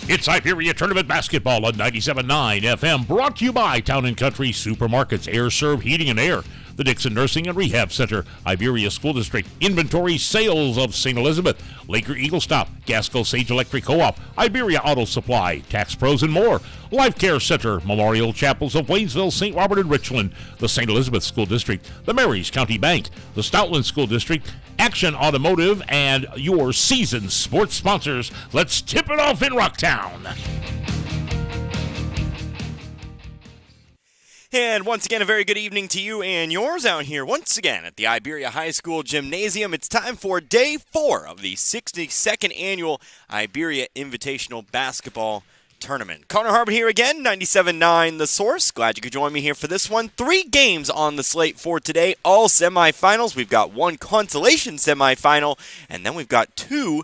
It's Iberia Tournament Basketball on 97.9 FM, brought to you by Town & Country Supermarkets, Air Serv Heating and Air, the Dixon Nursing and Rehab Center, Iberia School District, Inventory Sales of St. Elizabeth, Laker Eagle Stop, Gasco Sage Electric Co-op, Iberia Auto Supply, Tax Pros and more, Life Care Center, Memorial Chapels of Waynesville, St. Robert and Richland, the St. Elizabeth School District, the Marys County Bank, the Stoutland School District, Action Automotive, and your seasoned sports sponsors. Let's tip it off in Rocktown. And once again, a very good evening to you and yours out here once again at the Iberia High School Gymnasium. It's time for Day 4 of the 62nd Annual Iberia Invitational Basketball Tournament. Connor Harbin here again, 97.9 The Source. Glad you could join me here for this one. 3 games on the slate for today, all semifinals. We've got 1 consolation semifinal, and then we've got two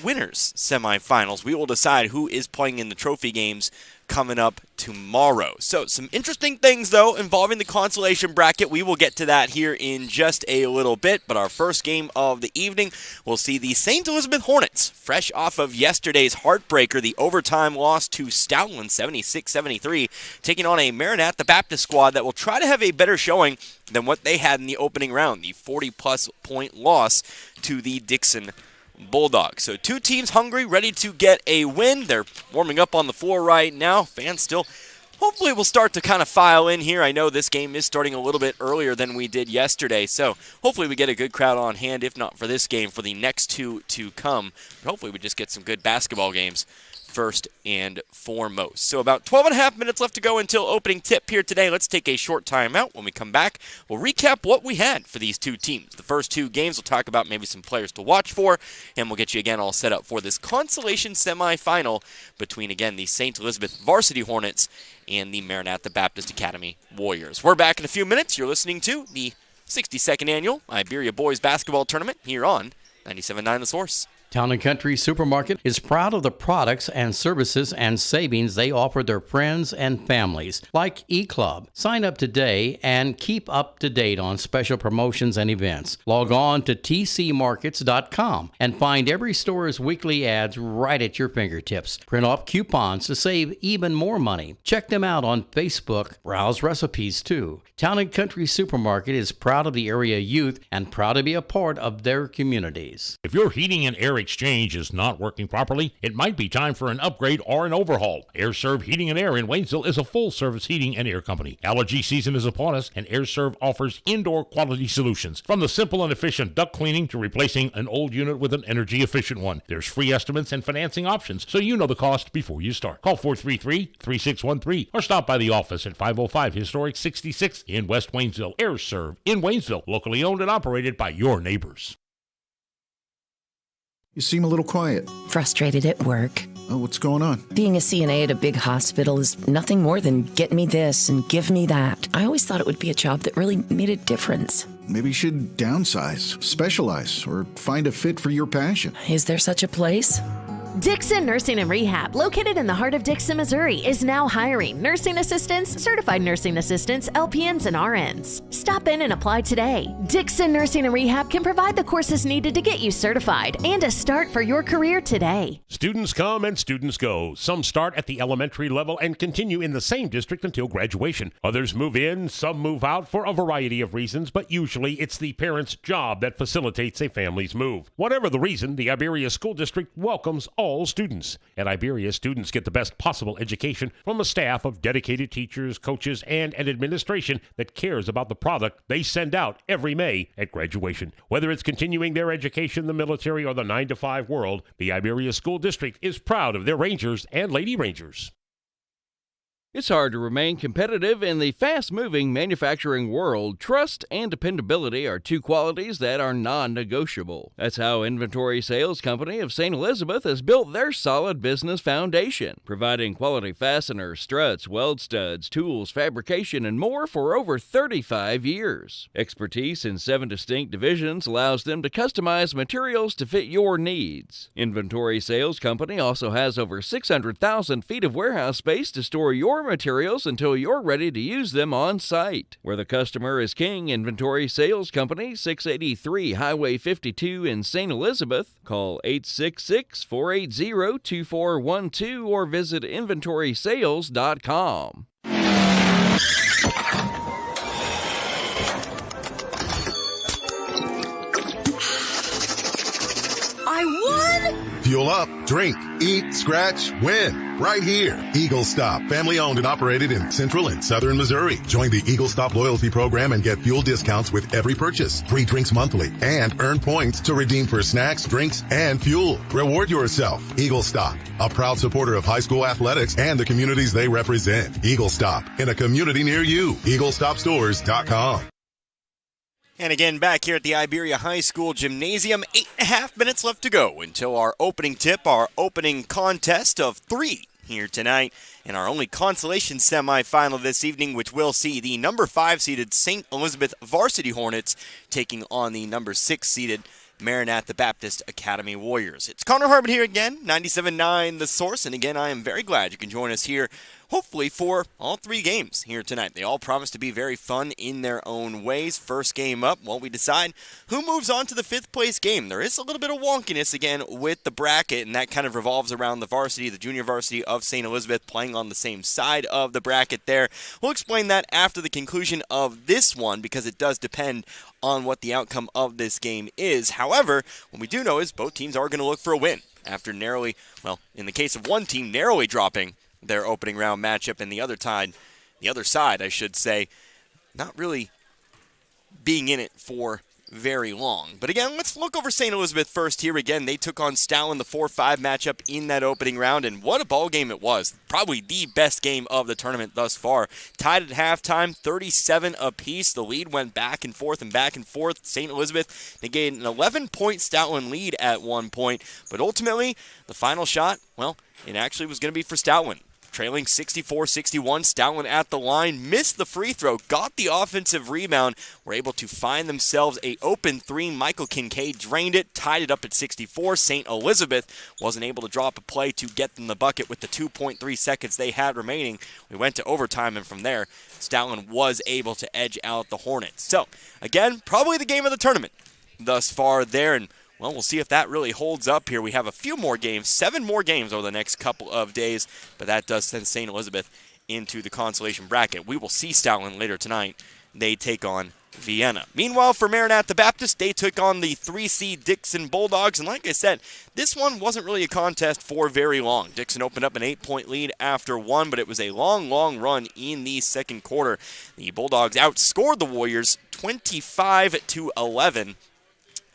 winners semifinals. We will decide who is playing in the trophy games coming up tomorrow. So some interesting things, though, involving the consolation bracket. We will get to that here in just a little bit, but our first game of the evening will see the St. Elizabeth Hornets, fresh off of yesterday's heartbreaker, the overtime loss to Stoutland, 76-73, taking on a Maranatha Baptist squad that will try to have a better showing than what they had in the opening round, the 40-plus point loss to the Dixon Bulldogs. So 2 teams hungry, ready to get a win. They're warming up on the floor right now. Fans still hopefully will start to kind of file in here. I know this game is starting a little bit earlier than we did yesterday, so hopefully we get a good crowd on hand, if not for this game, for the next 2 to come. But hopefully we just get some good basketball games first and foremost. So about 12 and a half minutes left to go until opening tip here today. Let's take a short timeout. When we come back, we'll recap what we had for these 2 teams. The first 2 games, we'll talk about maybe some players to watch for, and we'll get you again all set up for this consolation semifinal between, again, the St. Elizabeth Varsity Hornets and the Maranatha Baptist Academy Warriors. We're back in a few minutes. You're listening to the 62nd Annual Iberia Boys Basketball Tournament here on 97.9 The Source. Town & Country Supermarket is proud of the products and services and savings they offer their friends and families, like eClub. Sign up today and keep up to date on special promotions and events. Log on to tcmarkets.com and find every store's weekly ads right at your fingertips. Print off coupons to save even more money. Check them out on Facebook. Browse recipes too. Town & Country Supermarket is proud of the area youth and proud to be a part of their communities. If your heating and air exchange is not working properly, it might be time for an upgrade or an overhaul. Air Serv Heating and Air in Waynesville is a full-service heating and air company. Allergy season is upon us, and Air Serv offers indoor quality solutions. From the simple and efficient duct cleaning to replacing an old unit with an energy-efficient one. There's free estimates and financing options, so you know the cost before you start. Call 433-3613 or stop by the office at 505 Historic 66 in West Waynesville. Air Serv in Waynesville, locally owned and operated by your neighbors. You seem a little quiet. Frustrated at work. Oh, what's going on? Being a CNA at a big hospital is nothing more than get me this and give me that. I always thought it would be a job that really made a difference. Maybe you should downsize, specialize, or find a fit for your passion. Is there such a place? Dixon Nursing and Rehab, located in the heart of Dixon, Missouri, is now hiring nursing assistants, certified nursing assistants, LPNs, and RNs. Stop in and apply today. Dixon Nursing and Rehab can provide the courses needed to get you certified and a start for your career today. Students come and students go. Some start at the elementary level and continue in the same district until graduation. Others move in, some move out for a variety of reasons, but usually it's the parent's job that facilitates a family's move. Whatever the reason, the Iberia School District welcomes all students. At Iberia, students get the best possible education from a staff of dedicated teachers, coaches, and an administration that cares about the product they send out every May at graduation. Whether it's continuing their education in the military or the 9-to-5 world, the Iberia School District is proud of their Rangers and Lady Rangers. It's hard to remain competitive in the fast-moving manufacturing world. Trust and dependability are 2 qualities that are non-negotiable. That's how Inventory Sales Company of St. Elizabeth has built their solid business foundation, providing quality fasteners, struts, weld studs, tools, fabrication, and more for over 35 years. Expertise in 7 distinct divisions allows them to customize materials to fit your needs. Inventory Sales Company also has over 600,000 feet of warehouse space to store your our materials until you're ready to use them on site. Where the customer is king, Inventory Sales Company, 683 Highway 52 in St. Elizabeth. Call 866-480-2412 or visit inventorysales.com. I won! Fuel up, drink, eat, scratch, win. Right here. Eagle Stop, family owned and operated in Central and Southern Missouri. Join the Eagle Stop loyalty program and get fuel discounts with every purchase. Free drinks monthly and earn points to redeem for snacks, drinks, and fuel. Reward yourself. Eagle Stop, a proud supporter of high school athletics and the communities they represent. Eagle Stop, in a community near you. EagleStopStores.com. And again, back here at the Iberia High School Gymnasium, 8.5 minutes left to go until our opening tip, our opening contest of 3 here tonight, and our only consolation semifinal this evening, which will see the number 5-seeded St. Elizabeth Varsity Hornets taking on the number 6-seeded Maranatha Baptist Academy Warriors. It's Connor Harbert here again, 97.9 The Source, and again, I am very glad you can join us here, hopefully for all 3 games here tonight. They all promise to be very fun in their own ways. First game up, well, we decide who moves on to the 5th place game. There is a little bit of wonkiness again with the bracket, and that kind of revolves around the varsity, the junior varsity of St. Elizabeth playing on the same side of the bracket there. We'll explain that after the conclusion of this one because it does depend on what the outcome of this game is. However, what we do know is both teams are going to look for a win after narrowly, well, in the case of one team, narrowly dropping their opening round matchup, and the other side, I should say, not really being in it for very long. But again, let's look over St. Elizabeth first here. Again, they took on Stow in the 4-5 matchup in that opening round, and what a ball game it was. Probably the best game of the tournament thus far. Tied at halftime, 37 apiece. The lead went back and forth and back and forth. St. Elizabeth, they gained an 11-point Stoutland lead at one point, but ultimately, the final shot, well, it actually was going to be for Stoutland. Trailing 64-61, Stoutland at the line, missed the free throw, got the offensive rebound, were able to find themselves a open 3. Michael Kincaid drained it, tied it up at 64. St. Elizabeth wasn't able to drop a play to get them the bucket with the 2.3 seconds they had remaining. We went to overtime, and from there, Stoutland was able to edge out the Hornets. So, again, probably the game of the tournament thus far there, and well, we'll see if that really holds up here. We have a few more games, 7 more games over the next couple of days, but that does send St. Elizabeth into the consolation bracket. We will see Stoutland later tonight. They take on Vienna. Meanwhile, for Maranatha Baptist, they took on the 3-seed Dixon Bulldogs, and like I said, this one wasn't really a contest for very long. Dixon opened up an 8-point lead after 1, but it was a long, long run in the second quarter. The Bulldogs outscored the Warriors 25-11.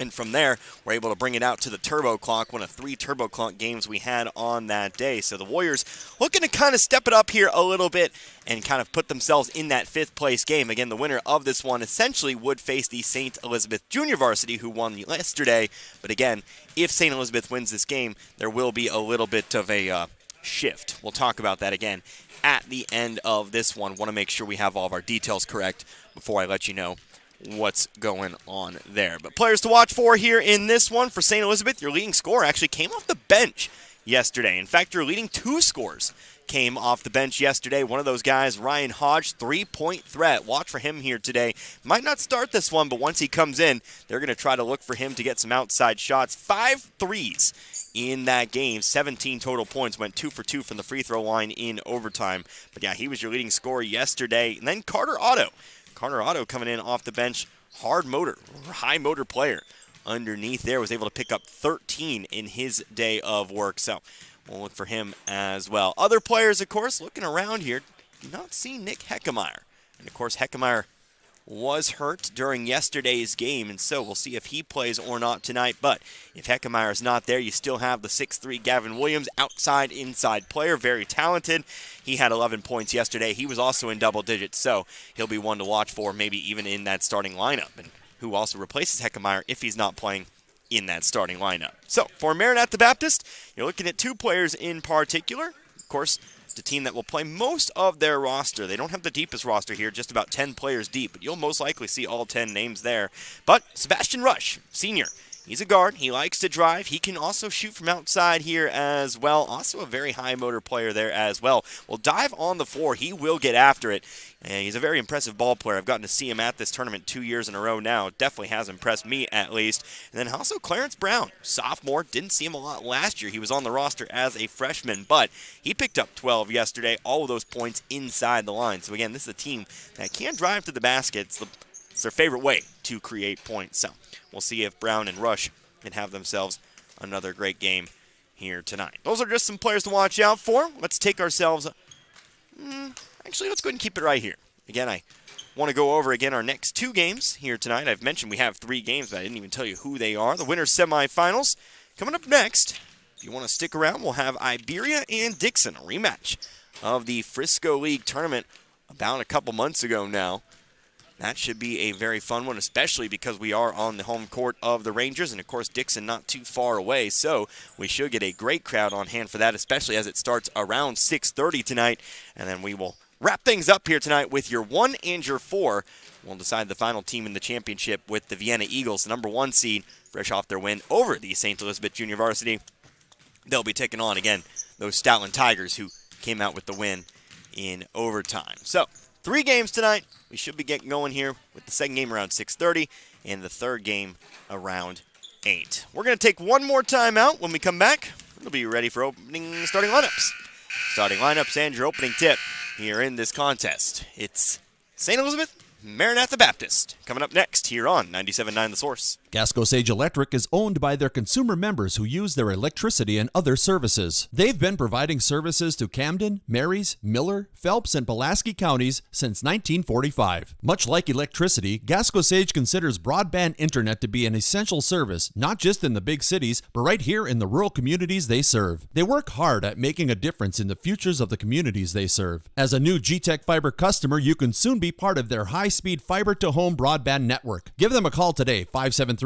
And from there, we're able to bring it out to the turbo clock, one of 3 turbo clock games we had on that day. So the Warriors looking to kind of step it up here a little bit and kind of put themselves in that 5th place game. Again, the winner of this one essentially would face the St. Elizabeth Junior Varsity, who won yesterday. But again, if St. Elizabeth wins this game, there will be a little bit of a shift. We'll talk about that again at the end of this one. Want to make sure we have all of our details correct before I let you know what's going on there. But players to watch for here in this one for St. Elizabeth, your leading scorer actually came off the bench yesterday. In fact, your leading 2 scores came off the bench yesterday. One of those guys, Ryan Hodge, 3-point threat. Watch for him here today. Might not start this one, but once he comes in, they're going to try to look for him to get some outside shots. 5 threes in that game. 17 total points. Went 2 for 2 from the free throw line in overtime. But yeah, he was your leading scorer yesterday. And then Carter Otto coming in off the bench, high motor player underneath there, was able to pick up 13 in his day of work. So we'll look for him as well. Other players, of course, looking around here, do not see Nick Heckemeyer. And of course, Heckemeyer was hurt during yesterday's game, and so we'll see if he plays or not tonight. But if Heckemeyer is not there, you still have the 6'3" Gavin Williams, inside player, very talented. He had 11 points yesterday. He was also in double digits, so he'll be one to watch for, maybe even in that starting lineup, and who also replaces Heckemeyer if he's not playing in that starting lineup. So for Maranatha Baptist, you're looking at 2 players in particular. Of course, a team that will play most of their roster. They don't have the deepest roster here, just about 10 players deep, but you'll most likely see all 10 names there. But Sebastian Rush, senior, He's a guard. He likes to drive. He can also shoot from outside here as well. Also a very high motor player there as well. Will dive on the floor. He will get after it. And he's a very impressive ball player. I've gotten to see him at this tournament 2 years in a row now. Definitely has impressed me at least. And then also Clarence Brown, sophomore. Didn't see him a lot last year. He was on the roster as a freshman, but he picked up 12 yesterday. All of those points inside the line. So again, this is a team that can drive to the basket. It's their favorite way to create points. So we'll see if Brown and Rush can have themselves another great game here tonight. Those are just some players to watch out for. Let's take ourselves... Actually, let's go ahead and keep it right here. Again, I want to go over again our next 2 games here tonight. I've mentioned we have 3 games, but I didn't even tell you who they are. The winners semifinals coming up next. If you want to stick around, we'll have Iberia and Dixon, a rematch of the Frisco League tournament about a couple months ago now. That should be a very fun one, especially because we are on the home court of the Rangers, and of course Dixon not too far away, so we should get a great crowd on hand for that, especially as it starts around 6:30 tonight, and then we will wrap things up here tonight with your 1 and your 4. We'll decide the final team in the championship with the Vienna Eagles, the number 1 seed, fresh off their win over the St. Elizabeth Junior Varsity. They'll be taking on, again, those Stoutland Tigers who came out with the win in overtime. So, 3 games tonight. We should be getting going here with the second game around 6:30 and the third game around 8. We're going to take one more time out. When we come back, we'll be ready for starting lineups. Starting lineups and your opening tip here in this contest. It's St. Elizabeth Maranatha Baptist coming up next here on 97.9 The Source. Gasco Sage Electric is owned by their consumer members who use their electricity and other services. They've been providing services to Camden, Marys, Miller, Phelps, and Pulaski counties since 1945. Much like electricity, Gasco Sage considers broadband internet to be an essential service, not just in the big cities, but right here in the rural communities they serve. They work hard at making a difference in the futures of the communities they serve. As a new G-Tech Fiber customer, you can soon be part of their high-speed fiber-to-home broadband network. Give them a call today, 573-759-7146.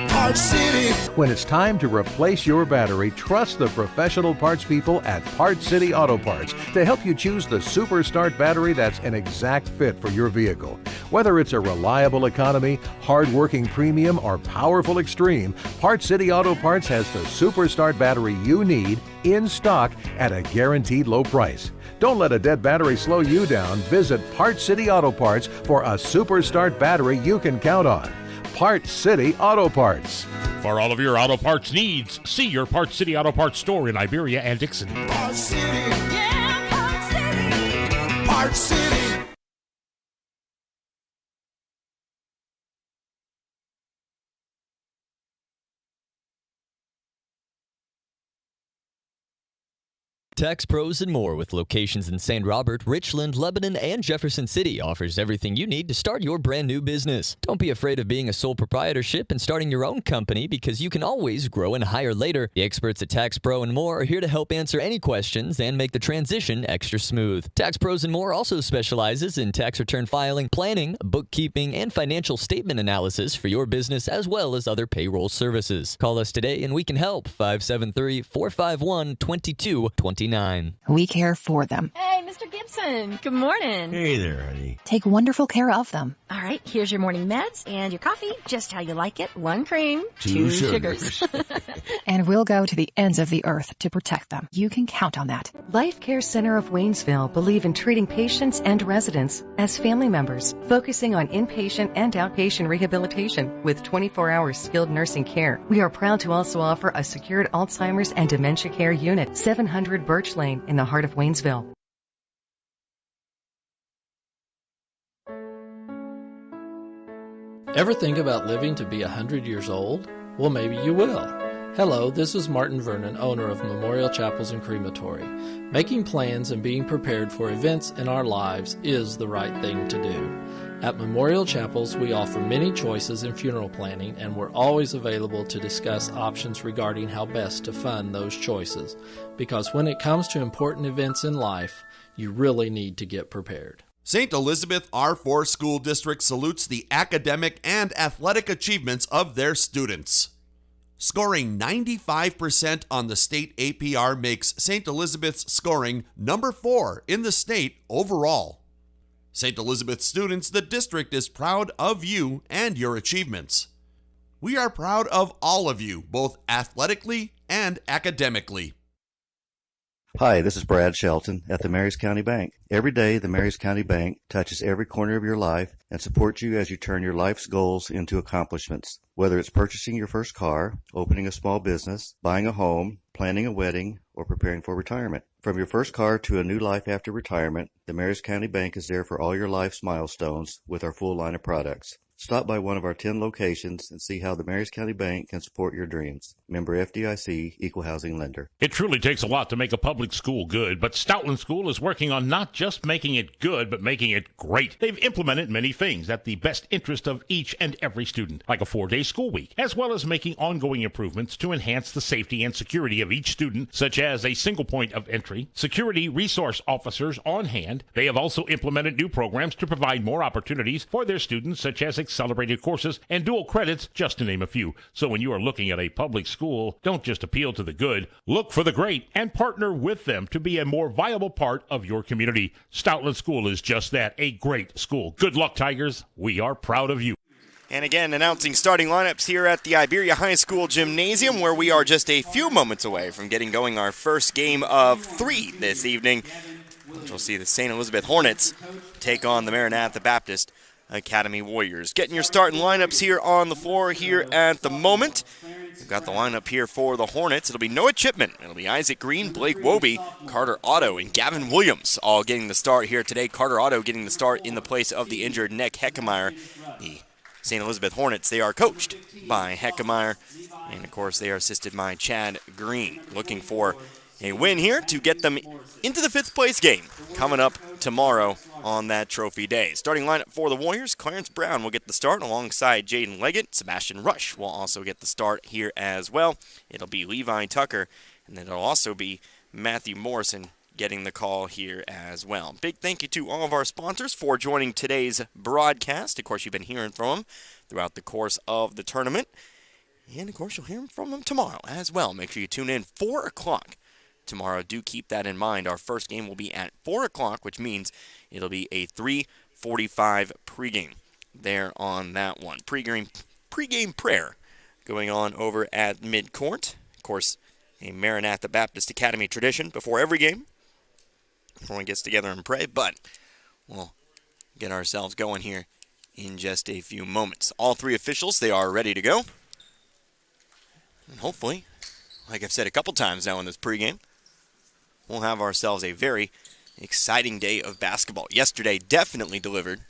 Parts City. When it's time to replace your battery, trust the professional parts people at Parts City Auto Parts to help you choose the Super Start battery that's an exact fit for your vehicle. Whether it's a reliable economy, hard-working premium, or powerful extreme, Parts City Auto Parts has the Super Start battery you need in stock at a guaranteed low price. Don't let a dead battery slow you down. Visit Parts City Auto Parts for a Super Start battery you can count on. Parts City Auto Parts. For all of your auto parts needs, see your Parts City Auto Parts store in Iberia and Dixon. Parts City. Yeah, Parts City. Parts City. Tax Pros and More, with locations in St. Robert, Richland, Lebanon, and Jefferson City, offers everything you need to start your brand new business. Don't be afraid of being a sole proprietorship and starting your own company, because you can always grow and hire later. The experts at Tax Pro and More are here to help answer any questions and make the transition extra smooth. Tax Pros and More also specializes in tax return filing, planning, bookkeeping, and financial statement analysis for your business, as well as other payroll services. Call us today and we can help. 573-451-2229. We care for them. Hey, Mr. Gibson. Good morning. Hey there, honey. Take wonderful care of them. All right, here's your morning meds and your coffee, just how you like it. 1 cream, 2 sugars. And we'll go to the ends of the earth to protect them. You can count on that. Life Care Center of Waynesville believe in treating patients and residents as family members, focusing on inpatient and outpatient rehabilitation with 24-hour skilled nursing care. We are proud to also offer a secured Alzheimer's and dementia care unit, 700 Birch Lane in the heart of Waynesville. Ever think about living to be 100 years old? Well, maybe you will. Hello, this is Martin Vernon, owner of Memorial Chapels and Crematory. Making plans and being prepared for events in our lives is the right thing to do. At Memorial Chapels, we offer many choices in funeral planning, and we're always available to discuss options regarding how best to fund those choices. Because when it comes to important events in life, you really need to get prepared. St. Elizabeth R4 School District salutes the academic and athletic achievements of their students. Scoring 95% on the state APR makes St. Elizabeth's scoring number 4 in the state overall. St. Elizabeth students, the district is proud of you and your achievements. We are proud of all of you, both athletically and academically. Hi, this is Brad Shelton at the Marys County Bank. Every day, the Marys County Bank touches every corner of your life and supports you as you turn your life's goals into accomplishments. Whether it's purchasing your first car, opening a small business, buying a home, planning a wedding, or preparing for retirement. From your first car to a new life after retirement, the Marys County Bank is there for all your life's milestones with our full line of products. Stop by one of our 10 locations and see how the Marys County Bank can support your dreams. Member FDIC, Equal Housing Lender. It truly takes a lot to make a public school good, but Stoutland School is working on not just making it good, but making it great. They've implemented many things at the best interest of each and every student, like a 4-day school week, as well as making ongoing improvements to enhance the safety and security of each student, such as a single point of entry, security resource officers on hand. They have also implemented new programs to provide more opportunities for their students, such as accelerated courses and dual credits, just to name a few. So when you are looking at a public school, don't just appeal to the good, look for the great and partner with them to be a more viable part of your community. Stoutland School is just that, a great school. Good luck, Tigers. We are proud of you. And again, announcing starting lineups here at the Iberia High School Gymnasium, where we are just a few moments away from getting going our first game of 3 this evening, which will see the St. Elizabeth Hornets take on the Maranatha Baptist Academy Warriors. Getting your starting lineups here on the floor here at the moment. We've got the lineup here for the Hornets. It'll be Noah Chipman. It'll be Isaac Green, Blake Wobie, Carter Otto, and Gavin Williams all getting the start here today. Carter Otto getting the start in the place of the injured Nick Heckemeyer. The St. Elizabeth Hornets, they are coached by Heckemeyer, and of course they are assisted by Chad Green. Looking for a win here to get them into the 5th place game coming up tomorrow on that trophy day. Starting lineup for the Warriors, Clarence Brown will get the start alongside Jaden Leggett. Sebastian Rush will also get the start here as well. It'll be Levi Tucker, and then it'll also be Matthew Morrison getting the call here as well. Big thank you to all of our sponsors for joining today's broadcast. Of course, you've been hearing from them throughout the course of the tournament. And of course, you'll hear from them tomorrow as well. Make sure you tune in 4 o'clock tomorrow. Do keep that in mind. Our first game will be at 4 o'clock, which means it'll be a 3:45 pregame there on that one. Pregame prayer going on over at midcourt. Of course, a Maranatha Baptist Academy tradition before every game. Everyone gets together and pray, but we'll get ourselves going here in just a few moments. All 3 officials, they are ready to go. And hopefully, like I've said a couple times now in this pregame, we'll have ourselves a very exciting day of basketball. Yesterday definitely delivered.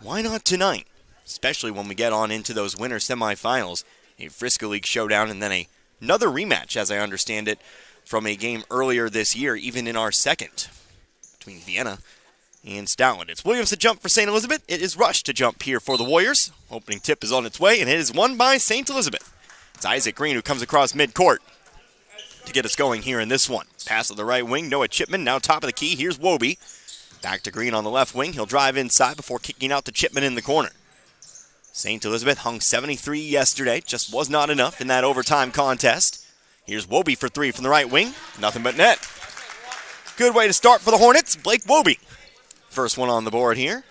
Why not tonight? Especially when we get on into those winter semifinals. A Frisco League showdown and then another rematch, as I understand it, from a game earlier this year, even in our second, between Vienna and Stoutland. It's Williams to jump for St. Elizabeth. It is Rush to jump here for the Warriors. Opening tip is on its way, and it is won by St. Elizabeth. It's Isaac Green who comes across midcourt to get us going here in this one. Pass to the right wing, Noah Chipman, now top of the key. Here's Wobie. Back to Green on the left wing. He'll drive inside before kicking out to Chipman in the corner. St. Elizabeth hung 73 yesterday. Just was not enough in that overtime contest. Here's Wobie for 3 from the right wing. Nothing but net. Good way to start for the Hornets. Blake Wobie. First one on the board here.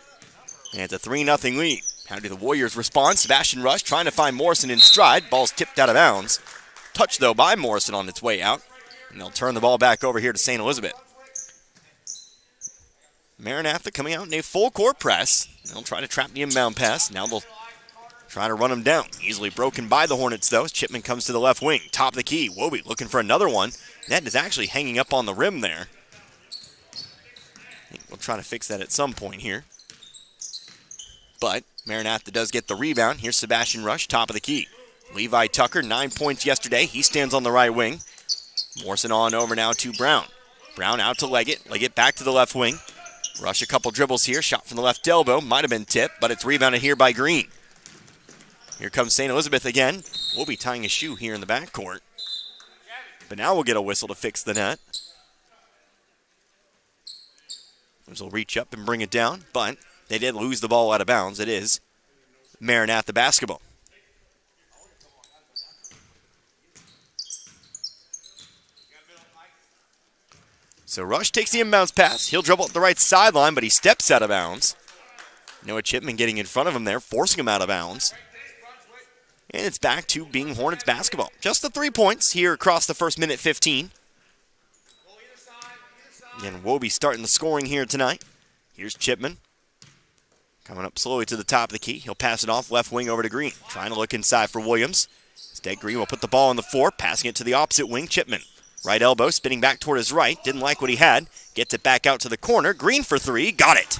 And it's a 3-0 lead. How do the Warriors respond? Sebastian Rush trying to find Morrison in stride. Ball's tipped out of bounds. Touched, though, by Morrison on its way out. And they'll turn the ball back over here to St. Elizabeth. Maranatha coming out in a full-court press. They'll try to trap the inbound pass. Now they'll try to run him down. Easily broken by the Hornets, though. Chipman comes to the left wing. Top of the key. Wobie looking for another one. Net is actually hanging up on the rim there. I think we'll try to fix that at some point here. But Maranatha does get the rebound. Here's Sebastian Rush, top of the key. Levi Tucker, 9 points yesterday. He stands on the right wing. Morrison on over now to Brown. Brown out to Leggett. Leggett back to the left wing. Rush a couple dribbles here. Shot from the left elbow. Might have been tipped, but it's rebounded here by Green. Here comes St. Elizabeth again. We'll be tying a shoe here in the backcourt. But now we'll get a whistle to fix the net. Will reach up and bring it down, but they did lose the ball out of bounds. It is Maranatha basketball. So Rush takes the inbounds pass. He'll dribble up the right sideline, but he steps out of bounds. Noah Chipman getting in front of him there, forcing him out of bounds. And it's back to being Hornets basketball. Just the 3 points here across the first minute 15. And Wobie starting the scoring here tonight. Here's Chipman. Coming up slowly to the top of the key. He'll pass it off left wing over to Green. Trying to look inside for Williams. Instead, Green will put the ball on the floor, passing it to the opposite wing. Chipman. Right elbow, spinning back toward his right. Didn't like what he had. Gets it back out to the corner. Green for three. Got it.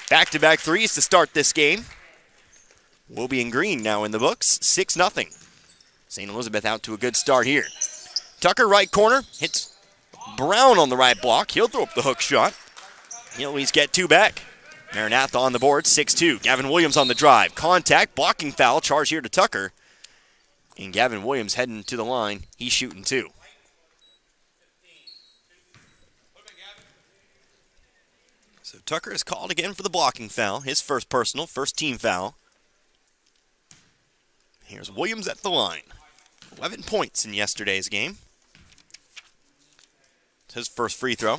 Back-to-back threes to start this game. Wobie and Green now in the books. 6-0. St. Elizabeth out to a good start here. Tucker, right corner. Hits Brown on the right block. He'll throw up the hook shot. He'll at least get two back. Maranatha on the board, 6-2. Gavin Williams on the drive. Contact, blocking foul, charge here to Tucker. And Gavin Williams heading to the line. He's shooting two. So Tucker is called again for the blocking foul. His first personal, first team foul. Here's Williams at the line. 11 points in yesterday's game. It's his first free throw.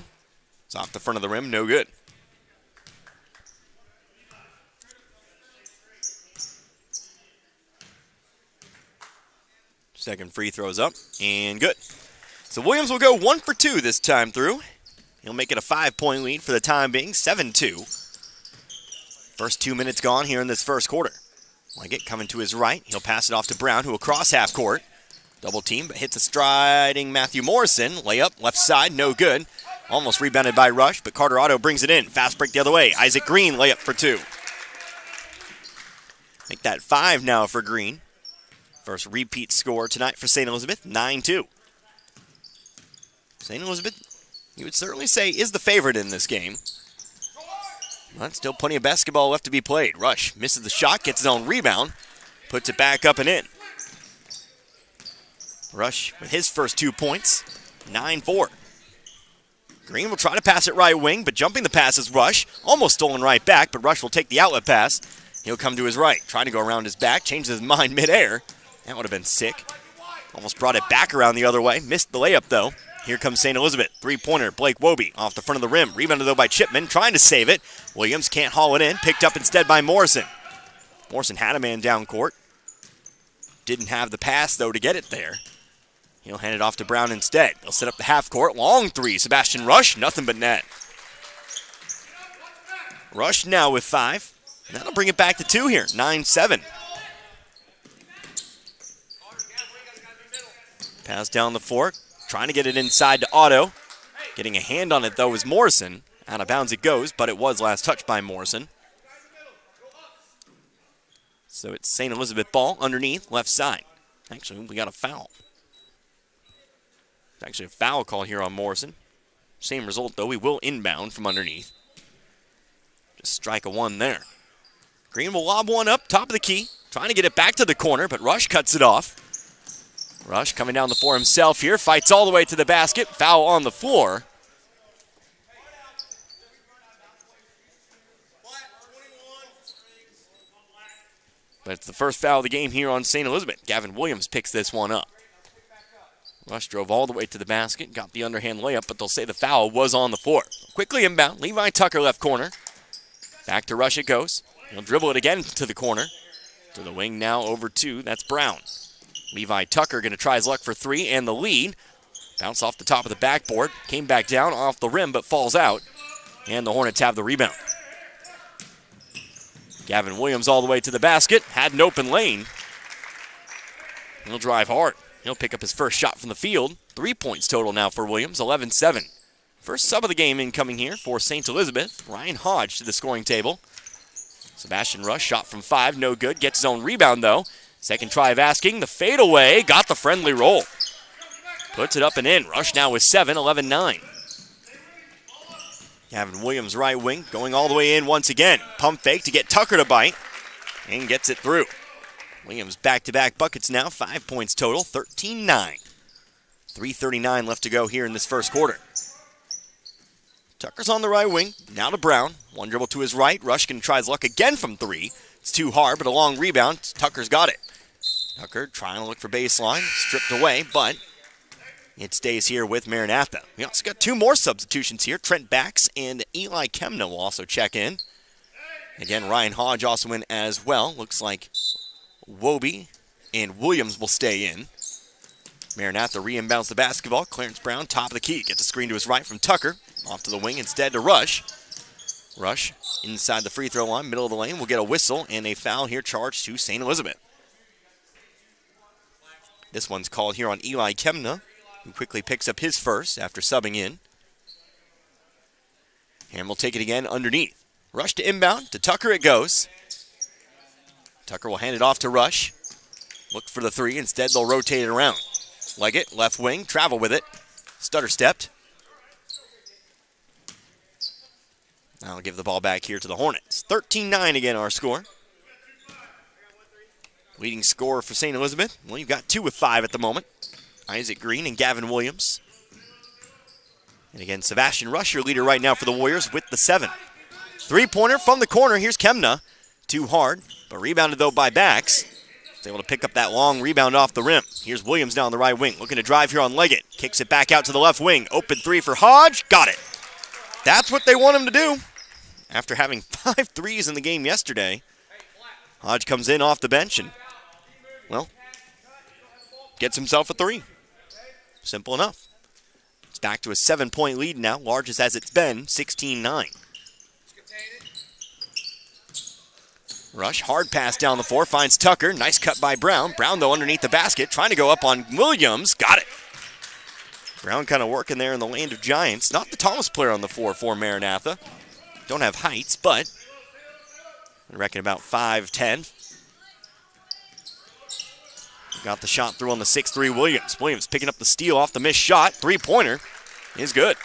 It's off the front of the rim, no good. Second free throw's up and good. So Williams will go 1 for 2 this time through. He'll make it a 5-point lead for the time being, 7-2. First 2 minutes gone here in this first quarter. Leggett coming to his right. He'll pass it off to Brown, who will cross half court. Double team, but hits a striding Matthew Morrison. Layup, left side, no good. Almost rebounded by Rush, but Carter Otto brings it in. Fast break the other way. Isaac Green, layup for two. Make that 5 now for Green. First repeat score tonight for St. Elizabeth, 9-2. St. Elizabeth, you would certainly say, is the favorite in this game. But still plenty of basketball left to be played. Rush misses the shot, gets his own rebound, puts it back up and in. Rush with his first 2 points, 9-4. Green will try to pass it right wing, but jumping the pass is Rush. Almost stolen right back, but Rush will take the outlet pass. He'll come to his right, trying to go around his back, changes his mind midair. That would have been sick. Almost brought it back around the other way. Missed the layup, though. Here comes St. Elizabeth. Three-pointer, Blake Wobie off the front of the rim. Rebounded, though, by Chipman, trying to save it. Williams can't haul it in. Picked up instead by Morrison. Morrison had a man down court. Didn't have the pass, though, to get it there. He'll hand it off to Brown instead. They'll set up the half court. Long three. Sebastian Rush, nothing but net. Rush now with 5. That'll bring it back to 2 here, 9-7. Pass down the floor, trying to get it inside to Otto. Getting a hand on it, though, is Morrison. Out of bounds it goes, but it was last touched by Morrison. So it's St. Elizabeth ball underneath, left side. Actually, we got a foul. It's actually a foul call here on Morrison. Same result, though. We will inbound from underneath. Just strike a 1 there. Green will lob one up, top of the key. Trying to get it back to the corner, but Rush cuts it off. Rush coming down the floor himself here. Fights all the way to the basket. Foul on the floor. But it's the first foul of the game here on St. Elizabeth. Gavin Williams picks this one up. Rush drove all the way to the basket. Got the underhand layup, but they'll say the foul was on the floor. Quickly inbound. Levi Tucker left corner. Back to Rush it goes. He'll dribble it again to the corner. To the wing now over 2. That's Brown. Levi Tucker going to try his luck for 3 and the lead. Bounce off the top of the backboard. Came back down off the rim but falls out. And the Hornets have the rebound. Gavin Williams all the way to the basket. Had an open lane. He'll drive hard. He'll pick up his first shot from the field. 3 points total now for Williams, 11-7. First sub of the game incoming here for St. Elizabeth. Ryan Hodge to the scoring table. Sebastian Rush shot from 5, no good. Gets his own rebound though. Second try of asking, the fadeaway, got the friendly roll. Puts it up and in. Rush now with 7, 11-9. Gavin Williams right wing, going all the way in once again. Pump fake to get Tucker to bite, and gets it through. Williams back-to-back buckets now, 5 points total, 13-9. 3:39 left to go here in this first quarter. Tucker's on the right wing, now to Brown. One dribble to his right, Rushkin tries luck again from 3. It's too hard, but a long rebound. Tucker's got it. Tucker trying to look for baseline, stripped away, but It stays here with Maranatha. We also got 2 more substitutions here. Trent Bax and Eli Kemna will also check in. Again, Ryan Hodge also in as well. Looks like Wobie and Williams will stay in. Maranatha re-inbounds the basketball. Clarence Brown, top of the key. Gets a screen to his right from Tucker. Off to the wing instead to Rush. Rush inside the free throw line, middle of the lane. We'll get a whistle and a foul here charged to St. Elizabeth. This one's called here on Eli Kemna, who quickly picks up his first after subbing in. And we'll take it again underneath. Rush to inbound. To Tucker it goes. Tucker will hand it off to Rush. Look for the 3. Instead, they'll rotate it around. Leggett, left wing, travel with it. Stutter stepped. Now I'll give the ball back here to the Hornets. 13-9 again, our score. Leading scorer for St. Elizabeth. Well, you've got 2 with 5 at the moment. Isaac Green and Gavin Williams. And again, Sebastian Rush, your leader right now for the Warriors with the 7. 3-pointer from the corner. Here's Kemna. Too hard, but rebounded though by Bax. He's able to pick up that long rebound off the rim. Here's Williams down the right wing. Looking to drive here on Leggett. Kicks it back out to the left wing. Open 3 for Hodge. Got it. That's what they want him to do. After having 5 threes in the game yesterday, Hodge comes in off the bench and, well, gets himself a 3. Simple enough. It's back to a 7-point lead now, largest as it's been, 16-9. Rush, hard pass down the floor, finds Tucker. Nice cut by Brown. Brown, though, underneath the basket, trying to go up on Williams. Got it. Brown kind of working there in the land of giants. Not the tallest player on the floor for Maranatha. Don't have heights, but I reckon about 5'10". Got the shot through on the 6'3" Williams. Williams picking up the steal off the missed shot. 3-pointer is good.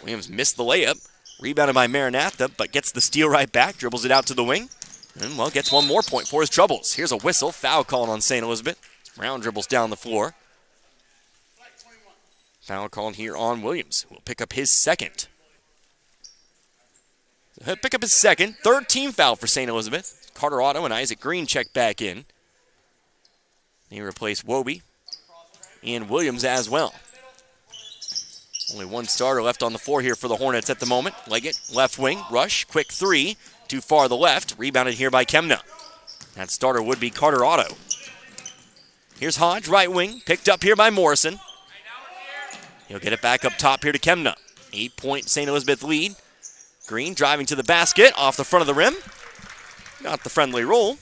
Williams missed the layup. Rebounded by Maranatha, but gets the steal right back. Dribbles it out to the wing. And, well, gets 1 more point for his troubles. Here's a whistle. Foul called on St. Elizabeth. Brown dribbles down the floor. Foul called here on Williams, who will pick up his second. So he'll pick up his second. 3rd team foul for St. Elizabeth. Carter Otto and Isaac Green check back in. They replace Wobie and Williams as well. Only 1 starter left on the floor here for the Hornets at the moment. Leggett, left wing, Rush, quick 3. Too far to the left, rebounded here by Kemna. That starter would be Carter Otto. Here's Hodge, right wing, picked up here by Morrison. He'll get it back up top here to Kemna. 8-point St. Elizabeth lead. Green driving to the basket, off the front of the rim. Got the friendly roll.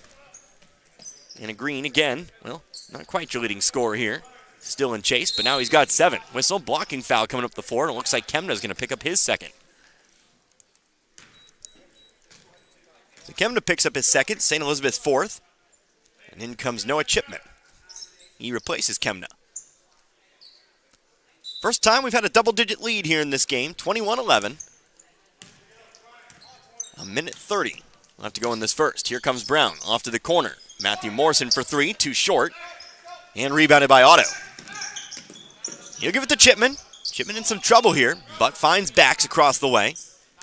And a Green again, well, not quite your leading scorer here. Still in chase, but now he's got 7. Whistle, blocking foul coming up the floor, and it looks like Kemna's going to pick up his second. So Kemna picks up his second, St. Elizabeth's 4th. And in comes Noah Chipman. He replaces Kemna. First time we've had a double-digit lead here in this game, 21-11. A minute 30 left to go in this first. Here comes Brown, off to the corner. Matthew Morrison for 3, too short. And rebounded by Otto. He'll give it to Chipman. Chipman in some trouble here, but finds Bax across the way.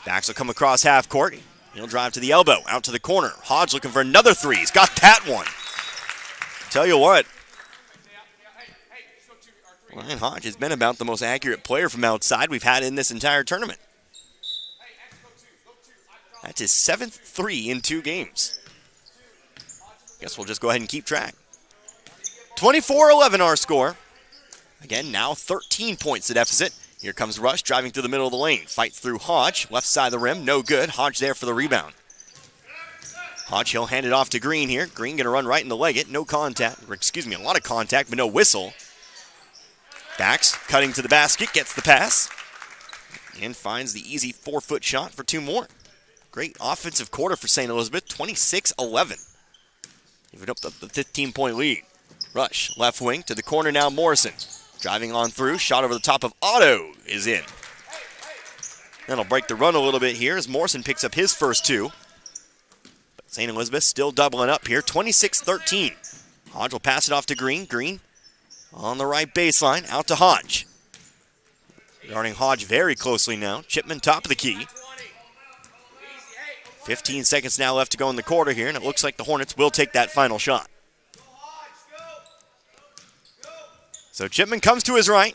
Bax will come across half court. He'll drive to the elbow, out to the corner. Hodge looking for another 3. He's got that one. Tell you what, Ryan Hodge has been about the most accurate player from outside we've had in this entire tournament. That's his 7th 3 in 2 games. Guess we'll just go ahead and keep track. 24-11 our score. Again, now 13 points to deficit. Here comes Rush driving through the middle of the lane. Fights through Hodge. Left side of the rim. No good. Hodge there for the rebound. Hodge, he'll hand it off to Green here. Green going to run right into Leggett. No contact. Or excuse me, a lot of contact, but no whistle. Bax cutting to the basket. Gets the pass. And finds the easy 4-foot shot for 2 more. Great offensive quarter for St. Elizabeth. 26-11. Even up the 15-point lead. Rush, left wing to the corner now, Morrison. Driving on through, shot over the top of Otto is in. That'll break the run a little bit here as Morrison picks up his first 2. But St. Elizabeth still doubling up here, 26-13. Hodge will pass it off to Green. Green on the right baseline, out to Hodge. Guarding Hodge very closely now. Chipman top of the key. 15 seconds now left to go in the quarter here, and it looks like the Hornets will take that final shot. So Chipman comes to his right.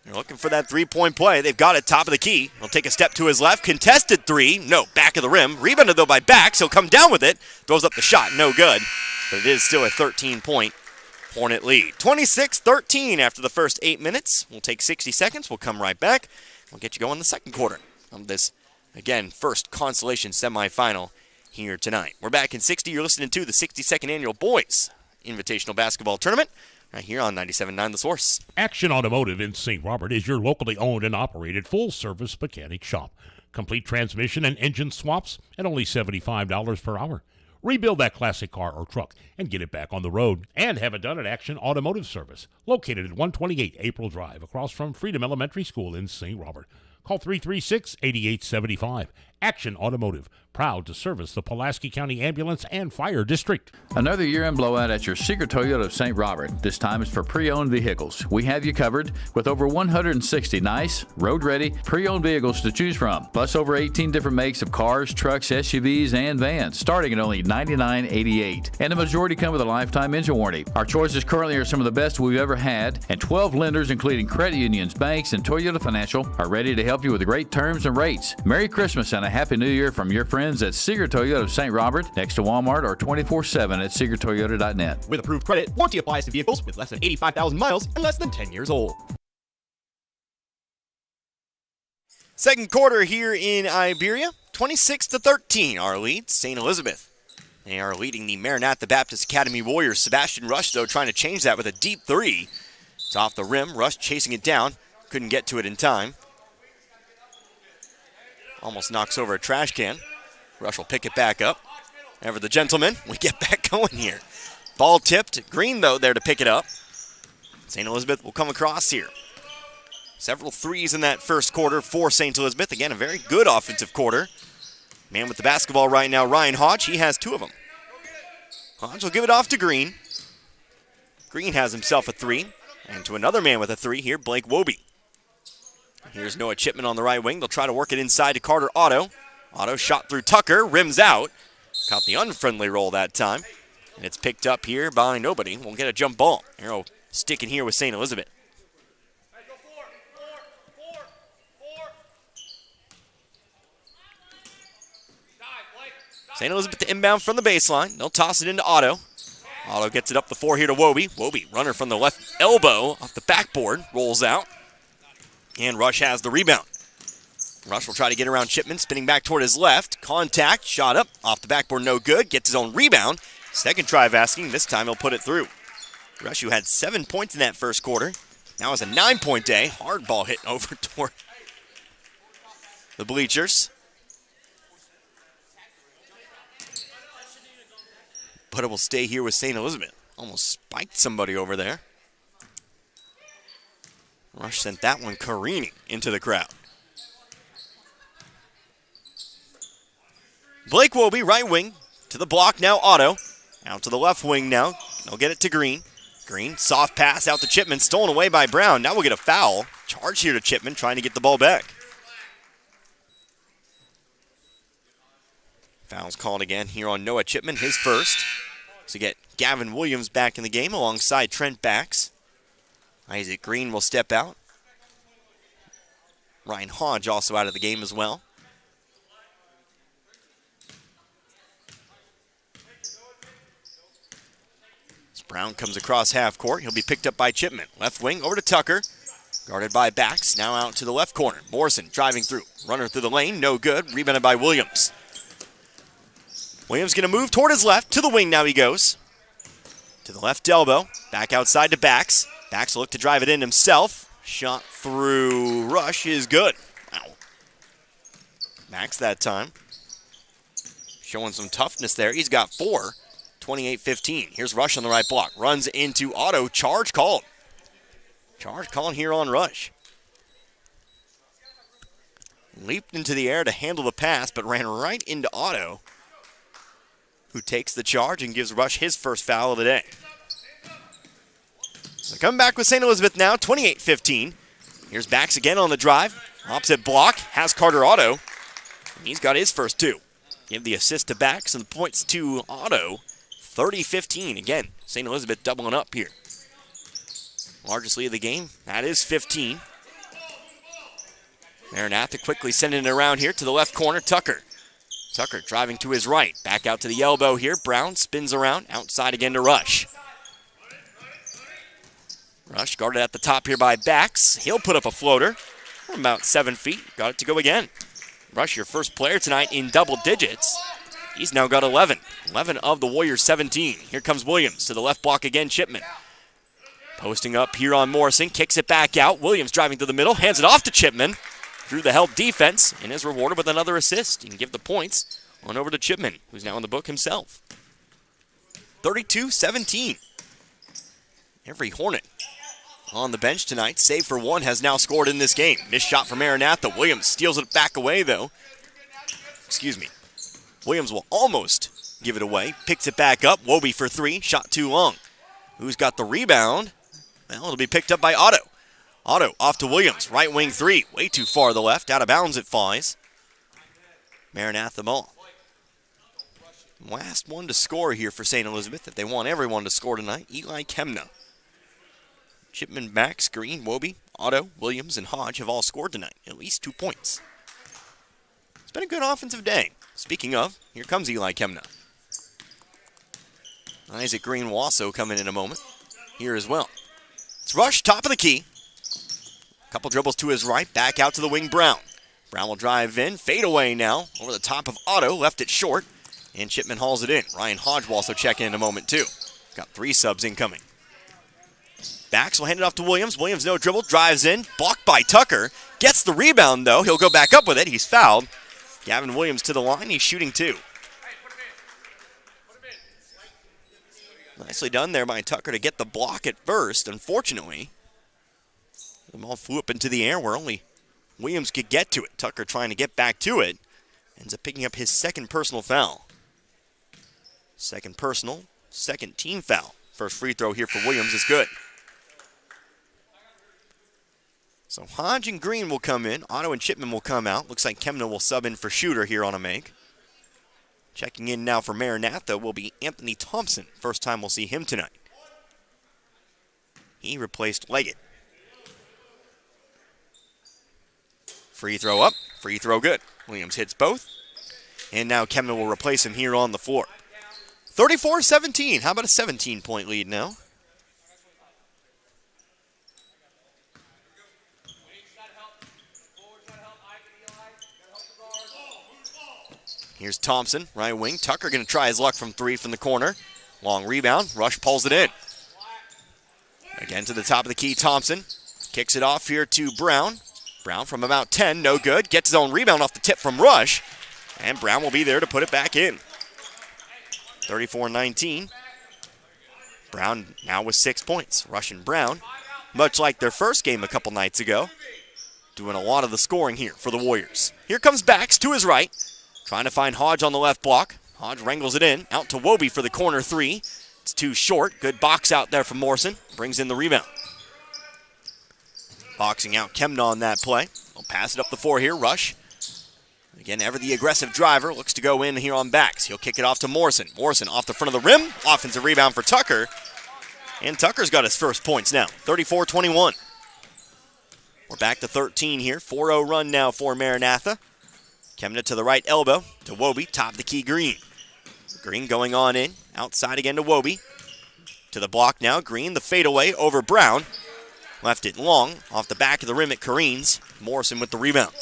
They're looking for that three-point play. They've got it top of the key. He'll take a step to his left. Contested three. No, back of the rim. Rebounded, though, by Bax. He'll come down with it. Throws up the shot. No good. But it is still a 13-point Hornet lead. 26-13 after the first 8 minutes. We'll take 60 seconds. We'll come right back. We'll get you going in the second quarter of this, again, first consolation semifinal here tonight. We're back in 60. You're listening to the 62nd Annual Boys Invitational Basketball Tournament right here on 97.9 The Source. Action Automotive in St. Robert is your locally owned and operated full-service mechanic shop. Complete transmission and engine swaps at only $75 per hour. Rebuild that classic car or truck and get it back on the road. And have it done at Action Automotive Service, located at 128 April Drive, across from Freedom Elementary School in St. Robert. Call 336-8875. Action Automotive, proud to service the Pulaski County Ambulance and Fire District. Another year-end blowout at your Seeger Toyota of St. Robert. This time is for pre-owned vehicles. We have you covered with over 160 nice, road-ready, pre-owned vehicles to choose from, plus over 18 different makes of cars, trucks, SUVs, and vans, starting at only $99.88. And the majority come with a lifetime engine warranty. Our choices currently are some of the best we've ever had, and 12 lenders, including credit unions, banks, and Toyota Financial, are ready to help you with great terms and rates. Merry Christmas and a Happy New Year from your friends at Seeger Toyota of St. Robert, next to Walmart, or 24/7 at SeegerToyota.net. With approved credit, warranty applies to vehicles with less than 85,000 miles and less than 10 years old. Second quarter here in Iberia, 26-13, our lead, St. Elizabeth. They are leading the Maranatha Baptist Academy Warriors. Sebastian Rush, though, trying to change that with a deep three. It's off the rim. Rush chasing it down. Couldn't get to it in time. Almost knocks over a trash can. Rush will pick it back up. Ever the gentleman, we get back going here. Ball tipped. Green, though, there to pick it up. St. Elizabeth will come across here. Several threes in that first quarter for St. Elizabeth. Again, a very good offensive quarter. Man with the basketball right now, Ryan Hodge. He has two of them. Hodge will give it off to Green. Green has himself a three. And to another man with a three here, Blake Wobie. Here's Noah Chipman on the right wing. They'll try to work it inside to Carter Otto. Otto shot through Tucker, rims out. Caught the unfriendly roll that time. And it's picked up here by nobody. We'll get a jump ball. Arrow sticking here with St. Elizabeth. St. Elizabeth to inbound from the baseline. They'll toss it into Otto. Otto gets it up the floor here to Wobie. Wobie, runner from the left elbow off the backboard, rolls out. And Rush has the rebound. Rush will try to get around Chipman, spinning back toward his left. Contact, shot up, off the backboard, no good. Gets his own rebound. Second try of asking, this time he'll put it through. Rush, who had 7 points in that first quarter, now has a 9-point day. Hard ball hit over toward the bleachers. But it will stay here with St. Elizabeth. Almost spiked somebody over there. Rush sent that one careening into the crowd. Blake Wobie, right wing, to the block now, Otto. Out to the left wing now. They'll get it to Green. Green, soft pass out to Chipman, stolen away by Brown. Now we'll get a foul. Charge here to Chipman, trying to get the ball back. Foul's called again here on Noah Chipman, his first. So get Gavin Williams back in the game alongside Trent Bax. Isaac Green will step out. Ryan Hodge also out of the game as well. As Brown comes across half court, he'll be picked up by Chipman. Left wing over to Tucker. Guarded by Bax, now out to the left corner. Morrison driving through. Runner through the lane, no good. Rebounded by Williams. Williams going to move toward his left. To the wing now he goes. To the left elbow. Back outside to Bax. Bax will look to drive it in himself. Shot through Rush is good. Wow. Bax that time. Showing some toughness there. He's got 4. 28-15. Here's Rush on the right block. Runs into Otto. Charge called. Charge called here on Rush. Leaped into the air to handle the pass, but ran right into Otto, who takes the charge and gives Rush his first foul of the day. So coming back with St. Elizabeth now, 28-15. Here's Bax again on the drive. Opposite block, has Carter Otto. And he's got his first 2. Give the assist to Bax and the points to Otto. 30-15. Again, St. Elizabeth doubling up here. Largest lead of the game, that is 15. Maranatha quickly sending it around here to the left corner. Tucker driving to his right. Back out to the elbow here. Brown spins around. Outside again to Rush. Rush guarded at the top here by Bax. He'll put up a floater from about 7 feet. Got it to go again. Rush, your first player tonight in double digits. He's now got 11. 11 of the Warriors' 17. Here comes Williams to the left block again. Chipman posting up here on Morrison. Kicks it back out. Williams driving to the middle. Hands it off to Chipman. Through the help defense and is rewarded with another assist. You can give the points on over to Chipman, who's now in the book himself. 32-17. Every Hornet on the bench tonight, save for one, has now scored in this game. Missed shot from Maranatha. Williams steals it back away, though. Williams will almost give it away. Picks it back up. Wobie for three. Shot too long. Who's got the rebound? Well, it'll be picked up by Otto. Otto off to Williams. Right wing three. Way too far to the left. Out of bounds it flies. Maranatha ball. Last one to score here for St. Elizabeth. If they want everyone to score tonight, Eli Kemna. Chipman, Max, Green, Wobie, Otto, Williams, and Hodge have all scored tonight. At least 2 points. It's been a good offensive day. Speaking of, here comes Eli Kemna. Isaac Green will also come in a moment here as well. It's Rush, top of the key. Couple dribbles to his right, back out to the wing, Brown. Brown will drive in, fade away now, over the top of Otto, left it short, and Chipman hauls it in. Ryan Hodge will also check in a moment too. Got 3 subs incoming. Bax will hand it off to Williams. Williams no dribble, drives in, blocked by Tucker. Gets the rebound though, he'll go back up with it, he's fouled. Gavin Williams to the line, he's shooting 2. Nicely done there by Tucker to get the block at first. Unfortunately, the ball flew up into the air where only Williams could get to it. Tucker trying to get back to it. Ends up picking up his second personal foul. Second personal, second team foul. First free throw here for Williams is good. So Hodge and Green will come in. Otto and Chipman will come out. Looks like Kemna will sub in for Shooter here on a make. Checking in now for Maranatha will be Anthony Thompson. First time we'll see him tonight. He replaced Leggett. Free throw up, free throw good. Williams hits both. And now Kemna will replace him here on the floor. 34-17. How about a 17-point lead now? Here's Thompson, right wing. Tucker going to try his luck from 3 from the corner. Long rebound. Rush pulls it in. Again to the top of the key, Thompson. Kicks it off here to Brown. Brown from about 10, no good. Gets his own rebound off the tip from Rush. And Brown will be there to put it back in. 34-19. Brown now with 6 points. Rush and Brown, much like their first game a couple nights ago, doing a lot of the scoring here for the Warriors. Here comes Bax to his right. Trying to find Hodge on the left block. Hodge wrangles it in. Out to Wobie for the corner 3. It's too short. Good box out there from Morrison. Brings in the rebound. Boxing out Kemna on that play. We'll pass it up the floor here. Rush. Again, ever the aggressive driver. Looks to go in here on Bax. He'll kick it off to Morrison. Morrison off the front of the rim. Offensive rebound for Tucker. And Tucker's got his first points now. 34-21. We're back to 13 here. 4-0 run now for Maranatha. Kemna to the right elbow to Wobie. Top of the key, Green. Green going on in. Outside again to Wobie. To the block now. Green, the fadeaway over Brown. Left it long. Off the back of the rim it careens. Morrison with the rebound.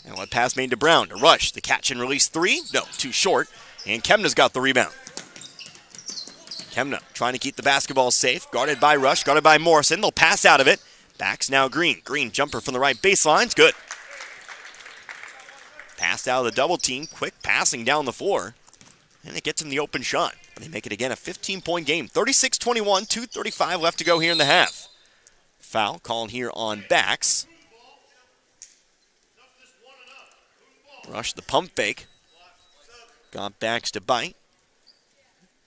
And a pass made to Brown to Rush. The catch and release 3. No, too short. And Kemna's got the rebound. Kemna trying to keep the basketball safe. Guarded by Rush. Guarded by Morrison. They'll pass out of it. Backs now Green. Green jumper from the right baseline. It's good. Passed out of the double team. Quick passing down the floor. And it gets him the open shot. They make it again a 15-point game. 36-21. 2:35 left to go here in the half. Foul called here on Bax. Rush the pump fake. Got Bax to bite.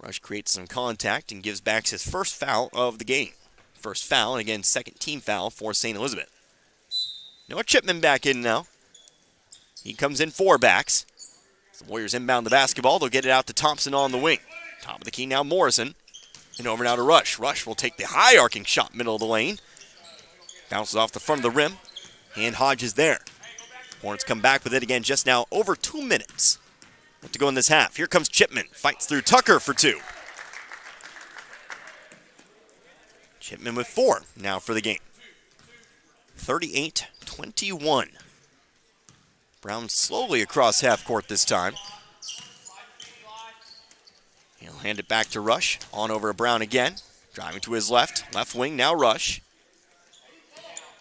Rush creates some contact and gives Bax his first foul of the game. First foul, and again, second team foul for St. Elizabeth. Noah Chipman back in now. He comes in for Bax. The Warriors inbound the basketball. They'll get it out to Thompson on the wing. Top of the key now, Morrison. And over now to Rush. Rush will take the high arcing shot, middle of the lane. Bounces off the front of the rim. And Hodge is there. Hornets come back with it again just now. Over 2 minutes left to go in this half. Here comes Chipman. Fights through Tucker for 2. Chipman with 4 now for the game. 38-21. Brown slowly across half court this time. He'll hand it back to Rush. On over to Brown again. Driving to his left. Left wing, now Rush.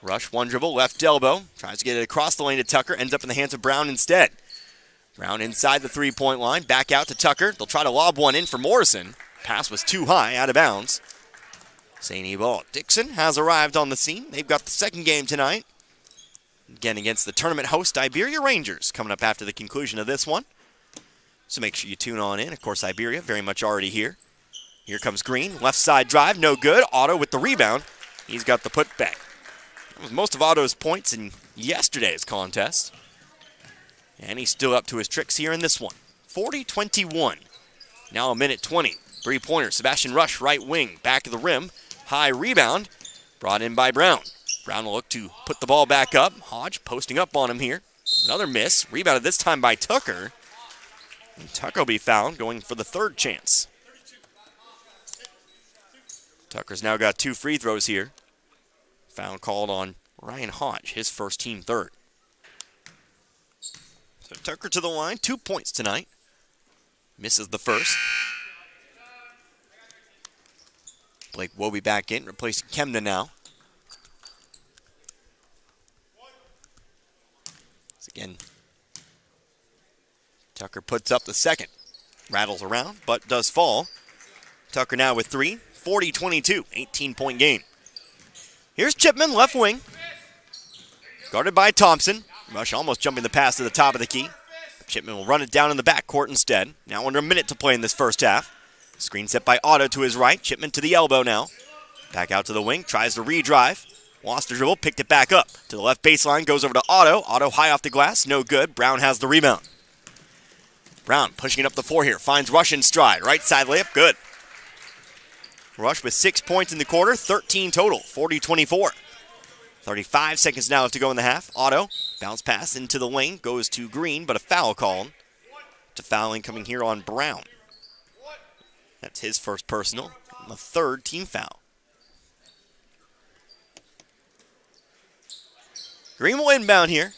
Rush, one dribble, left elbow. Tries to get it across the lane to Tucker. Ends up in the hands of Brown instead. Brown inside the three-point line. Back out to Tucker. They'll try to lob one in for Morrison. Pass was too high, out of bounds. St. Ebal Dixon has arrived on the scene. They've got the second game tonight. Again against the tournament host Iberia Rangers coming up after the conclusion of this one. So make sure you tune on in. Of course, Iberia very much already here. Here comes Green. Left side drive, no good. Otto with the rebound. He's got the putback. That was most of Otto's points in yesterday's contest. And he's still up to his tricks here in this one. 40-21. Now a minute 20. Three-pointer, Sebastian Rush, right wing, back of the rim. High rebound, brought in by Brown. Brown will look to put the ball back up. Hodge posting up on him here. Another miss. Rebounded this time by Tucker. And Tucker will be fouled, going for the third chance. Tucker's now got 2 free throws here. Foul called on Ryan Hodge, his first team third. So Tucker to the line, 2 points tonight. Misses the first. Blake Wobie back in, replacing Kemna now. So again, Tucker puts up the second. Rattles around, but does fall. Tucker now with 3. 40-22, 18-point game. Here's Chipman, left wing. Guarded by Thompson. Rush almost jumping the pass to the top of the key. Chipman will run it down in the backcourt instead. Now under a minute to play in this first half. Screen set by Otto to his right. Chipman to the elbow now. Back out to the wing. Tries to re-drive. Lost the dribble. Picked it back up. To the left baseline. Goes over to Otto. Otto high off the glass. No good. Brown has the rebound. Brown pushing it up the floor here. Finds Rush in stride. Right side layup. Good. Rush with 6 points in the quarter. 13 total. 40-24. 35 seconds now left to go in the half. Otto. Bounce pass into the lane. Goes to Green, but a foul called. To fouling coming here on Brown. That's his first personal. And the third team foul. Green will inbound here.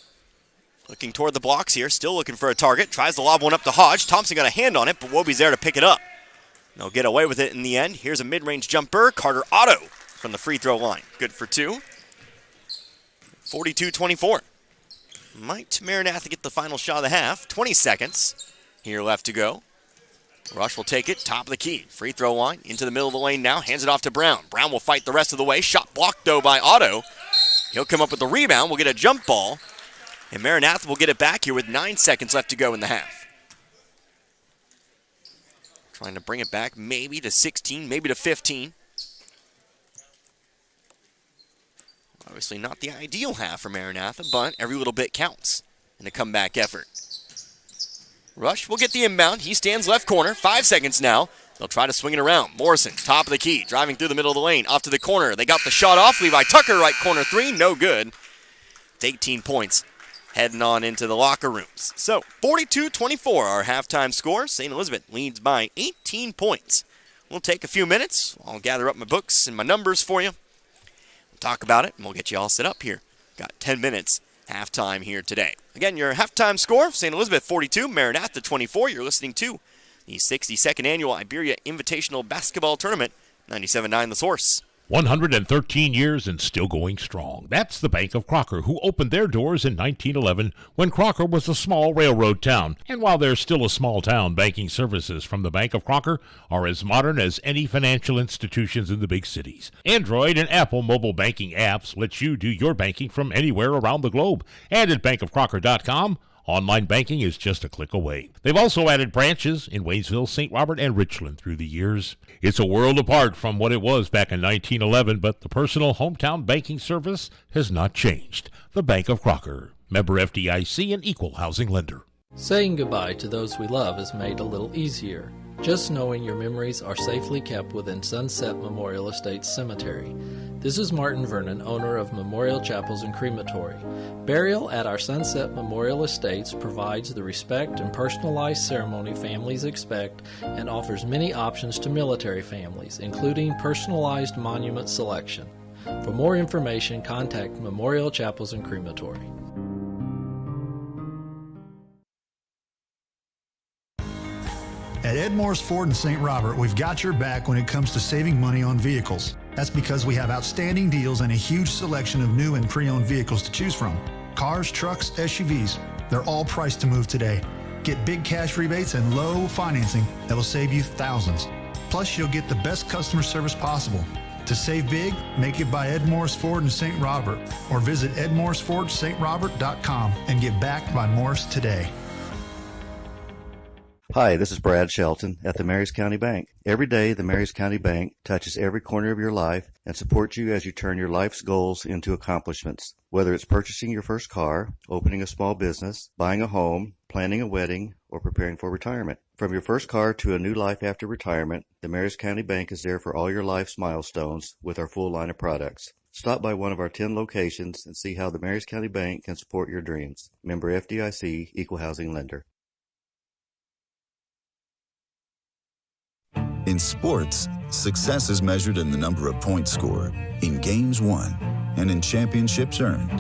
Looking toward the blocks here. Still looking for a target. Tries to lob one up to Hodge. Thompson got a hand on it, but Wobie's there to pick it up. They'll get away with it in the end. Here's a mid-range jumper. Carter Otto from the free throw line. Good for 2. 42-24. Might Maranatha get the final shot of the half. 20 seconds here left to go. Rush will take it, top of the key. Free throw line, into the middle of the lane now. Hands it off to Brown. Brown will fight the rest of the way. Shot blocked, though, by Otto. He'll come up with the rebound. We'll get a jump ball. And Maranatha will get it back here with 9 seconds left to go in the half. Trying to bring it back maybe to 16, maybe to 15. Obviously not the ideal half for Maranatha, but every little bit counts in a comeback effort. Rush will get the inbound. He stands left corner. 5 seconds now. They'll try to swing it around. Morrison, top of the key, driving through the middle of the lane. Off to the corner. They got the shot off. Levi Tucker, right corner 3. No good. It's 18 points heading on into the locker rooms. So 42-24, our halftime score. St. Elizabeth leads by 18 points. We'll take a few minutes. I'll gather up my books and my numbers for you. We'll talk about it, and we'll get you all set up here. Got 10 minutes halftime here today. Again, your halftime score, St. Elizabeth 42, Maranatha 24. You're listening to the 62nd Annual Iberia Invitational Basketball Tournament, 97.9 The Source. 113 years and still going strong. That's the Bank of Crocker, who opened their doors in 1911 when Crocker was a small railroad town. And while they're still a small town, banking services from the Bank of Crocker are as modern as any financial institutions in the big cities. Android and Apple mobile banking apps let you do your banking from anywhere around the globe. And at bankofcrocker.com, online banking is just a click away. They've also added branches in Waynesville, St. Robert, and Richland through the years. It's a world apart from what it was back in 1911, but the personal hometown banking service has not changed. The Bank of Crocker, member FDIC and equal housing lender. Saying goodbye to those we love is made a little easier. just knowing your memories are safely kept within Sunset Memorial Estates Cemetery. This is Martin Vernon, owner of Memorial Chapels and Crematory. Burial at our Sunset Memorial Estates provides the respect and personalized ceremony families expect and offers many options to military families, including personalized monument selection. For more information, contact Memorial Chapels and Crematory. At Ed Morris Ford in St. Robert, we've got your back when it comes to saving money on vehicles. That's because we have outstanding deals and a huge selection of new and pre-owned vehicles to choose from. Cars, trucks, SUVs, they're all priced to move today. Get big cash rebates and low financing that will save you thousands. Plus, you'll get the best customer service possible. To save big, make it by Ed Morris Ford in St. Robert or visit edmorrisfordstrobert.com and get backed by Morris today. Hi, this is Brad Shelton at the Marys County Bank. Every day, the Marys County Bank touches every corner of your life and supports you as you turn your life's goals into accomplishments. Whether it's purchasing your first car, opening a small business, buying a home, planning a wedding, or preparing for retirement. From your first car to a new life after retirement, the Marys County Bank is there for all your life's milestones with our full line of products. Stop by one of our 10 locations and see how the Marys County Bank can support your dreams. Member FDIC, Equal Housing Lender. In sports, success is measured in the number of points scored, in games won, and in championships earned.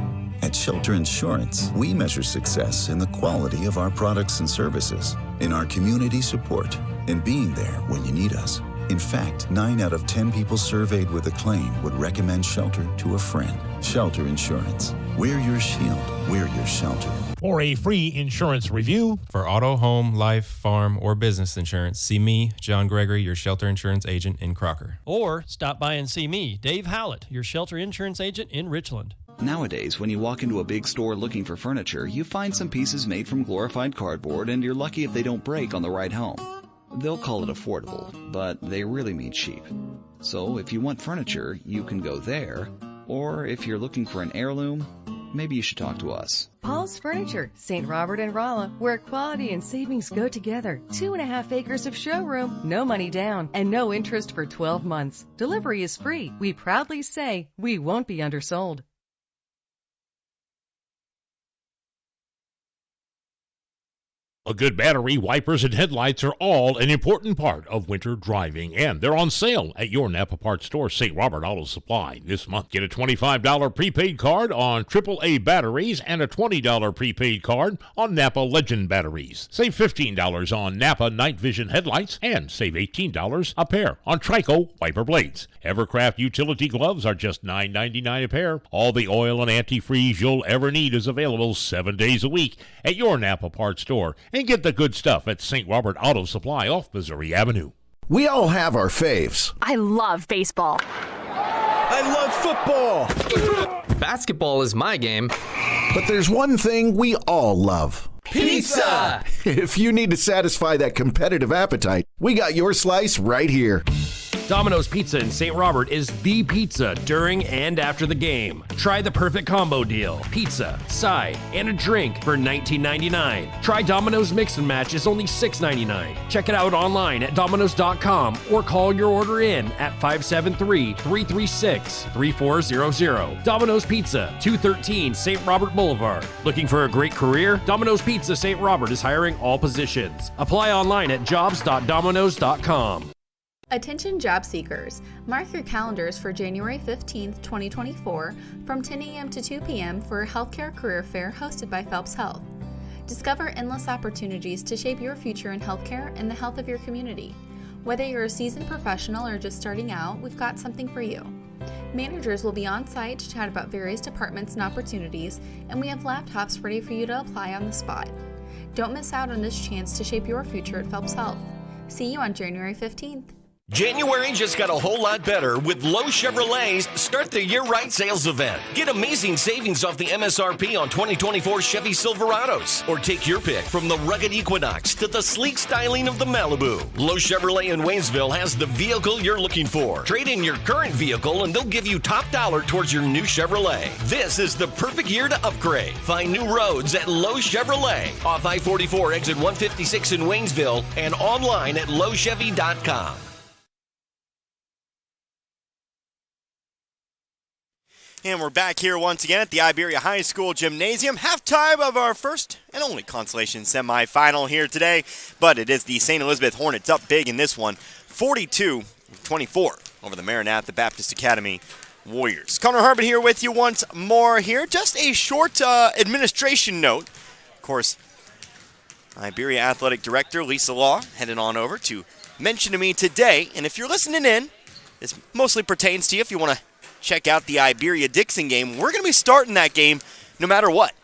At Shelter Insurance, we measure success in the quality of our products and services, in our community support, and being there when you need us. In fact, 9 out of 10 people surveyed with a claim would recommend Shelter to a friend. Shelter Insurance. We're your shield. We're your shelter. For a free insurance review, for auto, home, life, farm, or business insurance, see me, John Gregory, your Shelter Insurance agent in Crocker. Or stop by and see me, Dave Howlett, your Shelter Insurance agent in Richland. Nowadays, when you walk into a big store looking for furniture, you find some pieces made from glorified cardboard, and you're lucky if they don't break on the ride home. They'll call it affordable, but they really mean cheap. So if you want furniture, you can go there. Or if you're looking for an heirloom, maybe you should talk to us. Paul's Furniture, St. Robert and Rolla, where quality and savings go together. 2.5 acres of showroom, no money down, and no interest for 12 months. Delivery is free. We proudly say we won't be undersold. A good battery, wipers, and headlights are all an important part of winter driving, and they're on sale at your Napa Parts store, St. Robert Auto Supply. This month, get a $25 prepaid card on AAA batteries and a $20 prepaid card on Napa Legend batteries. Save $15 on Napa Night Vision headlights and save $18 a pair on Trico wiper blades. Evercraft utility gloves are just $9.99 a pair. All the oil and antifreeze you'll ever need is available 7 days a week at your Napa Parts store. And get the good stuff at St. Robert Auto Supply off Missouri Avenue. We all have our faves. I love baseball. I love football. Basketball is my game. But there's one thing we all love. Pizza! If you need to satisfy that competitive appetite, we got your slice right here. Domino's Pizza in St. Robert is the pizza during and after the game. Try the perfect combo deal. Pizza, side, and a drink for $19.99. Try Domino's Mix and Match is only $6.99. Check it out online at Domino's.com or call your order in at 573-336-3400. Domino's Pizza, 213 St. Robert Boulevard. Looking for a great career? Domino's Pizza St. Robert is hiring all positions. Apply online at jobs.domino's.com. Attention job seekers, mark your calendars for January 15th, 2024 from 10 a.m. to 2 p.m. for a healthcare career fair hosted by Phelps Health. Discover endless opportunities to shape your future in healthcare and the health of your community. Whether you're a seasoned professional or just starting out, we've got something for you. Managers will be on site to chat about various departments and opportunities, and we have laptops ready for you to apply on the spot. Don't miss out on this chance to shape your future at Phelps Health. See you on January 15th. January just got a whole lot better with Lowe Chevrolet's Start the Year Right sales event. Get amazing savings off the MSRP on 2024 Chevy Silverados. Or take your pick from the rugged Equinox to the sleek styling of the Malibu. Lowe Chevrolet in Waynesville has the vehicle you're looking for. Trade in your current vehicle and they'll give you top dollar towards your new Chevrolet. This is the perfect year to upgrade. Find new roads at Lowe Chevrolet off I-44 exit 156 in Waynesville and online at lowechevy.com. And we're back here once again at the Iberia High School Gymnasium. Halftime of our first and only consolation semifinal here today. But it is the St. Elizabeth Hornets up big in this one, 42-24 over the Maranatha Baptist Academy Warriors. Connor Harbin here with you once more here. Just a short administration note. Of course, Iberia Athletic Director Lisa Law headed on over to mention to me today. And if you're listening in, this mostly pertains to you if you want to check out the Iberia-Dixon game. We're going to be starting that game no matter what.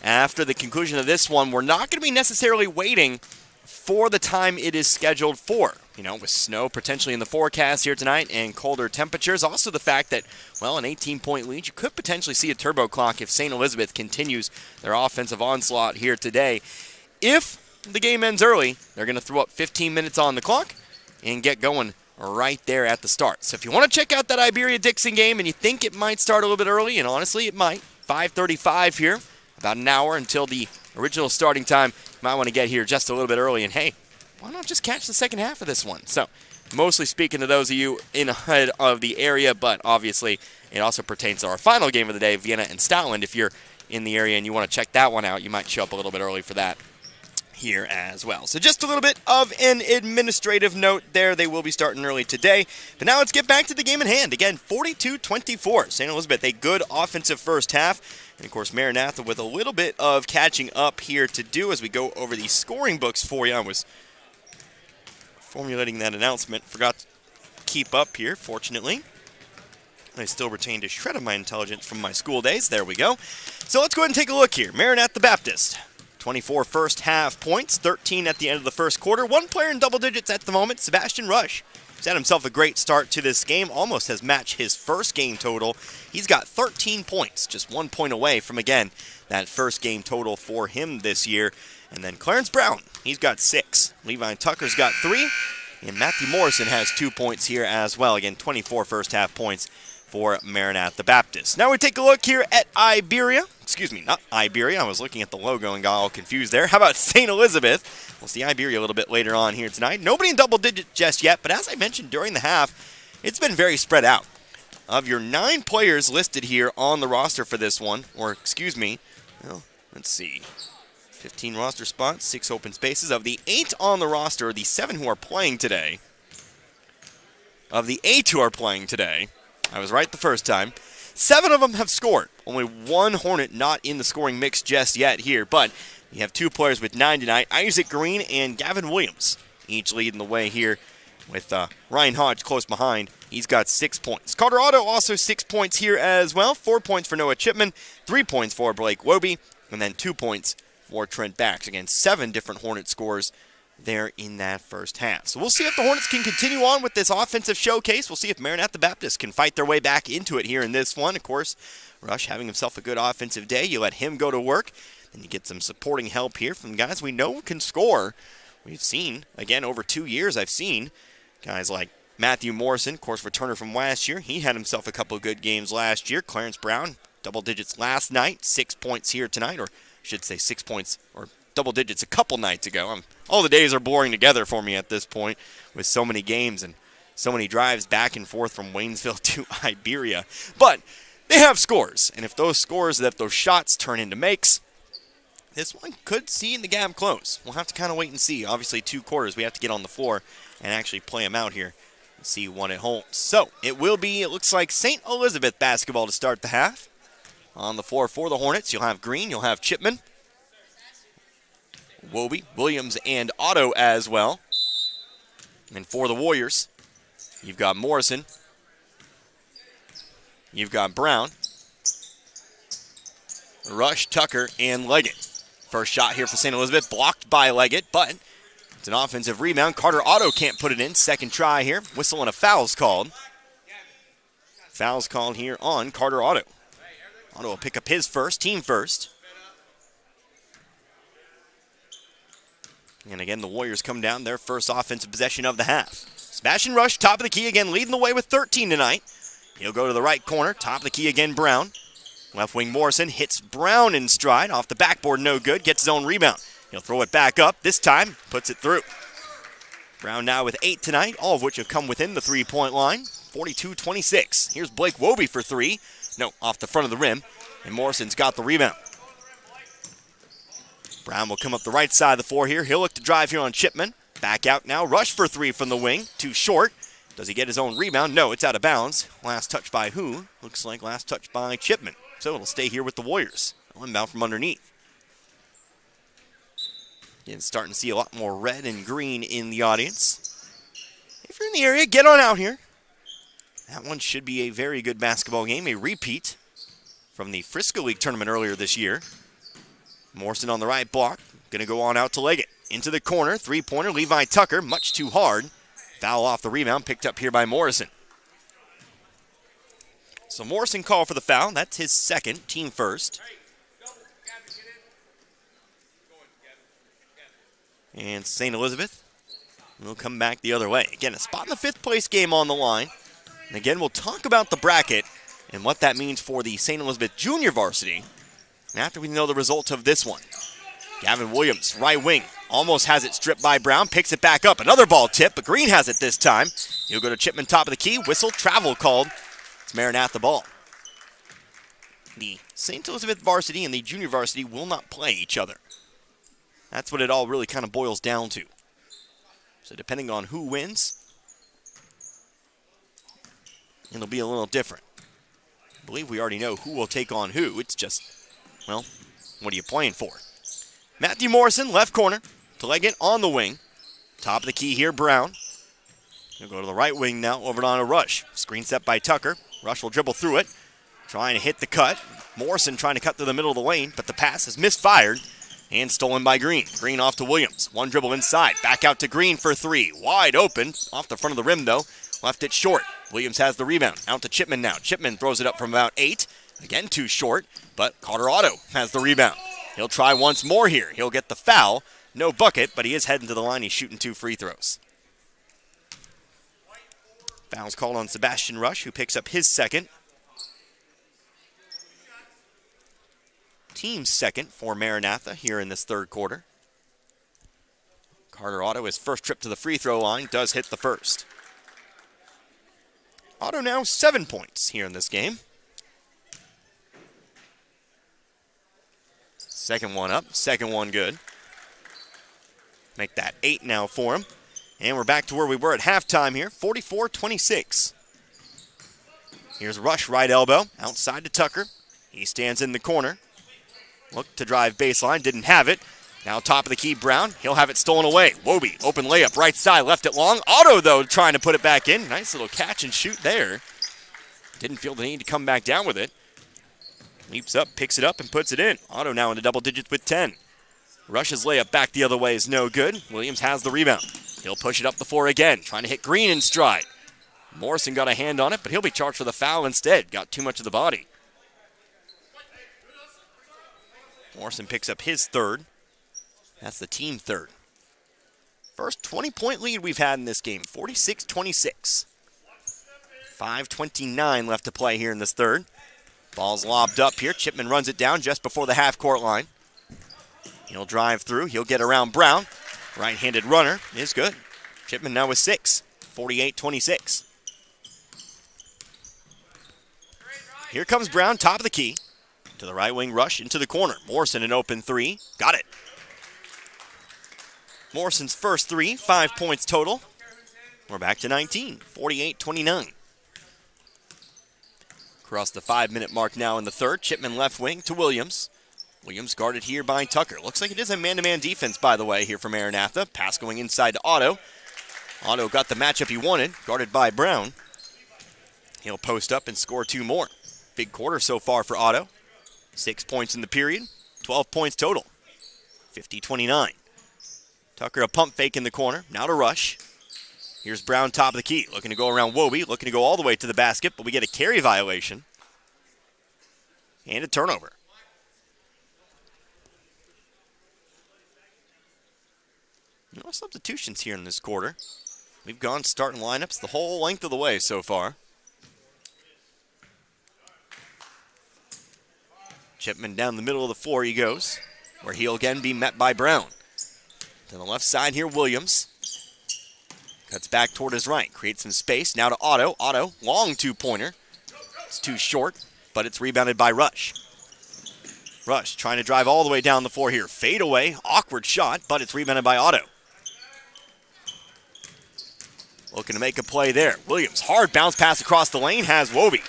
After the conclusion of this one, we're not going to be necessarily waiting for the time it is scheduled for. You know, with snow potentially in the forecast here tonight and colder temperatures. Also the fact that, well, an 18-point lead, you could potentially see a turbo clock if St. Elizabeth continues their offensive onslaught here today. If the game ends early, they're going to throw up 15 minutes on the clock and get going right there at the start. So if you want to check out that Iberia-Dixon game and you think it might start a little bit early, and honestly it might, 5:35 here, about an hour until the original starting time, you might want to get here just a little bit early, and hey, why not just catch the second half of this one? So mostly speaking to those of you in ahead of the area, but obviously it also pertains to our final game of the day, Vienna and Stoutland. If you're in the area and you want to check that one out, you might show up a little bit early for that here as well. So just a little bit of an administrative note there. They will be starting early today. But now let's get back to the game in hand. Again, 42-24. St. Elizabeth, a good offensive first half. And, of course, Maranatha with a little bit of catching up here to do as we go over the scoring books for you. I was formulating that announcement. Forgot to keep up here, fortunately. I still retained a shred of my intelligence from my school days. There we go. So let's go ahead and take a look here. Maranatha Baptist. 24 first half points, 13 at the end of the first quarter. One player in double digits at the moment, Sebastian Rush. He's had himself a great start to this game, almost has matched his first game total. He's got 13 points, just 1 point away from, again, that first game total for him this year. And then Clarence Brown, he's got 6. Levi Tucker's got 3. And Matthew Morrison has 2 points here as well. Again, 24 first half points for Maranatha Baptist. Now we take a look here at Iberia. Excuse me, not Iberia. I was looking at the logo and got all confused there. How about St. Elizabeth? We'll see Iberia a little bit later on here tonight. Nobody in double digits just yet, but as I mentioned during the half, it's been very spread out. Of your 9 players listed here on the roster for this one, or excuse me, well, let's see, 15 roster spots, 6 open spaces. Of the 8 on the roster, the 7 who are playing today, of the 8 who are playing today, I was right the first time, 7 of them have scored. Only 1 Hornet not in the scoring mix just yet here, but you have 2 players with 9 tonight, Isaac Green and Gavin Williams, each leading the way here with Ryan Hodge close behind. He's got 6 points. Carter Otto also 6 points here as well. 4 points for Noah Chipman, 3 points for Blake Wobe, and then 2 points for Trent Bax. Again, 7 different Hornet scores there in that first half. So we'll see if the Hornets can continue on with this offensive showcase. We'll see if Maranatha Baptist can fight their way back into it here in this one. Of course, Rush having himself a good offensive day. You let him go to work, then you get some supporting help here from guys we know can score. We've seen, again, over 2 years I've seen guys like Matthew Morrison, of course, returner from last year. He had himself a couple of good games last year. Clarence Brown, double digits last night, 6 points here tonight, or I should say 6 points or double digits a couple nights ago. All the days are blurring together for me at this point with so many games and so many drives back and forth from Waynesville to Iberia. But they have scores, and if those scores, if those shots turn into makes, this one could see in the gap close. We'll have to kind of wait and see. Obviously, 2 quarters, we have to get on the floor and actually play them out here and see what it holds. So it will be, it looks like St. Elizabeth basketball to start the half. On the floor for the Hornets, you'll have Green, you'll have Chipman, Wobe, Williams, and Otto as well. And for the Warriors, you've got Morrison, you've got Brown, Rush, Tucker, and Leggett. First shot here for St. Elizabeth, blocked by Leggett, but It's an offensive rebound. Carter Otto can't put it in. Second try here. Whistle and a foul's called. Foul's called here on Carter Otto. Otto will pick up his first, team first. And again, the Warriors come down their first offensive possession of the half. Sebastian Rush, top of the key again, leading the way with 13 tonight. He'll go to the right corner, top of the key again, Brown. Left wing Morrison hits Brown in stride. Off the backboard, no good, gets his own rebound. He'll throw it back up, this time puts it through. Brown now with 8 tonight, all of which have come within the three-point line. 42-26. Here's Blake Wobie for 3. No, off the front of the rim, and Morrison's got the rebound. Brown will come up the right side of the floor here. He'll look to drive here on Chipman. Back out now. Rush for 3 from the wing. Too short. Does he get his own rebound? No, it's out of bounds. Last touch by who? Looks like last touch by Chipman. So it'll stay here with the Warriors. Inbound from underneath. Again, starting to see a lot more red and green in the audience. If you're in the area, get on out here. That one should be a very good basketball game. A repeat from the Frisco League tournament earlier this year. Morrison on the right block. Going to go on out to Leggett. Into the corner. Three-pointer. Levi Tucker. Much too hard. Foul off the rebound. Picked up here by Morrison. So Morrison called for the foul. That's his second. Team first. And St. Elizabeth will come back the other way. Again, a spot in the 5th place game on the line. And again, we'll talk about the bracket and what that means for the St. Elizabeth junior varsity after we know the result of this one. Gavin Williams, right wing, almost has it stripped by Brown, picks it back up. Another ball tip, but Green has it this time. He'll go to Chipman, top of the key. Whistle, travel called. It's Maranatha ball. The St. Elizabeth varsity and the junior varsity will not play each other. That's what it all really kind of boils down to. So depending on who wins, it'll be a little different. I believe we already know who will take on who. It's just, well, what are you playing for? Matthew Morrison, left corner, to Leggett on the wing. Top of the key here, Brown. He'll go to the right wing now, over to Rush. Screen set by Tucker. Rush will dribble through it, trying to hit the cut. Morrison trying to cut through the middle of the lane, but the pass is misfired and stolen by Green. Green off to Williams. One dribble inside, back out to Green for 3. Wide open, off the front of the rim though. Left it short. Williams has the rebound. Out to Chipman now. Chipman throws it up from about 8. Again, too short, but Carter Otto has the rebound. He'll try once more here. He'll get the foul. No bucket, but he is heading to the line. He's shooting 2 free throws. Foul's called on Sebastian Rush, who picks up his second. Team's second for Maranatha here in this third quarter. Carter Otto, his first trip to the free throw line, does hit the first. Otto now 7 points here in this game. Second one up, second one good. Make that 8 now for him. And we're back to where we were at halftime here, 44-26. Here's Rush, right elbow, outside to Tucker. He stands in the corner. Looked to drive baseline, didn't have it. Now top of the key, Brown. He'll have it stolen away. Wobie, open layup, right side, left it long. Otto, though, trying to put it back in. Nice little catch and shoot there. Didn't feel the need to come back down with it. Leaps up, picks it up, and puts it in. Otto now into double digits with 10. Rush's layup back the other way is no good. Williams has the rebound. He'll push it up the floor again, trying to hit Green in stride. Morrison got a hand on it, but he'll be charged for the foul instead. Got too much of the body. Morrison picks up his third. That's the team third. First 20-point lead we've had in this game, 46-26. 5:29 left to play here in this third. Ball's lobbed up here. Chipman runs it down just before the half-court line. He'll drive through. He'll get around Brown. Right-handed runner is good. Chipman now with 6, 48-26. Here comes Brown, top of the key. To the right wing, Rush into the corner. Morrison an open 3. Got it. Morrison's first 3, 5 points total. We're back to 19, 48-29. Across the 5-minute mark now in the third. Chipman left wing to Williams. Williams guarded here by Tucker. Looks like it is a man-to-man defense, by the way, here for Maranatha. Pass going inside to Otto. Otto got the matchup he wanted, guarded by Brown. He'll post up and score 2 more. Big quarter so far for Otto. 6 points in the period, 12 points total. 50-29. Tucker a pump fake in the corner. Now to Rush. Here's Brown top of the key. Looking to go around Wobie. Looking to go all the way to the basket, but we get a carry violation. And a turnover. No substitutions here in this quarter. We've gone starting lineups the whole length of the way so far. Chipman down the middle of the floor he goes, where he'll again be met by Brown. To the left side here, Williams. Cuts back toward his right, creates some space. Now to Otto. Otto, long two-pointer. It's too short, but it's rebounded by Rush. Rush trying to drive all the way down the floor here. Fade away, awkward shot, but it's rebounded by Otto. Looking to make a play there. Williams, hard bounce pass across the lane, has Wobie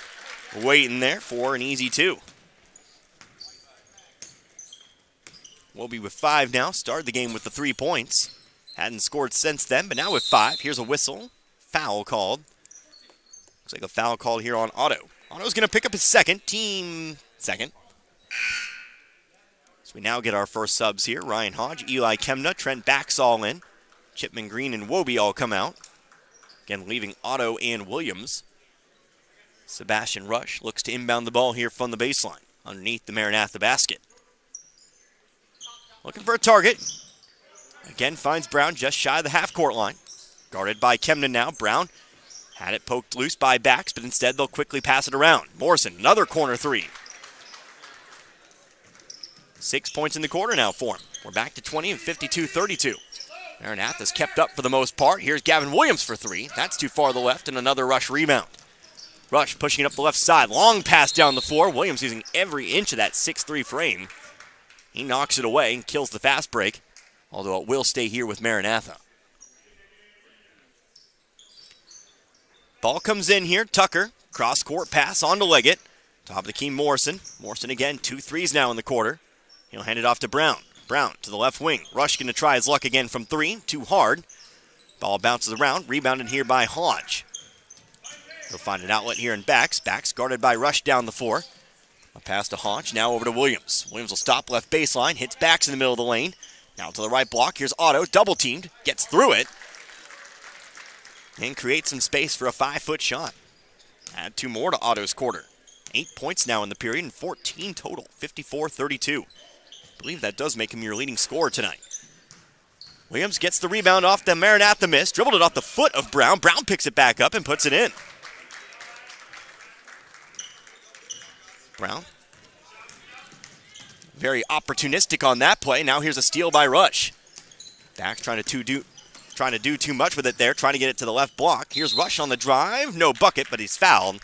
waiting there for an easy two. Wobie with 5 now, started the game with the 3 points. Hadn't scored since then, but now with 5. Here's a whistle. Foul called. Looks like a foul called here on Otto. Otto's going to pick up his team second. So we now get our first subs here. Ryan Hodge, Eli Kemna, Trent Bax all in. Chipman Green and Wobie all come out. Again, leaving Otto and Williams. Sebastian Rush looks to inbound the ball here from the baseline, underneath the Maranatha basket. Looking for a target. Again, finds Brown just shy of the half-court line. Guarded by Kemna now. Brown had it poked loose by Bax, but instead they'll quickly pass it around. Morrison, another corner three. 6 points in the quarter now for him. We're back to 20 and 52-32. Maranatha's kept up for the most part. Here's Gavin Williams for 3. That's too far to the left, and another Rush rebound. Rush pushing it up the left side. Long pass down the floor. Williams using every inch of that 6'3 frame. He knocks it away and kills the fast break, although it will stay here with Maranatha. Ball comes in here. Tucker, cross-court pass on to Leggett. Top of the key, Morrison. Morrison again, 2 threes now in the quarter. He'll hand it off to Brown. Brown to the left wing. Rush going to try his luck again from 3. Too hard. Ball bounces around. Rebounded here by Hodge. He'll find an outlet here in Bax. Bax guarded by Rush down the floor. A pass to Hodge. Now over to Williams. Williams will stop left baseline. Hits Bax in the middle of the lane. Now to the right block. Here's Otto. Double teamed. Gets through it. And creates some space for a 5-foot shot. Add 2 more to Otto's quarter. 8 points now in the period and 14 total. 54-32. I believe that does make him your leading scorer tonight. Williams gets the rebound off the Maranatha miss. Dribbled it off the foot of Brown. Brown picks it back up and puts it in. Brown. Very opportunistic on that play. Now here's a steal by Rush. Back trying to do too much with it there. Trying to get it to the left block. Here's Rush on the drive. No bucket, but he's fouled.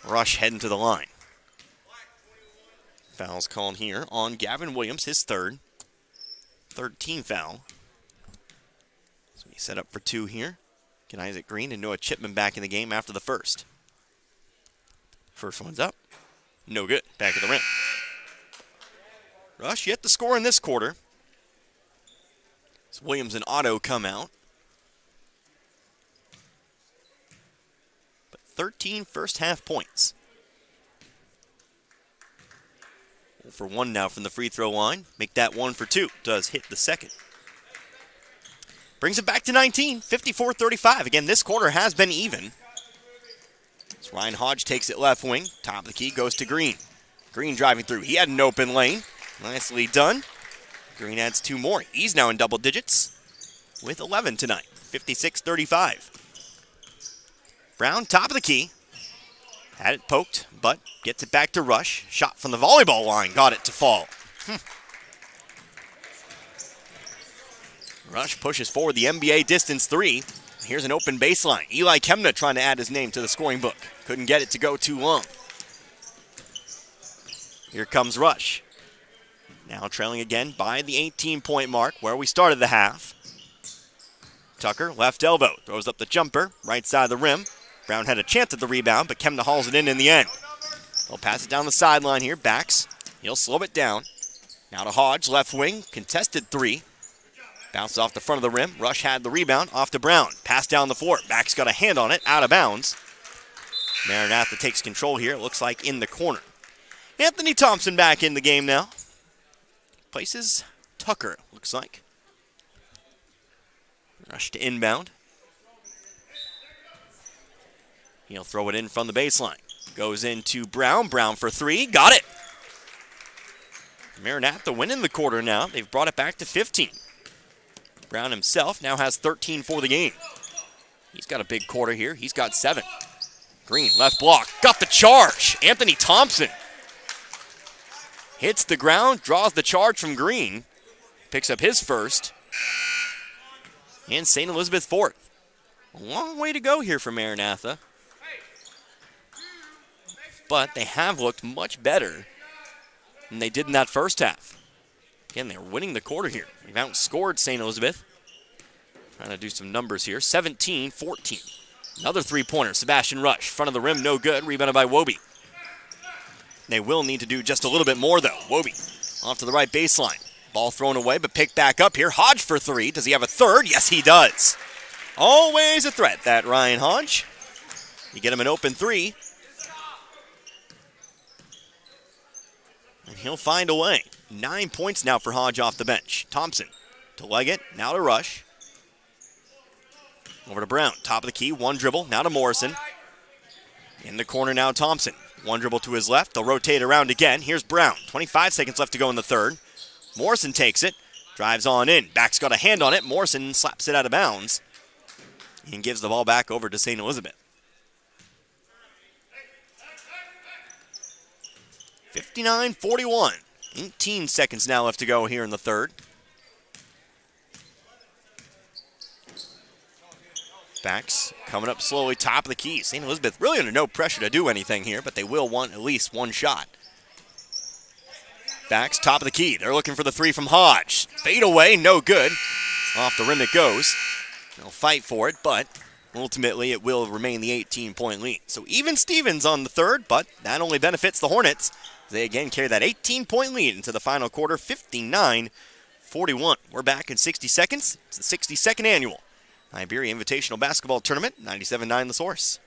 Rush heading to the line. Foul's called here on Gavin Williams, his third team foul. So he set up for 2 here. Get Isaac Green and Noah Chipman back in the game after the first. First one's up. No good. Back at the rim. Rush yet to score in this quarter. So Williams and Otto come out. But 13 first half points. 0 for 1 now from the free throw line. Make that 1 for 2. Does hit the second. Brings it back to 19. 54-35. Again, this quarter has been even. So Ryan Hodge takes it left wing. Top of the key goes to Green. Green driving through. He had an open lane. Nicely done. Green adds 2 more. He's now in double digits with 11 tonight. 56-35. Brown, top of the key. Had it poked, but gets it back to Rush. Shot from the volleyball line. Got it to fall. Rush pushes forward the NBA distance 3. Here's an open baseline. Eli Kemna trying to add his name to the scoring book. Couldn't get it to go too long. Here comes Rush. Now trailing again by the 18-point mark where we started the half. Tucker, left elbow, throws up the jumper, right side of the rim. Brown had a chance at the rebound, but Kemna hauls it in the end. They'll pass it down the sideline here. Bax, he'll slow it down. Now to Hodge, left wing, contested 3. Bounced off the front of the rim. Rush had the rebound, off to Brown. Pass down the floor. Bax got a hand on it, out of bounds. Maranatha takes control here, it looks like in the corner. Anthony Thompson back in the game now. Place is Tucker, looks like. Rush to inbound. He'll throw it in from the baseline. Goes into Brown. Brown for three. Got it. Maranatha winning the quarter now. They've brought it back to 15. Brown himself now has 13 for the game. He's got a big quarter here. He's got 7. Green, left block. Got the charge. Anthony Thompson hits the ground, draws the charge from Green. Picks up his first. And St. Elizabeth fourth. A long way to go here for Maranatha. But they have looked much better than they did in that first half. Again, they're winning the quarter here. They've outscored St. Elizabeth. Trying to do some numbers here. 17-14. Another three-pointer. Sebastian Rush. Front of the rim, no good. Rebounded by Wobie. They will need to do just a little bit more, though. Wobie off to the right baseline. Ball thrown away, but picked back up here. Hodge for three. Does he have a third? Yes, he does. Always a threat, that Ryan Hodge. You get him an open three, and he'll find a way. 9 points now for Hodge off the bench. Thompson to Leggett, now to Rush. Over to Brown, top of the key, one dribble, now to Morrison. In the corner now, Thompson. One dribble to his left, they'll rotate around again. Here's Brown, 25 seconds left to go in the third. Morrison takes it, drives on in. Back's got a hand on it. Morrison slaps it out of bounds and gives the ball back over to St. Elizabeth. 59-41. 18 seconds now left to go here in the third. Backs coming up slowly, top of the key. St. Elizabeth really under no pressure to do anything here, but they will want at least one shot. Backs, top of the key. They're looking for the three from Hodge. Fade away, no good. Off the rim it goes. They'll fight for it, but ultimately it will remain the 18-point lead. So even Stevens on the third, but that only benefits the Hornets. They again carry that 18-point lead into the final quarter, 59-41. We're back in 60 seconds. It's the 62nd annual Iberia Invitational Basketball Tournament, 97.9 The Source.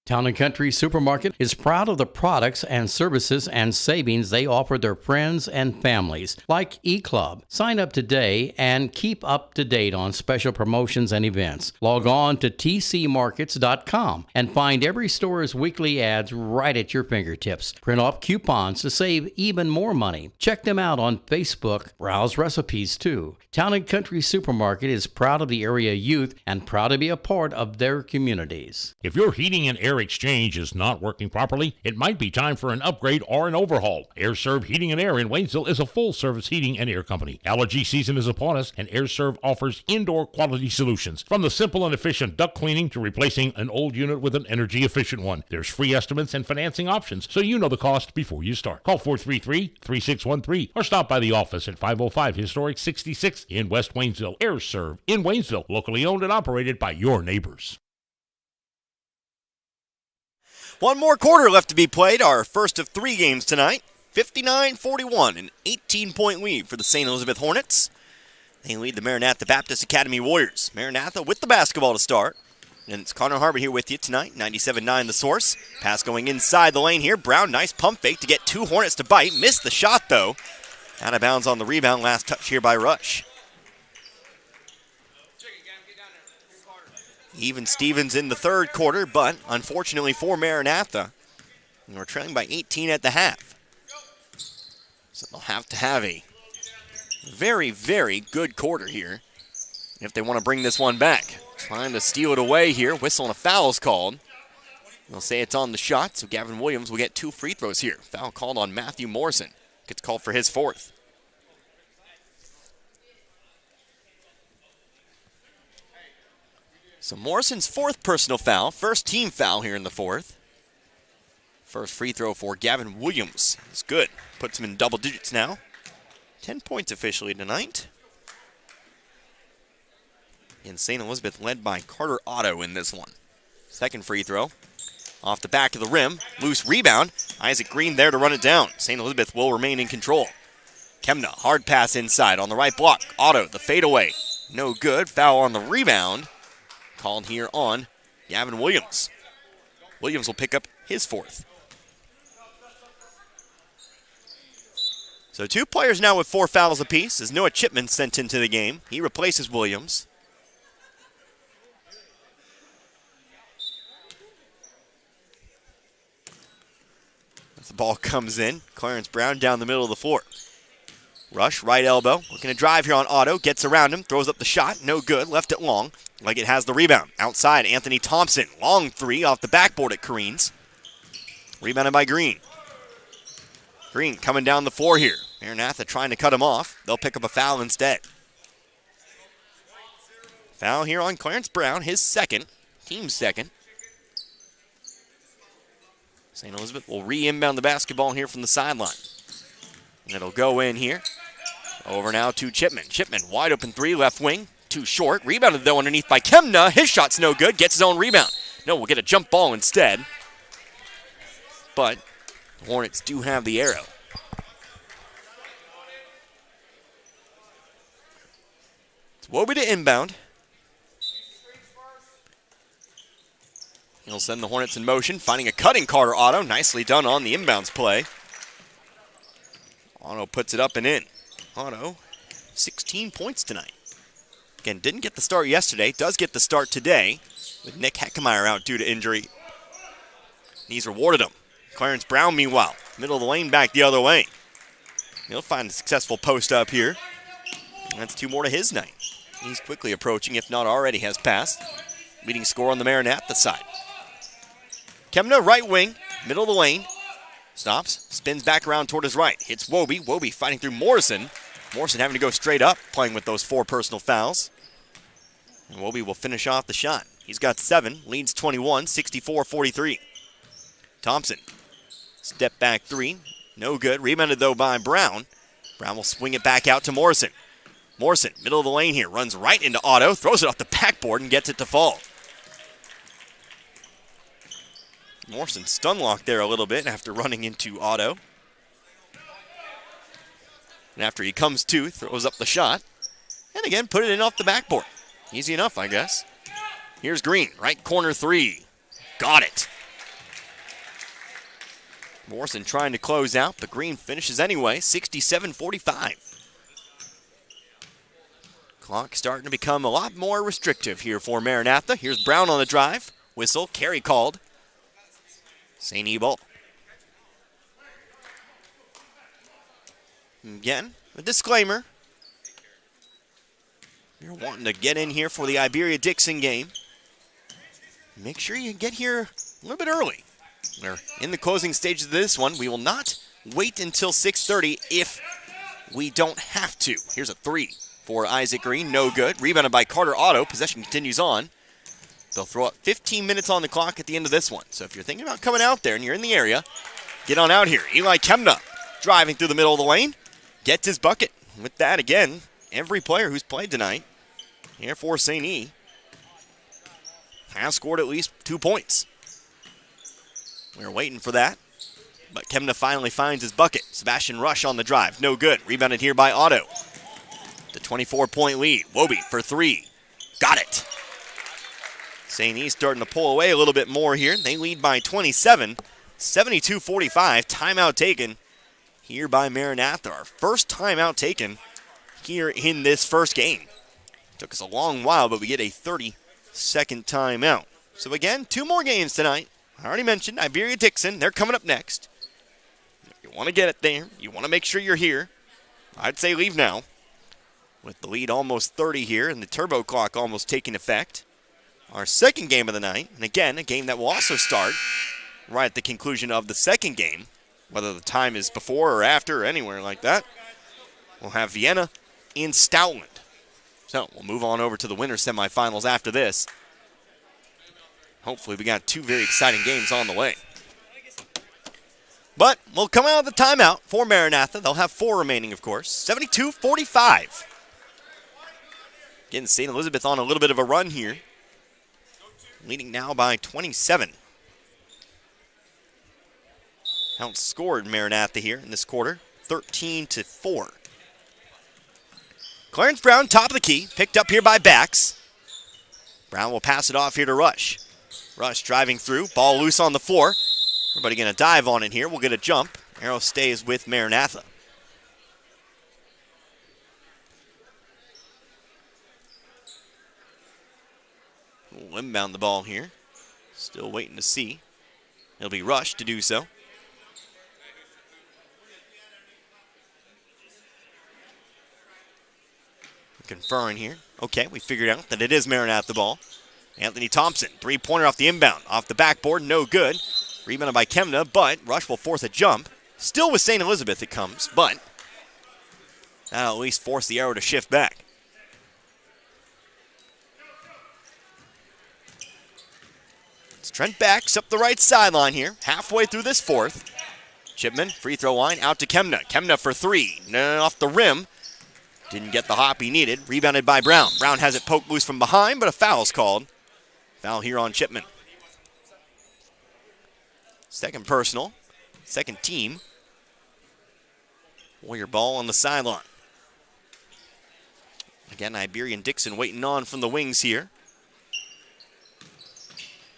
Town & Country Supermarket is proud of the products and services and savings they offer their friends and families, like eClub. Sign up today and keep up to date on special promotions and events. Log on to tcmarkets.com and find every store's weekly ads right at your fingertips. Print off coupons to save even more money. Check them out on Facebook. Browse recipes too. Town & Country Supermarket is proud of the area youth and proud to be a part of their communities. If your heating and air exchange is not working properly, it might be time for an upgrade or an overhaul. AirServe Heating and Air in Waynesville is a full-service heating and air company. Allergy season is upon us, and AirServe offers indoor quality solutions. From the simple and efficient duct cleaning to replacing an old unit with an energy-efficient one. There's free estimates and financing options, so you know the cost before you start. Call 433-3613 or stop by the office at 505 Historic 66 in West Waynesville. AirServe in Waynesville, locally owned and operated by your neighbors. One more quarter left to be played, our first of 3 games tonight. 59-41, an 18-point lead for the St. Elizabeth Hornets. They lead the Maranatha Baptist Academy Warriors. Maranatha with the basketball to start. And it's Connor Harbor here with you tonight, 97.9 The Source. Pass going inside the lane here. Brown, nice pump fake to get 2 Hornets to bite. Missed the shot, though. Out of bounds on the rebound. Last touch here by Rush. Even Stevens in the third quarter, but unfortunately for Maranatha, we're trailing by 18 at the half. So they'll have to have a very, very good quarter here if they want to bring this one back. Trying to steal it away here. Whistle and a foul is called. They'll say it's on the shot, so Gavin Williams will get 2 free throws here. Foul called on Matthew Morrison. Gets called for his 4th. So Morrison's 4th personal foul, first team foul here in the 4th. First free throw for Gavin Williams is good. Puts him in double digits now. 10 points officially tonight. And St. Elizabeth led by Carter Otto in this one. Second free throw. Off the back of the rim. Loose rebound. Isaac Green there to run it down. St. Elizabeth will remain in control. Kemna, hard pass inside on the right block. Otto, the fadeaway. No good. Foul on the rebound. Called here on Gavin Williams. Williams will pick up his 4th. So 2 players now with 4 fouls apiece as Noah Chipman sent into the game. He replaces Williams. As the ball comes in, Clarence Brown down the middle of the floor. Rush, right elbow, looking to drive here on Otto, gets around him, throws up the shot, no good, left it long. Leggett has the rebound. Outside, Anthony Thompson, long 3 off the backboard at Careens. Rebounded by Green. Green coming down the floor here. Maranatha trying to cut him off. They'll pick up a foul instead. Foul here on Clarence Brown, his second, team's second. St. Elizabeth will re-inbound the basketball here from the sideline. It'll go in here. Over now to Chipman. Chipman, wide open 3, left wing. Too short. Rebounded, though, underneath by Kemna. His shot's no good. Gets his own rebound. No, we'll get a jump ball instead. But the Hornets do have the arrow. It's Wobie to inbound. He'll send the Hornets in motion, finding a cutting Carter Otto. Nicely done on the inbounds play. Otto puts it up and in. Otto, 16 points tonight. Again, didn't get the start yesterday. Does get the start today with Nick Heckemeyer out due to injury. He's rewarded him. Clarence Brown, meanwhile, middle of the lane back the other way. He'll find a successful post up here. And that's 2 more to his night. He's quickly approaching, if not already has passed. Leading scorer on the Maranatha side. Kemna, right wing, middle of the lane. Stops, spins back around toward his right. Hits Wobie. Wobie fighting through Morrison. Morrison having to go straight up, playing with those 4 personal fouls. And Wobie will finish off the shot. He's got 7, leads 21, 64-43. Thompson, step back 3, no good. Rebounded, though, by Brown. Brown will swing it back out to Morrison. Morrison, middle of the lane here, runs right into Otto, throws it off the backboard and gets it to fall. Morrison stun locked there a little bit after running into Otto. And after he comes to, throws up the shot. And again, put it in off the backboard. Easy enough, I guess. Here's Green, right corner 3. Got it. Morrison trying to close out, but Green finishes anyway, 67-45. Clock starting to become a lot more restrictive here for Maranatha. Here's Brown on the drive. Whistle, carry called. St. Ebal. Again, a disclaimer. You're wanting to get in here for the Iberia-Dixon game. Make sure you get here a little bit early. We're in the closing stages of this one. We will not wait until 6:30 if we don't have to. Here's a 3 for Isaac Green. No good. Rebounded by Carter Otto. Possession continues on. They'll throw up 15 minutes on the clock at the end of this one. So if you're thinking about coming out there and you're in the area, get on out here. Eli Kemna driving through the middle of the lane. Gets his bucket. With that, again, every player who's played tonight here for St. E has scored at least 2 points. We're waiting for that. But Kemna finally finds his bucket. Sebastian Rush on the drive. No good. Rebounded here by Otto. The 24-point lead. Wobie for 3. Got it. St. E starting to pull away a little bit more here. They lead by 27. 72-45. Timeout taken here by Maranatha. Our first timeout taken here in this first game. Took us a long while, but we get a 30-second timeout. So again, 2 more games tonight. I already mentioned Iberia-Dixon. They're coming up next. If you want to get it there, you want to make sure you're here, I'd say leave now. With the lead almost 30 here and the turbo clock almost taking effect. Our second game of the night, and again, a game that will also start right at the conclusion of the second game, whether the time is before or after or anywhere like that. We'll have Vienna in Stoutland. So we'll move on over to the winter semifinals after this. Hopefully we got 2 very exciting games on the way. But we'll come out of the timeout for Maranatha. They'll have 4 remaining, of course. 72-45. Again, St. Elizabeth on a little bit of a run here. Leading now by 27. Outscored Maranatha here in this quarter, 13-4. Clarence Brown, top of the key, picked up here by Bax. Brown will pass it off here to Rush. Rush driving through, ball loose on the floor. Everybody going to dive on it here. We'll get a jump. Arrow stays with Maranatha. will inbound the ball here. Still waiting to see. He'll be rushed to do so. Conferring here. Okay, we figured out that it is Maranatha the ball. Anthony Thompson, three-pointer off the inbound. Off the backboard, no good. Rebounded by Kemna, but Rush will force a jump. Still with St. Elizabeth it comes, but that'll at least force the arrow to shift back. It's Trent backs up the right sideline here, halfway through this fourth. Chipman, free throw line, out to Kemna. Kemna for three, off the rim. Didn't get the hop he needed. Rebounded by Brown. Brown has it poked loose from behind, but a foul's called. Foul here on Chipman. Second personal. Second team. Warrior ball on the sideline. Again, Iberian Dixon waiting on from the wings here.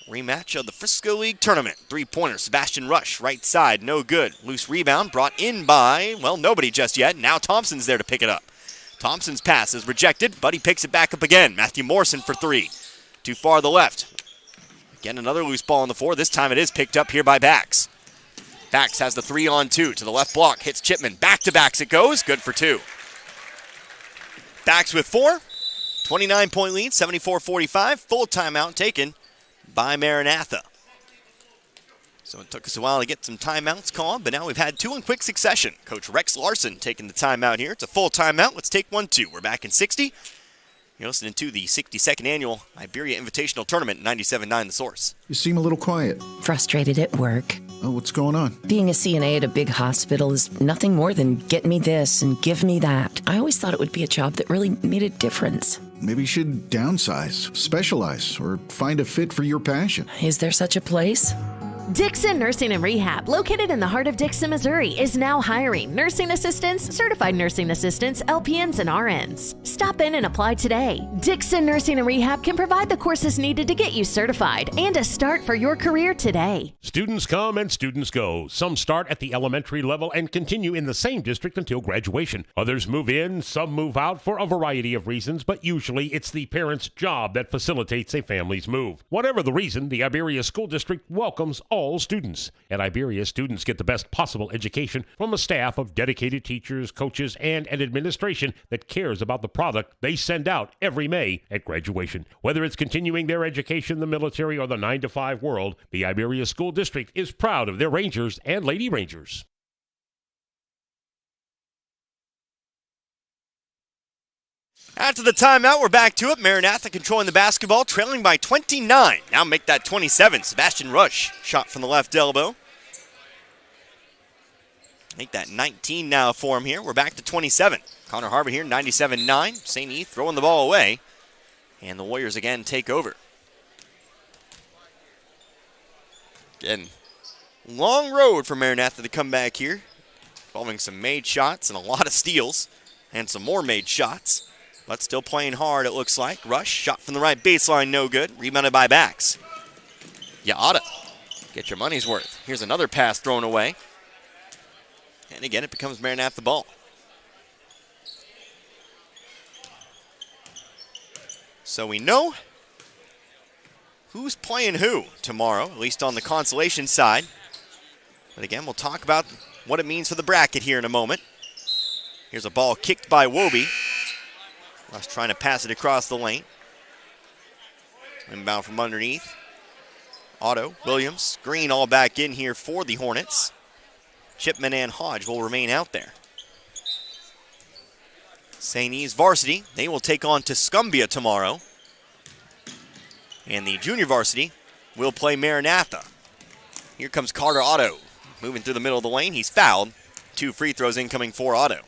Rematch of the Frisco League Tournament. Three-pointer, Sebastian Rush, right side, no good. Loose rebound brought in by, well, nobody just yet. Now Thompson's there to pick it up. Thompson's pass is rejected, but he picks it back up again. Matthew Morrison for three. Too far to the left. Again, another loose ball on the floor. This time it is picked up here by Bax. Bax has the 3-on-2 to the left block. Hits Chipman. Back to Bax it goes. Good for two. Bax with four. 29-point lead, 74-45. Full timeout taken by Maranatha. So it took us a while to get some timeouts called, but now we've had two in quick succession. Coach Rex Larson taking the timeout here. It's a full timeout. Let's take 1-2. We're back in 60. You're listening to the 62nd Annual Iberia Invitational Tournament, 97.9 The Source. You seem a little quiet. Frustrated at work. Oh, what's going on? Being a CNA at a big hospital is nothing more than get me this and give me that. I always thought it would be a job that really made a difference. Maybe you should downsize, specialize, or find a fit for your passion. Is there such a place? Dixon Nursing and Rehab, located in the heart of Dixon, Missouri, is now hiring nursing assistants, certified nursing assistants, LPNs, and RNs. Stop in and apply today. Dixon Nursing and Rehab can provide the courses needed to get you certified and a start for your career today. Students come and students go. Some start at the elementary level and continue in the same district until graduation. Others move in, some move out for a variety of reasons, but usually it's the parent's job that facilitates a family's move. Whatever the reason, the Iberia School District welcomes all students. At Iberia, students get the best possible education from a staff of dedicated teachers, coaches, and an administration that cares about the product they send out every May at graduation. Whether it's continuing their education, the military, or the 9-to-5 world, the Iberia School District is proud of their Rangers and Lady Rangers. After the timeout, we're back to it. Maranatha controlling the basketball, trailing by 29. Now make that 27. Sebastian Rush, shot from the left elbow. Make that 19 now for him here. We're back to 27. Connor Harvey here, 97-9. St. E throwing the ball away. And the Warriors again take over. Again, long road for Maranatha to come back here. Involving some made shots and a lot of steals. And some more made shots. But still playing hard, it looks like. Rush, shot from the right baseline, no good. Rebounded by Bax. You oughta get your money's worth. Here's another pass thrown away. And again, it becomes Maranatha the ball. So we know who's playing who tomorrow, at least on the consolation side. But again, we'll talk about what it means for the bracket here in a moment. Here's a ball kicked by Wobie. Rush trying to pass it across the lane. Inbound from underneath. Otto, Williams, Green all back in here for the Hornets. Chipman and Hodge will remain out there. St. E's varsity, they will take on Tuscumbia tomorrow. And the junior varsity will play Maranatha. Here comes Carter Otto, moving through the middle of the lane. He's fouled. 2 free throws incoming for Otto.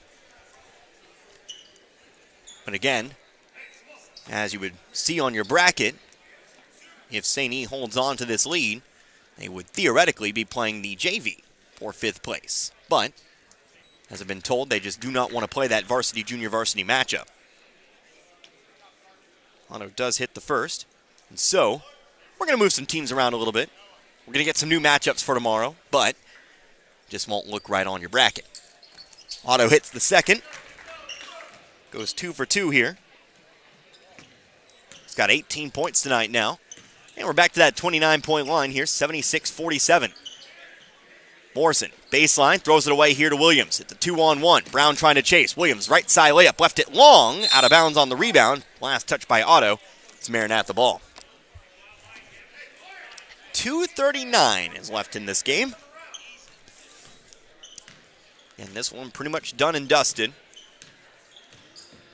But again, as you would see on your bracket, if St. E holds on to this lead, they would theoretically be playing the JV for 5th place. But, as I've been told, they just do not want to play that varsity-junior varsity matchup. Otto does hit the first. And so, we're going to move some teams around a little bit. We're going to get some new matchups for tomorrow, but just won't look right on your bracket. Otto hits the second. Goes 2 for 2 here. He's got 18 points tonight now. And we're back to that 29-point line here, 76-47. Morrison, baseline, throws it away here to Williams. It's a 2-on-1. Brown trying to chase. Williams, right side layup, left it long, out of bounds on the rebound. Last touch by Otto. It's Maranatha ball. 2:39 is left in this game. And this one pretty much done and dusted.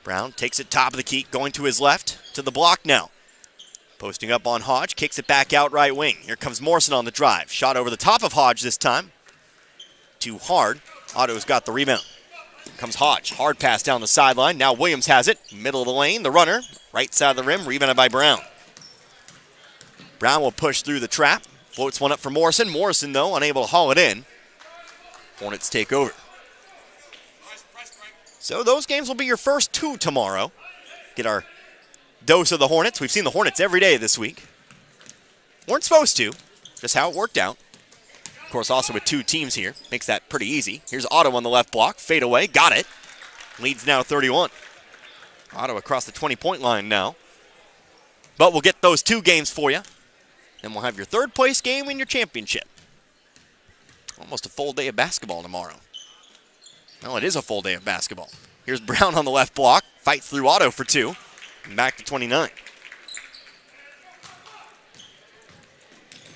Brown takes it top of the key, going to his left, to the block now. Posting up on Hodge, kicks it back out right wing. Here comes Morrison on the drive. Shot over the top of Hodge this time. Too hard. Otto's got the rebound. Here comes Hodge. Hard pass down the sideline. Now Williams has it. Middle of the lane. The runner. Right side of the rim. Rebounded by Brown. Brown will push through the trap. Floats one up for Morrison. Morrison, though, unable to haul it in. Hornets take over. So those games will be your first two tomorrow. Get our dose of the Hornets. We've seen the Hornets every day this week. Weren't supposed to. Just how it worked out. Of course, also with two teams here. Makes that pretty easy. Here's Otto on the left block. Fade away. Got it. Leads now 31. Otto across the 20-point line now. But we'll get those two games for you. Then we'll have your third place game and your championship. Almost a full day of basketball tomorrow. Well, it is a full day of basketball. Here's Brown on the left block. Fights through Otto for two. And back to 29.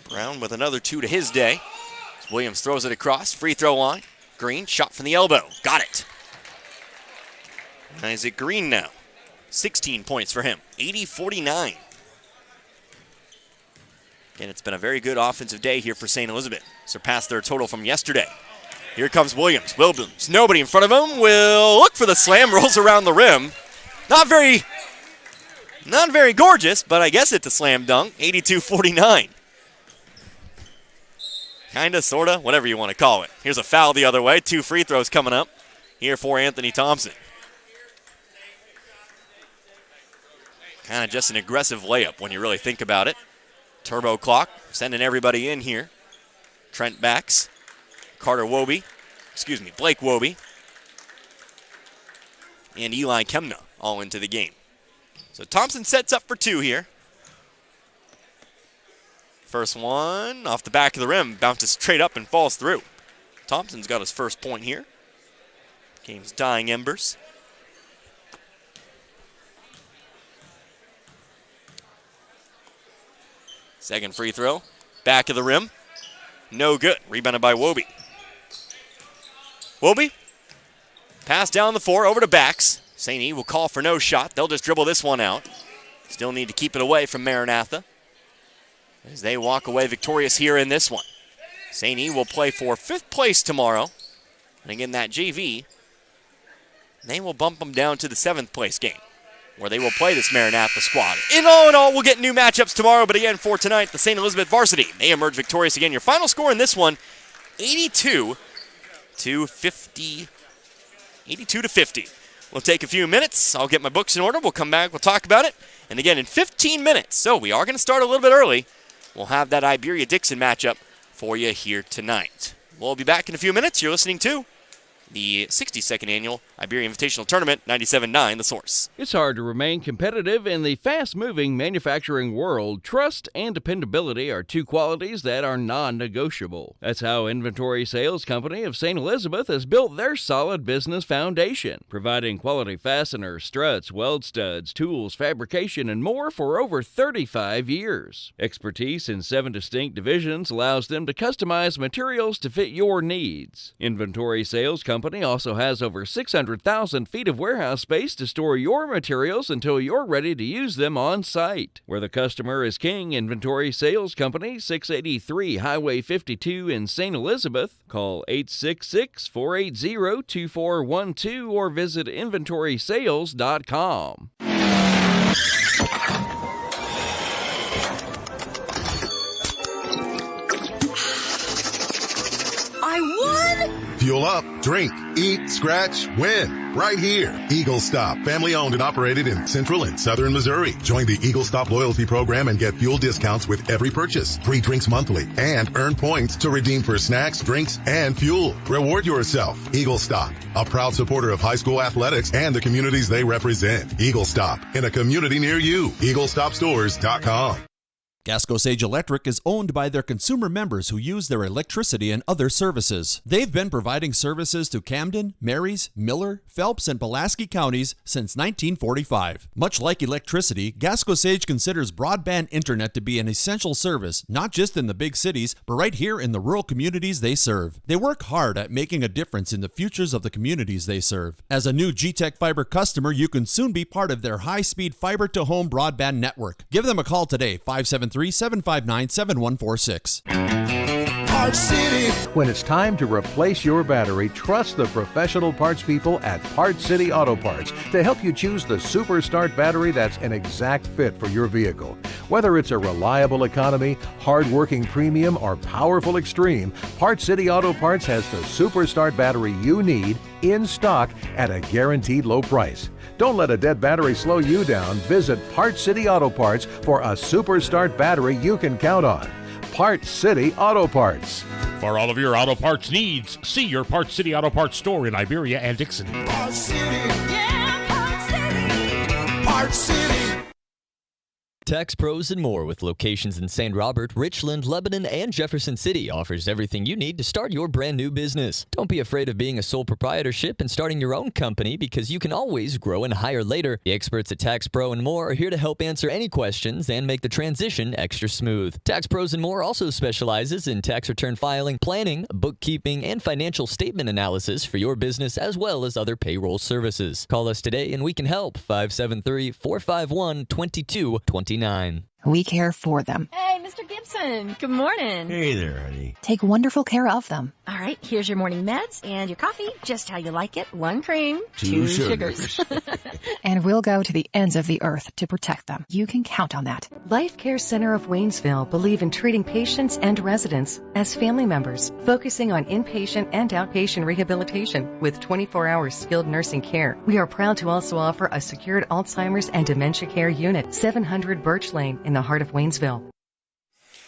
Brown with another two to his day. Williams throws it across. Free throw line. Green, shot from the elbow. Got it. Isaac Green now. 16 points for him. 80-49. And it's been a very good offensive day here for St. Elizabeth. Surpassed their total from yesterday. Here comes Williams. Williams, nobody in front of him. Will look for the slam. Rolls around the rim. Not very gorgeous, but I guess it's a slam dunk. 82-49. Kinda, sorta, whatever you want to call it. Here's a foul the other way. Two free throws coming up here for Anthony Thompson. Kind of just an aggressive layup when you really think about it. Turbo clock, sending everybody in here. Trent Bax, Blake Wobie, and Eli Kemna all into the game. So Thompson sets up for two here. First one off the back of the rim, bounces straight up and falls through. Thompson's got his first point here. Game's dying embers. Second free throw, back of the rim. No good. Rebounded by Wobie. Wobie, pass down the floor over to Bax. St. E will call for no shot. They'll just dribble this one out. Still need to keep it away from Maranatha as they walk away victorious here in this one. St. E will play for fifth place tomorrow. And again, that JV, they will bump them down to the seventh place game, where they will play this Maranatha squad. In all, we'll get new matchups tomorrow, but again, for tonight, the St. Elizabeth varsity, they emerge victorious again. Your final score in this one, 82 to 50. We'll take a few minutes. I'll get my books in order. We'll come back. We'll talk about it. And again, in 15 minutes, so we are going to start a little bit early, we'll have that Iberia-Dixon matchup for you here tonight. We'll be back in a few minutes. You're listening to the 62nd Annual Iberia Invitational Tournament, 97.9 The Source. It's hard to remain competitive in the fast-moving manufacturing world. Trust and dependability are two qualities that are non-negotiable. That's how Inventory Sales Company of St. Elizabeth has built their solid business foundation, providing quality fasteners, struts, weld studs, tools, fabrication, and more for over 35 years. Expertise in 7 distinct divisions allows them to customize materials to fit your needs. Inventory Sales Company also has over 600,000 feet of warehouse space to store your materials until you're ready to use them on site. Where the customer is king, Inventory Sales Company, 683 Highway 52 in St. Elizabeth. Call 866-480-2412 or visit inventorysales.com. I won! Fuel up, drink, eat, scratch, win. Right here. Eagle Stop, family owned and operated in Central and Southern Missouri. Join the Eagle Stop loyalty program and get fuel discounts with every purchase. Free drinks monthly and earn points to redeem for snacks, drinks, and fuel. Reward yourself. Eagle Stop, a proud supporter of high school athletics and the communities they represent. Eagle Stop, in a community near you. EagleStopStores.com. Gasco Sage Electric is owned by their consumer members who use their electricity and other services. They've been providing services to Camden, Marys, Miller, Phelps, and Pulaski counties since 1945. Much like electricity, Gasco Sage considers broadband internet to be an essential service, not just in the big cities, but right here in the rural communities they serve. They work hard at making a difference in the futures of the communities they serve. As a new G-Tech Fiber customer, you can soon be part of their high-speed fiber-to-home broadband network. Give them a call today, 573-759-7146. Parts City. When it's time to replace your battery, trust the professional parts people at Parts City Auto Parts to help you choose the Super Start battery that's an exact fit for your vehicle. Whether it's a reliable economy, hard-working premium, or powerful extreme, Parts City Auto Parts has the Super Start battery you need in stock at a guaranteed low price. Don't let a dead battery slow you down. Visit Parts City Auto Parts for a Super Start battery you can count on. Parts City Auto Parts. For all of your auto parts needs, see your Parts City Auto Parts store in Iberia and Dixon. Parts City. Yeah, Parts City. Parts City. Tax Pros and More, with locations in St. Robert, Richland, Lebanon, and Jefferson City, offers everything you need to start your brand new business. Don't be afraid of being a sole proprietorship and starting your own company, because you can always grow and hire later. The experts at Tax Pro and More are here to help answer any questions and make the transition extra smooth. Tax Pros and More also specializes in tax return filing, planning, bookkeeping, and financial statement analysis for your business, as well as other payroll services. Call us today and we can help. 573-451-2229. We care for them. Hey, Mr. Gibson. Good morning. Hey there, honey. Take wonderful care of them. All right, here's your morning meds and your coffee, just how you like it. 1 cream, 2 sugars. And we'll go to the ends of the earth to protect them. You can count on that. Life Care Center of Waynesville believe in treating patients and residents as family members, focusing on inpatient and outpatient rehabilitation with 24-hour skilled nursing care. We are proud to also offer a secured Alzheimer's and dementia care unit, 700 Birch Lane in the heart of Waynesville.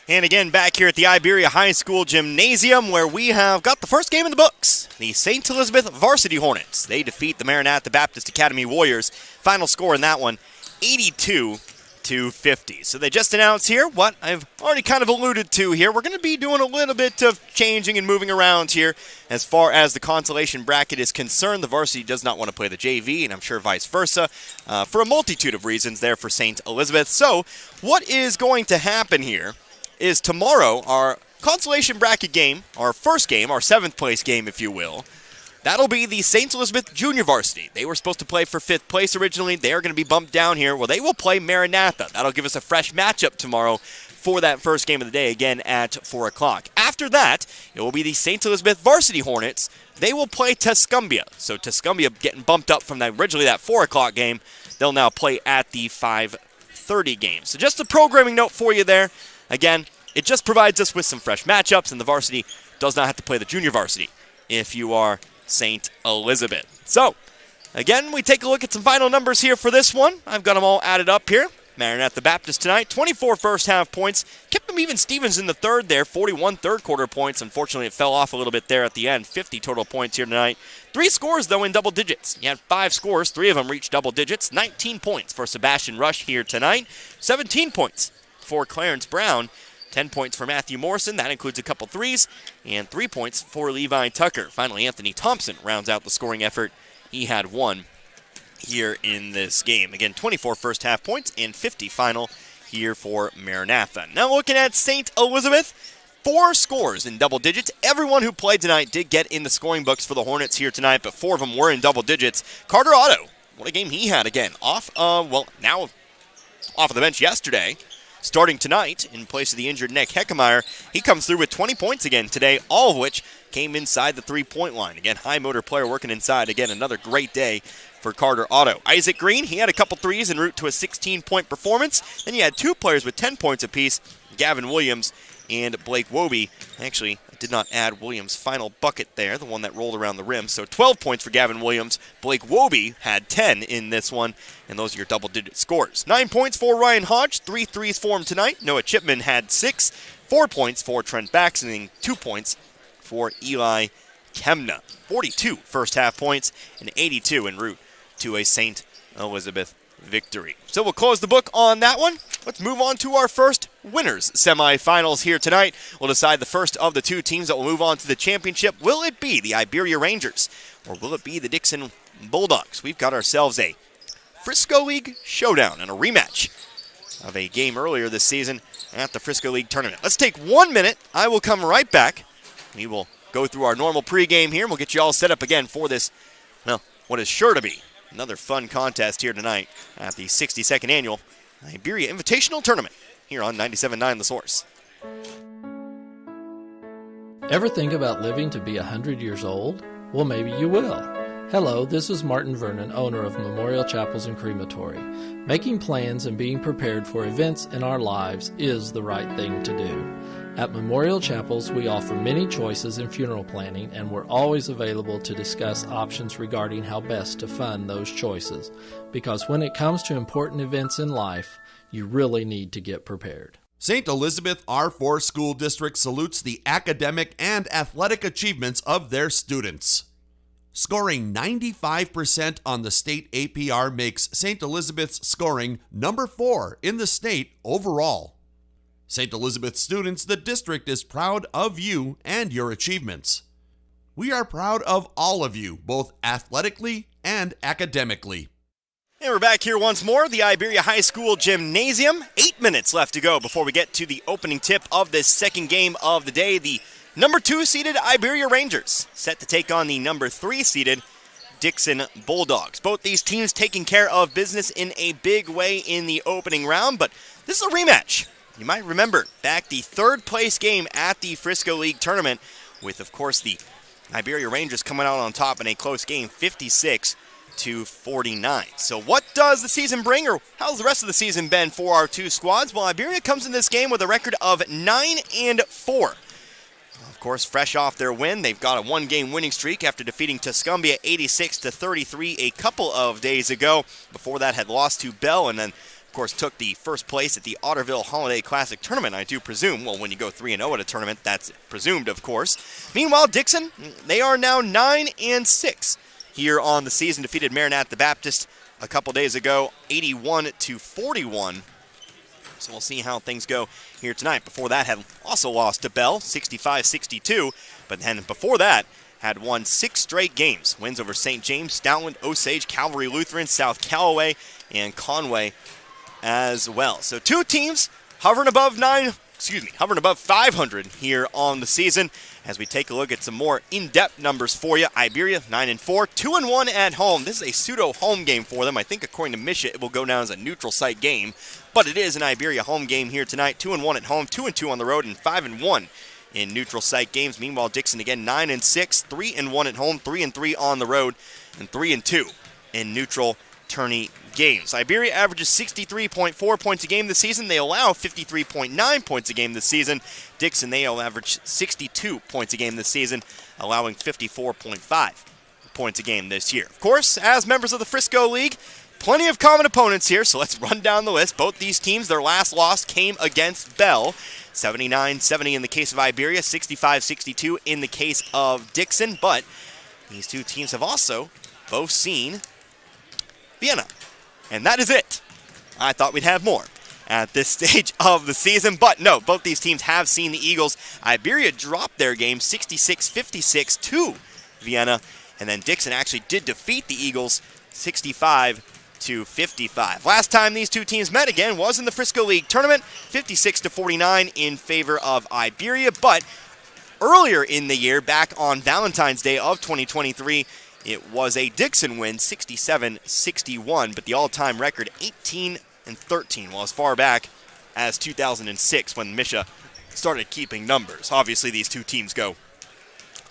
And again, back here at the Iberia High School Gymnasium, where we have got the first game in the books. The St. Elizabeth Varsity Hornets. They defeat the Maranatha Baptist Academy Warriors. Final score in that one, 82-50. So they just announced here what I've already kind of alluded to here. We're going to be doing a little bit of changing and moving around here as far as the consolation bracket is concerned. The varsity does not want to play the JV, and I'm sure vice versa, for a multitude of reasons there for St. Elizabeth. So what is going to happen here is tomorrow, our consolation bracket game, our first game, our 7th place game, if you will, that'll be the St. Elizabeth Junior Varsity. They were supposed to play for 5th place originally. They are going to be bumped down here. Well, they will play Maranatha. That'll give us a fresh matchup tomorrow for that first game of the day, again at 4 o'clock. After that, it will be the St. Elizabeth Varsity Hornets. They will play Tuscumbia. So Tuscumbia getting bumped up from originally that 4 o'clock game. They'll now play at the 5:30 game. So just a programming note for you there. Again, it just provides us with some fresh matchups, and the varsity does not have to play the junior varsity if you are St. Elizabeth. So, again, we take a look at some final numbers here for this one. I've got them all added up here. Maranatha Baptist tonight, 24 first half points. Kept them even Stevens in the third there, 41 third quarter points. Unfortunately, it fell off a little bit there at the end. 50 total points here tonight. 3 scores, though, in double digits. You had 5 scores. 3 of them reached double digits. 19 points for Sebastian Rush here tonight. 17 points for Clarence Brown. 10 points for Matthew Morrison. That includes a couple threes. And 3 points for Levi Tucker. Finally, Anthony Thompson rounds out the scoring effort. He had 1 here in this game. Again, 24 first half points and 50 final here for Maranatha. Now looking at St. Elizabeth, 4 scores in double digits. Everyone who played tonight did get in the scoring books for the Hornets here tonight, but 4 of them were in double digits. Carter Otto, what a game he had again. Off of the bench yesterday. Starting tonight, in place of the injured Nick Heckemeyer, he comes through with 20 points again today, all of which came inside the three-point line. Again, high motor player working inside. Again, another great day for Carter Otto. Isaac Green, he had a couple threes en route to a 16-point performance. Then you had 2 players with 10 points apiece, Gavin Williams and Blake Wobie. Actually, I did not add Williams' final bucket there, the one that rolled around the rim. So 12 points for Gavin Williams. Blake Wobie had 10 in this one, and those are your double-digit scores. 9 points for Ryan Hodge, 3 threes for him tonight. Noah Chipman had 6, 4 points for Trent Baxton, and 2 points for Eli Kemna. 42 first half points and 82 en route to a St. Elizabeth victory. So we'll close the book on that one. let's move on to our first winners semifinals here tonight. We'll decide the first of the two teams that will move on to the championship. Will it be the Iberia Rangers or will it be the Dixon Bulldogs? We've got ourselves a Frisco League showdown and a rematch of a game earlier this season at the Frisco League tournament. Let's take 1 minute. I will come right back. We will go through our normal pregame here, and we'll get you all set up again for this, well, what is sure to be another fun contest here tonight at the 62nd Annual Iberia Invitational Tournament here on 97.9 The Source. Ever think about living to be 100 years old? Well, maybe you will. Hello, this is Martin Vernon, owner of Memorial Chapels and Crematory. Making plans and being prepared for events in our lives is the right thing to do. At Memorial Chapels, we offer many choices in funeral planning, and we're always available to discuss options regarding how best to fund those choices. Because when it comes to important events in life, you really need to get prepared. St. Elizabeth R4 School District salutes the academic and athletic achievements of their students. Scoring 95% on the state APR makes St. Elizabeth's scoring number 4 in the state overall. St. Elizabeth students, the district is proud of you and your achievements. We are proud of all of you, both athletically and academically. And we're back here once more, the Iberia High School Gymnasium. 8 minutes left to go before we get to the opening tip of this second game of the day. The number 2 seeded Iberia Rangers set to take on the number 3 seeded Dixon Bulldogs. Both these teams taking care of business in a big way in the opening round, but this is a rematch. You might remember back the third place game at the Frisco League tournament with, of course, the Iberia Rangers coming out on top in a close game, 56-49. So what does the season bring, or how's the rest of the season been for our two squads? Well, Iberia comes in this game with a record of 9-4. Of course, fresh off their win, they've got a one-game winning streak after defeating Tuscumbia 86-33 a couple of days ago. Before that, had lost to Bell, and then, of course, took the first place at the Otterville Holiday Classic Tournament, I do presume. Well, when you go 3-0 at a tournament, that's presumed, of course. Meanwhile, Dixon, they are now 9-6 here on the season. Defeated Marinette the Baptist a couple days ago, 81-41. So we'll see how things go here tonight. Before that, had also lost to Bell, 65-62. But then before that, had won 6 straight games. Wins over St. James, Stoutland, Osage, Calvary Lutheran, South Callaway, and Conway as well. So two teams hovering above 500 here on the season. As we take a look at some more in-depth numbers for you, Iberia 9-4, 2-1 at home. This is a pseudo home game for them. I think according to Misha, it will go down as a neutral site game, but it is an Iberia home game here tonight. 2-1 at home, 2-2 on the road, and 5-1 in neutral site games. Meanwhile, Dixon again 9-6, 3-1 at home, 3-3 on the road, and 3-2 in neutral tourney games. Iberia averages 63.4 points a game this season. They allow 53.9 points a game this season. Dixon, they will average 62 points a game this season, allowing 54.5 points a game this year. Of course, as members of the Frisco League, plenty of common opponents here, so let's run down the list. Both these teams, their last loss came against Bell. 79-70 in the case of Iberia, 65-62 in the case of Dixon, but these two teams have also both seen Vienna. And that is it. I thought we'd have more at this stage of the season, but no, both these teams have seen the Eagles. Iberia dropped their game 66-56 to Vienna, and then Dixon actually did defeat the Eagles 65-55. Last time these two teams met again was in the Frisco League tournament, 56-49 in favor of Iberia, but earlier in the year, back on Valentine's Day of 2023, it was a Dixon win, 67-61, but the all-time record, 18-13, well, as far back as 2006 when Misha started keeping numbers. Obviously, these two teams go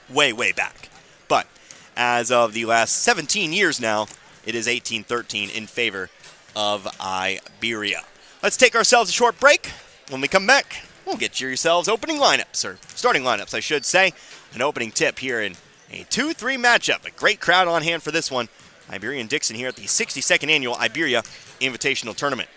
way, way back. But as of the last 17 years now, it is 18-13 in favor of Iberia. Let's take ourselves a short break. When we come back, we'll get yourselves opening lineups, or starting lineups, I should say. An opening tip here in a 2-3 matchup. A great crowd on hand for this one. Iberia and Dixon here at the 62nd Annual Iberia Invitational Tournament.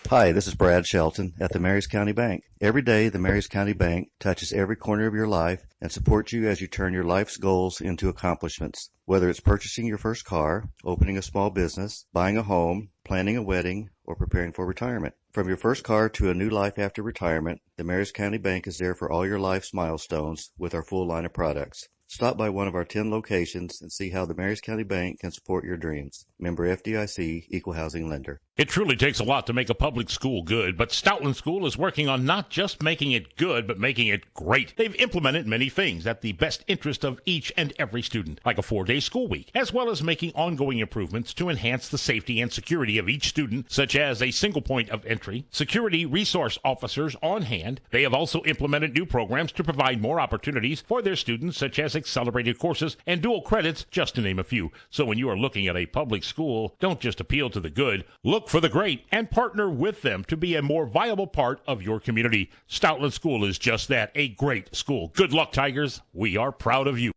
Hi, this is Brad Shelton at the Marys County Bank. Every day, the Marys County Bank touches every corner of your life and supports you as you turn your life's goals into accomplishments. Whether it's purchasing your first car, opening a small business, buying a home, planning a wedding, or preparing for retirement. From your first car to a new life after retirement, the Marys County Bank is there for all your life's milestones with our full line of products. Stop by one of our 10 locations and see how the Marys County Bank can support your dreams. Member FDIC, Equal Housing Lender. It truly takes a lot to make a public school good, but Stoutland School is working on not just making it good, but making it great. They've implemented many things at the best interest of each and every student, like a 4-day school week, as well as making ongoing improvements to enhance the safety and security of each student, such as a single point of entry, security resource officers on hand. They have also implemented new programs to provide more opportunities for their students, such as accelerated courses and dual credits, just to name a few. So when you are looking at a public school, don't just appeal to the good, look for the great and partner with them to be a more viable part of your community. Stoutland School is just that, a great school. Good luck, Tigers. We are proud of you.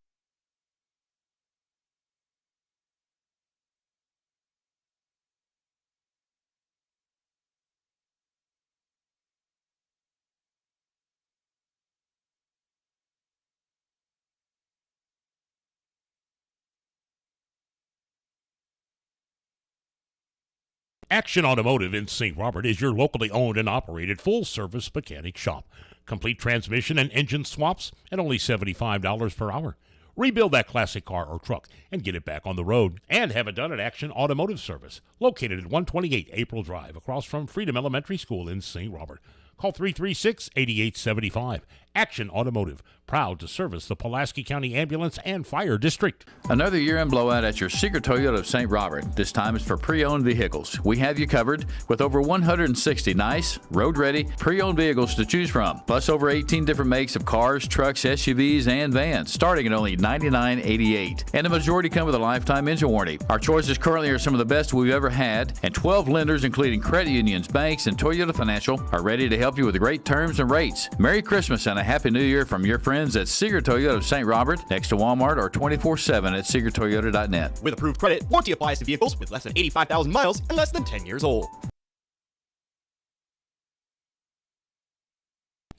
Action Automotive in St. Robert is your locally owned and operated full-service mechanic shop. Complete transmission and engine swaps at only $75 per hour. Rebuild that classic car or truck and get it back on the road. And have it done at Action Automotive Service, located at 128 April Drive, across from Freedom Elementary School in St. Robert. Call 336-8875. Action Automotive, proud to service the Pulaski County Ambulance and Fire District. Another year-end blowout at your Seeger Toyota of St. Robert. This time it's for pre-owned vehicles. We have you covered with over 160 nice, road-ready, pre-owned vehicles to choose from. Plus over 18 different makes of cars, trucks, SUVs, and vans, starting at only $99.88. And the majority come with a lifetime engine warranty. Our choices currently are some of the best we've ever had, and 12 lenders, including credit unions, banks, and Toyota Financial, are ready to help you with great terms and rates. Merry Christmas and a Happy New Year from your friends at Seeger Toyota of St. Robert, next to Walmart, or 24/7 at SeegerToyota.net. With approved credit, warranty applies to vehicles with less than 85,000 miles and less than 10 years old.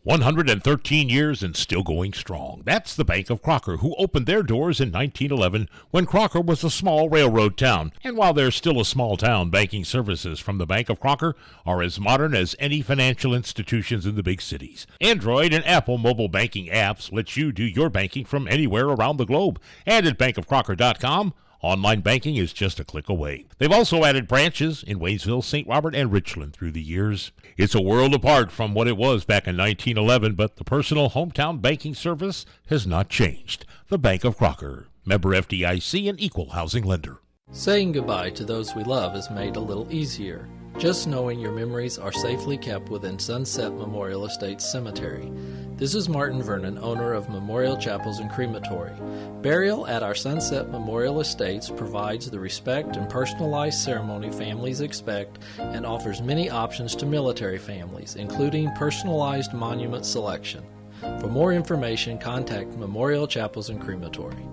113 years and still going strong. That's the Bank of Crocker, who opened their doors in 1911 when Crocker was a small railroad town. And while they're still a small town, banking services from the Bank of Crocker are as modern as any financial institutions in the big cities. Android and Apple mobile banking apps let you do your banking from anywhere around the globe. And at bankofcrocker.com, online banking is just a click away. They've also added branches in Waynesville, St. Robert, and Richland through the years. It's a world apart from what it was back in 1911, but the personal hometown banking service has not changed. The Bank of Crocker, member FDIC and equal housing lender. Saying goodbye to those we love is made a little easier. Just knowing your memories are safely kept within Sunset Memorial Estates Cemetery. This is Martin Vernon, owner of Memorial Chapels and Crematory. Burial at our Sunset Memorial Estates provides the respect and personalized ceremony families expect and offers many options to military families, including personalized monument selection. For more information, contact Memorial Chapels and Crematory.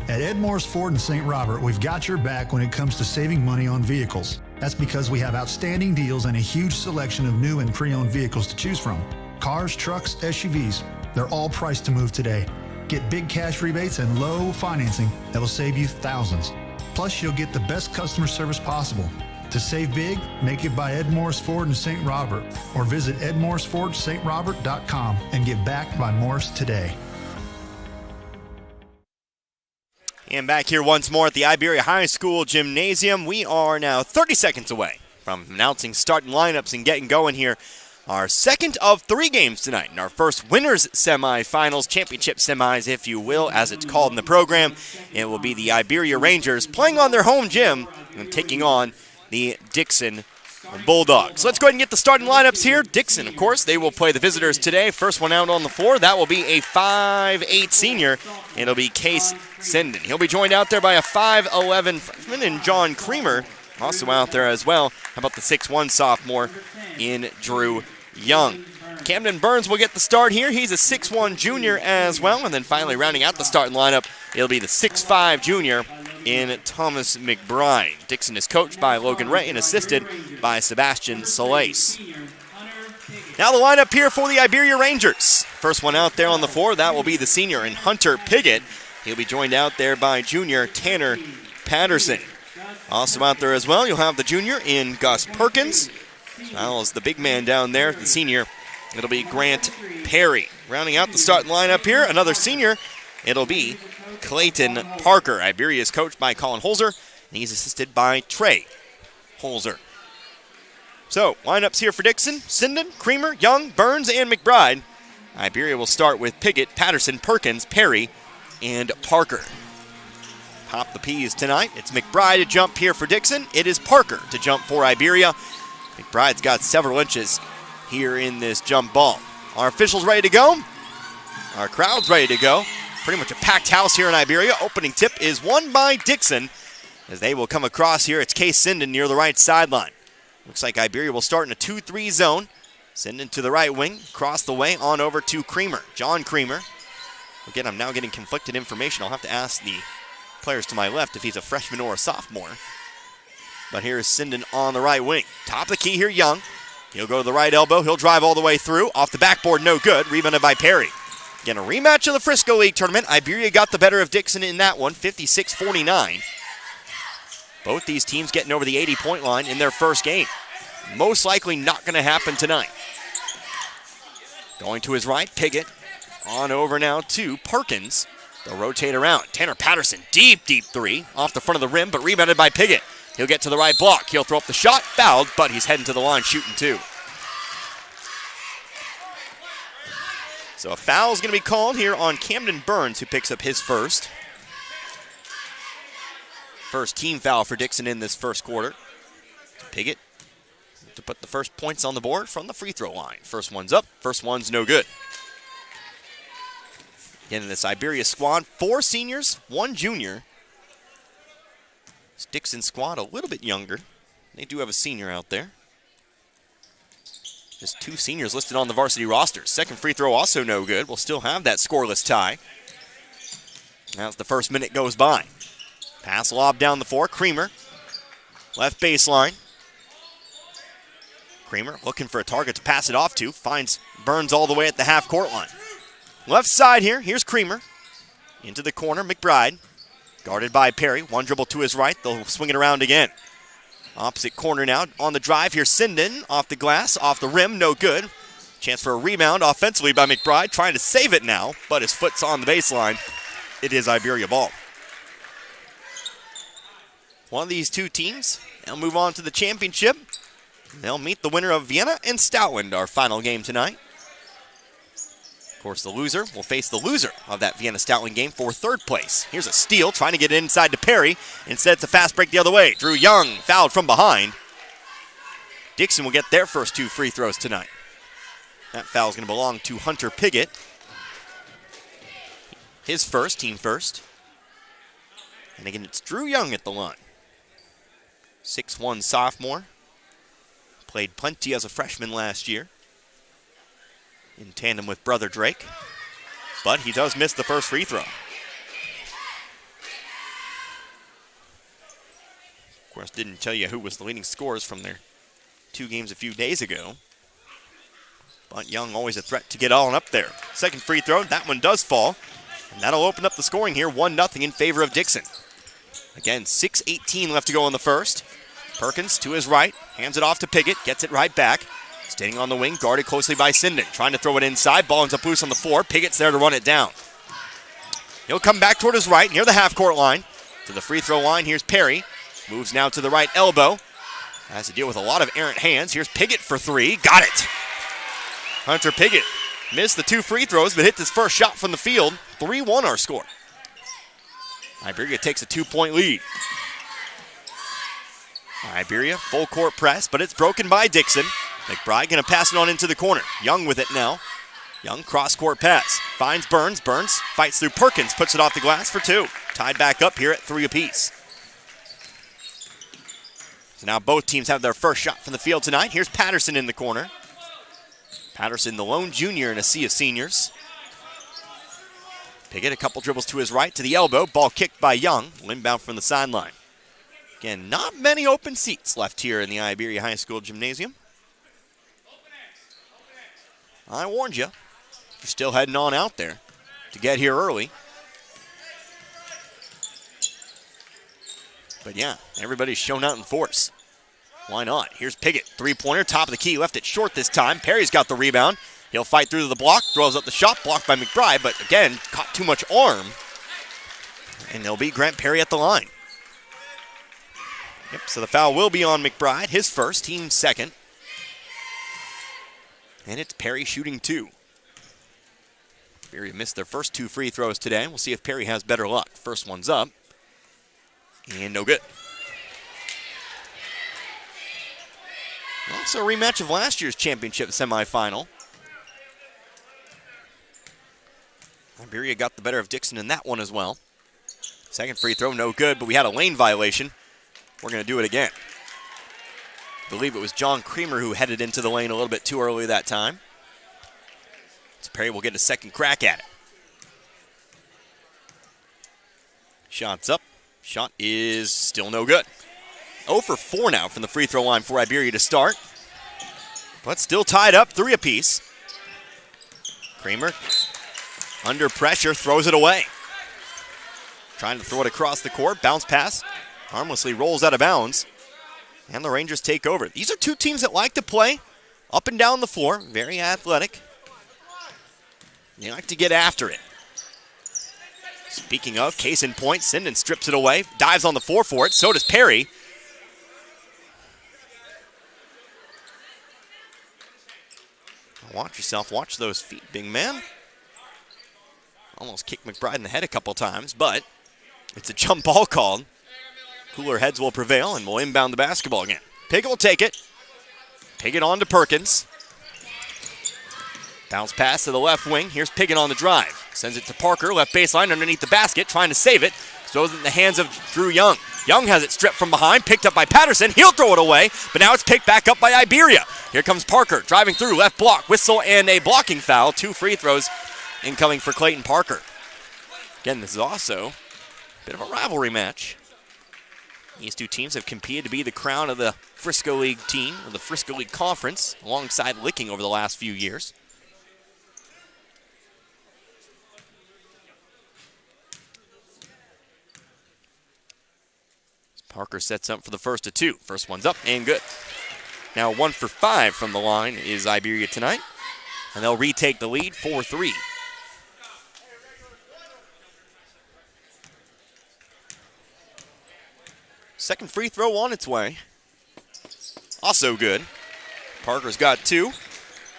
At Ed Morris Ford in St. Robert, we've got your back when it comes to saving money on vehicles. That's because we have outstanding deals and a huge selection of new and pre-owned vehicles to choose from. Cars, trucks, SUVs, they're all priced to move today. Get big cash rebates and low financing that will save you thousands. Plus, you'll get the best customer service possible. To save big, make it by Ed Morris Ford in St. Robert or visit edmorrisfordstrobert.com and get backed by Morris today. And back here once more at the Iberia High School Gymnasium. We are now 30 seconds away from announcing starting lineups and getting going here. Our second of 3 games tonight in our first winners semifinals, championship semis, if you will, as it's called in the program. It will be the Iberia Rangers playing on their home gym and taking on the Dixon Bulldogs. Let's go ahead and get the starting lineups here. Dixon, of course, they will play the visitors today. First one out on the floor, that will be a 5'8 senior. It'll be Case Sinden. He'll be joined out there by a 5'11 freshman and John Creamer, also out there as well. How about the 6'1 sophomore in Drew Young? Camden Burns will get the start here. He's a 6'1 junior as well. And then finally rounding out the starting lineup, it'll be the 6'5 junior in Thomas McBride. Dixon is coached by Logan Ray and assisted by Sebastian Salace. Now the lineup here for the Iberia Rangers. First one out there on the floor, that will be the senior in Hunter Piggott. He'll be joined out there by junior Tanner Patterson. Also out there as well, you'll have the junior in Gus Perkins, as well as the big man down there, the senior. It'll be Grant Perry. Rounding out the starting lineup here, another senior. It'll be Clayton Parker. Iberia is coached by Colin Holzer, and he's assisted by Trey Holzer. So, lineups here for Dixon: Sinden, Creamer, Young, Burns, and McBride. Iberia will start with Piggott, Patterson, Perkins, Perry, and Parker. Pop the P's tonight. It's McBride to jump here for Dixon. It is Parker to jump for Iberia. McBride's got several inches here in this jump ball. Our officials ready to go. Our crowd's ready to go. Pretty much a packed house here in Iberia. Opening tip is won by Dixon as they will come across here. It's Case Sinden near the right sideline. Looks like Iberia will start in a 2-3 zone. Sinden to the right wing, across the way, on over to Creamer. John Creamer. Again, I'm now getting conflicted information. I'll have to ask the players to my left if he's a freshman or a sophomore. But here is Sinden on the right wing. Top of the key here, Young. He'll go to the right elbow. He'll drive all the way through. Off the backboard, no good. Rebounded by Perry. Again, a rematch of the Frisco League tournament. Iberia got the better of Dixon in that one, 56-49. Both these teams getting over the 80-point line in their first game. Most likely not going to happen tonight. Going to his right, Piggott. On over now to Perkins. They'll rotate around. Tanner Patterson, deep three. Off the front of the rim, but rebounded by Piggott. He'll get to the right block. He'll throw up the shot. Fouled, but he's heading to the line shooting two. So a foul is going to be called here on Camden Burns, who picks up his first. First team foul for Dixon in this first quarter. Piggott to put the first points on the board from the free throw line. First one's up, first one's no good. Again, in this Iberia squad, 4 seniors, 1 junior. This Dixon squad a little bit younger. They do have a senior out there. Just 2 seniors listed on the varsity roster. Second free throw also no good. We'll still have that scoreless tie. Now as the first minute goes by. Pass lob down the floor. Creamer, left baseline. Creamer looking for a target to pass it off to. Finds Burns all the way at the half-court line. Left side here. Here's Creamer. Into the corner, McBride. Guarded by Perry. One dribble to his right. They'll swing it around again. Opposite corner now. On the drive, here's Sinden. Off the glass, off the rim, no good. Chance for a rebound offensively by McBride. Trying to save it now, but his foot's on the baseline. It is Iberia ball. One of these 2 teams, they'll move on to the championship. They'll meet the winner of Vienna and Stoutland, our final game tonight. Of course, the loser will face the loser of that Vienna-Stoutland game for 3rd place. Here's a steal, trying to get it inside to Perry. Instead, it's a fast break the other way. Drew Young fouled from behind. Dixon will get their first 2 free throws tonight. That foul is going to belong to Hunter Piggott. His first, team first. And again, it's Drew Young at the line. 6'1" sophomore. Played plenty as a freshman last year in tandem with brother Drake. But he does miss the first free throw. Of course, didn't tell you who was the leading scorers from their 2 games a few days ago. But Young always a threat to get on up there. Second free throw, that one does fall. And that'll open up the scoring here, 1-0 in favor of Dixon. Again, 6:18 left to go in the first. Perkins to his right, hands it off to Piggott, gets it right back. Standing on the wing, guarded closely by Sinden. Trying to throw it inside, ball ends up loose on the floor. Piggott's there to run it down. He'll come back toward his right, near the half-court line. To the free throw line, here's Perry. Moves now to the right elbow. Has to deal with a lot of errant hands. Here's Piggott for 3, got it. Hunter Piggott missed the 2 free throws, but hit his first shot from the field. 3-1 our score. Iberia takes a 2-point lead. Iberia, full court press, but it's broken by Dixon. McBride going to pass it on into the corner. Young with it now. Young cross-court pass. Finds Burns. Burns fights through Perkins, puts it off the glass for 2. Tied back up here at 3 apiece. So now both teams have their first shot from the field tonight. Here's Patterson in the corner. Patterson, the lone junior in a sea of seniors. Piggott, a couple dribbles to his right, to the elbow. Ball kicked by Young. Inbound from the sideline. Again, not many open seats left here in the Iberia High School Gymnasium. I warned you, if you're still heading on out there to get here early. But yeah, everybody's shown out in force. Why not? Here's Piggott, three-pointer, top of the key, left it short this time. Perry's got the rebound. He'll fight through to the block, throws up the shot, blocked by McBride, but again, caught too much arm. And they'll beat Grant Perry at the line. Yep, so the foul will be on McBride, his first, team second. And it's Perry shooting 2. Iberia missed their first 2 free throws today. We'll see if Perry has better luck. First one's up. And no good. Also a rematch of last year's championship semifinal. Iberia got the better of Dixon in that one as well. Second free throw, no good, but we had a lane violation. We're going to do it again. I believe it was John Creamer who headed into the lane a little bit too early that time. So Perry will get a second crack at it. Shots up. Shot is still no good. 0 for 4 now from the free throw line for Iberia to start. But still tied up, 3 apiece. Creamer, under pressure, throws it away. Trying to throw it across the court, bounce pass. Harmlessly rolls out of bounds. And the Rangers take over. These are 2 teams that like to play up and down the floor. Very athletic. They like to get after it. Speaking of, case in point, Sinden strips it away. Dives on the floor for it. So does Perry. Watch yourself. Watch those feet, big man. Almost kicked McBride in the head a couple times, but it's a jump ball called. Cooler heads will prevail, and we'll inbound the basketball again. Piggott will take it. Piggott on to Perkins. Bounce pass to the left wing. Here's Piggott on the drive. Sends it to Parker, left baseline underneath the basket, trying to save it. Throws it in the hands of Drew Young. Young has it stripped from behind, picked up by Patterson. He'll throw it away, but now it's picked back up by Iberia. Here comes Parker, driving through, left block, whistle, and a blocking foul. 2 free throws incoming for Clayton Parker. Again, this is also a bit of a rivalry match. These 2 teams have competed to be the crown of the Frisco League team, or the Frisco League Conference, alongside Licking over the last few years. Parker sets up for the first of 2. First one's up and good. Now 1 for 5 from the line is Iberia tonight. And they'll retake the lead 4-3. Second free throw on its way. Also good. Parker's got 2.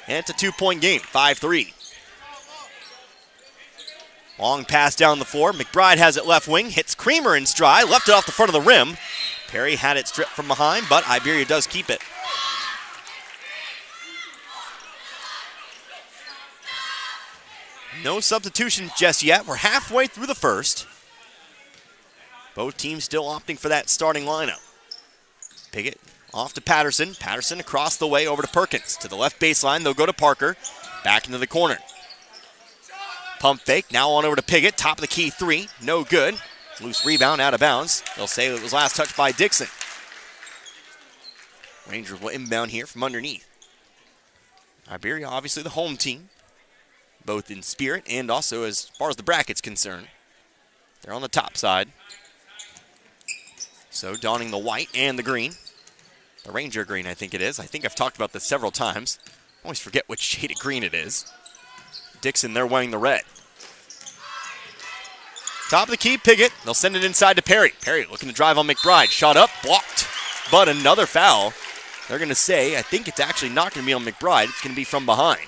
And it's a 2-point game, 5-3. Long pass down the floor. McBride has it left wing. Hits Creamer in stride. Left it off the front of the rim. Perry had it stripped from behind, but Iberia does keep it. No substitutions just yet. We're halfway through the first. Both teams still opting for that starting lineup. Piggott off to Patterson. Patterson across the way over to Perkins. To the left baseline, they'll go to Parker. Back into the corner. Pump fake, now on over to Piggott. Top of the key 3, no good. Loose rebound, out of bounds. They'll say it was last touched by Dixon. Rangers will inbound here from underneath. Iberia, obviously the home team, both in spirit and also as far as the bracket's concerned. They're on the top side. So donning the white and the green. The Ranger green, I think it is. I think I've talked about this several times. I always forget which shade of green it is. Dixon, they're wearing the red. Top of the key, Piggott. They'll send it inside to Perry. Perry looking to drive on McBride. Shot up, blocked. But another foul. They're going to say, I think it's actually not going to be on McBride. It's going to be from behind.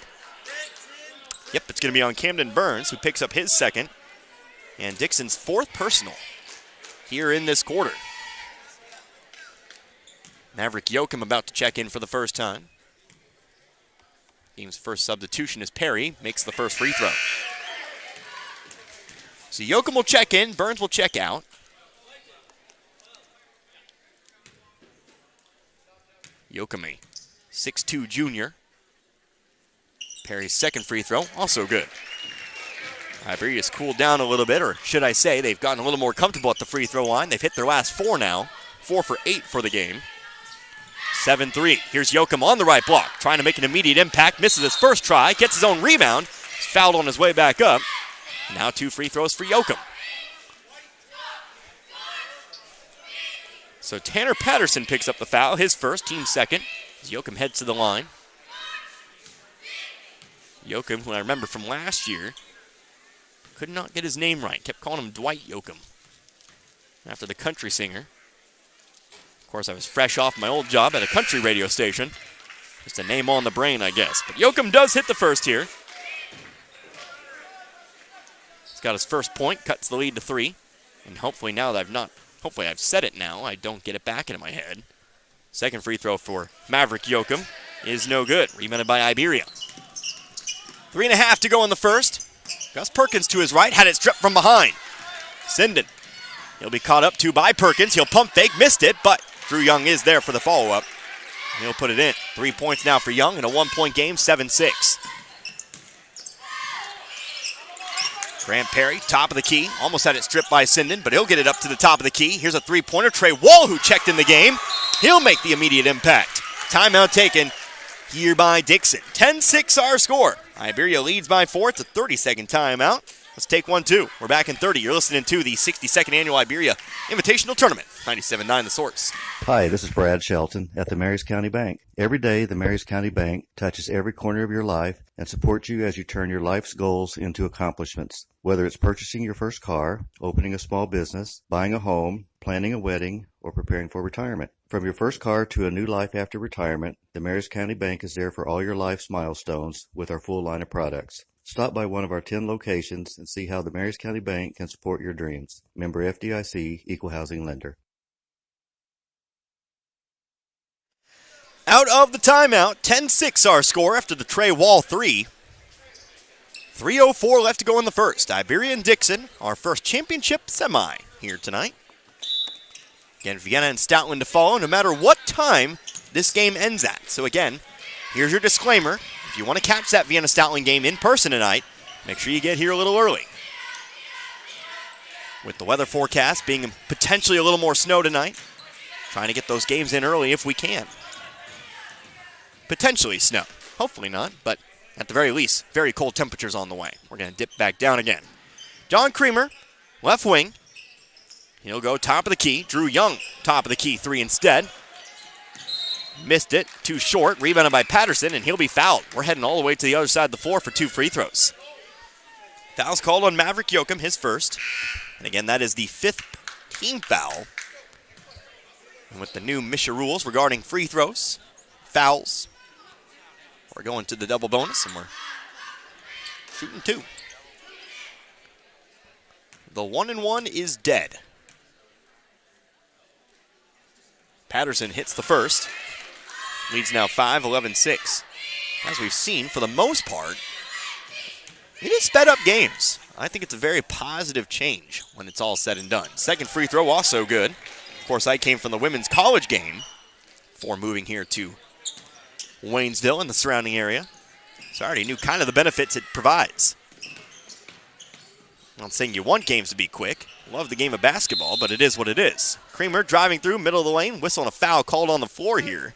Yep, it's going to be on Camden Burns, who picks up his second. And Dixon's 4th personal here in this quarter. Maverick Yoakum about to check in for the first time. Team's first substitution is Perry, makes the first free throw. So Yoakum will check in, Burns will check out. Yoakum, 6'2" junior. Perry's second free throw, also good. Iberia's cooled down a little bit, or should I say, they've gotten a little more comfortable at the free throw line. They've hit their last 4 now, 4 for 8 for the game. 7-3. Here's Yoakum on the right block, trying to make an immediate impact. Misses his first try, gets his own rebound. He's fouled on his way back up. Now 2 free throws for Yoakum. So Tanner Patterson picks up the foul, his first, team second, as Yoakum heads to the line. Yoakum, who I remember from last year, could not get his name right. Kept calling him Dwight Yoakum, after the country singer. Of course, I was fresh off my old job at a country radio station. Just a name on the brain, I guess. But Yoakum does hit the first here. He's got his first point, cuts the lead to 3. And hopefully now that I've said it now, I don't get it back into my head. Second free throw for Maverick Yoakum is no good. Rebounded by Iberia. 3.5 to go in the first. Gus Perkins to his right, had it stripped from behind. Sinden. He'll be caught up to by Perkins. He'll pump fake, missed it, but Drew Young is there for the follow-up. He'll put it in. 3 points now for Young in a 1-point game, 7-6. Grant Perry, top of the key. Almost had it stripped by Sinden, but he'll get it up to the top of the key. Here's a three-pointer. Trey Wall, who checked in the game. He'll make the immediate impact. Timeout taken here by Dixon. 10-6 our score. Iberia leads by 4. It's a 30-second timeout. Let's take 1, 2. We're back in 30. You're listening to the 62nd Annual Iberia Invitational Tournament. 97.9 The Source. Hi, this is Brad Shelton at the Marys County Bank. Every day, the Marys County Bank touches every corner of your life and supports you as you turn your life's goals into accomplishments. Whether it's purchasing your first car, opening a small business, buying a home, planning a wedding, or preparing for retirement. From your first car to a new life after retirement, the Marys County Bank is there for all your life's milestones with our full line of products. Stop by one of our 10 locations and see how the Marys County Bank can support your dreams. Member FDIC, Equal Housing Lender. Out of the timeout, 10-6 our score after the Trey Wall 3. 3:04 left to go in the first. Iberia and Dixon, our first championship semi here tonight. Again, Vienna and Stoutland to follow, no matter what time this game ends at. So again, here's your disclaimer. If you want to catch that Vienna Stoutland game in person tonight, make sure you get here a little early. With the weather forecast being potentially a little more snow tonight, trying to get those games in early if we can. Potentially snow. Hopefully not, but at the very least, very cold temperatures on the way. We're going to dip back down again. John Creamer, left wing. He'll go top of the key. Drew Young, top of the key, 3 instead. Missed it, too short. Rebounded by Patterson, and he'll be fouled. We're heading all the way to the other side of the floor for 2 free throws. Foul's called on Maverick Yoakum, his first. And again, that is the 5th team foul. And with the new Misha rules regarding free throws, fouls, we're going to the double bonus, and we're shooting 2. The 1-and-1 is dead. Patterson hits the first. Leads now 5, 11-6. As we've seen, for the most part, it is sped up games. I think it's a very positive change when it's all said and done. Second free throw, also good. Of course, I came from the women's college game before moving here to Waynesville and the surrounding area. So I already knew kind of the benefits it provides. I'm not saying you want games to be quick. Love the game of basketball, but it is what it is. Creamer driving through, middle of the lane, whistle and a foul called on the floor here.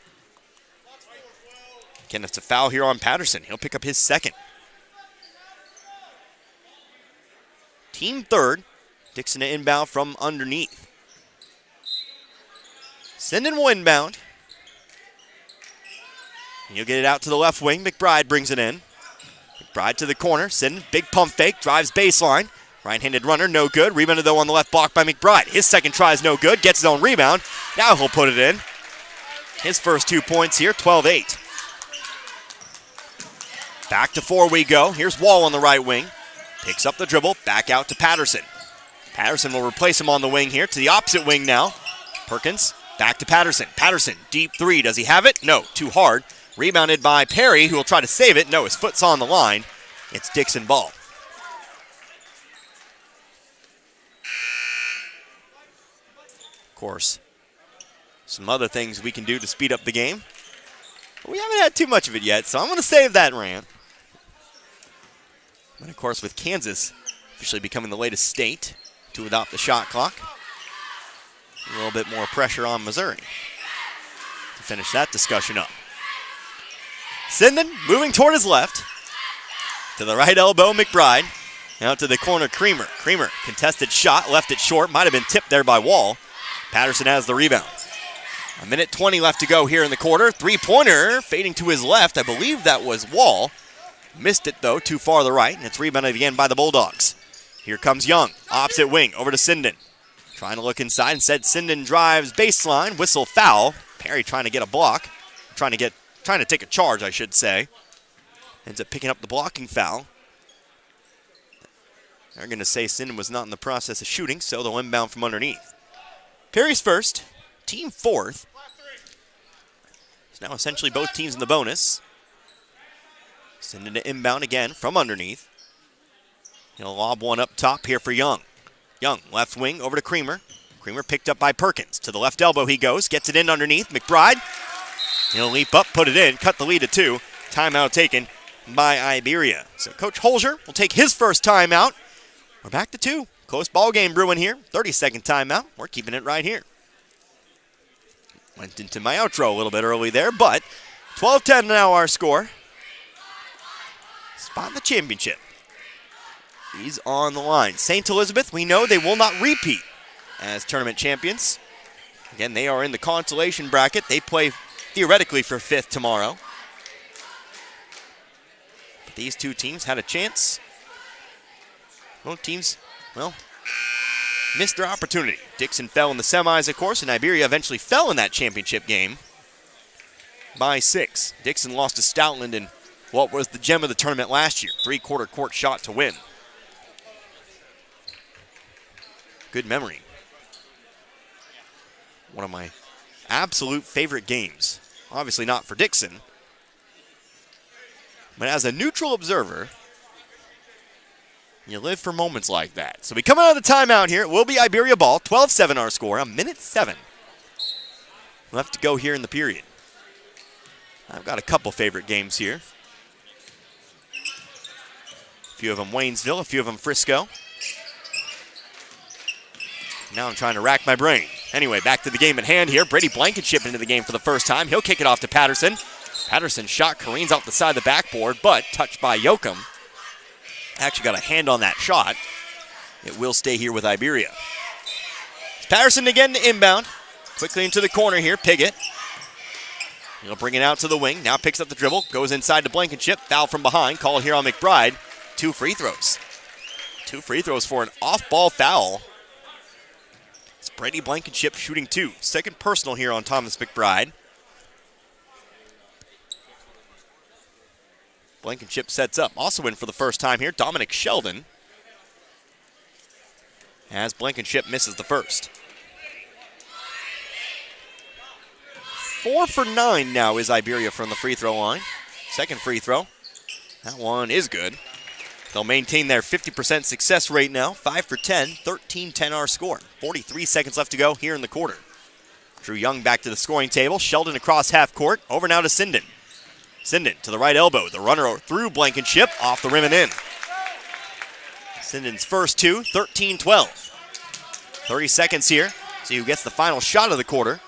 Again, it's a foul here on Patterson. He'll pick up his second. Team third. Dixon to inbound from underneath. Sinden will inbound. And he'll get it out to the left wing. McBride brings it in. McBride to the corner. Sinden, big pump fake, drives baseline. Right-handed runner, no good. Rebounded, though, on the left block by McBride. His second try is no good. Gets his own rebound. Now he'll put it in. His first 2 points here, 12-8. Back to 4 we go. Here's Wall on the right wing. Picks up the dribble. Back out to Patterson. Patterson will replace him on the wing here. To the opposite wing now. Perkins, back to Patterson. Patterson, deep 3. Does he have it? No, too hard. Rebounded by Perry, who will try to save it. No, his foot's on the line. It's Dixon ball. Of course, some other things we can do to speed up the game. We haven't had too much of it yet, so I'm going to save that rant. And of course, with Kansas officially becoming the latest state to adopt the shot clock, a little bit more pressure on Missouri to finish that discussion up. Sinden moving toward his left. To the right elbow, McBride. Out to the corner, Creamer. Creamer, contested shot, left it short. Might have been tipped there by Wall. Patterson has the rebound. A minute 20 left to go here in the quarter. Three-pointer fading to his left. I believe that was Wall. Missed it, though, too far to the right, and it's rebounded again by the Bulldogs. Here comes Young, opposite wing, over to Sinden. Trying to look inside, instead Sinden drives baseline, whistle foul. Perry trying to get a block. Trying to take a charge, I should say. Ends up picking up the blocking foul. They're going to say Sinden was not in the process of shooting, so they'll inbound from underneath. Perry's first, team fourth. It's now essentially both teams in the bonus. Sinden to inbound again from underneath. He'll lob one up top here for Young. Young, left wing, over to Creamer. Creamer picked up by Perkins. To the left elbow he goes, gets it in underneath. McBride, he'll leap up, put it in, cut the lead to 2. Timeout taken by Iberia. So Coach Holzer will take his first timeout. We're back to 2. Close ball game brewing here. 30-second timeout. We're keeping it right here. Went into my outro a little bit early there, but 12-10 now our score. Spot in the championship. He's on the line. St. Elizabeth, we know they will not repeat as tournament champions. Again, they are in the consolation bracket. They play theoretically for 5th tomorrow. But these two teams had a chance. Both teams, well, missed their opportunity. Dixon fell in the semis, of course, and Iberia eventually fell in that championship game by 6. Dixon lost to Stoutland in what was the gem of the tournament last year. 3-quarter court shot to win. Good memory. One of my absolute favorite games. Obviously not for Dixon. But as a neutral observer, you live for moments like that. So we come out of the timeout here. It will be Iberia ball. 12-7 our score. A minute 7 left to go here in the period. I've got a couple favorite games here. A few of them Waynesville, a few of them Frisco. Now I'm trying to rack my brain. Anyway, back to the game at hand here. Brady Blankenship into the game for the first time. He'll kick it off to Patterson. Patterson's shot careens off the side of the backboard, but touched by Yoakum. Actually got a hand on that shot. It will stay here with Iberia. It's Patterson again to inbound. Quickly into the corner here, Piggott. He'll bring it out to the wing. Now picks up the dribble. Goes inside to Blankenship. Foul from behind. Called here on McBride. 2 free throws. 2 free throws for an off-ball foul. It's Brady Blankenship shooting 2. Second personal here on Thomas McBride. Blankenship sets up. Also in for the first time here, Dominic Sheldon. As Blankenship misses the first. 4 for 9 now is Iberia from the free throw line. Second free throw. That one is good. They'll maintain their 50% success rate now. 5 for 10, 13-10 our score. 43 seconds left to go here in the quarter. Drew Young back to the scoring table. Sheldon across half court. Over now to Sinden. Sinden to the right elbow. The runner through Blankenship. Off the rim and in. Sinden's first 2, 13-12. 30 seconds here. See who gets the final shot of the quarter.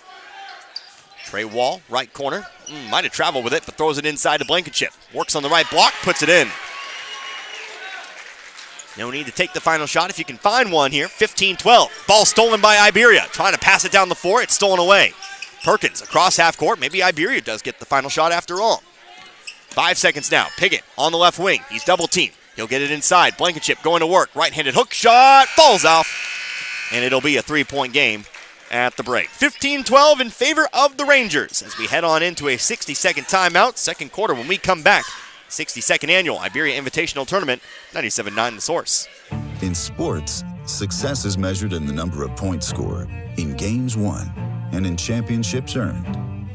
Trey Wall, right corner. Might have traveled with it, but throws it inside to Blankenship. Works on the right block, puts it in. No need to take the final shot if you can find one here. 15-12. Ball stolen by Iberia. Trying to pass it down the floor. It's stolen away. Perkins across half court. Maybe Iberia does get the final shot after all. 5 seconds now. Piggott on the left wing. He's double teamed. He'll get it inside. Blankenship going to work. Right-handed hook shot. Falls off. And it'll be a 3-point game at the break. 15-12 in favor of the Rangers as we head on into a 60-second timeout. Second quarter when we come back. 62nd Annual Iberia Invitational Tournament, 97.9 The Source. In sports, success is measured in the number of points scored, in games won, and in championships earned.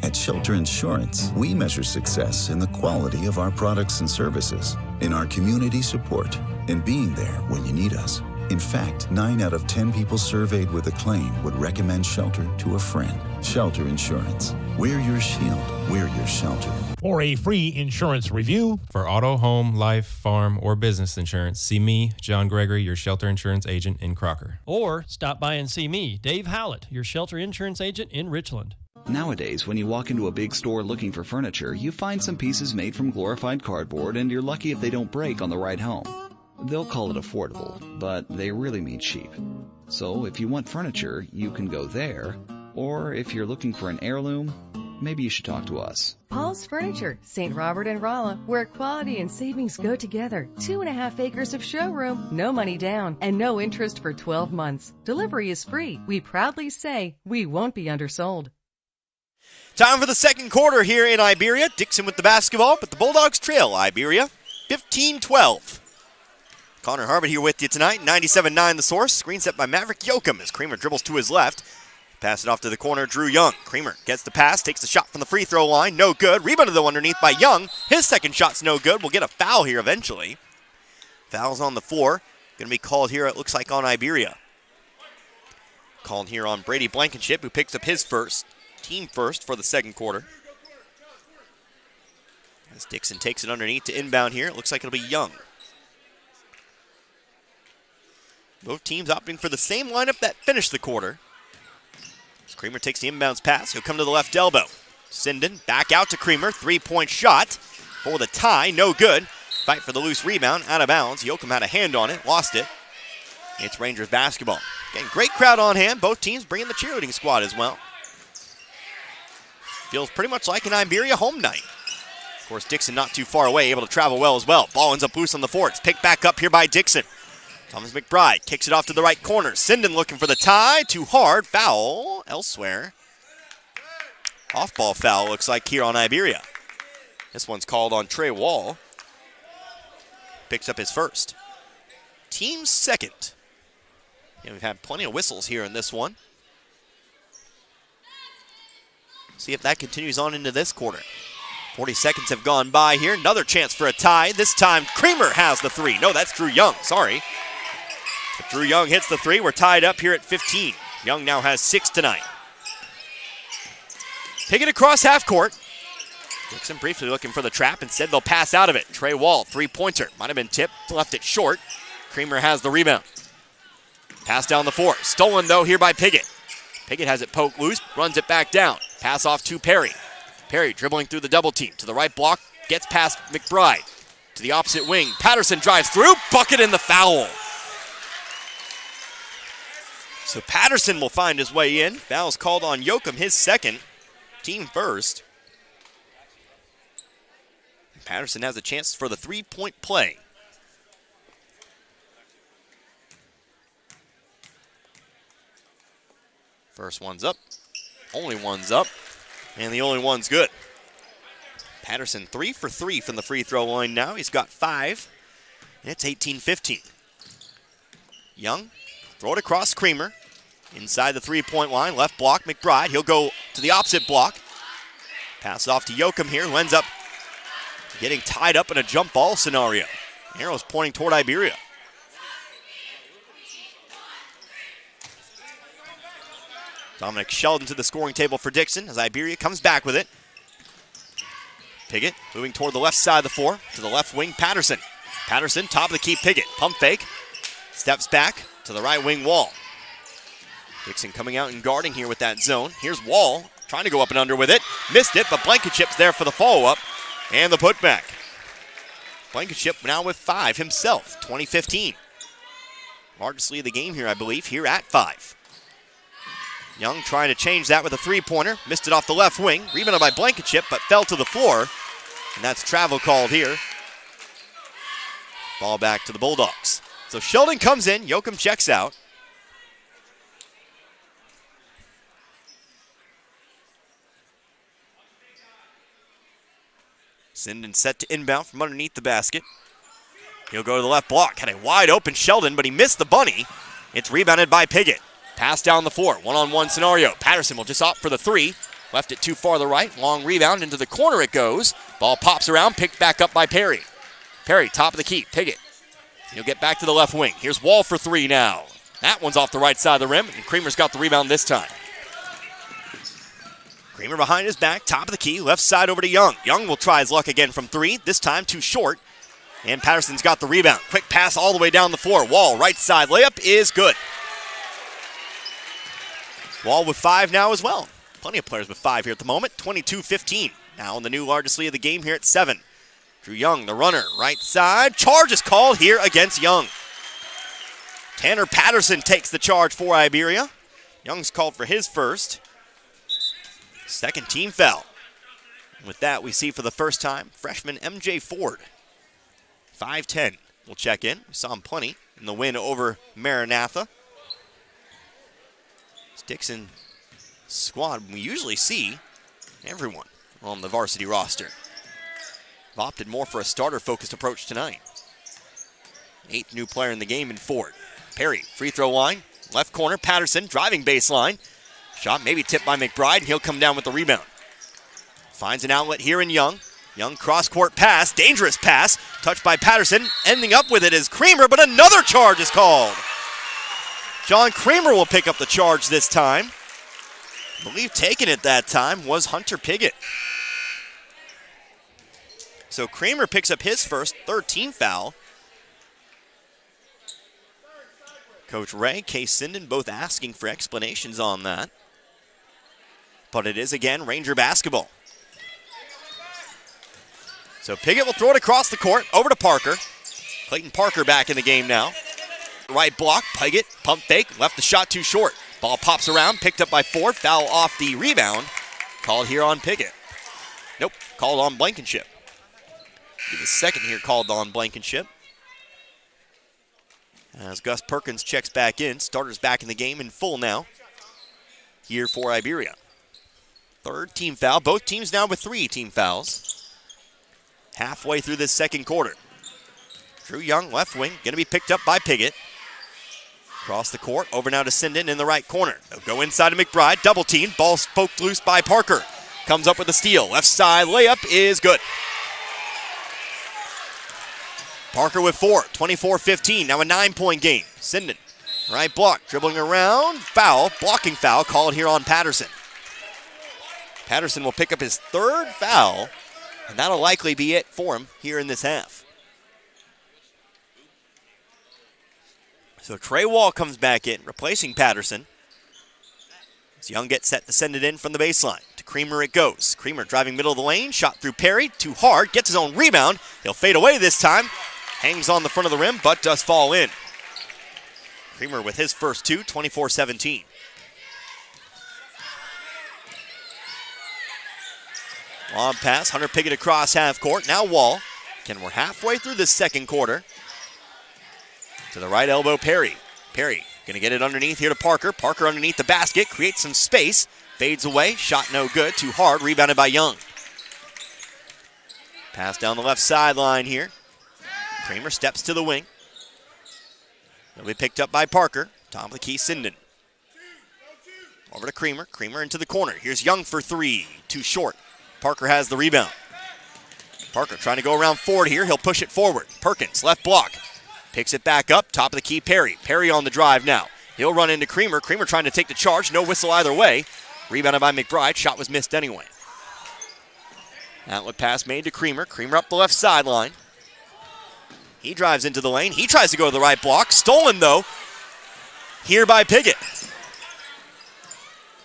At Shelter Insurance, we measure success in the quality of our products and services, in our community support, and being there when you need us. In fact, 9 out of 10 people surveyed with a claim would recommend Shelter to a friend. Shelter Insurance. We're your shield. We're your shelter. For a free insurance review, for auto, home, life, farm, or business insurance, see me, John Gregory, your Shelter Insurance agent in Crocker. Or stop by and see me, Dave Howlett, your Shelter Insurance agent in Richland. Nowadays, when you walk into a big store looking for furniture, you find some pieces made from glorified cardboard, and you're lucky if they don't break on the ride home. They'll call it affordable, but they really mean cheap. So if you want furniture, you can go there, Or if you're looking for an heirloom, maybe you should talk to us. Paul's Furniture, St. Robert and Rolla, where quality and savings go together. 2.5 acres of showroom, no money down, and no interest for 12 months. Delivery is free. We proudly say we won't be undersold. Time for the second quarter here in Iberia. Dixon with the basketball, but the Bulldogs trail Iberia 15-12. Connor Harbert here with you tonight. 97-9 the source. Screen set by Maverick Yoakum as Kramer dribbles to his left. Pass it off to the corner, Drew Young. Kramer gets the pass, takes the shot from the free throw line. No good. Rebounded though underneath by Young. His second shot's no good. We'll get a foul here eventually. Foul's on the floor. Going to be called here, it looks like, on Iberia. Called here on Brady Blankenship, who picks up his first. Team first for the second quarter. As Dixon takes it underneath to inbound here, it looks like it'll be Young. Both teams opting for the same lineup that finished the quarter. As Kramer takes the inbounds pass, he'll come to the left elbow. Sinden back out to Kramer, three-point shot for the tie, no good. Fight for the loose rebound, out of bounds. Yoakum had a hand on it, lost it. It's Rangers basketball. Again, great crowd on hand. Both teams bringing the cheerleading squad as well. Feels pretty much like an Iberia home night. Of course, Dixon not too far away, able to travel well as well. Ball ends up loose on the floor. It's picked back up here by Dixon. Thomas McBride kicks it off to the right corner. Sinden looking for the tie. Too hard. Foul elsewhere. Off-ball foul looks like here on Iberia. This one's called on Trey Wall. Picks up his first. Team's second. Yeah, we've had plenty of whistles here in this one. See if that continues on into this quarter. 40 seconds have gone by here. Another chance for a tie. This time, Kramer has the three. No, that's Drew Young. Sorry. If Drew Young hits the three, we're tied up here at 15. Young now has 6 tonight. Take it across half court. Dixon briefly looking for the trap. Instead, they'll pass out of it. Trey Wall, three-pointer. Might have been tipped, left it short. Kramer has the rebound. Pass down the floor. Stolen, though, here by Piggott. Piggott has it poked loose, runs it back down. Pass off to Perry. Perry dribbling through the double team. To the right block, gets past McBride. To the opposite wing. Patterson drives through, bucket in the foul. So Patterson will find his way in. Foul's called on Yoakum, his second. Team first. Patterson has a chance for the three-point play. First one's up. Only one's up. And the only one's good. Patterson 3 for 3 from the free throw line now. He's got 5. And it's 18-15. Young, throw it across Kramer. Inside the three-point line, left block, McBride. He'll go to the opposite block. Pass off to Yoakum here, who ends up getting tied up in a jump ball scenario. Arrow's pointing toward Iberia. Dominic Sheldon to the scoring table for Dixon as Iberia comes back with it. Piggott moving toward the left side of the floor. To the left wing, Patterson. Patterson, top of the key, Piggott. Pump fake. Steps back to the right wing, Wall. Dixon coming out and guarding here with that zone. Here's Wall trying to go up and under with it. Missed it, but Blankenship's there for the follow-up. And the putback. Blankenship now with 5 himself, 20-15. Largest lead of the game here, I believe, here at 5. Young trying to change that with a three-pointer. Missed it off the left wing. Rebounded by Blankenship, but fell to the floor. And that's travel called here. Ball back to the Bulldogs. So Sheldon comes in. Yoakum checks out. Sinden set to inbound from underneath the basket. He'll go to the left block. Had a wide open Sheldon, but he missed the bunny. It's rebounded by Piggott. Pass down the floor, one-on-one scenario. Patterson will just opt for the three. Left it too far to the right. Long rebound, into the corner it goes. Ball pops around, picked back up by Perry. Perry, top of the key, Piggott. He'll get back to the left wing. Here's Wall for 3 now. That one's off the right side of the rim, and Kramer's got the rebound this time. Kramer behind his back, top of the key, left side over to Young. Young will try his luck again from 3, this time too short. And Patterson's got the rebound. Quick pass all the way down the floor. Wall, right side layup is good. Wall with 5 now as well. Plenty of players with 5 here at the moment. 22-15. Now in the new largest lead of the game here at 7. Drew Young, the runner, right side. Charge is called here against Young. Tanner Patterson takes the charge for Iberia. Young's called for his first. Second team foul. With that, we see for the first time, freshman MJ Ford. 5'10", will check in. We saw him plenty in the win over Maranatha. This Dixon squad, we usually see everyone on the varsity roster. We've opted more for a starter-focused approach tonight. 8th new player in the game in Ford. Perry, free throw line, left corner, Patterson, driving baseline. Shot maybe tipped by McBride, and he'll come down with the rebound. Finds an outlet here in Young. Young cross-court pass, dangerous pass, touched by Patterson. Ending up with it is Creamer, but another charge is called. John Creamer will pick up the charge this time. I believe taking it that time was Hunter Piggott. So Creamer picks up his first, third team foul. Coach Ray, Case Sinden both asking for explanations on that. But it is again Ranger basketball. So Piggott will throw it across the court, over to Parker. Clayton Parker back in the game now. Right block, Piggott, pump fake, left the shot too short. Ball pops around, picked up by Ford, foul off the rebound. Called here on Piggott. Nope, called on Blankenship. The second here called on Blankenship. As Gus Perkins checks back in, starters back in the game in full now. Here for Iberia. Third team foul, both teams now with 3 team fouls. Halfway through this second quarter. Drew Young, left wing, going to be picked up by Piggott. Across the court, over now to Sinden in the right corner. They'll go inside to McBride, double team, ball poked loose by Parker. Comes up with a steal, left side layup is good. Parker with 4, 24-15, now a 9-point game. Sinden, right block, dribbling around, foul, blocking foul, called here on Patterson. Patterson will pick up his 3rd foul, and that'll likely be it for him here in this half. So Trey Wall comes back in, replacing Patterson. As Young gets set to send it in from the baseline. To Creamer it goes. Creamer driving middle of the lane, shot through Perry, too hard, gets his own rebound. He'll fade away this time. Hangs on the front of the rim, but does fall in. Creamer with his first 2, 24-17. Long pass, Hunter Piggott across half court. Now Wall. Again, we're halfway through this second quarter. To the right elbow, Perry. Perry going to get it underneath here to Parker. Parker underneath the basket, creates some space. Fades away, shot no good, too hard, rebounded by Young. Pass down the left sideline here. Creamer steps to the wing. He'll be picked up by Parker. Top of the key, Sinden. Over to Creamer. Creamer into the corner. Here's Young for 3. Too short. Parker has the rebound. Parker trying to go around Ford here. He'll push it forward. Perkins, left block. Picks it back up. Top of the key, Perry. Perry on the drive now. He'll run into Creamer. Creamer trying to take the charge. No whistle either way. Rebounded by McBride. Shot was missed anyway. Outlet pass made to Creamer. Creamer up the left sideline. He drives into the lane. He tries to go to the right block. Stolen, though, here by Piggott.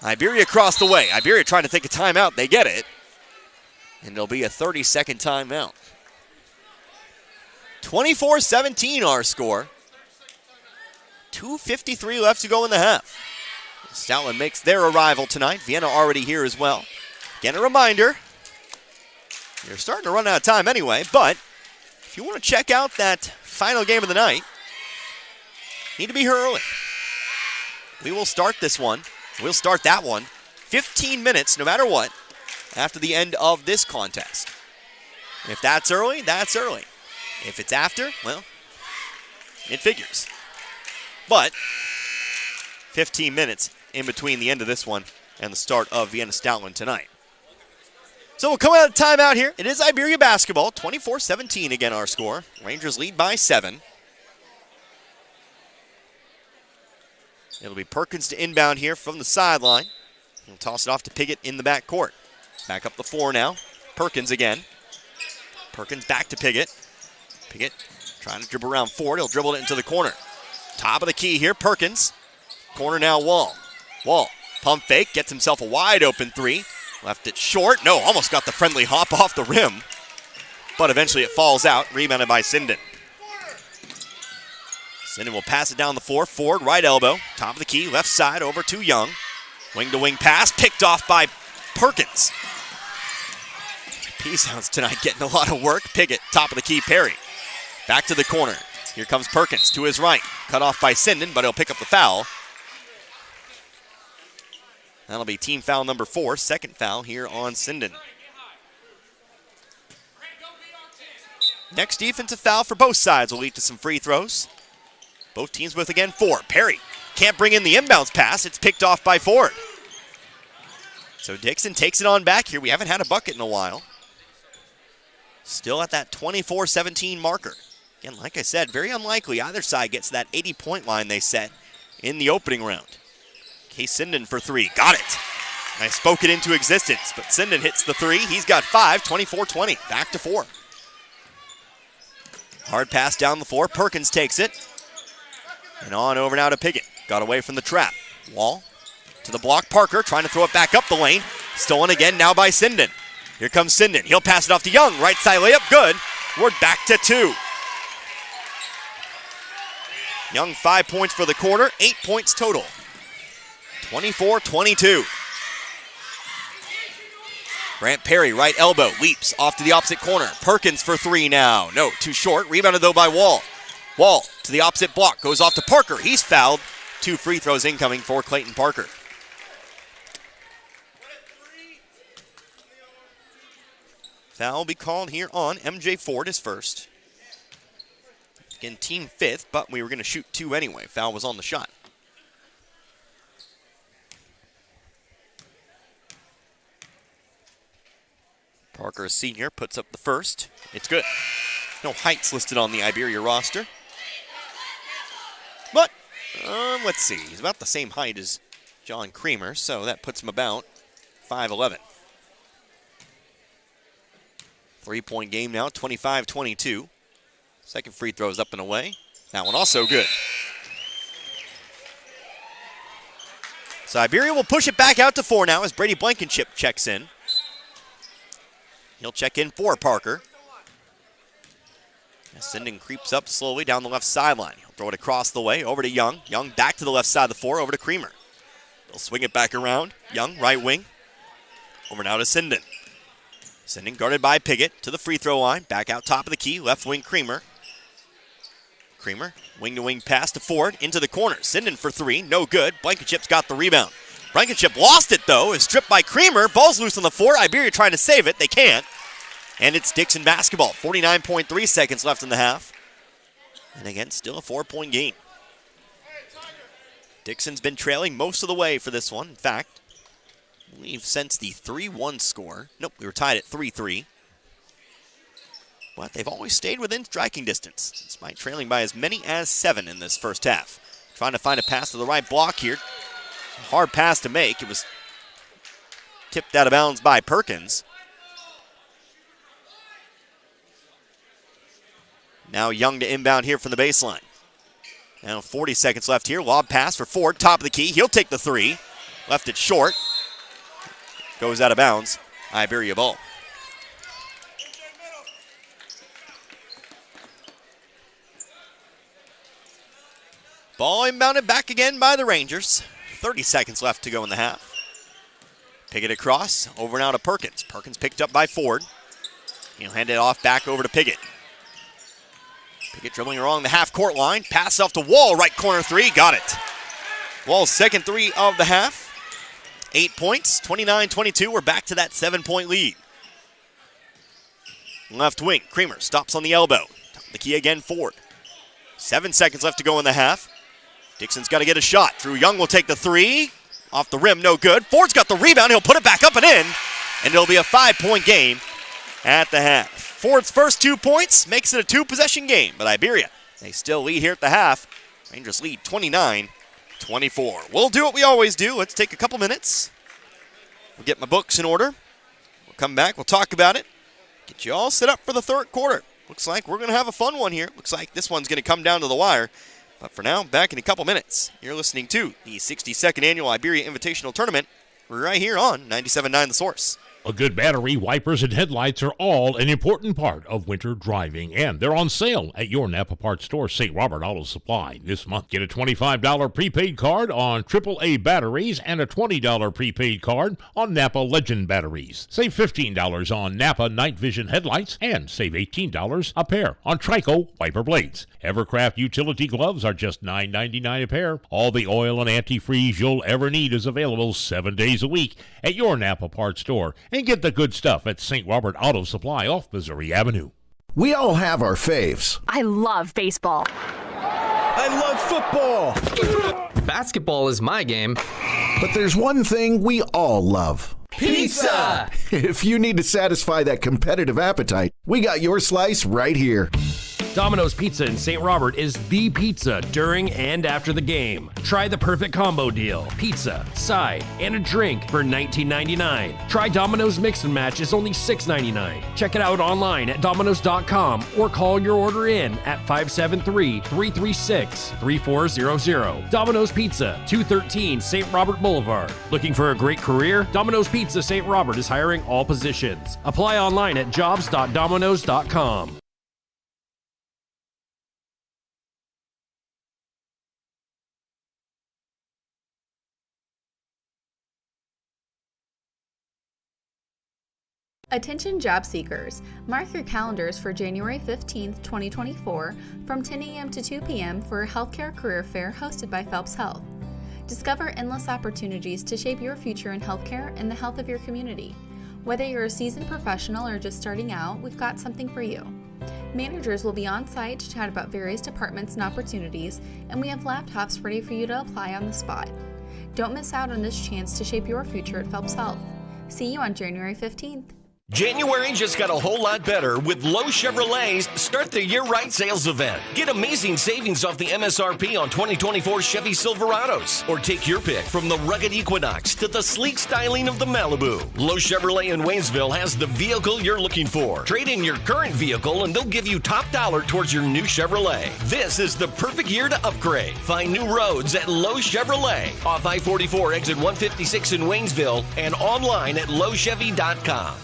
Iberia across the way. Iberia trying to take a timeout. They get it. And there'll be a 30-second timeout. 24-17 our score. 2:53 left to go in the half. Stoutland makes their arrival tonight. Vienna already here as well. Again, a reminder, you're starting to run out of time anyway, but if you want to check out that final game of the night, you need to be here early. We will start this one. We'll start that one 15 minutes, no matter what, after the end of this contest. If that's early, that's early. If it's after, well, it figures. But 15 minutes in between the end of this one and the start of Vienna Stoutland tonight. So we'll come out of timeout here. It is Iberia basketball, 24-17 again our score. Rangers lead by 7. It'll be Perkins to inbound here from the sideline. He'll toss it off to Piggott in the backcourt. Back up the floor now. Perkins again. Perkins back to Piggott. Piggott trying to dribble around Ford. He'll dribble it into the corner. Top of the key here, Perkins. Corner now, Wall. Wall, pump fake, gets himself a wide open 3. Left it short. No, almost got the friendly hop off the rim. But eventually it falls out. Rebounded by Sinden. Sinden will pass it down the floor. Ford, right elbow. Top of the key, left side over to Young. Wing-to-wing pass, picked off by Perkins. P-Sounds tonight getting a lot of work. Piggott, top of the key, Perry. Back to the corner. Here comes Perkins to his right. Cut off by Sinden, but he'll pick up the foul. That'll be team foul number 4, second foul here on Sinden. Next defensive foul for both sides will lead to some free throws. Both teams with, again, 4. Perry can't bring in the inbounds pass. It's picked off by Ford. So Dixon takes it on back here. We haven't had a bucket in a while. Still at that 24-17 marker. Again, like I said, very unlikely either side gets that 80-point line they set in the opening round. Case Sinden for 3. Got it. I spoke it into existence, but Sinden hits the 3. He's got 5, 24-20. Back to 4. Hard pass down the floor. Perkins takes it. And on over now to Piggott. Got away from the trap. Wall to the block. Parker trying to throw it back up the lane. Stolen again now by Sinden. Here comes Sinden. He'll pass it off to Young. Right side layup. Good. We're back to 2. Young 5 points for the quarter. 8 points total. 24-22. Grant Perry, right elbow, leaps off to the opposite corner. Perkins for 3 now. No, too short. Rebounded, though, by Wall. Wall to the opposite block. Goes off to Parker. He's fouled. 2 free throws incoming for Clayton Parker. Foul will be called here on MJ Ford, his first. Again, team 5th, but we were going to shoot 2 anyway. Foul was on the shot. Parker, a senior, puts up the first. It's good. No heights listed on the Iberia roster. But, let's see. He's about the same height as John Creamer, so that puts him about 5'11". 3-point game now, 25-22. Second free throw is up and away. That one also good. So Iberia will push it back out to 4 now as Brady Blankenship checks in. He'll check in for Parker. Sinden creeps up slowly down the left sideline. He'll throw it across the way, over to Young. Young back to the left side of the floor, over to Creamer. He'll swing it back around. Young, right wing. Over now to Sinden. Sinden guarded by Piggott to the free throw line. Back out top of the key, left wing Creamer. Creamer, wing-to-wing pass to Ford, into the corner. Sinden for 3, no good. Blankenship's got the rebound. Blankenship lost it, though, is stripped by Creamer. Ball's loose on the floor. Iberia trying to save it. They can't. And it's Dixon basketball. 49.3 seconds left in the half. And again, still a 4-point game. Dixon's been trailing most of the way for this one. In fact, I believe since the 3-1 score. Nope, we were tied at 3-3. But they've always stayed within striking distance, despite trailing by as many as 7 in this first half. Trying to find a pass to the right block here. Hard pass to make. It was tipped out of bounds by Perkins. Now Young to inbound here from the baseline. Now 40 seconds left here. Lob pass for Ford, top of the key. He'll take the 3. Left it short. Goes out of bounds. Iberia ball. Ball inbounded back again by the Rangers. 30 seconds left to go in the half. Piggott across, over now to Perkins. Perkins picked up by Ford. He'll hand it off back over to Piggott. Piggott dribbling along the half-court line. Pass off to Wall, right corner 3. Got it. Wall's second 3 of the half. 8 points, 29-22. We're back to that 7-point lead. Left wing, Creamer stops on the elbow. Top of the key again, Ford. 7 seconds left to go in the half. Dixon's got to get a shot. Drew Young will take the 3. Off the rim, no good. Ford's got the rebound. He'll put it back up and in. And it'll be a 5-point game at the half. Ford's first 2 points makes it a 2-possession game. But Iberia, they still lead here at the half. Rangers lead 29-24. We'll do what we always do. Let's take a couple minutes. We'll get my books in order. We'll come back. We'll talk about it. Get you all set up for the third quarter. Looks like we're going to have a fun one here. Looks like this one's going to come down to the wire. But for now, back in a couple minutes. You're listening to the 62nd Annual Iberia Invitational Tournament right here on 97.9 The Source. A good battery, wipers, and headlights are all an important part of winter driving, and they're on sale at your Napa Parts store, St. Robert Auto Supply, this month. Get a $25 prepaid card on AAA batteries and a $20 prepaid card on Napa Legend batteries. Save $15 on Napa Night Vision headlights and save $18 a pair on Trico wiper blades. Evercraft utility gloves are just $9.99 a pair. All the oil and antifreeze you'll ever need is available 7 days a week at your Napa Parts store. And get the good stuff at St. Robert Auto Supply off Missouri Avenue. We all have our faves. I love baseball. I love football. Basketball is my game. But there's one thing we all love. Pizza! If you need to satisfy that competitive appetite, we got your slice right here. Domino's Pizza in St. Robert is the pizza during and after the game. Try the perfect combo deal. Pizza, side, and a drink for $19.99. Try Domino's Mix and Match is only $6.99. Check it out online at Domino's.com or call your order in at 573-336-3400. Domino's Pizza, 213 St. Robert Boulevard. Looking for a great career? Domino's Pizza St. Robert is hiring all positions. Apply online at jobs.dominos.com. Attention job seekers, mark your calendars for January 15th, 2024 from 10 a.m. to 2 p.m. for a healthcare career fair hosted by Phelps Health. Discover endless opportunities to shape your future in healthcare and the health of your community. Whether you're a seasoned professional or just starting out, we've got something for you. Managers will be on site to chat about various departments and opportunities, and we have laptops ready for you to apply on the spot. Don't miss out on this chance to shape your future at Phelps Health. See you on January 15th. January just got a whole lot better with Lowe Chevrolet's Start the Year Right sales event. Get amazing savings off the MSRP on 2024 Chevy Silverados. Or take your pick from the rugged Equinox to the sleek styling of the Malibu. Lowe Chevrolet in Waynesville has the vehicle you're looking for. Trade in your current vehicle and they'll give you top dollar towards your new Chevrolet. This is the perfect year to upgrade. Find new roads at Lowe Chevrolet off I-44 exit 156 in Waynesville and online at lowechevy.com.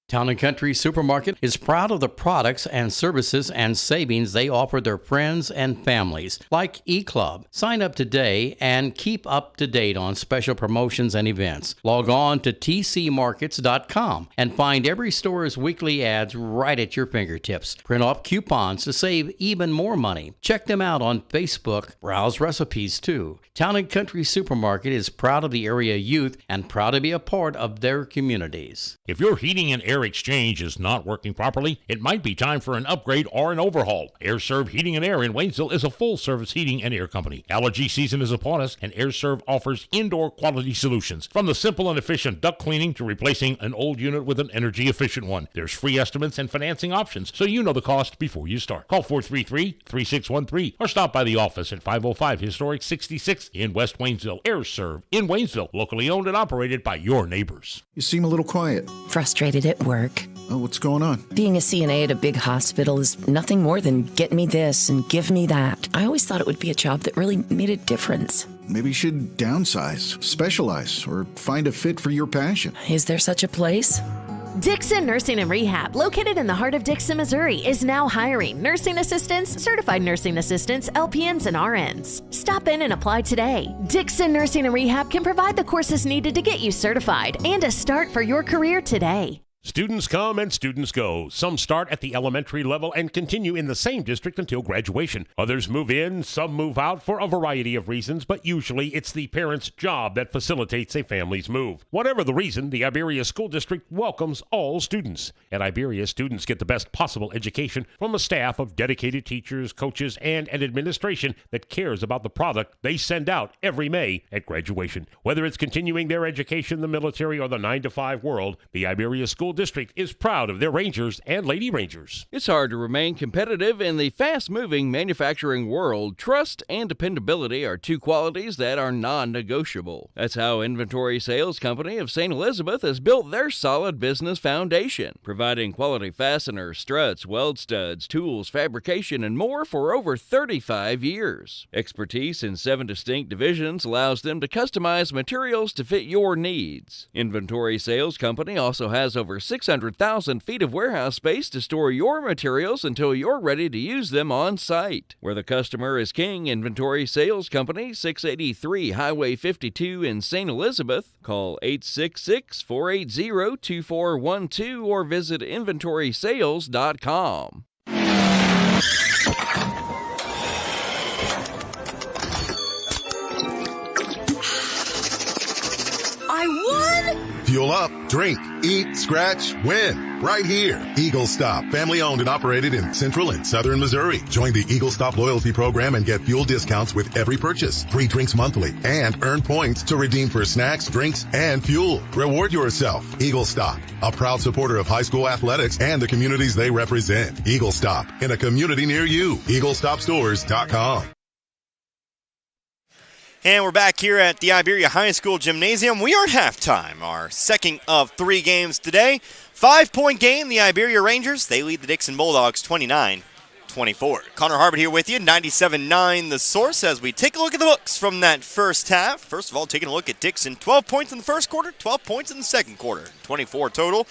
Town & Country Supermarket is proud of the products and services and savings they offer their friends and families, like eClub. Sign up today and keep up to date on special promotions and events. Log on to tcmarkets.com and find every store's weekly ads right at your fingertips. Print off coupons to save even more money. Check them out on Facebook. Browse recipes too. Town & Country Supermarket is proud of the area youth and proud to be a part of their communities. If your heating and air exchange is not working properly, it might be time for an upgrade or an overhaul. AirServe Heating and Air in Waynesville is a full-service heating and air company. Allergy season is upon us, and AirServe offers indoor quality solutions. From the simple and efficient duct cleaning to replacing an old unit with an energy-efficient one. There's free estimates and financing options, so you know the cost before you start. Call 433-3613 or stop by the office at 505 Historic 66 in West Waynesville. AirServe in Waynesville, locally owned and operated by your neighbors. You seem a little quiet. Frustrated at work. Oh, what's going on? Being a CNA at a big hospital is nothing more than get me this and give me that. I always thought it would be a job that really made a difference. Maybe you should downsize, specialize, or find a fit for your passion. Is there such a place? Dixon Nursing and Rehab, located in the heart of Dixon, Missouri, is now hiring nursing assistants, certified nursing assistants, LPNs, and RNs. Stop in and apply today. Dixon Nursing and Rehab can provide the courses needed to get you certified and a start for your career today. Students come and students go. Some start at the elementary level and continue in the same district until graduation. Others move in, some move out for a variety of reasons, but usually it's the parent's job that facilitates a family's move. Whatever the reason, the Iberia School District welcomes all students. At Iberia, students get the best possible education from a staff of dedicated teachers, coaches, and an administration that cares about the product they send out every May at graduation. Whether it's continuing their education in the military or the 9-to-5 world, the Iberia School District is proud of their Rangers and Lady Rangers. It's hard to remain competitive in the fast-moving manufacturing world. Trust and dependability are two qualities that are non-negotiable. That's how Inventory Sales Company of St. Elizabeth has built their solid business foundation, providing quality fasteners, struts, weld studs, tools, fabrication, and more for over 35 years. Expertise in 7 distinct divisions allows them to customize materials to fit your needs. Inventory Sales Company also has over 600,000 feet of warehouse space to store your materials until you're ready to use them on site. Where the customer is king, Inventory Sales Company, 683 Highway 52 in St. Elizabeth. Call 866-480-2412 or visit inventorysales.com. I won! Fuel up, drink, eat, scratch, win. Right here. Eagle Stop, family owned and operated in central and southern Missouri. Join the Eagle Stop loyalty program and get fuel discounts with every purchase. Free drinks monthly and earn points to redeem for snacks, drinks, and fuel. Reward yourself. Eagle Stop, a proud supporter of high school athletics and the communities they represent. Eagle Stop, in a community near you. EagleStopStores.com. And we're back here at the Iberia High School Gymnasium. We are at halftime, our second of 3 games today. 5-point game, the Iberia Rangers. They lead the Dixon Bulldogs 29-24. Connor Harbert here with you, 97.9 The Source, as we take a look at the books from that first half. First of all, taking a look at Dixon. 12 points in the first quarter, 12 points in the second quarter. 24 total.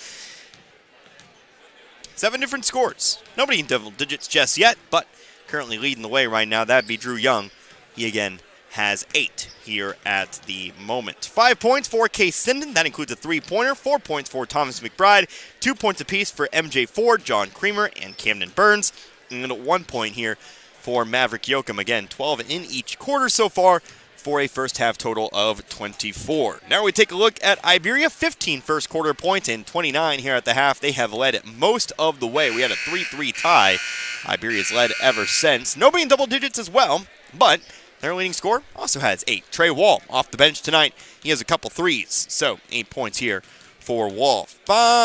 7 different scores. Nobody in double digits just yet, but currently leading the way right now, that'd be Drew Young. He again has 8 here at the moment. 5 points for Case Sinden. That includes a 3-pointer. 4 points for Thomas McBride. 2 points apiece for MJ Ford, John Creamer, and Camden Burns. And 1 point here for Maverick Yoakum. Again, 12 in each quarter so far for a first half total of 24. Now we take a look at Iberia. 15 first quarter points and 29 here at the half. They have led it most of the way. We had a 3-3 tie. Iberia's led ever since. Nobody in double digits as well, but their leading scorer also has 8. Trey Wall off the bench tonight. He has a couple threes, so 8 points here for Wall.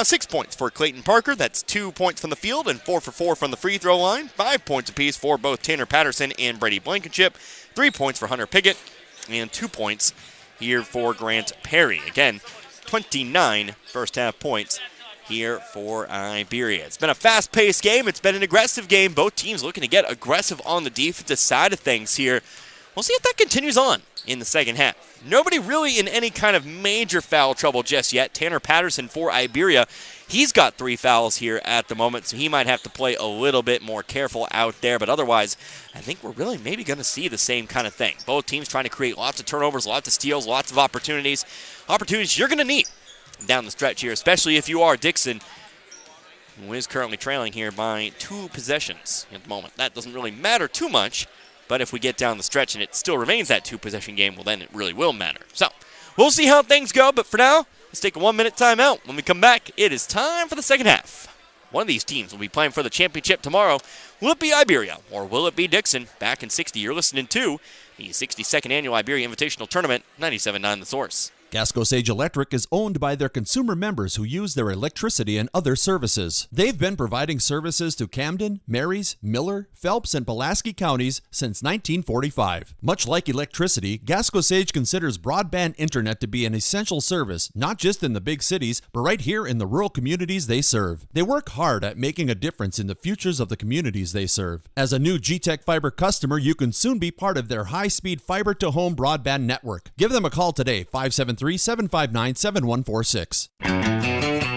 6 points for Clayton Parker. That's 2 points from the field and 4 for 4 from the free throw line. 5 points apiece for both Tanner Patterson and Brady Blankenship. 3 points for Hunter Pickett and 2 points here for Grant Perry. Again, 29 first half points here for Iberia. It's been a fast-paced game. It's been an aggressive game. Both teams looking to get aggressive on the defensive side of things here. We'll see if that continues on in the second half. Nobody really in any kind of major foul trouble just yet. Tanner Patterson for Iberia, he's got 3 fouls here at the moment, so he might have to play a little bit more careful out there. But otherwise, I think we're really maybe going to see the same kind of thing. Both teams trying to create lots of turnovers, lots of steals, lots of opportunities. Opportunities you're going to need down the stretch here, especially if you are Dixon, who is currently trailing here by 2 possessions at the moment. That doesn't really matter too much. But if we get down the stretch and it still remains that 2-possession game, well, then it really will matter. So we'll see how things go. But for now, let's take a 1-minute timeout. When we come back, it is time for the second half. One of these teams will be playing for the championship tomorrow. Will it be Iberia or will it be Dixon? Back in 60, you're listening to the 62nd Annual Iberia Invitational Tournament, 97.9 The Source. Gasco Sage Electric is owned by their consumer members who use their electricity and other services. They've been providing services to Camden, Marys, Miller, Phelps, and Pulaski counties since 1945. Much like electricity, Gasco Sage considers broadband internet to be an essential service, not just in the big cities, but right here in the rural communities they serve. They work hard at making a difference in the futures of the communities they serve. As a new G-Tech Fiber customer, you can soon be part of their high-speed fiber-to-home broadband network. Give them a call today, 573-759-7146.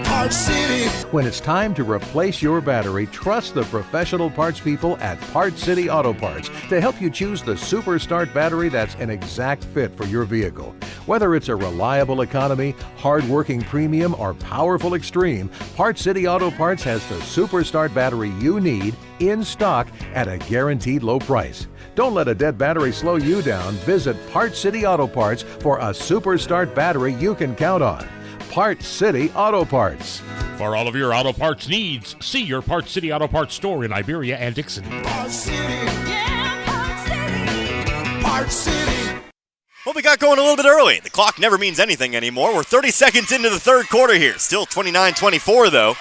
Parts City. When it's time to replace your battery, trust the professional parts people at Parts City Auto Parts to help you choose the Super Start battery that's an exact fit for your vehicle. Whether it's a reliable economy, hard-working premium, or powerful extreme, Parts City Auto Parts has the Super Start battery you need in stock at a guaranteed low price. Don't let a dead battery slow you down. Visit Parts City Auto Parts for a Super Start battery you can count on. Parts City Auto Parts. For all of your auto parts needs, see your Parts City Auto Parts store in Iberia and Dixon. Parts City. Yeah, Parts City. Parts City. Well, we got going a little bit early. The clock never means anything anymore. We're 30 seconds into the third quarter here. Still 29-24, though.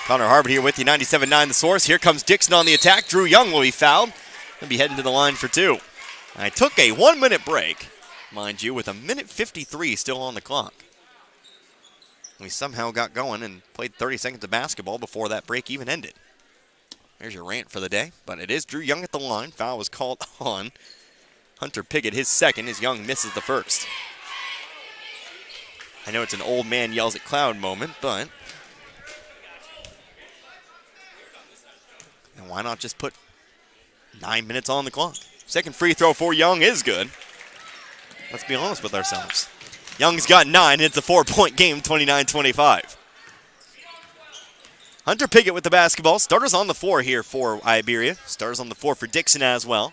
Connor Harvard here with you, 97.9 The Source. Here comes Dixon on the attack. Drew Young will be fouled. He'll be heading to the line for two. I took a 1-minute break, mind you, with a minute 53 still on the clock. We somehow got going and played 30 seconds of basketball before that break even ended. There's your rant for the day, but it is Drew Young at the line. Foul was called on Hunter Piggott, his second, as Young misses the first. I know it's an old man yells at cloud moment, but and why not just put 9 minutes on the clock? Second free throw for Young is good. Let's be honest with ourselves. Young's got 9, and it's a 4-point game, 29-25. Hunter Piggott with the basketball. Starters on the floor here for Iberia. Starters on the floor for Dixon as well.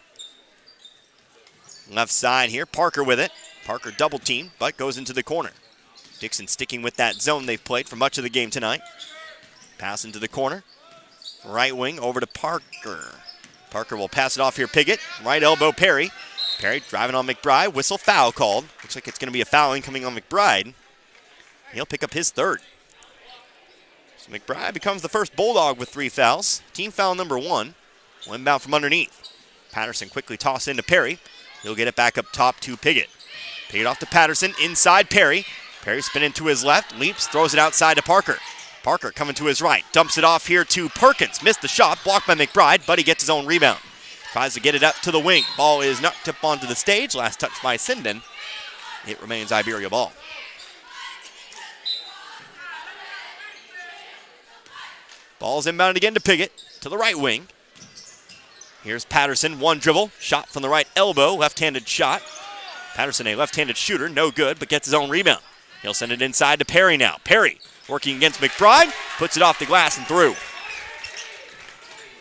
Left side here, Parker with it. Parker double teamed, but goes into the corner. Dixon sticking with that zone they've played for much of the game tonight. Pass into the corner. Right wing over to Parker. Parker will pass it off here, Piggott. Right elbow, Perry. Perry driving on McBride. Whistle, foul called. Looks like it's going to be a foul incoming on McBride. He'll pick up his third. So McBride becomes the first Bulldog with 3 fouls. Team foul number 1. Inbound from underneath. Patterson quickly toss into Perry. He'll get it back up top to Piggott. Piggott off to Patterson. Inside Perry. Perry spinning to his left. Leaps. Throws it outside to Parker. Parker coming to his right. Dumps it off here to Perkins. Missed the shot. Blocked by McBride, but he gets his own rebound. Tries to get it up to the wing. Ball is knocked up onto the stage. Last touch by Sinden. It remains Iberia ball. Ball's inbounded again to Piggott. To the right wing. Here's Patterson, one dribble, shot from the right elbow, left-handed shot. Patterson, a left-handed shooter, no good, but gets his own rebound. He'll send it inside to Perry now. Perry working against McBride, puts it off the glass and through.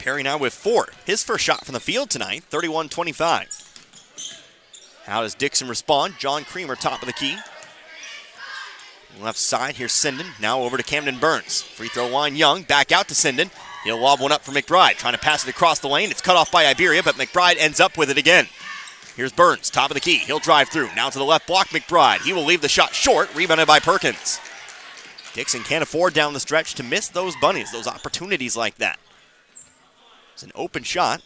Perry now with 4. His first shot from the field tonight, 31-25. How does Dixon respond? John Creamer, top of the key. Left side, here's Sinden, now over to Camden Burns. Free throw line, Young, back out to Sinden. He'll lob one up for McBride, trying to pass it across the lane. It's cut off by Iberia, but McBride ends up with it again. Here's Burns, top of the key. He'll drive through. Now to the left block, McBride. He will leave the shot short, rebounded by Perkins. Dixon can't afford down the stretch to miss those bunnies, those opportunities like that. It's an open shot,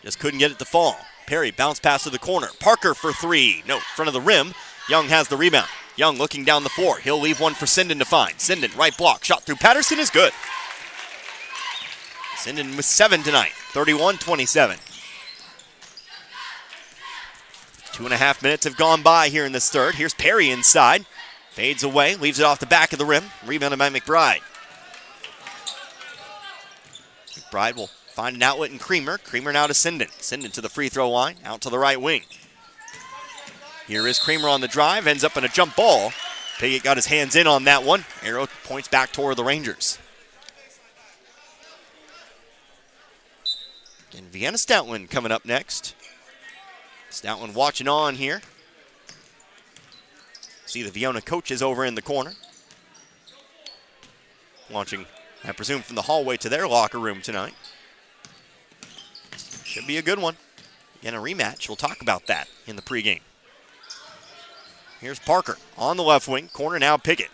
just couldn't get it to fall. Perry bounce pass to the corner. Parker for 3. No, front of the rim. Young has the rebound. Young looking down the floor. He'll leave one for Sinden to find. Sinden, right block. Shot through Patterson is good. Sinden with 7 tonight. 31-27. 2.5 minutes have gone by here in this third. Here's Perry inside. Fades away. Leaves it off the back of the rim. Rebounded by McBride. McBride will find an outlet in Creamer. Creamer now to Sinden. Sinden to the free throw line. Out to the right wing. Here is Creamer on the drive, ends up in a jump ball. Piggott got his hands in on that one. Arrow points back toward the Rangers. And Vienna Stoutland coming up next. Stoutland watching on here. See the Vienna coaches over in the corner. Launching, I presume, from the hallway to their locker room tonight. Should be a good one. Again, a rematch. We'll talk about that in the pregame. Here's Parker on the left wing. Corner now, Piggott.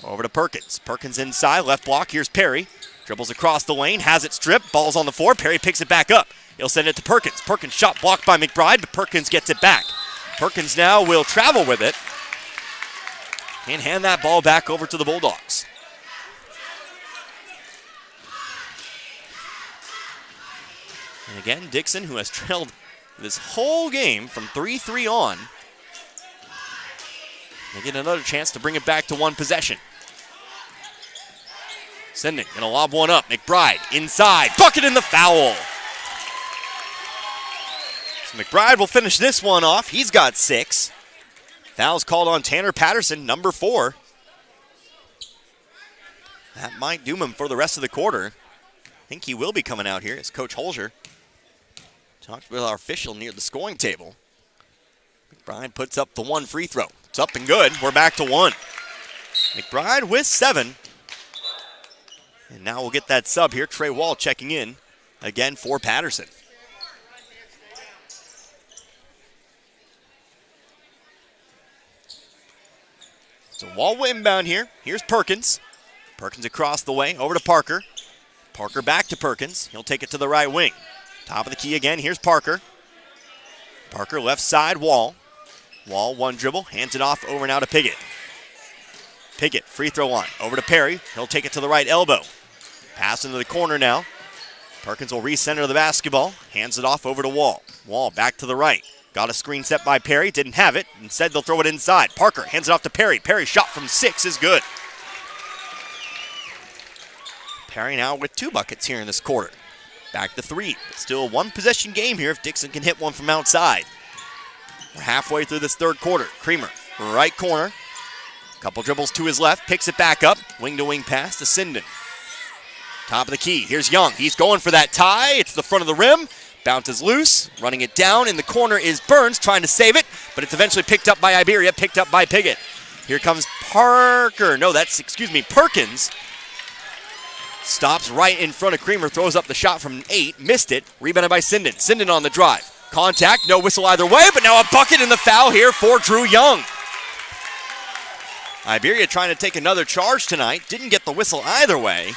Over to Perkins. Perkins inside, left block. Here's Perry. Dribbles across the lane, has it stripped. Ball's on the floor. Perry picks it back up. He'll send it to Perkins. Perkins shot blocked by McBride, but Perkins gets it back. Perkins now will travel with it and hand that ball back over to the Bulldogs. And again, Dixon, who has trailed this whole game from 3-3 on, they get another chance to bring it back to one possession. Sinden gonna lob one up. McBride inside. Bucket in the foul. So McBride will finish this one off. He's got 6. Foul's called on Tanner Patterson, number 4. That might doom him for the rest of the quarter. I think he will be coming out here as Coach Holzer talked with our official near the scoring table. McBride puts up the 1 free throw. It's up and good. We're back to 1. McBride with 7. And now we'll get that sub here. Trey Wall checking in again for Patterson. So Wall inbound here. Here's Perkins. Perkins across the way, over to Parker. Parker back to Perkins. He'll take it to the right wing. Top of the key again. Here's Parker. Parker left side, Wall. Wall, one dribble, hands it off over now to Piggott. Piggott, free throw line, over to Perry. He'll take it to the right elbow. Pass into the corner now. Perkins will recenter the basketball, hands it off over to Wall. Wall back to the right. Got a screen set by Perry, didn't have it. Instead, they'll throw it inside. Parker hands it off to Perry. Perry shot from 6 is good. Perry now with 2 buckets here in this quarter. Back to 3. Still a one-possession game here if Dixon can hit one from outside. We're halfway through this third quarter. Creamer, right corner. Couple dribbles to his left, picks it back up. Wing-to-wing pass to Sinden. Top of the key, here's Young. He's going for that tie. It's the front of the rim. Bounces loose, running it down. In the corner is Burns trying to save it, but it's eventually picked up by Iberia, picked up by Piggott. Here comes Parker. No, Perkins. Stops right in front of Creamer, throws up the shot from 8, missed it, rebounded by Sinden. Sinden on the drive. Contact, no whistle either way, but now a bucket in the foul here for Drew Young. Iberia trying to take another charge tonight. Didn't get the whistle either way,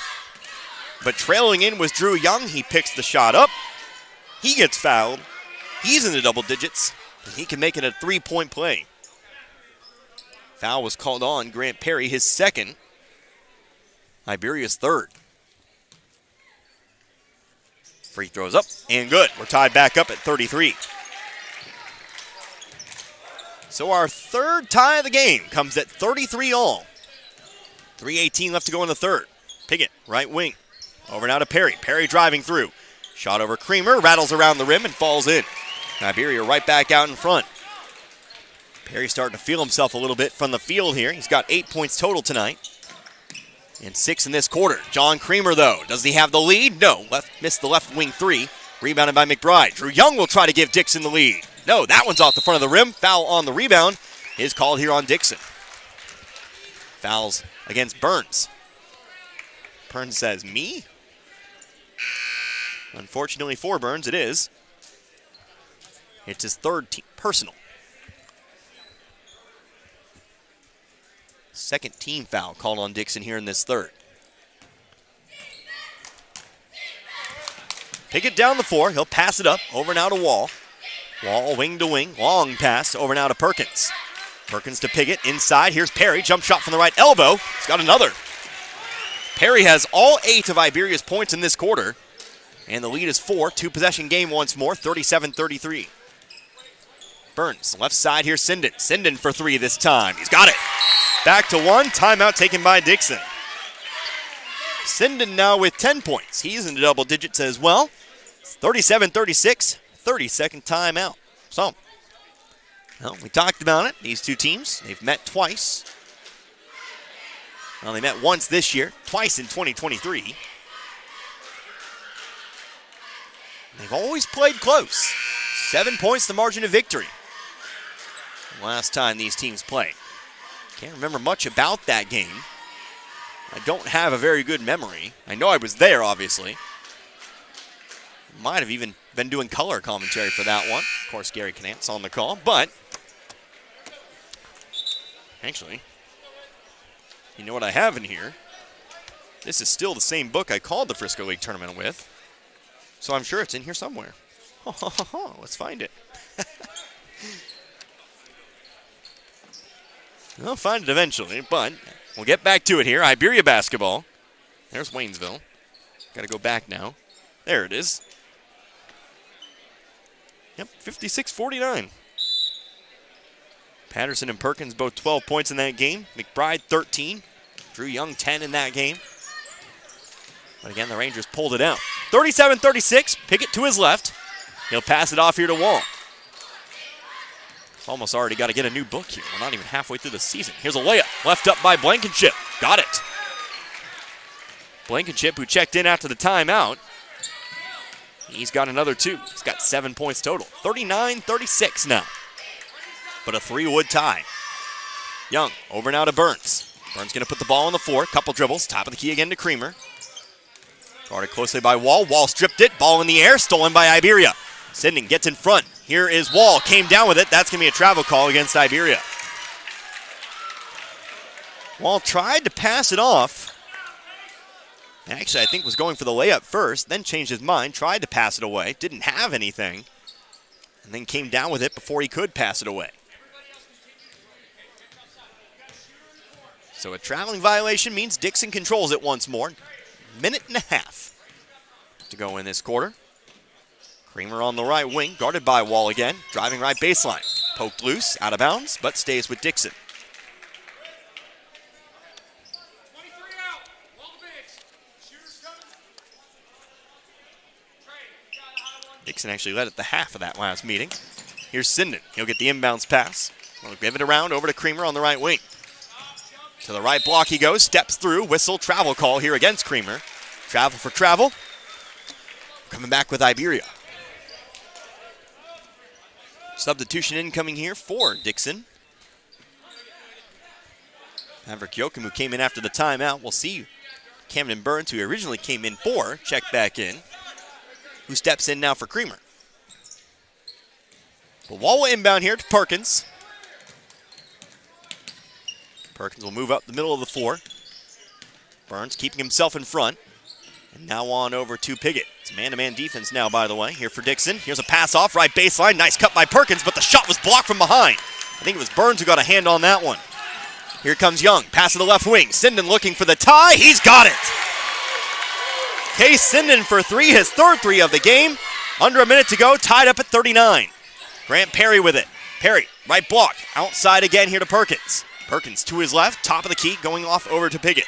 but trailing in was Drew Young. He picks the shot up. He gets fouled. He's in the double digits, and he can make it a 3-point play. Foul was called on Grant Perry, his second. Iberia's third. Free throws up and good. We're tied back up at 33. So our third tie of the game comes at 33 all. 3:18 left to go in the third. Piggott, right wing. Over now to Perry. Perry driving through. Shot over Creamer, rattles around the rim and falls in. Iberia right back out in front. Perry starting to feel himself a little bit from the field here. He's got 8 points total tonight. And 6 in this quarter. John Creamer, though, does he have the lead? No, missed the left wing 3. Rebounded by McBride. Drew Young will try to give Dixon the lead. No, that one's off the front of the rim. Foul on the rebound is called here on Dixon. Fouls against Burns. Burns says, me? Unfortunately for Burns, it is. It's his third personal. Second team foul called on Dixon here in this third. Piggott down the floor. He'll pass it up. Over now to Wall. Wall wing to wing. Long pass over now to Perkins. Perkins to Piggott. Inside. Here's Perry. Jump shot from the right elbow. He's got another. Perry has all 8 of Iberia's points in this quarter. And the lead is 4. 2-possession game once more. 37-33. Burns. Left side. Here's Sinden. Sinden for 3 this time. He's got it. Back to 1, timeout taken by Dixon. Sinden now with 10 points. He's in the double digits as well. It's 37-36, 30-second timeout. So, well, we talked about it. These two teams, they've met twice. Well, they met once this year, twice in 2023. They've always played close. 7 points the margin of victory. Last time these teams played. Can't remember much about that game. I don't have a very good memory. I know I was there, obviously. Might have even been doing color commentary for that one. Of course, Gary Knant's on the call, but actually, you know what I have in here? This is still the same book I called the Frisco League tournament with, so I'm sure it's in here somewhere. Let's find it. I'll find it eventually, but we'll get back to it here. Iberia basketball. There's Waynesville. Got to go back now. There it is. Yep, 56-49. Patterson and Perkins both 12 points in that game. McBride 13. Drew Young 10 in that game. But again, the Rangers pulled it out. 37-36. Piggott to his left. He'll pass it off here to Wall. Almost already got to get a new book here. We're not even halfway through the season. Here's a layup. Left up by Blankenship. Got it. Blankenship, who checked in after the timeout. He's got another 2. He's got 7 points total. 39-36 now. But a 3-wood tie. Young over now to Burns. Burns going to put the ball on the floor. Couple dribbles. Top of the key again to Creamer. Guarded closely by Wall. Wall stripped it. Ball in the air. Stolen by Iberia. Sinden gets in front. Here is Wall. Came down with it. That's going to be a travel call against Iberia. Wall tried to pass it off. Actually, I think was going for the layup first, then changed his mind, tried to pass it away, didn't have anything, and then came down with it before he could pass it away. So a traveling violation means Dixon controls it once more. Minute and a half to go in this quarter. Creamer on the right wing, guarded by Wall again, driving right baseline. Poked loose, out of bounds, but stays with Dixon. Dixon actually led at the half of that last meeting. Here's Sinden. He'll get the inbounds pass. We'll give it around over to Creamer on the right wing. To the right block he goes, steps through, whistle, travel call here against Creamer. Travel for travel. Coming back with Iberia. Substitution incoming here for Dixon. Maverick Yoakum, who came in after the timeout. We'll see Camden Burns, who originally came in for, check back in. Who steps in now for Creamer. But Wall will inbound here to Perkins. Perkins will move up the middle of the floor. Burns keeping himself in front. And now on over to Piggott. It's man-to-man defense now, by the way, here for Dixon. Here's a pass off, right baseline. Nice cut by Perkins, but the shot was blocked from behind. I think it was Burns who got a hand on that one. Here comes Young, pass to the left wing. Sinden looking for the tie. He's got it. Case Sinden for three, his third three of the game. Under a minute to go, tied up at 39. Grant Perry with it. Perry, right block, outside again here to Perkins. Perkins to his left, top of the key, going off over to Piggott.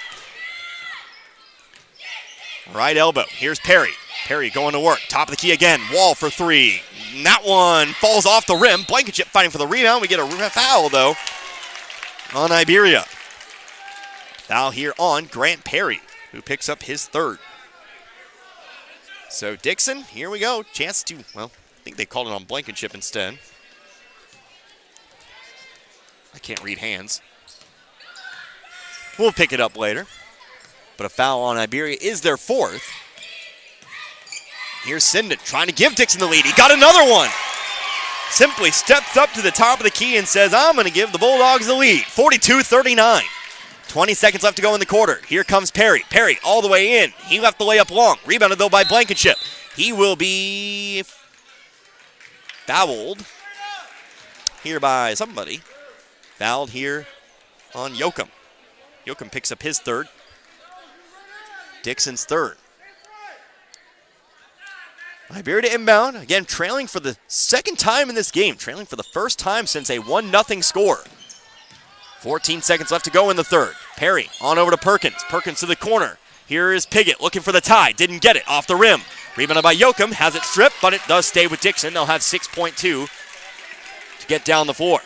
Right elbow, here's Perry. Perry going to work, top of the key again. Wall for three. And that one falls off the rim. Blankenship fighting for the rebound. We get a foul, though, on Iberia. Foul here on Grant Perry, who picks up his third. So Dixon, here we go. Chance to, well, I think they called it on Blankenship instead. I can't read hands. We'll pick it up later. But a foul on Iberia is their fourth. Here's Sinden trying to give Dixon the lead. He got another one. Simply steps up to the top of the key and says, I'm going to give the Bulldogs the lead. 42-39. 20 seconds left to go in the quarter. Here comes Perry. Perry all the way in. He left the layup long. Rebounded, though, by Blankenship. He will be fouled here by somebody. Fouled here on Yoakum. Yoakum picks up his third. Dixon's third. Iberia to inbound. Again, trailing for the second time in this game. Trailing for the first time since a 1-0 score. 14 seconds left to go in the third. Perry on over to Perkins. Perkins to the corner. Here is Piggott looking for the tie. Didn't get it. Off the rim. Rebounded by Yoakum. Has it stripped, but it does stay with Dixon. They'll have 6.2 to get down the floor.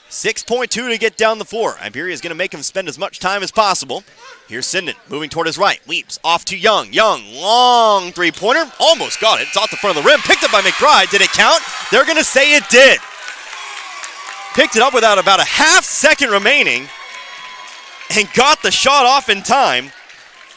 6.2 to get down the floor. Iberia is going to make him spend as much time as possible. Here's Sinden moving toward his right. Leaps off to Young. Young, long three-pointer. Almost got it. It's off the front of the rim. Picked up by McBride. Did it count? They're going to say it did. Picked it up without about a half second remaining and got the shot off in time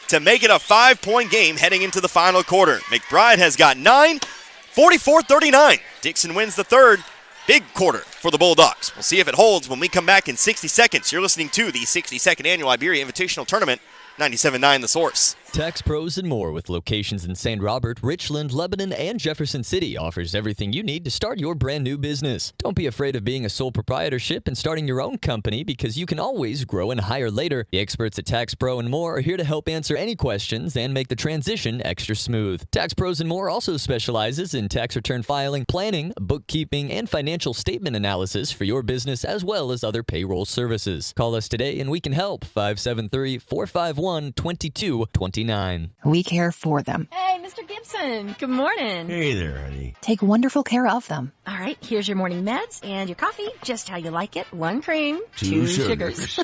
to make it a 5-point game heading into the final quarter. McBride has got 9, 44-39. Dixon wins the third. Big quarter for the Bulldogs. We'll see if it holds when we come back in 60 seconds. You're listening to the 62nd Annual Iberia Invitational Tournament, 97.9 The Source. Tax Pros and More, with locations in St. Robert, Richland, Lebanon, and Jefferson City, offers everything you need to start your brand new business. Don't be afraid of being a sole proprietorship and starting your own company, because you can always grow and hire later. The experts at Tax Pro and More are here to help answer any questions and make the transition extra smooth. Tax Pros and More also specializes in tax return filing, planning, bookkeeping, and financial statement analysis for your business, as well as other payroll services. Call us today and we can help. 573-451-2229. We care for them. Hey, Mr. Gibson. Good morning. Hey there, honey. Take wonderful care of them. All right, here's your morning meds and your coffee, just how you like it. 1 cream, 2 sugars.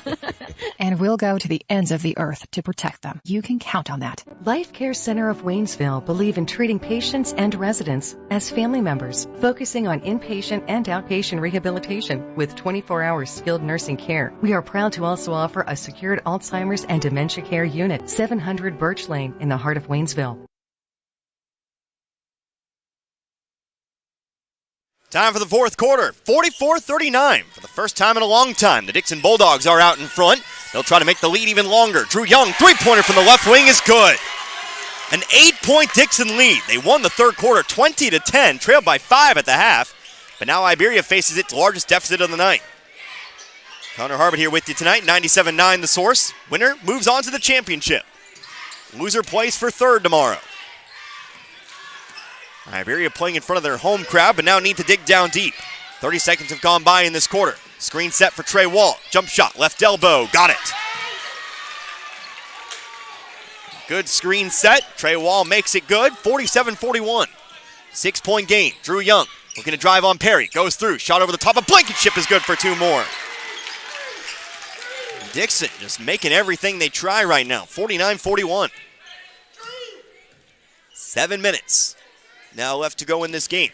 And we'll go to the ends of the earth to protect them. You can count on that. Life Care Center of Waynesville believe in treating patients and residents as family members, focusing on inpatient and outpatient rehabilitation with 24-hour skilled nursing care. We are proud to also offer a secured Alzheimer's and dementia care unit, 700 Birch Lane in the heart of Waynesville. Time for the fourth quarter, 44-39. For the first time in a long time, the Dixon Bulldogs are out in front. They'll try to make the lead even longer. Drew Young, three-pointer from the left wing is good. An 8-point Dixon lead. They won the third quarter 20-10, trailed by 5 at the half. But now Iberia faces its largest deficit of the night. Connor Harbert here with you tonight, 97-9 the source. Winner moves on to the championship. Loser plays for third tomorrow. Iberia playing in front of their home crowd, but now need to dig down deep. 30 seconds have gone by in this quarter. Screen set for Trey Wall. Jump shot, left elbow, got it. Good screen set. Trey Wall makes it good, 47-41. 6-point game. Drew Young looking to drive on Perry. Goes through, shot over the top of Blankenship is good for 2 more. Dixon just making everything they try right now, 49-41. 7 minutes now left to go in this game.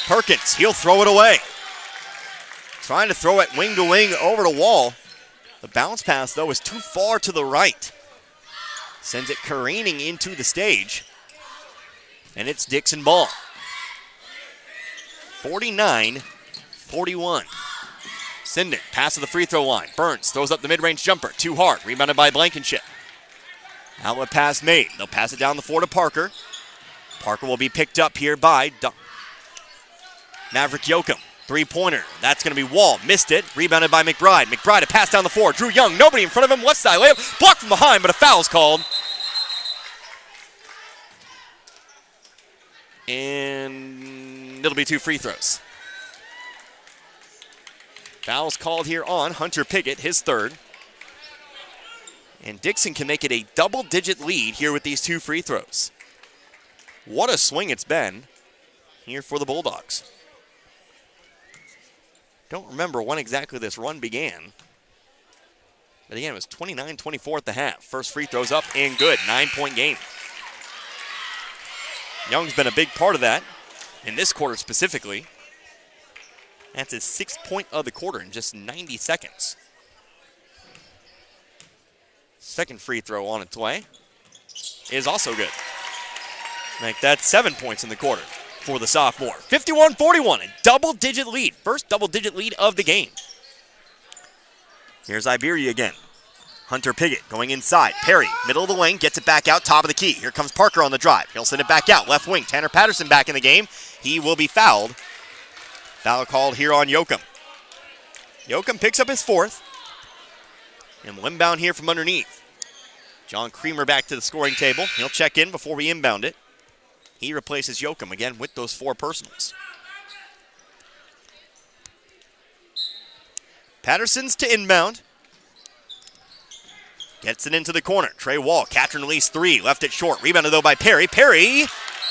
Perkins, he'll throw it away. Trying to throw it wing to wing over the wall. The bounce pass, though, is too far to the right. Sends it careening into the stage. And it's Dixon ball. 49-41. Sinden, pass to the free throw line. Burns throws up the mid-range jumper. Too hard. Rebounded by Blankenship. Outlet pass made. They'll pass it down the floor to Parker. Parker will be picked up here by Maverick Yoakum. Three-pointer. That's going to be Wall. Missed it. Rebounded by McBride. McBride a pass down the floor. Drew Young. Nobody in front of him. Left side layup. Blocked from behind, but a foul's called. And it'll be 2 free throws. Foul's called here on Hunter Piggott, his third. And Dixon can make it a double-digit lead here with these 2 free throws. What a swing it's been here for the Bulldogs. Don't remember when exactly this run began. But again, it was 29-24 at the half. First free throw's up and good. 9-point game. Young's been a big part of that, in this quarter specifically. That's his 6th point of the quarter in just 90 seconds. Second free throw on its way is also good. Make that 7 points in the quarter for the sophomore. 51-41, a double-digit lead. First double-digit lead of the game. Here's Iberia again. Hunter Piggott going inside. Perry, middle of the lane, gets it back out, top of the key. Here comes Parker on the drive. He'll send it back out, left wing. Tanner Patterson back in the game. He will be fouled. Foul called here on Yoakum. Yoakum picks up his 4th. And will inbound here from underneath. John Creamer back to the scoring table. He'll check in before we inbound it. He replaces Yoakum again with those 4 personals. Patterson's to inbound. Gets it into the corner. Trey Wall, catch and release 3. Left it short. Rebounded, though, by Perry. Perry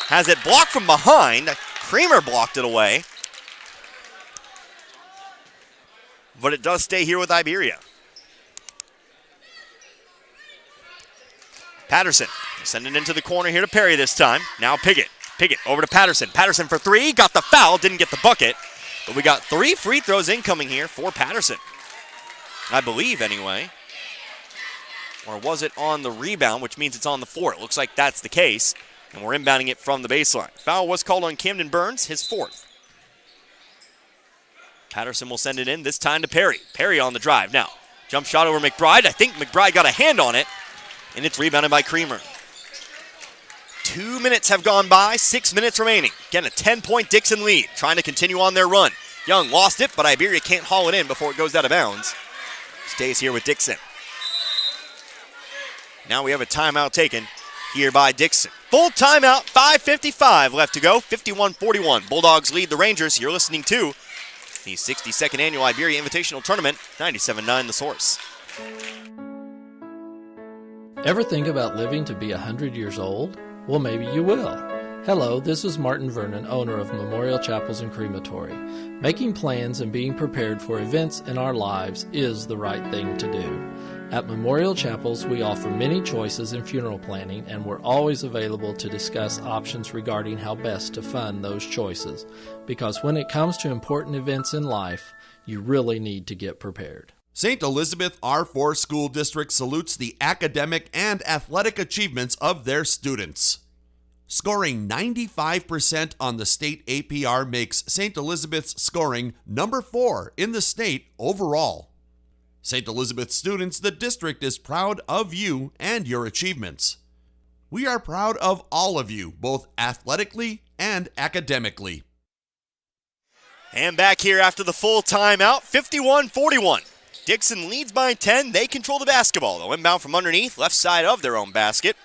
has it blocked from behind. Creamer blocked it away. But it does stay here with Iberia. Patterson sending it into the corner here to Perry this time. Now Piggott. Piggott over to Patterson. Patterson for 3. Got the foul. Didn't get the bucket. But we got 3 free throws incoming here for Patterson. I believe, anyway. Or was it on the rebound, which means it's on the floor? It looks like that's the case. And we're inbounding it from the baseline. Foul was called on Camden Burns, his 4th. Patterson will send it in, this time to Perry. Perry on the drive now. Jump shot over McBride. I think McBride got a hand on it. And it's rebounded by Creamer. 2 minutes have gone by, 6 minutes remaining. Again, a 10-point Dixon lead, trying to continue on their run. Young lost it, but Iberia can't haul it in before it goes out of bounds. Stays here with Dixon. Now we have a timeout taken here by Dixon. Full timeout, 5:55 left to go, 51-41. Bulldogs lead the Rangers. You're listening to the 62nd Annual Iberia Invitational Tournament, 97.9 The Source. Ever think about living to be 100 years old? Well, maybe you will. Hello, this is Martin Vernon, owner of Memorial Chapels and Crematory. Making plans and being prepared for events in our lives is the right thing to do. At Memorial Chapels, we offer many choices in funeral planning, and we're always available to discuss options regarding how best to fund those choices. Because when it comes to important events in life, you really need to get prepared. St. Elizabeth R4 School District salutes the academic and athletic achievements of their students. Scoring 95% on the state APR makes St. Elizabeth's scoring number 4 in the state overall. St. Elizabeth students, the district is proud of you and your achievements. We are proud of all of you, both athletically and academically. And back here after the full timeout, 51-41. Dixon leads by 10. They control the basketball. They'll inbound from underneath, left side of their own basket.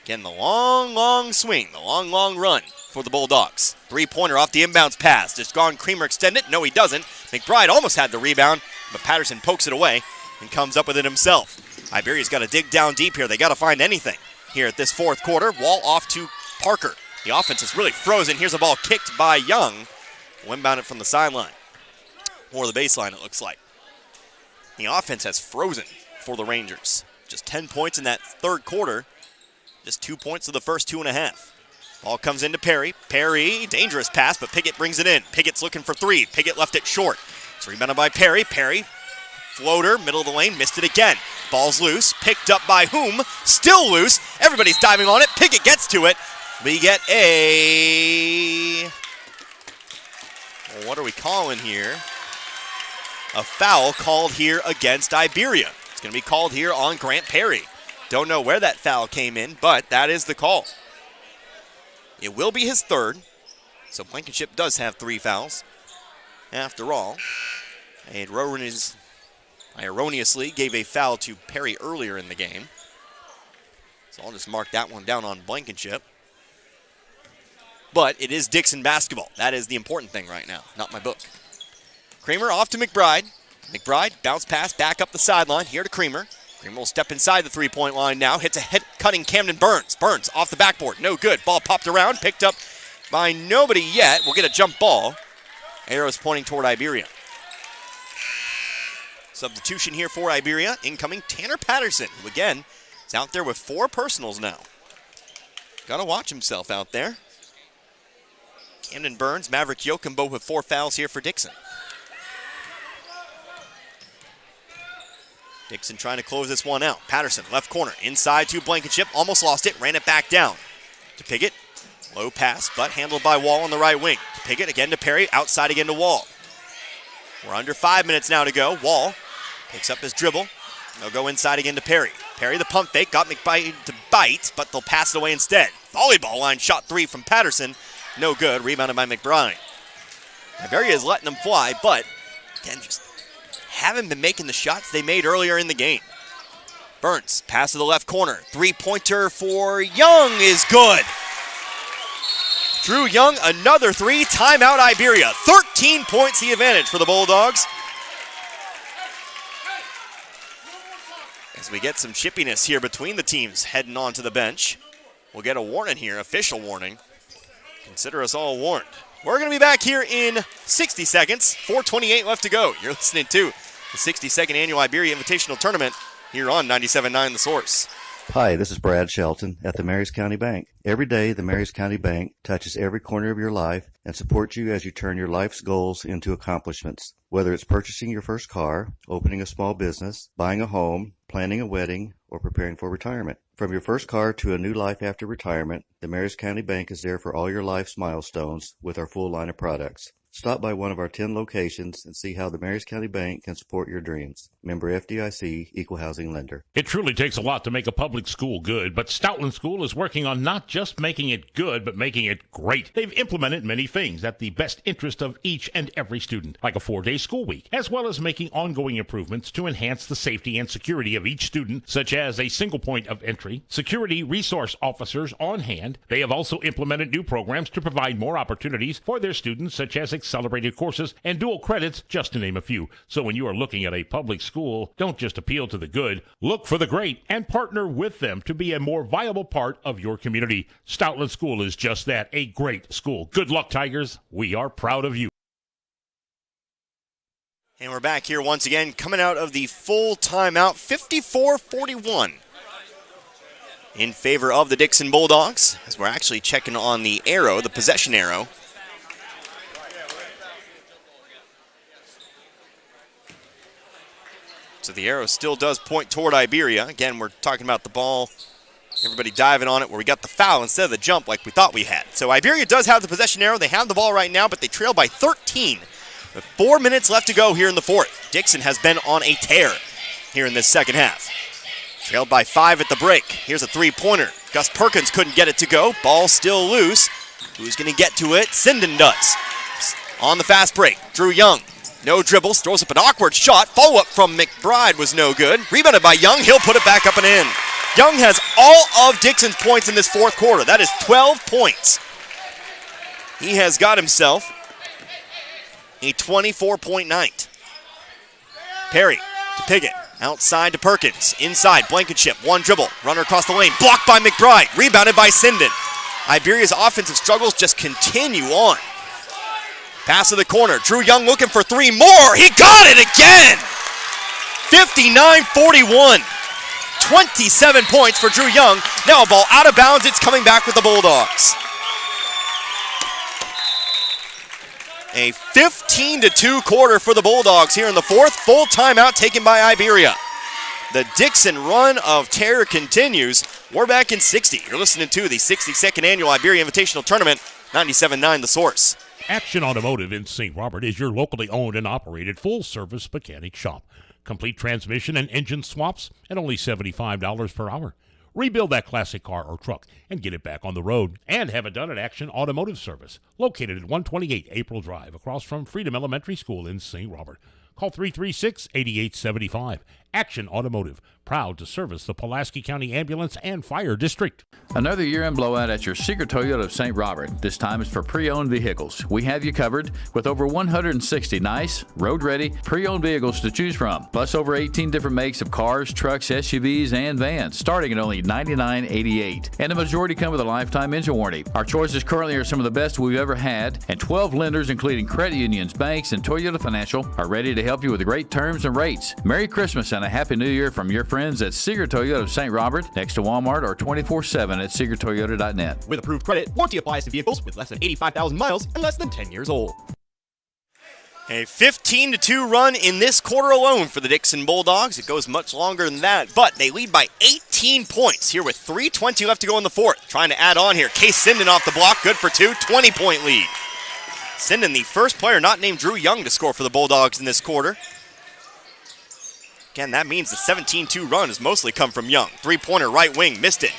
Again, the long swing, the long run for the Bulldogs. Three-pointer off the inbounds pass. Just gone Creamer extend it. No, he doesn't. McBride almost had the rebound, but Patterson pokes it away and comes up with it himself. Iberia's got to dig down deep here. They got to find anything here at this fourth quarter. Wall off to Parker. The offense is really frozen. Here's a ball kicked by Young. We'll inbound it from the sideline. Or the baseline, it looks like. The offense has frozen for the Rangers. Just 10 points in that third quarter. Just 2 points to the first 2.5. Ball comes into Perry. Perry, dangerous pass, but Piggott brings it in. Piggott's looking for three. Piggott left it short. It's rebounded by Perry. Perry, floater, middle of the lane, missed it again. Ball's loose, picked up by whom? Still loose. Everybody's diving on it. Piggott gets to it. We get a... what are we calling here? A foul called here against Iberia. It's going to be called here on Grant Perry. Don't know where that foul came in, but that is the call. It will be his third, so Blankenship does have 3 fouls. After all, I erroneously gave a foul to Perry earlier in the game. So I'll just mark that one down on Blankenship. But it is Dixon basketball. That is the important thing right now, not my book. Creamer off to McBride. McBride, bounce pass, back up the sideline, here to Creamer. Creamer will step inside the three-point line now, hits a head-cutting Camden Burns. Burns off the backboard, no good. Ball popped around, picked up by nobody yet. We'll get a jump ball. Arrows pointing toward Iberia. Substitution here for Iberia. Incoming Tanner Patterson, who again is out there with 4 personals now. Got to watch himself out there. Camden Burns, Maverick Yoakum both with 4 fouls here for Dixon. Dixon trying to close this one out. Patterson, left corner, inside to Blankenship. Almost lost it, ran it back down to Piggott. Low pass, but handled by Wall on the right wing. Piggott again to Perry, outside again to Wall. We're under 5 minutes now to go. Wall picks up his dribble. They'll go inside again to Perry. Perry, the pump fake, got McBride to bite, but they'll pass it away instead. Volleyball line shot 3 from Patterson. No good, rebounded by McBride. Iberia is letting them fly, but again, just haven't been making the shots they made earlier in the game. Burns, pass to the left corner. Three-pointer for Young is good. Drew Young, another 3. Timeout Iberia. 13 points the advantage for the Bulldogs. As we get some chippiness here between the teams heading on to the bench. We'll get a warning here, official warning. Consider us all warned. We're going to be back here in 60 seconds. 4:28 left to go. You're listening to the 62nd Annual Iberia Invitational Tournament here on 97.9 The Source. Hi, this is Brad Shelton at the Marys County Bank. Every day, the Marys County Bank touches every corner of your life and supports you as you turn your life's goals into accomplishments. Whether it's purchasing your first car, opening a small business, buying a home, planning a wedding, or preparing for retirement. From your first car to a new life after retirement, the Marys County Bank is there for all your life's milestones with our full line of products. Stop by one of our 10 locations and see how the Marys County Bank can support your dreams. Member FDIC, Equal Housing Lender. It truly takes a lot to make a public school good, but Stoutland School is working on not just making it good, but making it great. They've implemented many things at the best interest of each and every student, like a 4-day school week, as well as making ongoing improvements to enhance the safety and security of each student, such as a single point of entry, security resource officers on hand. They have also implemented new programs to provide more opportunities for their students, such as accelerated courses and dual credits, just to name a few. So when you are looking at a public school, don't just appeal to the good, look for the great and partner with them to be a more viable part of your community. Stoutland School is just that, a great school. Good luck, Tigers. We are proud of you. And we're back here once again, coming out of the full timeout, 54-41 in favor of the Dixon Bulldogs, as we're actually checking on the arrow, the possession arrow. So the arrow still does point toward Iberia. Again, we're talking about the ball Everybody diving on it where we got the foul instead of the jump like we thought we had. So Iberia does have the possession arrow. They have the ball right now, but they trail by 13 with 4 minutes left to go here in the fourth. Dixon has been on a tear here in this second half. Trailed by 5 at the break. Here's a three-pointer. Gus Perkins couldn't get it to go. Ball still loose. Who's going to get to it? Sinden does. On the fast break, Drew Young. No dribbles, throws up an awkward shot. Follow-up from McBride was no good. Rebounded by Young. He'll put it back up and in. Young has all of Dixon's points in this fourth quarter. That is 12 points. He has got himself a 24-point night. Perry to Piggott. Outside to Perkins. Inside, Blankenship. One dribble. Runner across the lane. Blocked by McBride. Rebounded by Sinden. Iberia's offensive struggles just continue on. Pass to the corner. Drew Young looking for 3 more. He got it again! 59-41. 27 points for Drew Young. Now a ball out of bounds. It's coming back with the Bulldogs. A 15-2 quarter for the Bulldogs here in the fourth. Full timeout taken by Iberia. The Dixon run of terror continues. We're back in 60. You're listening to the 62nd Annual Iberia Invitational Tournament, 97.9 The Source. Action Automotive in St. Robert is your locally owned and operated full-service mechanic shop. Complete transmission and engine swaps at only $75 per hour. Rebuild that classic car or truck and get it back on the road. And have it done at Action Automotive Service, located at 128 April Drive, across from Freedom Elementary School in St. Robert. Call 336-8875. Action Automotive, proud to service the Pulaski County Ambulance and Fire District. Another year-end blowout at your Seeger Toyota of St. Robert. This time it's for pre-owned vehicles. We have you covered with over 160 nice, road-ready, pre-owned vehicles to choose from. Plus over 18 different makes of cars, trucks, SUVs, and vans, starting at only $99.88. And the majority come with a lifetime engine warranty. Our choices currently are some of the best we've ever had, and 12 lenders, including credit unions, banks, and Toyota Financial, are ready to help you with great terms and rates. Merry Christmas and a Happy New Year from your friends at Seeger Toyota of St. Robert, next to Walmart, or 24/7 at SeegerToyota.net. With approved credit, warranty applies to vehicles with less than 85,000 miles and less than 10 years old. A 15-2 run in this quarter alone for the Dixon Bulldogs. It goes much longer than that, but they lead by 18 points here with 3:20 left to go in the fourth. Trying to add on here. Case Sinden off the block, good for 2, 20-point lead. Sinden, the first player not named Drew Young to score for the Bulldogs in this quarter. Again, that means the 17-2 run has mostly come from Young. Three-pointer right wing, missed it.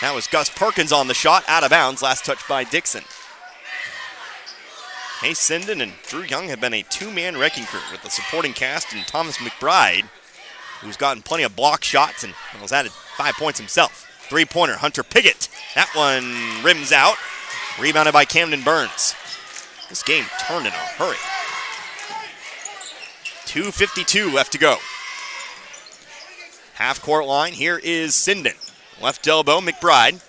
That was Gus Perkins on the shot, out of bounds, last touch by Dixon. Hayes Sinden and Drew Young have been a two-man wrecking crew with the supporting cast and Thomas McBride, who's gotten plenty of block shots and has added 5 points himself. Three-pointer, Hunter Piggott. That one rims out. Rebounded by Camden Burns. This game turned in a hurry. 2:52 left to go. Half-court line, here is Sinden. Left elbow, McBride.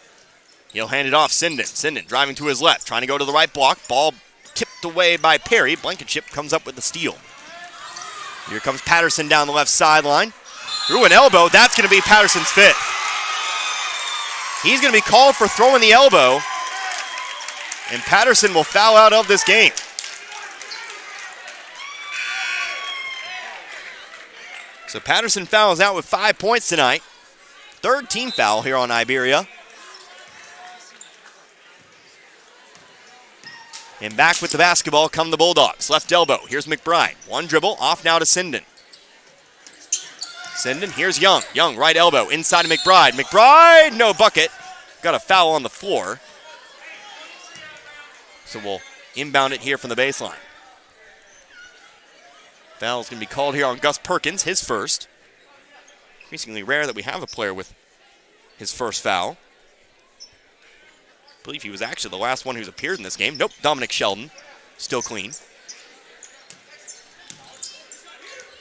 He'll hand it off, Sinden. Sinden driving to his left, trying to go to the right block. Ball tipped away by Perry. Blankenship comes up with the steal. Here comes Patterson down the left sideline. Through an elbow, that's going to be Patterson's fifth. He's going to be called for throwing the elbow, and Patterson will foul out of this game. So Patterson fouls out with 5 points tonight. Third team foul here on Iberia. And back with the basketball come the Bulldogs. Left elbow, here's McBride. One dribble, off now to Sinden. Sinden, here's Young. Young, right elbow, inside to McBride. McBride, no bucket. Got a foul on the floor. So we'll inbound it here from the baseline. Foul's going to be called here on Gus Perkins, his first. Increasingly rare that we have a player with his first foul. I believe he was actually the last one who's appeared in this game. Nope, Dominic Sheldon, still clean.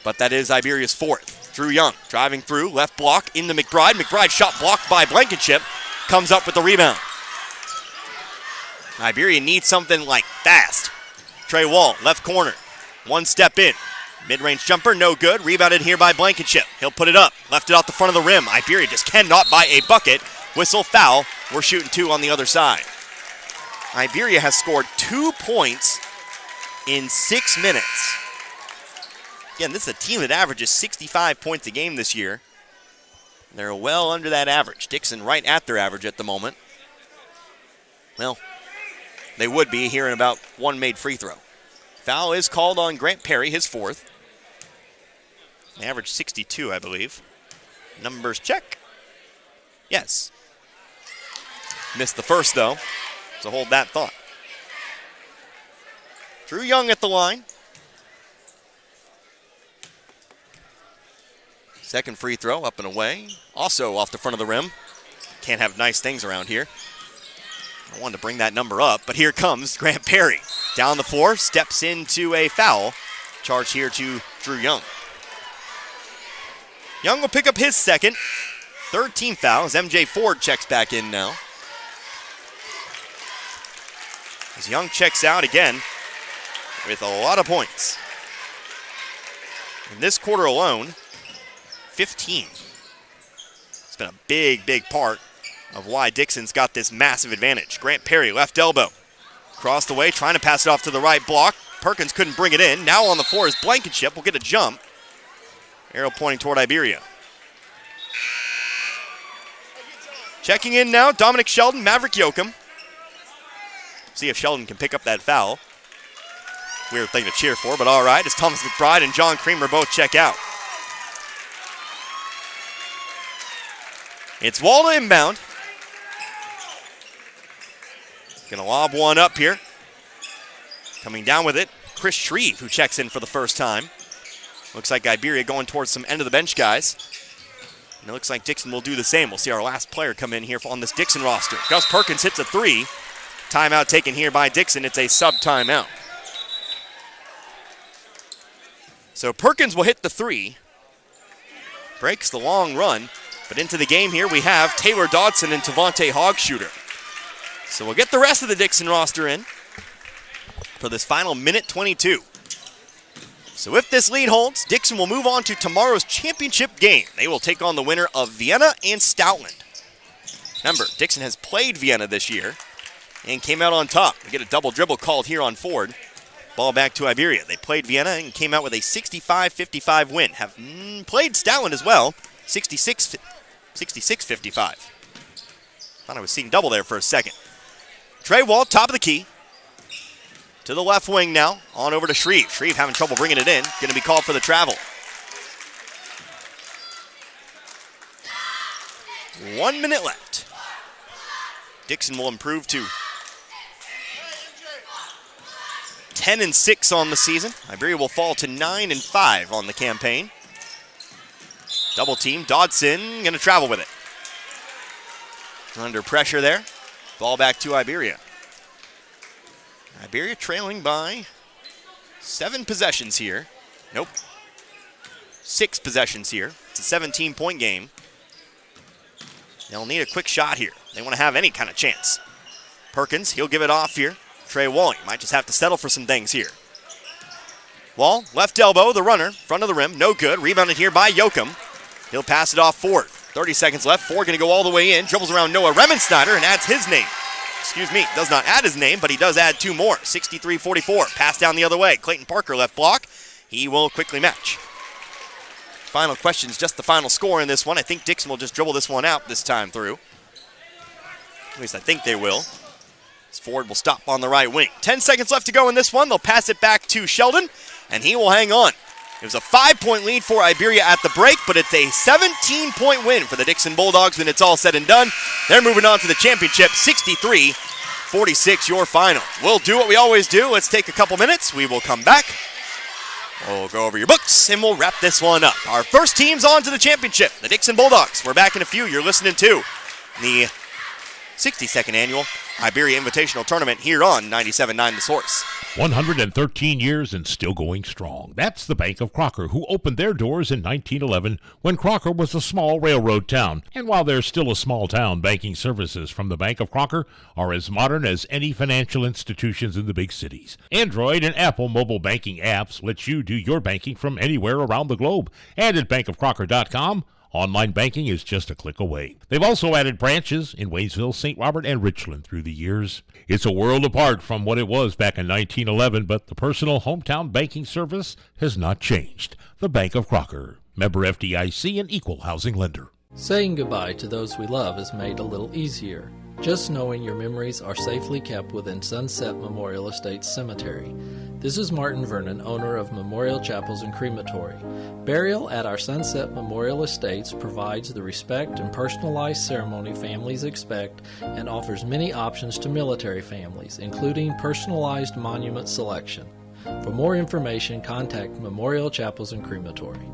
But that is Iberia's fourth. Drew Young driving through, left block into McBride. McBride shot blocked by Blankenship, comes up with the rebound. Iberia needs something like fast. Trey Wall, left corner, one step in. Mid-range jumper, no good. Rebounded here by Blankenship. He'll put it up. Left it off the front of the rim. Iberia just cannot buy a bucket. Whistle, foul. We're shooting 2 on the other side. Iberia has scored 2 points in 6 minutes. Again, this is a team that averages 65 points a game this year. They're well under that average. Dixon right at their average at the moment. Well, they would be here in about one made free throw. Foul is called on Grant Perry, his fourth. They average 62, I believe. Numbers check. Yes. Missed the first, though, so hold that thought. Drew Young at the line. Second free throw, up and away. Also off the front of the rim. Can't have nice things around here. I wanted to bring that number up, but here comes Grant Perry. Down the floor, steps into a foul. Charge here to Drew Young. Young will pick up his second. Third team foul as MJ Ford checks back in now. As Young checks out again with a lot of points. In this quarter alone, 15. It's been a big, big part of why Dixon's got this massive advantage. Grant Perry, left elbow. Across the way, trying to pass it off to the right block. Perkins couldn't bring it in. Now on the floor is Blankenship. Will get a jump. Arrow pointing toward Iberia. Checking in now, Dominic Sheldon, Maverick Yoakum. See if Sheldon can pick up that foul. Weird thing to cheer for, but all right. As Thomas McBride and John Creamer both check out. It's Wall to inbound. Gonna lob one up here. Coming down with it, Chris Shreve, who checks in for the first time. Looks like Iberia going towards some end of the bench guys. And it looks like Dixon will do the same. We'll see our last player come in here on this Dixon roster. Gus Perkins hits a three. Timeout taken here by Dixon. It's a sub timeout. So Perkins will hit the three. Breaks the long run. But into the game here we have Taylor Dodson and Tavante Hogsshooter. So we'll get the rest of the Dixon roster in for this final minute 22. So if this lead holds, Dixon will move on to tomorrow's championship game. They will take on the winner of Vienna and Stoutland. Remember, Dixon has played Vienna this year and came out on top. We get a double dribble called here on Ford. Ball back to Iberia. They played Vienna and came out with a 65-55 win. Have played Stoutland as well, 66-55. Thought I was seeing double there for a second. Trey Wall, top of the key. To the left wing now, on over to Shreve. Shreve having trouble bringing it in. Going to be called for the travel. 1 minute left. Dixon will improve to 10-6 on the season. Iberia will fall to 9-5 on the campaign. Double team, Dodson going to travel with it. Under pressure there. Ball back to Iberia. Iberia trailing by 7 possessions here. Nope. 6 possessions here. It's a 17-point game. They'll need a quick shot here. They want to have any kind of chance. Perkins, he'll give it off here. Trey Wall, might just have to settle for some things here. Wall, left elbow, the runner, front of the rim, no good. Rebounded here by Yoakum. He'll pass it off Ford. 30 seconds left. Ford going to go all the way in. Dribbles around Noah Remensnyder and adds his name. Does not add his name, but he does add 2 more. 63-44. Pass down the other way. Clayton Parker left block. He will quickly match. Final question is just the final score in this one. I think Dixon will just dribble this one out this time through. At least I think they will. As Ford will stop on the right wing. 10 seconds left to go in this one. They'll pass it back to Sheldon, and he will hang on. It was a 5-point lead for Iberia at the break, but it's a 17-point win for the Dixon Bulldogs when it's all said and done. They're moving on to the championship, 63-46 your final. We'll do what we always do. Let's take a couple minutes. We will come back. We'll go over your books, and we'll wrap this one up. Our first team's on to the championship, the Dixon Bulldogs. We're back in a few. You're listening to the 62nd Annual Iberia Invitational Tournament here on 97.9 The Source. 113 years and still going strong. That's the Bank of Crocker, who opened their doors in 1911 when Crocker was a small railroad town. And while they're still a small town, banking services from the Bank of Crocker are as modern as any financial institutions in the big cities. Android and Apple mobile banking apps let you do your banking from anywhere around the globe. And at bankofcrocker.com, online banking is just a click away. They've also added branches in Waynesville, St. Robert, and Richland through the years. It's a world apart from what it was back in 1911, but the personal hometown banking service has not changed. The Bank of Crocker, member FDIC and equal housing lender. Saying goodbye to those we love is made a little easier, just knowing your memories are safely kept within Sunset Memorial Estates Cemetery. This is Martin Vernon, owner of Memorial Chapels and Crematory. Burial at our Sunset Memorial Estates provides the respect and personalized ceremony families expect and offers many options to military families, including personalized monument selection. For more information, contact Memorial Chapels and Crematory.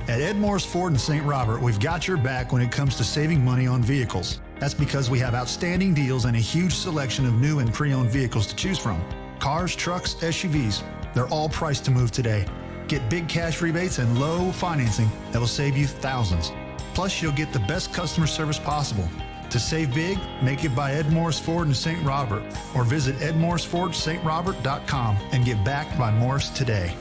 At Ed Morris Ford in St. Robert, we've got your back when it comes to saving money on vehicles. That's because we have outstanding deals and a huge selection of new and pre-owned vehicles to choose from. Cars, trucks, SUVs, they're all priced to move today. Get big cash rebates and low financing that will save you thousands. Plus, you'll get the best customer service possible. To save big, make it by Ed Morris Ford in St. Robert or visit edmorrisfordstrobert.com and get backed by Morris today.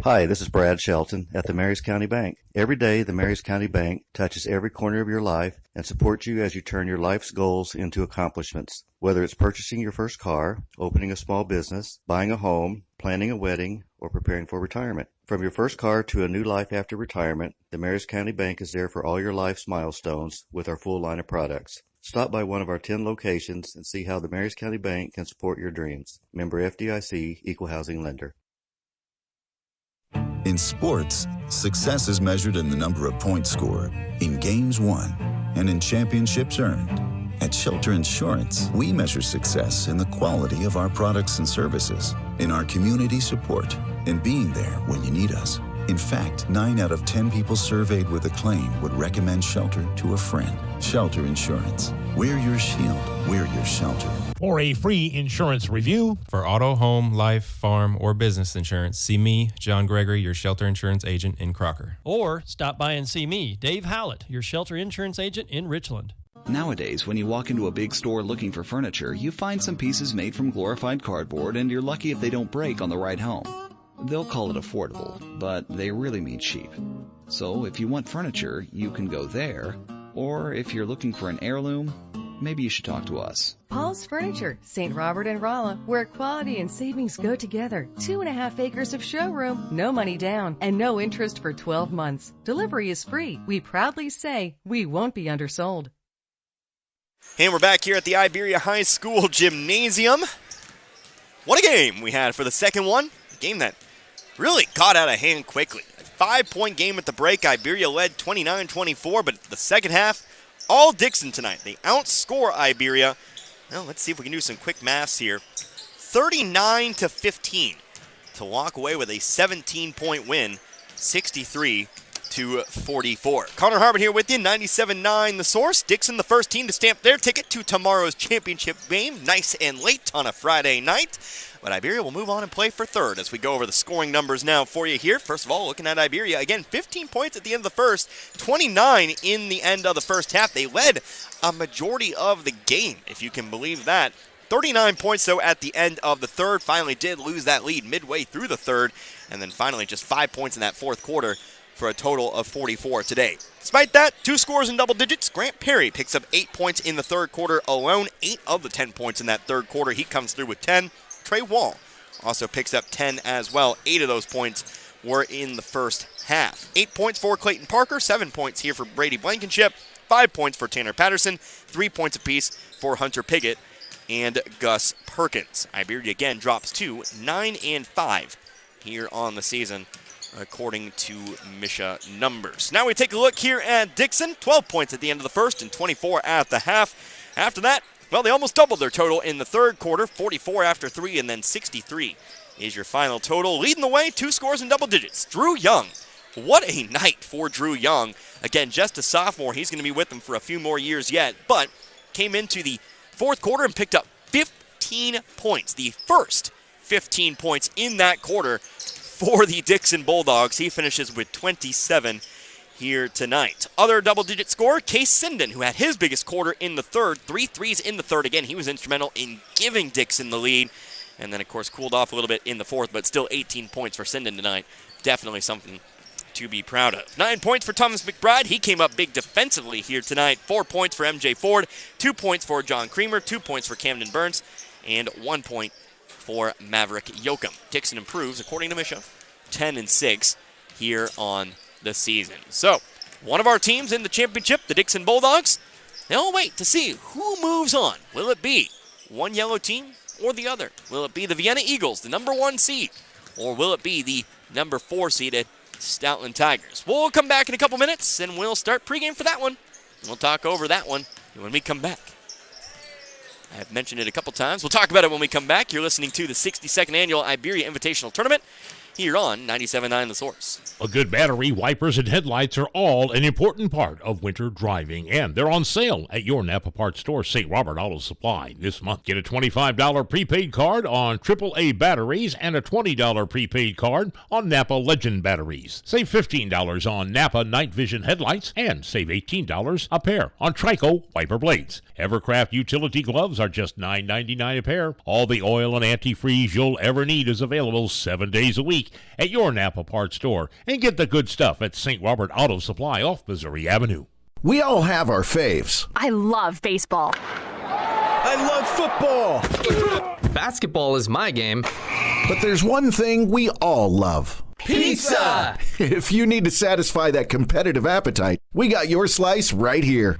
Hi, this is Brad Shelton at the Marys County Bank. Every day, the Marys County Bank touches every corner of your life and supports you as you turn your life's goals into accomplishments. Whether it's purchasing your first car, opening a small business, buying a home, planning a wedding, or preparing for retirement. From your first car to a new life after retirement, the Marys County Bank is there for all your life's milestones with our full line of products. Stop by one of our 10 locations and see how the Marys County Bank can support your dreams. Member FDIC, Equal Housing Lender. In sports, success is measured in the number of points scored, in games won, and in championships earned. At Shelter Insurance, we measure success in the quality of our products and services, in our community support, and being there when you need us. In fact, 9 out of 10 people surveyed with a claim would recommend Shelter to a friend. Shelter Insurance. We're your shield. We're your shelter. For a free insurance review, for auto, home, life, farm, or business insurance, see me, John Gregory, your Shelter Insurance agent in Crocker. Or stop by and see me, Dave Howlett, your Shelter Insurance agent in Richland. Nowadays, when you walk into a big store looking for furniture, you find some pieces made from glorified cardboard, and you're lucky if they don't break on the ride home. They'll call it affordable, but they really mean cheap. So if you want furniture, you can go there, or if you're looking for an heirloom, maybe you should talk to us. Paul's Furniture, St. Robert and Rolla, where quality and savings go together. 2.5 acres of showroom, no money down, and no interest for 12 months. Delivery is free. We proudly say we won't be undersold. And we're back here at the Iberia High School Gymnasium. What a game we had for the second one. A game that really got out of hand quickly. A 5-point game at the break. Iberia led 29-24, but the second half, all Dixon tonight. They outscore Iberia. Well, let's see if we can do some quick maths here. 39-15 to walk away with a 17-point win, 63-44. Connor Harbin here with you, 97.9 The Source. Dixon, the first team to stamp their ticket to tomorrow's championship game, nice and late on a Friday night. But Iberia will move on and play for third as we go over the scoring numbers now for you here. First of all, looking at Iberia, again, 15 points at the end of the first, 29 in the end of the first half. They led a majority of the game, if you can believe that. 39 points, though, at the end of the third. Finally did lose that lead midway through the third. And then finally just 5 points in that fourth quarter for a total of 44 today. Despite that, 2 scores in double digits. Grant Perry picks up 8 points in the third quarter alone. 8 of the 10 points in that third quarter. He comes through with 10. Trey Wall also picks up 10 as well. 8 of those points were in the first half. 8 points for Clayton Parker, 7 points here for Brady Blankenship, 5 points for Tanner Patterson, 3 points apiece for Hunter Piggott and Gus Perkins. Iberia again drops to 9-5 here on the season, according to Misha numbers. Now we take a look here at Dixon. 12 points at the end of the first and 24 at the half. After that, well, they almost doubled their total in the third quarter, 44 after 3, and then 63 is your final total. Leading the way, 2 scores in double digits. Drew Young. What a night for Drew Young. Again, just a sophomore. He's going to be with them for a few more years yet, but came into the fourth quarter and picked up 15 points. The first 15 points in that quarter for the Dixon Bulldogs. He finishes with 27 here tonight. Other double-digit scorer, Case Sinden, who had his biggest quarter in the third. 3 threes in the third. Again, he was instrumental in giving Dixon the lead. And then, of course, cooled off a little bit in the fourth, but still 18 points for Sinden tonight. Definitely something to be proud of. 9 points for Thomas McBride. He came up big defensively here tonight. 4 points for MJ Ford, 2 points for John Creamer, 2 points for Camden Burns, and 1 point for Maverick Yoakum. Dixon improves, according to Misha, 10-6 here on the season. So, one of our teams in the championship, the Dixon Bulldogs, they'll wait to see who moves on. Will it be one yellow team or the other? Will it be the Vienna Eagles, the number 1 seed, or will it be the number 4 seeded Stoutland Tigers? We'll come back in a couple minutes, and we'll start pregame for that one. We'll talk over that one when we come back. I have mentioned it a couple times. We'll talk about it when we come back. You're listening to the 62nd Annual Iberia Invitational Tournament here on 97.9 The Source. A good battery, wipers, and headlights are all an important part of winter driving, and they're on sale at your Napa Parts store, St. Robert Auto Supply, this month. Get a $25 prepaid card on AAA batteries and a $20 prepaid card on Napa Legend batteries. Save $15 on Napa Night Vision headlights and save $18 a pair on Trico wiper blades. Evercraft utility gloves are just $9.99 a pair. All the oil and antifreeze you'll ever need is available 7 days a week at your Napa Parts store. And get the good stuff at St. Robert Auto Supply off Missouri Avenue. We all have our faves. I love baseball. I love football. Basketball is my game. But there's one thing we all love. Pizza! If you need to satisfy that competitive appetite, we got your slice right here.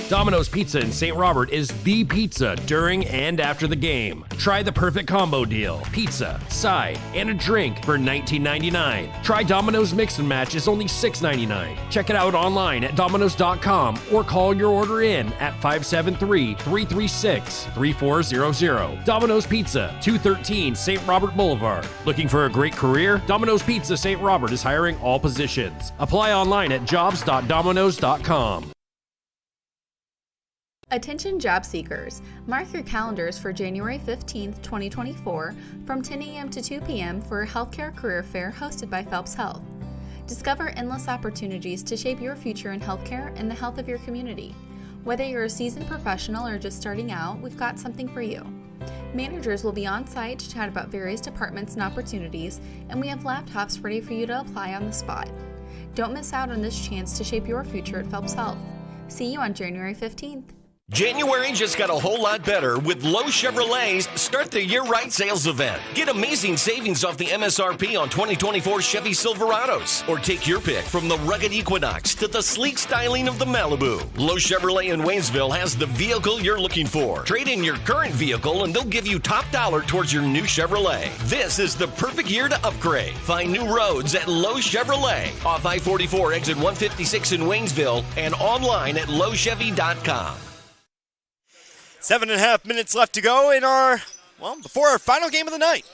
Domino's Pizza in St. Robert is the pizza during and after the game. Try the perfect combo deal. Pizza, side, and a drink for $19.99. Try Domino's Mix and Match is only $6.99. Check it out online at Domino's.com or call your order in at 573-336-3400. Domino's Pizza, 213 St. Robert Boulevard. Looking for a great career? Domino's Pizza St. Robert is hiring all positions. Apply online at jobs.dominos.com. Attention job seekers, mark your calendars for January 15th, 2024 from 10 a.m. to 2 p.m. for a healthcare career fair hosted by Phelps Health. Discover endless opportunities to shape your future in healthcare and the health of your community. Whether you're a seasoned professional or just starting out, we've got something for you. Managers will be on site to chat about various departments and opportunities, and we have laptops ready for you to apply on the spot. Don't miss out on this chance to shape your future at Phelps Health. See you on January 15th. January just got a whole lot better with Lowe Chevrolet's Start the Year Right sales event. Get amazing savings off the MSRP on 2024 Chevy Silverados. Or take your pick from the rugged Equinox to the sleek styling of the Malibu. Lowe Chevrolet in Waynesville has the vehicle you're looking for. Trade in your current vehicle and they'll give you top dollar towards your new Chevrolet. This is the perfect year to upgrade. Find new roads at Lowe Chevrolet off I-44 exit 156 in Waynesville and online at lowechevy.com. 7.5 minutes left to go in before our final game of the night.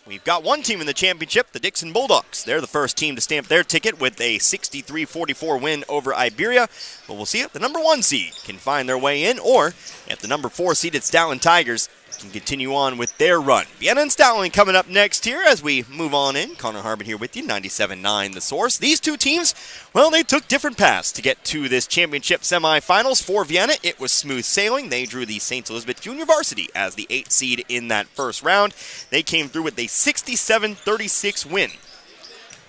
We've got one team in the championship, the Dixon Bulldogs. They're the first team to stamp their ticket with a 63-44 win over Iberia. But we'll see if the number 1 seed can find their way in, or if the number 4 seeded Stoutland Tigers can continue on with their run. Vienna and Stoutland coming up next here as we move on in. Connor Harbin here with you, 97.9 The Source. These two teams, well, they took different paths to get to this championship semifinals. For Vienna, it was smooth sailing. They drew the St. Elizabeth Junior Varsity as the 8th seed in that first round. They came through with a 67-36 win.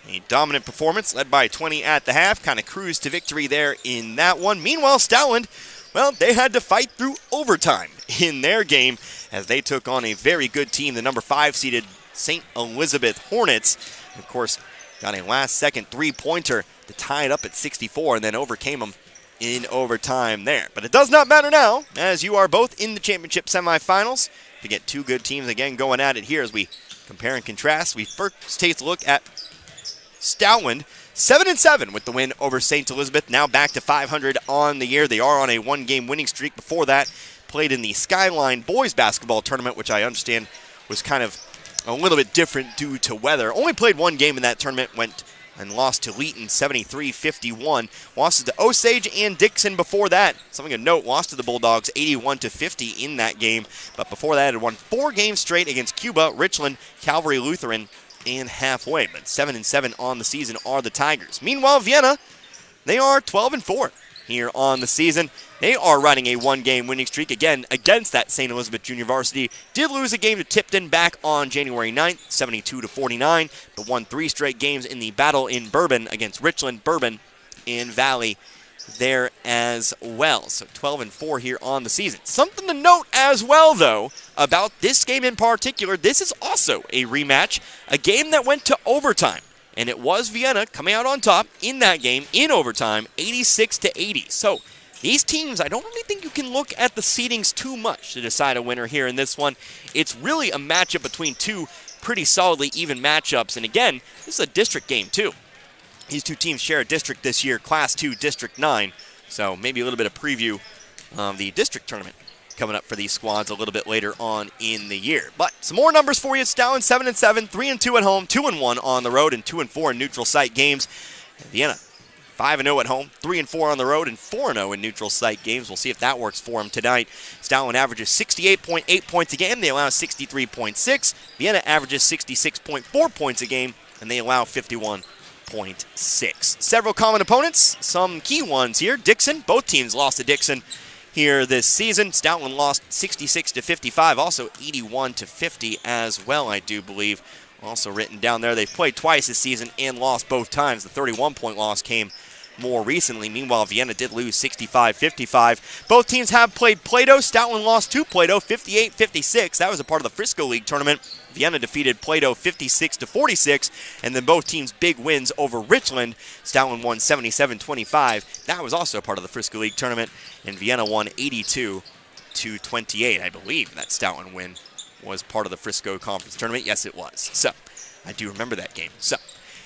A dominant performance led by 20 at the half, kind of cruised to victory there in that one. Meanwhile, Stoutland, well, they had to fight through overtime in their game as they took on a very good team, the number 5 seeded St. Elizabeth Hornets. Of course, got a last-second three-pointer to tie it up at 64 and then overcame them in overtime there. But it does not matter now, as you are both in the championship semifinals. To get two good teams again going at it here as we compare and contrast. We first take a look at Stoutland, 7-7 with the win over St. Elizabeth, now back to 500 on the year. They are on a one-game winning streak. Before that, played in the Skyline Boys Basketball Tournament, which I understand was kind of a little bit different due to weather. Only played one game in that tournament, went and lost to Leeton 73-51. Lost to Osage and Dixon before that. Something of note, lost to the Bulldogs 81-50 in that game. But before that, had won 4 games straight against Cuba, Richland, Calvary Lutheran, and Halfway. But 7-7 on the season are the Tigers. Meanwhile, Vienna, they are 12-4 here on the season. They are running a one-game winning streak, again, against that St. Elizabeth Junior Varsity. Did lose a game to Tipton back on January 9th, 72-49, but won 3 straight games in the battle in Bourbon against Richland, Bourbon, and Valley there as well. So 12-4 here on the season. Something to note as well, though, about this game in particular. This is also a rematch, a game that went to overtime. And it was Vienna coming out on top in that game in overtime, 86-80. So these teams, I don't really think you can look at the seedings too much to decide a winner here in this one. It's really a matchup between two pretty solidly even matchups. And again, this is a district game too. These two teams share a district this year, Class 2, District 9. So maybe a little bit of preview of the district tournament coming up for these squads a little bit later on in the year. But some more numbers for you. It's down 7-7, 3-2 at home, 2-1 on the road, and 2-4 in neutral site games. Vienna 5-0 at home, 3-4 on the road, and 4-0 in neutral site games. We'll see if that works for them tonight. Stalin averages 68.8 points a game. They allow 63.6. Vienna averages 66.4 points a game, and they allow 51.6. Several common opponents, some key ones here. Dixon, both teams lost to Dixon here this season. Stoutland lost 66-55, also 81-50 as well, I do believe. Also written down there, they've played twice this season and lost both times. The 31-point loss came more recently. Meanwhile, Vienna did lose 65-55. Both teams have played Plato. Stoutland lost to Plato 58-56. That was a part of the Frisco League tournament. Vienna defeated Plato 56-46, and then both teams' big wins over Richland. Stoutland won 77-25. That was also a part of the Frisco League tournament, and Vienna won 82-28. I believe that Stoutland win was part of the Frisco Conference tournament. Yes, it was. So I do remember that game. So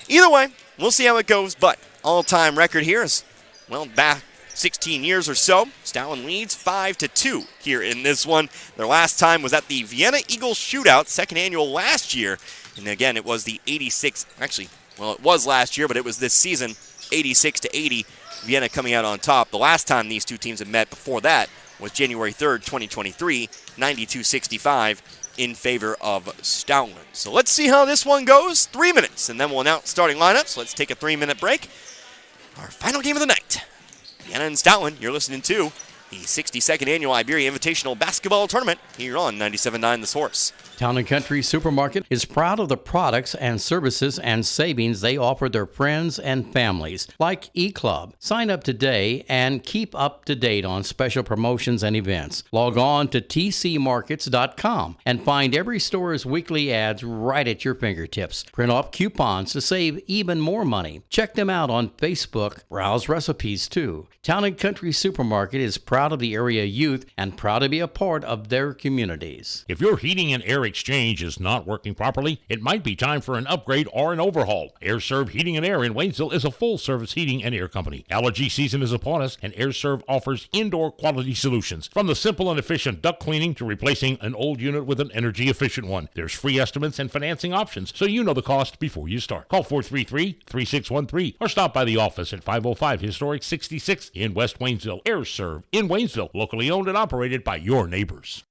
either way, we'll see how it goes, but all-time record here is, well, back 16 years or so. Stoutland leads 5-2 here in this one. Their last time was at the Vienna Eagles Shootout, second annual last year. And again, it was the 86, actually, well, it was last year, but it was this season, 86-80, Vienna coming out on top. The last time these two teams had met before that was January 3rd, 2023, 92-65 in favor of Stoutland. So let's see how this one goes. 3 minutes, and then we'll announce starting lineups. Let's take a 3-minute break. Our final game of the night. Vienna and Stoutland, you're listening to the 62nd Annual Iberia Invitational Basketball Tournament here on 97.9 The Source. Town & Country Supermarket is proud of the products and services and savings they offer their friends and families, like eClub. Sign up today and keep up to date on special promotions and events. Log on to tcmarkets.com and find every store's weekly ads right at your fingertips. Print off coupons to save even more money. Check them out on Facebook. Browse recipes too. Town & Country Supermarket is proud of the area youth and proud to be a part of their communities. If your heating and air exchange is not working properly, it might be time for an upgrade or an overhaul. AirServe Heating and Air in Waynesville is a full-service heating and air company. Allergy season is upon us, and AirServe offers indoor quality solutions. From the simple and efficient duct cleaning to replacing an old unit with an energy-efficient one. There's free estimates and financing options, so you know the cost before you start. Call 433-3613 or stop by the office at 505 Historic 66 in West Waynesville. AirServe in Waynesville, locally owned and operated by your neighbors.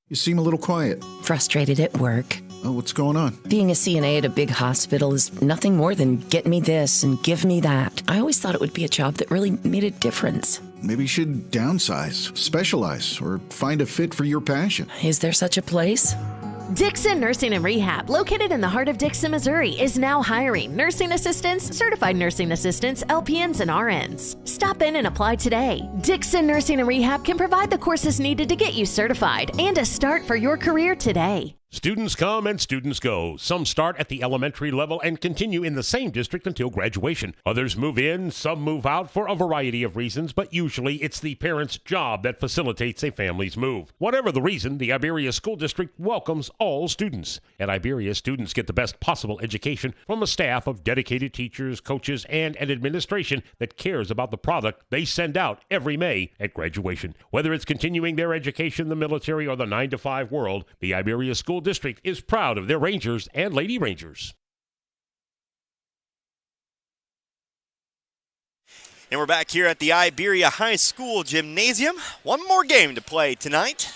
You seem a little quiet. Frustrated at work. Oh, what's going on? Being a CNA at a big hospital is nothing more than get me this and give me that. I always thought it would be a job that really made a difference. Maybe you should downsize, specialize, or find a fit for your passion. Is there such a place? Dixon Nursing and Rehab, located in the heart of Dixon, Missouri, is now hiring nursing assistants, certified nursing assistants, LPNs, and RNs. Stop in and apply today. Dixon Nursing and Rehab can provide the courses needed to get you certified and a start for your career today. Students come and students go. Some start at the elementary level and continue in the same district until graduation. Others move in, some move out for a variety of reasons, but usually it's the parent's job that facilitates a family's move. Whatever the reason, the Iberia School District welcomes all students. At Iberia, students get the best possible education from a staff of dedicated teachers, coaches, and an administration that cares about the product they send out every May at graduation. Whether it's continuing their education in the military or the 9-to-5 world, the Iberia School District is proud of their Rangers and Lady Rangers. And we're back here at the Iberia High School Gymnasium. One more game to play tonight.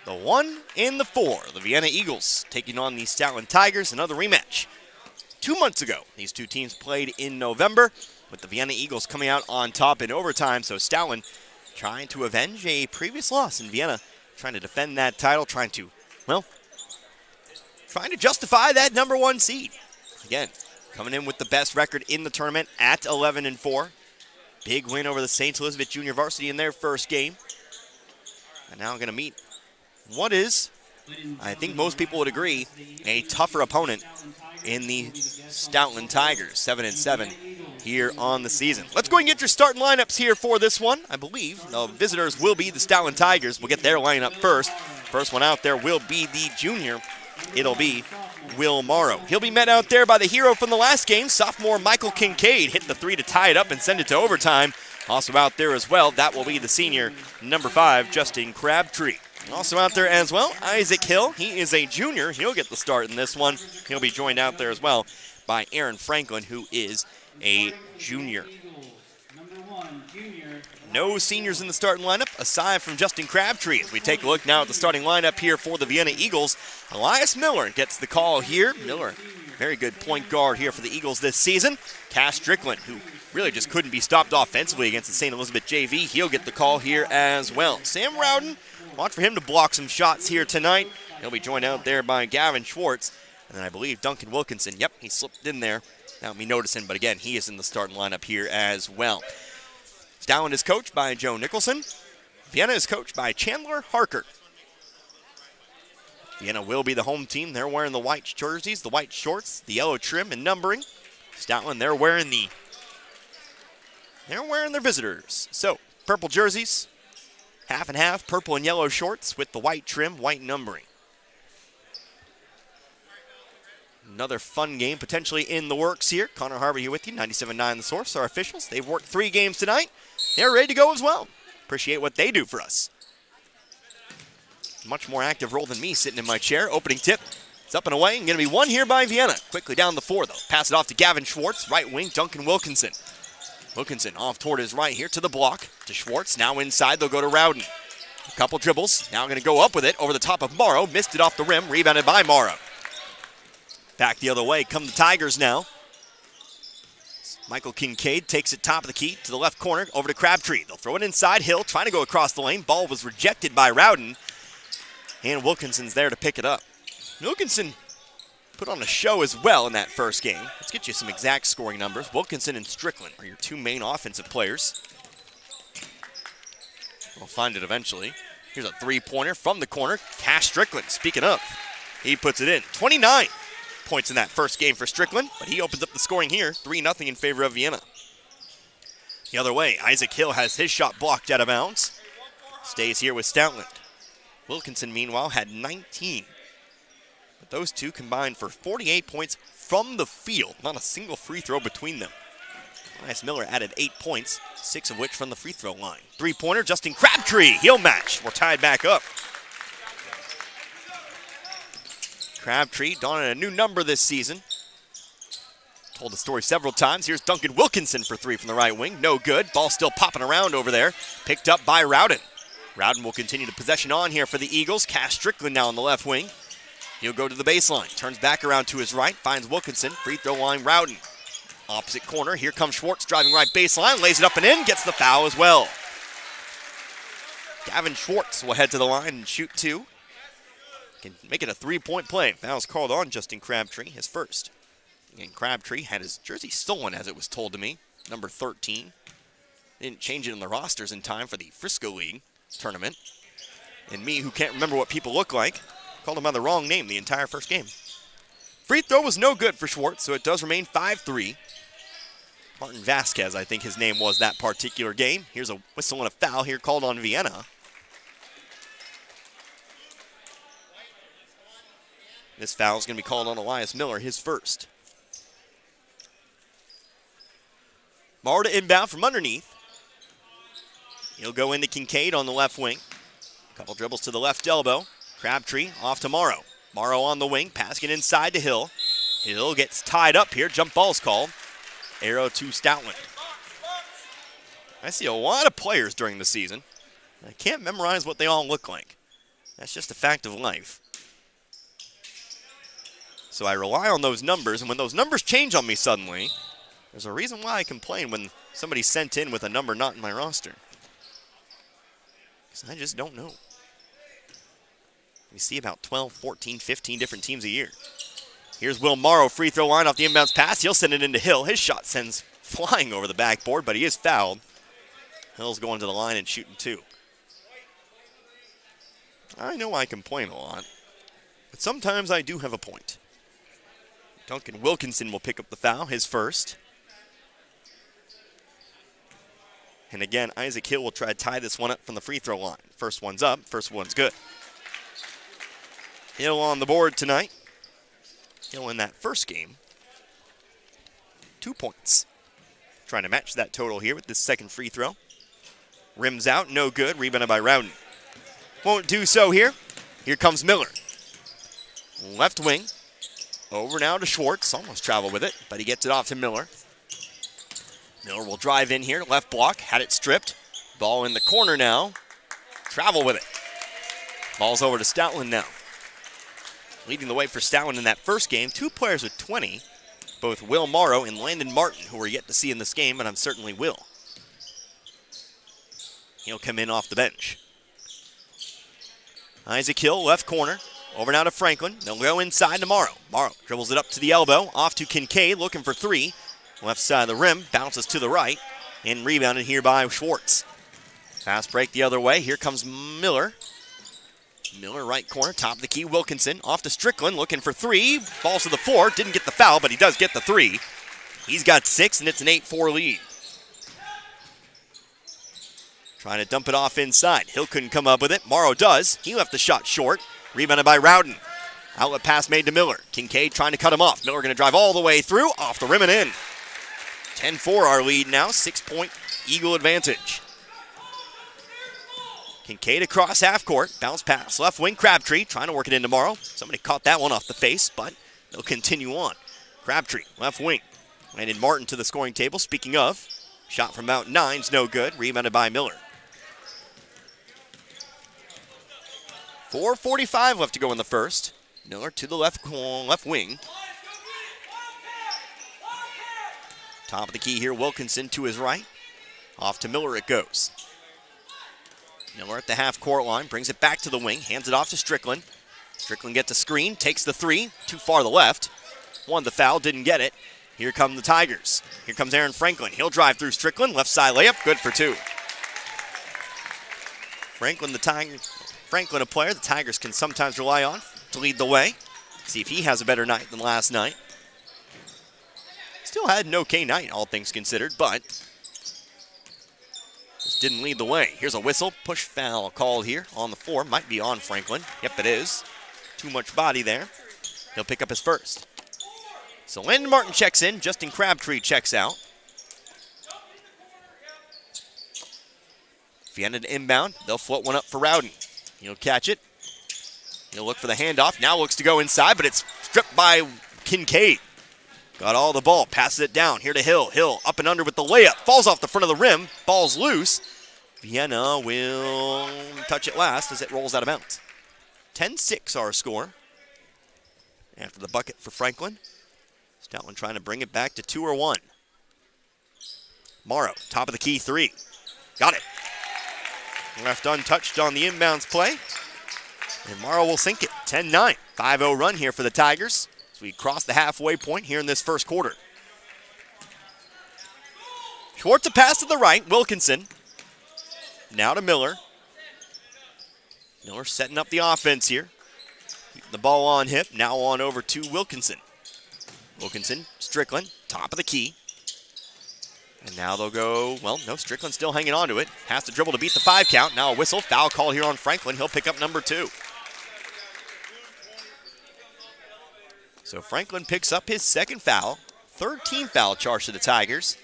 The 1 and the 4, the Vienna Eagles taking on the Stoutland Tigers, another rematch. 2 months ago, these two teams played in November, with the Vienna Eagles coming out on top in overtime. So Stoutland trying to avenge a previous loss in Vienna, trying to defend that title, trying to justify that #1 seed. Again, coming in with the best record in the tournament at 11-4. Big win over the St. Elizabeth Junior Varsity in their first game. And now going to meet what is, I think most people would agree, a tougher opponent in the Stoutland Tigers, 7-7 here on the season. Let's go and get your starting lineups here for this one. I believe the visitors will be the Stoutland Tigers. We'll get their lineup first. First one out there will be the junior. It'll be Will Morrow. He'll be met out there by the hero from the last game, sophomore Michael Kincaid. Hit the 3 to tie it up and send it to overtime. Also out there as well, that will be the senior, number 5, Justin Crabtree. Also out there as well, Isaac Hill. He is a junior. He'll get the start in this one. He'll be joined out there as well by Aaron Franklin, who is a junior. No seniors in the starting lineup, aside from Justin Crabtree. As we take a look now at the starting lineup here for the Vienna Eagles, Elias Miller gets the call here. Miller, very good point guard here for the Eagles this season. Cass Strickland, who really just couldn't be stopped offensively against the St. Elizabeth JV. He'll get the call here as well. Sam Rowden, watch for him to block some shots here tonight. He'll be joined out there by Gavin Schwartz. And then I believe Duncan Wilkinson. Yep, he slipped in there without me noticing. But again, he is in the starting lineup here as well. Stoutland is coached by Joe Nicholson. Vienna is coached by Chandler Harker. Vienna will be the home team. They're wearing the white jerseys, the white shorts, the yellow trim and numbering. Stoutland, they're wearing their visitors. So, purple jerseys, half and half, purple and yellow shorts with the white trim, white numbering. Another fun game potentially in the works here. Connor Harvey here with you, 97.9 The Source, our officials. They've worked 3 games tonight. They're ready to go as well. Appreciate what they do for us. Much more active role than me sitting in my chair. Opening tip. It's up and away, and going to be won here by Vienna. Quickly down the floor, though. Pass it off to Gavin Schwartz. Right wing, Duncan Wilkinson. Wilkinson off toward his right here to the block. To Schwartz. Now inside, they'll go to Rowden. A couple dribbles. Now going to go up with it over the top of Morrow. Missed it off the rim. Rebounded by Morrow. Back the other way come the Tigers now. Michael Kincaid takes it top of the key to the left corner over to Crabtree. They'll throw it inside. Hill trying to go across the lane. Ball was rejected by Rowden. And Wilkinson's there to pick it up. Wilkinson put on a show as well in that first game. Let's get you some exact scoring numbers. Wilkinson and Strickland are your 2 main offensive players. We'll find it eventually. Here's a 3-pointer from the corner. Cash Strickland, speaking of, he puts it in. 29 points in that first game for Strickland, but he opens up the scoring here, 3-0 in favor of Vienna. The other way, Isaac Hill has his shot blocked out of bounds. Stays here with Stoutland. Wilkinson, meanwhile, had 19. But those two combined for 48 points from the field. Not a single free throw between them. Elias Miller added 8 points, 6 of which from the free throw line. 3-pointer, Justin Crabtree, he'll match. We're tied back up. Crabtree donning a new number this season. Told the story several times. Here's Duncan Wilkinson for 3 from the right wing. No good. Ball still popping around over there. Picked up by Rowden. Rowden will continue the possession on here for the Eagles. Cass Strickland now on the left wing. He'll go to the baseline. Turns back around to his right. Finds Wilkinson. Free throw line Rowden. Opposite corner. Here comes Schwartz driving right baseline. Lays it up and in. Gets the foul as well. Gavin Schwartz will head to the line and shoot 2. Can make it a 3-point play. Foul's called on Justin Crabtree, his first. And Crabtree had his jersey stolen, as it was told to me, number 13. Didn't change it in the rosters in time for the Frisco League tournament. And me, who can't remember what people look like, called him by the wrong name the entire first game. Free throw was no good for Schwartz, so it does remain 5-3. Martin Vasquez, I think his name was that particular game. Here's a whistle and a foul here called on Vienna. This foul is going to be called on Elias Miller, his first. Morrow to inbound from underneath. He'll go into Kincaid on the left wing. A couple dribbles to the left elbow. Crabtree off to Morrow. Morrow on the wing, passing it inside to Hill. Hill gets tied up here. Jump ball's called. Arrow to Stoutland. I see a lot of players during the season. I can't memorize what they all look like. That's just a fact of life. So I rely on those numbers, and when those numbers change on me suddenly, there's a reason why I complain when somebody's sent in with a number not in my roster. Because I just don't know. We see about 12, 14, 15 different teams a year. Here's Will Morrow, free throw line off the inbounds pass. He'll send it into Hill. His shot sends flying over the backboard, but he is fouled. Hill's going to the line and shooting 2. I know I complain a lot, but sometimes I do have a point. Duncan Wilkinson will pick up the foul, his first. And again, Isaac Hill will try to tie this one up from the free throw line. First one's up, first one's good. Hill on the board tonight. Hill in that first game, 2 points. Trying to match that total here with this second free throw. Rims out, no good, rebounded by Rowden. Won't do so here. Here comes Miller. Left wing. Over now to Schwartz. Almost traveled with it, but he gets it off to Miller. Miller will drive in here. Left block. Had it stripped. Ball in the corner now. Travel with it. Ball's over to Stoutland now. Leading the way for Stoutland in that first game. 2 players with 20. Both Will Morrow and Landon Martin, who we're yet to see in this game, but I'm certainly will. He'll come in off the bench. Isaac Hill, left corner. Over now to Franklin. They'll go inside to Morrow. Morrow dribbles it up to the elbow. Off to Kincaid, looking for 3. Left side of the rim, bounces to the right. And rebounded here by Schwartz. Fast break the other way. Here comes Miller. Miller, right corner, top of the key. Wilkinson, off to Strickland, looking for 3. Falls to the floor. Didn't get the foul, but he does get the 3. He's got 6, and it's an 8-4 lead. Trying to dump it off inside. Hill couldn't come up with it. Morrow does. He left the shot short. Rebounded by Rowden. Outlet pass made to Miller. Kincaid trying to cut him off. Miller going to drive all the way through. Off the rim and in. 10-4 our lead now. 6-point Eagle advantage. Kincaid across half court. Bounce pass. Left wing Crabtree trying to work it in tomorrow. Somebody caught that one off the face, but they'll continue on. Crabtree, left wing. Landon Martin to the scoring table. Speaking of, shot from about 9's no good. Rebounded by Miller. 4:45 left to go in the first. Miller to the left wing. Top of the key here, Wilkinson to his right. Off to Miller it goes. Miller at the half-court line, brings it back to the wing, hands it off to Strickland. Strickland gets a screen, takes the 3, too far to the left. Won the foul, didn't get it. Here come the Tigers. Here comes Aaron Franklin. He'll drive through Strickland, left side layup, good for 2. Franklin, a player the Tigers can sometimes rely on to lead the way. See if he has a better night than last night. Still had an okay night, all things considered, but just didn't lead the way. Here's a whistle. Push foul called here on the floor. Might be on Franklin. Yep, it is. Too much body there. He'll pick up his first. So Landon Martin checks in. Justin Crabtree checks out. Vienna to inbound. They'll float one up for Rowden. He'll catch it. He'll look for the handoff. Now looks to go inside, but it's stripped by Kincaid. Got all the ball. Passes it down. Here to Hill. Hill up and under with the layup. Falls off the front of the rim. Ball's loose. Vienna will touch it last as it rolls out of bounds. 10-6 our score. After the bucket for Franklin. Stoutland trying to bring it back to 2 or 1. Morrow, top of the key 3. Got it. Left untouched on the inbounds play. And Morrow will sink it. 10-9. 5-0 run here for the Tigers as we cross the halfway point here in this first quarter. Schwartz a pass to the right. Wilkinson. Now to Miller. Miller setting up the offense here. Keeping the ball on hip. Now on over to Wilkinson. Wilkinson, Strickland, top of the key. And now they'll go, well, no, Strickland still hanging on to it. Has to dribble to beat the 5 count. Now a whistle. Foul call here on Franklin. He'll pick up number 2. So Franklin picks up his second foul. 3rd team foul charge to the Tigers.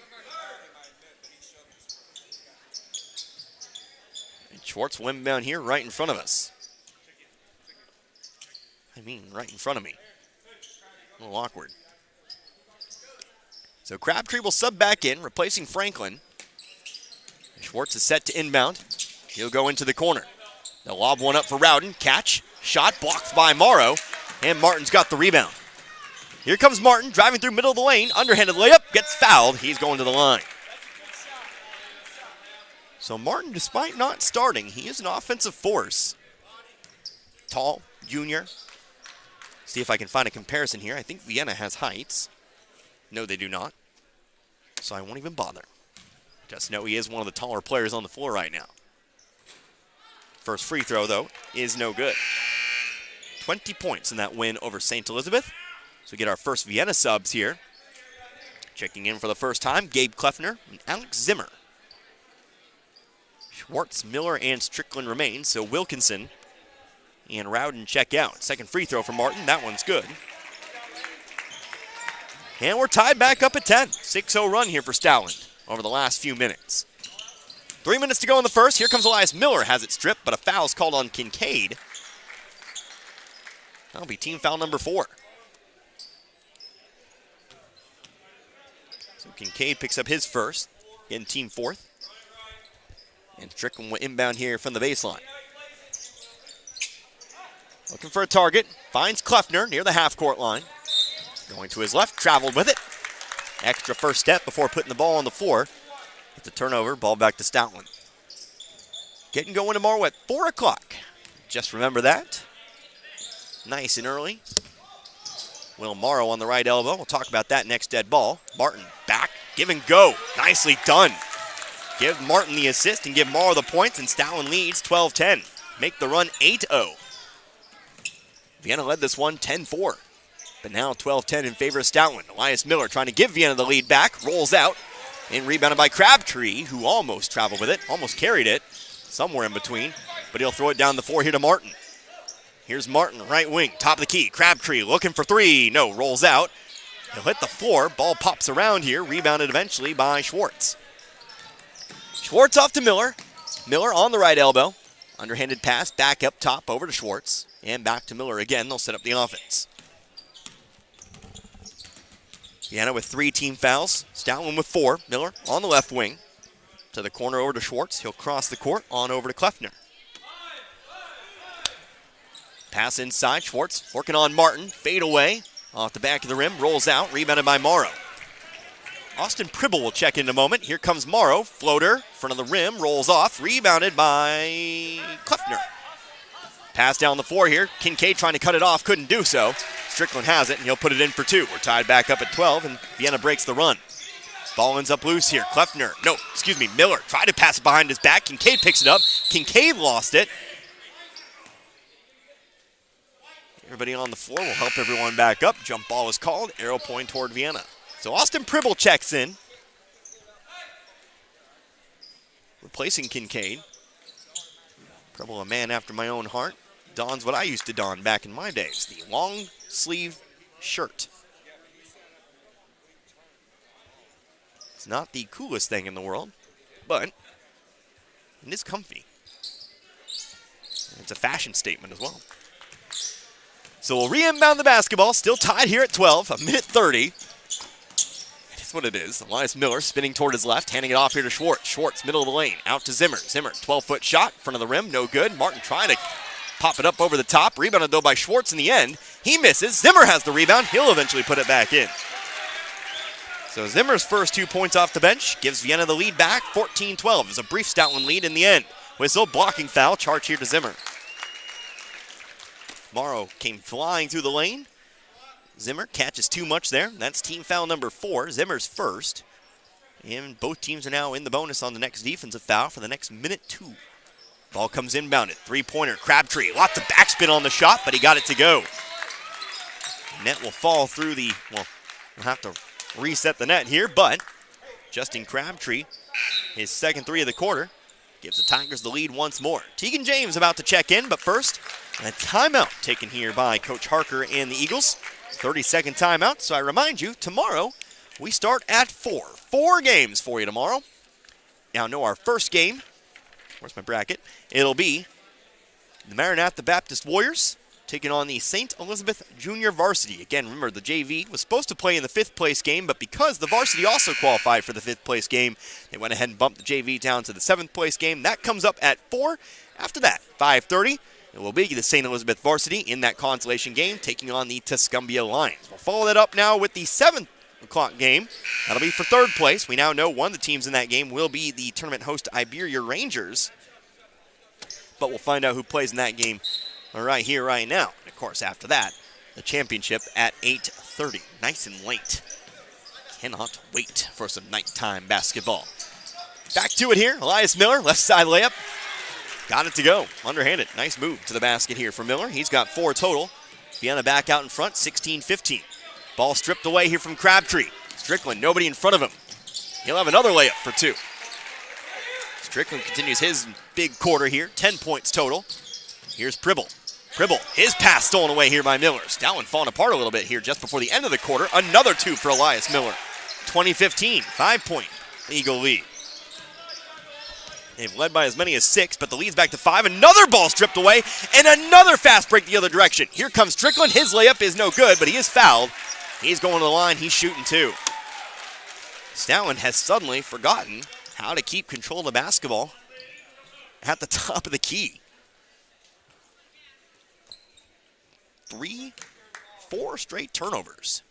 And Schwartz will inbound here right in front of us. I mean, right in front of me. A little awkward. So Crabtree will sub back in, replacing Franklin. Schwartz is set to inbound. He'll go into the corner. They'll lob one up for Rowden. Catch. Shot blocked by Morrow. And Martin's got the rebound. Here comes Martin, driving through middle of the lane. Underhanded layup. Gets fouled. He's going to the line. So Martin, despite not starting, he is an offensive force. Tall, junior. See if I can find a comparison here. I think Vienna has heights. No, they do not. So I won't even bother. Just know he is one of the taller players on the floor right now. First free throw, though, is no good. 20 points in that win over St. Elizabeth. So we get our first Vienna subs here. Checking in for the first time, Gabe Kleffner and Alex Zimmer. Schwartz, Miller, and Strickland remain, so Wilkinson and Rowden check out. Second free throw for Martin, that one's good. And we're tied back up at 10. 6-0 run here for Stowland over the last few minutes. 3 minutes to go in the first. Here comes Elias Miller, has it stripped, but a foul's called on Kincaid. That'll be team foul number 4. So Kincaid picks up his first, in team 4th. And Strickland will inbound here from the baseline. Looking for a target, finds Kleffner near the half-court line. Going to his left, traveled with it. Extra first step before putting the ball on the floor. It's a turnover, ball back to Stoutland. Getting going tomorrow at 4 o'clock. Just remember that. Nice and early. Will Morrow on the right elbow. We'll talk about that next dead ball. Martin back, give and go. Nicely done. Give Martin the assist and give Morrow the points, and Stoutland leads 12-10. Make the run 8-0. Vienna led this one 10-4. But now 12-10 in favor of Stoutland. Elias Miller trying to give Vienna the lead back. Rolls out. And rebounded by Crabtree, who almost traveled with it. Almost carried it. Somewhere in between. But he'll throw it down the floor here to Martin. Here's Martin, right wing, top of the key. Crabtree looking for 3. No, rolls out. He'll hit the floor. Ball pops around here. Rebounded eventually by Schwartz. Schwartz off to Miller. Miller on the right elbow. Underhanded pass back up top over to Schwartz. And back to Miller again. They'll set up the offense. Vienna with 3 team fouls. Stoutland with 4. Miller on the left wing. To the corner over to Schwartz. He'll cross the court on over to Kleffner. Pass inside. Schwartz working on Martin. Fade away. Off the back of the rim. Rolls out. Rebounded by Morrow. Austin Pribble will check in a moment. Here comes Morrow. Floater. Front of the rim. Rolls off. Rebounded by Kleffner. Pass down the floor here. Kincaid trying to cut it off. Couldn't do so. Strickland has it, and he'll put it in for 2. We're tied back up at 12, and Vienna breaks the run. Ball ends up loose here. Miller tried to pass it behind his back. Kincaid picks it up. Kincaid lost it. Everybody on the floor will help everyone back up. Jump ball is called. Arrow point toward Vienna. So Austin Pribble checks in. Replacing Kincaid. Pribble, a man after my own heart. Dons what I used to don back in my days. The long sleeve shirt. It's not the coolest thing in the world, but it is comfy. It's a fashion statement as well. So we'll re-inbound the basketball. Still tied here at 12, a minute 30. That's what it is. Elias Miller spinning toward his left, handing it off here to Schwartz. Schwartz, middle of the lane, out to Zimmer. Zimmer, 12-foot shot, front of the rim, no good. Martin trying to pop it up over the top. Rebounded, though, by Schwartz in the end. He misses. Zimmer has the rebound. He'll eventually put it back in. So Zimmer's first 2 points off the bench gives Vienna the lead back. 14-12. There's a brief Stoutland lead in the end. Whistle, blocking foul, charge here to Zimmer. Morrow came flying through the lane. Zimmer catches too much there. That's team foul number 4. Zimmer's first. And both teams are now in the bonus on the next defensive foul for the next minute 2. Ball comes inbounded. 3-pointer, Crabtree. Lots of backspin on the shot, but he got it to go. Net will fall through the, we'll have to reset the net here, but Justin Crabtree, his second 3 of the quarter, gives the Tigers the lead once more. Tegan James about to check in, but first, a timeout taken here by Coach Harker and the Eagles. 30-second timeout, so I remind you, tomorrow we start at 4. 4 games for you tomorrow. Now know our first game. Where's my bracket? It'll be the Maranatha Baptist Warriors taking on the St. Elizabeth Junior Varsity. Again, remember, the JV was supposed to play in the 5th place game, but because the varsity also qualified for the 5th place game, they went ahead and bumped the JV down to the 7th place game. That comes up at 4. After that, 5:30, it will be the St. Elizabeth Varsity in that consolation game, taking on the Tuscumbia Lions. We'll follow that up now with the 7 o'clock game. That'll be for 3rd place. We now know one of the teams in that game will be the tournament host Iberia Rangers. But we'll find out who plays in that game right here, right now. And of course, after that, the championship at 8:30. Nice and late. Cannot wait for some nighttime basketball. Back to it here. Elias Miller, left side layup. Got it to go. Underhanded. Nice move to the basket here for Miller. He's got 4 total. Vienna back out in front, 16-15. Ball stripped away here from Crabtree. Strickland, nobody in front of him. He'll have another layup for 2. Strickland continues his big quarter here, 10 points total. Here's Pribble. Pribble, his pass stolen away here by Miller. Stoutland falling apart a little bit here just before the end of the quarter. Another 2 for Elias Miller. 20-15, 5-point Eagle lead. They've led by as many as 6, but the lead's back to 5. Another ball stripped away, and another fast break the other direction. Here comes Strickland. His layup is no good, but he is fouled. He's going to the line. He's shooting 2. Stoutland has suddenly forgotten how to keep control of the basketball at the top of the key. 4 straight turnovers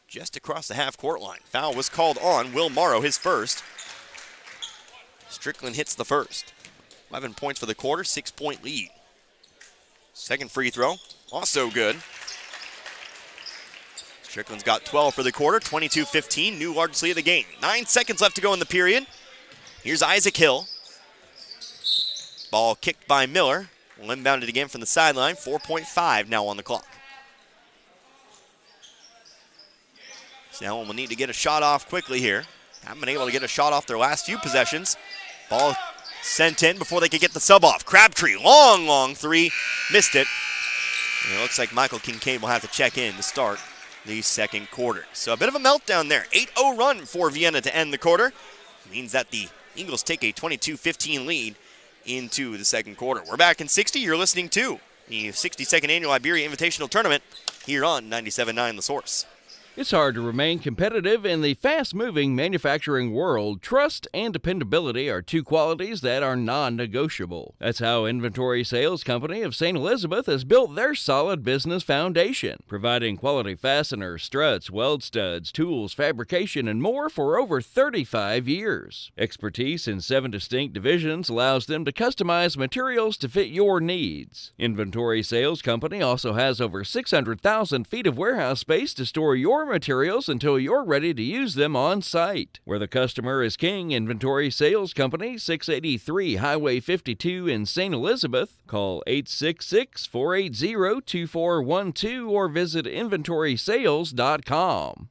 just across the half-court line. Foul was called on Will Morrow, his first. Strickland hits the first. 11 points for the quarter, 6-point lead. Second free throw, also good. Strickland's got 12 for the quarter, 22-15, new largest lead of the game. 9 seconds left to go in the period. Here's Isaac Hill. Ball kicked by Miller. Will inbound it again from the sideline. 4.5 now on the clock. Snell will need to get a shot off quickly here. Haven't been able to get a shot off their last few possessions. Ball sent in before they could get the sub off. Crabtree, long 3. Missed it. And it looks like Michael Kincaid will have to check in to start the second quarter. So a bit of a meltdown there. 8-0 run for Vienna to end the quarter. Means that the Eagles take a 22-15 lead into the second quarter. We're back in 60. You're listening to the 62nd Annual Iberia Invitational Tournament here on 97.9 The Source. It's hard to remain competitive in the fast-moving manufacturing world. Trust and dependability are 2 qualities that are non-negotiable. That's how Inventory Sales Company of St. Elizabeth has built their solid business foundation, providing quality fasteners, struts, weld studs, tools, fabrication, and more for over 35 years. Expertise in 7 distinct divisions allows them to customize materials to fit your needs. Inventory Sales Company also has over 600,000 feet of warehouse space to store your materials until you're ready to use them on site. Where the customer is king, Inventory Sales Company, 683 Highway 52 in St. Elizabeth. Call 866-480-2412 or visit inventorysales.com.